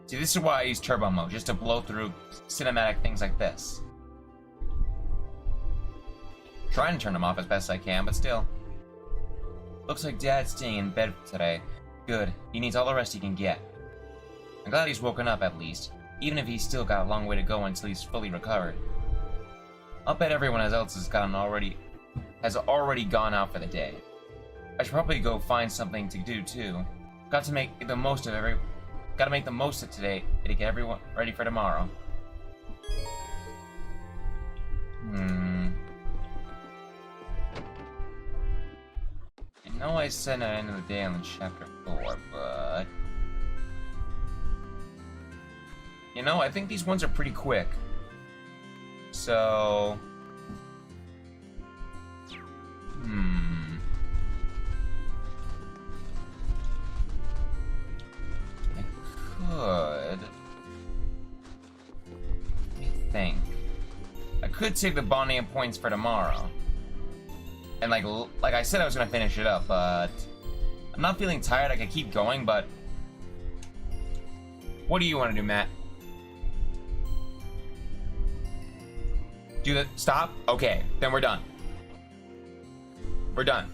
See, this is why I use turbo mode, just to blow through cinematic things like this. Trying to turn them off as best I can, but still. Looks like Dad's staying in bed today. Good. He needs all the rest he can get. I'm glad he's woken up at least, even if he's still got a long way to go until he's fully recovered. I'll bet everyone else has already gone out for the day. I should probably go find something to do too. Gotta make the most of today to get everyone ready for tomorrow. I know I said at the end of the day on chapter 4, but you know, I think these ones are pretty quick. So I could save the bonding points for tomorrow. And like I said I was gonna finish it up, but I'm not feeling tired. I could keep going, but what do you want to do, Matt? Do the stop? Okay, then we're done. We're done.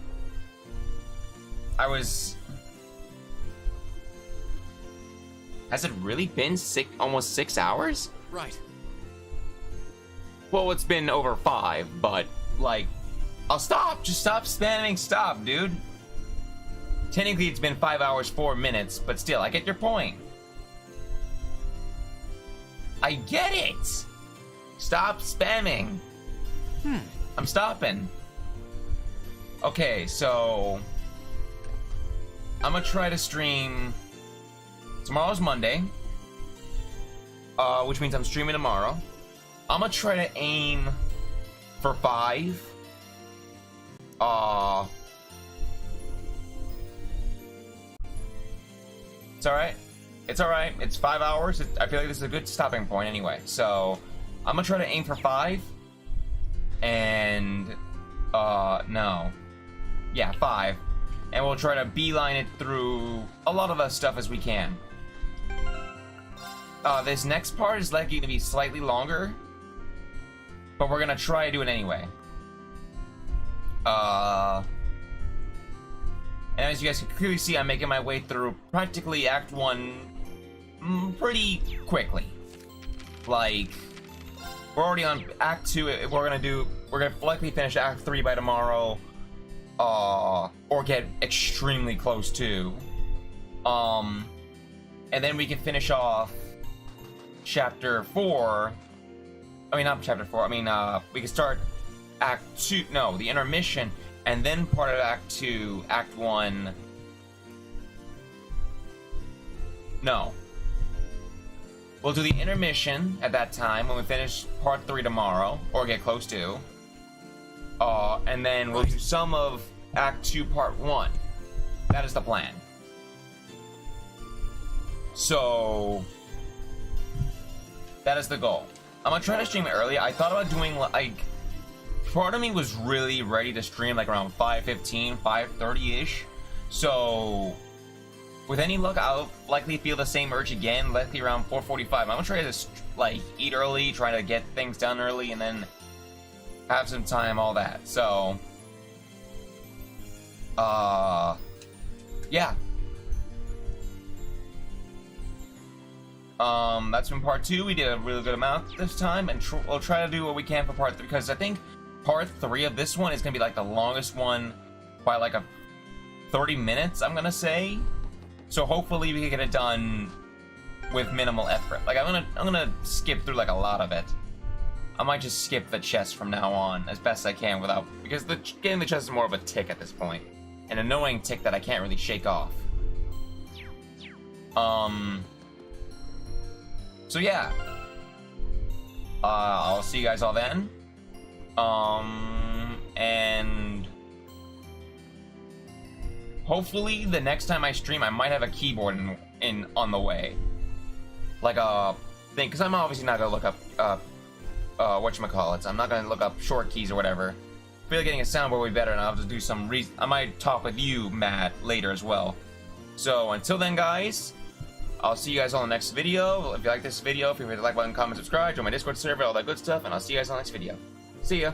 Has it really been almost 6 hours? Right. Well, it's been over 5, but like, I'll stop. Just stop spamming stop, dude. Technically, it's been 5 hours, 4 minutes, but still, I get your point. I get it. Stop spamming. I'm stopping. Okay, so I'm gonna try to stream. Tomorrow's Monday, which means I'm streaming tomorrow. I'm gonna try to aim for 5. It's alright. It's alright. It's 5 hours. I feel like this is a good stopping point anyway. So I'm gonna try to aim for 5. And no. Yeah, 5. And we'll try to beeline it through a lot of the stuff as we can. This next part is likely to be slightly longer, but we're gonna try to do it anyway. And as you guys can clearly see, I'm making my way through practically Act 1 pretty quickly. Like, we're already on Act 2. We're gonna likely finish Act 3 by tomorrow, or get extremely close to. And then we can finish off Chapter 4. I mean, not Chapter 4. I mean, we can start Act 2. No, the intermission, and then part of Act 2, Act 1. No. We'll do the intermission at that time when we finish Part 3 tomorrow, or get close to. And then we'll do some of Act 2, Part 1. That is the plan. So that is the goal. I'm gonna try to stream it early. I thought about doing like, part of me was really ready to stream like around 5:15, 5:30-ish. So with any luck, I'll likely feel the same urge again, likely around 4:45. I'm gonna try to like eat early, try to get things done early, and then have some time, all that. So yeah. That's been Part 2. We did a really good amount this time, and we'll try to do what we can for Part 3, because I think Part 3 of this one is gonna be like the longest one by like 30 minutes, I'm gonna say. So hopefully we can get it done with minimal effort. Like I'm gonna skip through like a lot of it. I might just skip the chest from now on as best I can because getting the chest is more of a tick at this point, an annoying tick that I can't really shake off. So yeah, I'll see you guys all then. And hopefully the next time I stream, I might have a keyboard on the way, like a thing, because I'm obviously not gonna look up whatchamacallits. I'm not gonna look up short keys or whatever. I feel like getting a soundboard would be better, and I'll have to do some I might talk with you, Matt, later as well. So until then, guys, I'll see you guys on the next video. If you like this video, feel free to like, button, comment, subscribe, join my Discord server, all that good stuff, and I'll see you guys on the next video. See ya!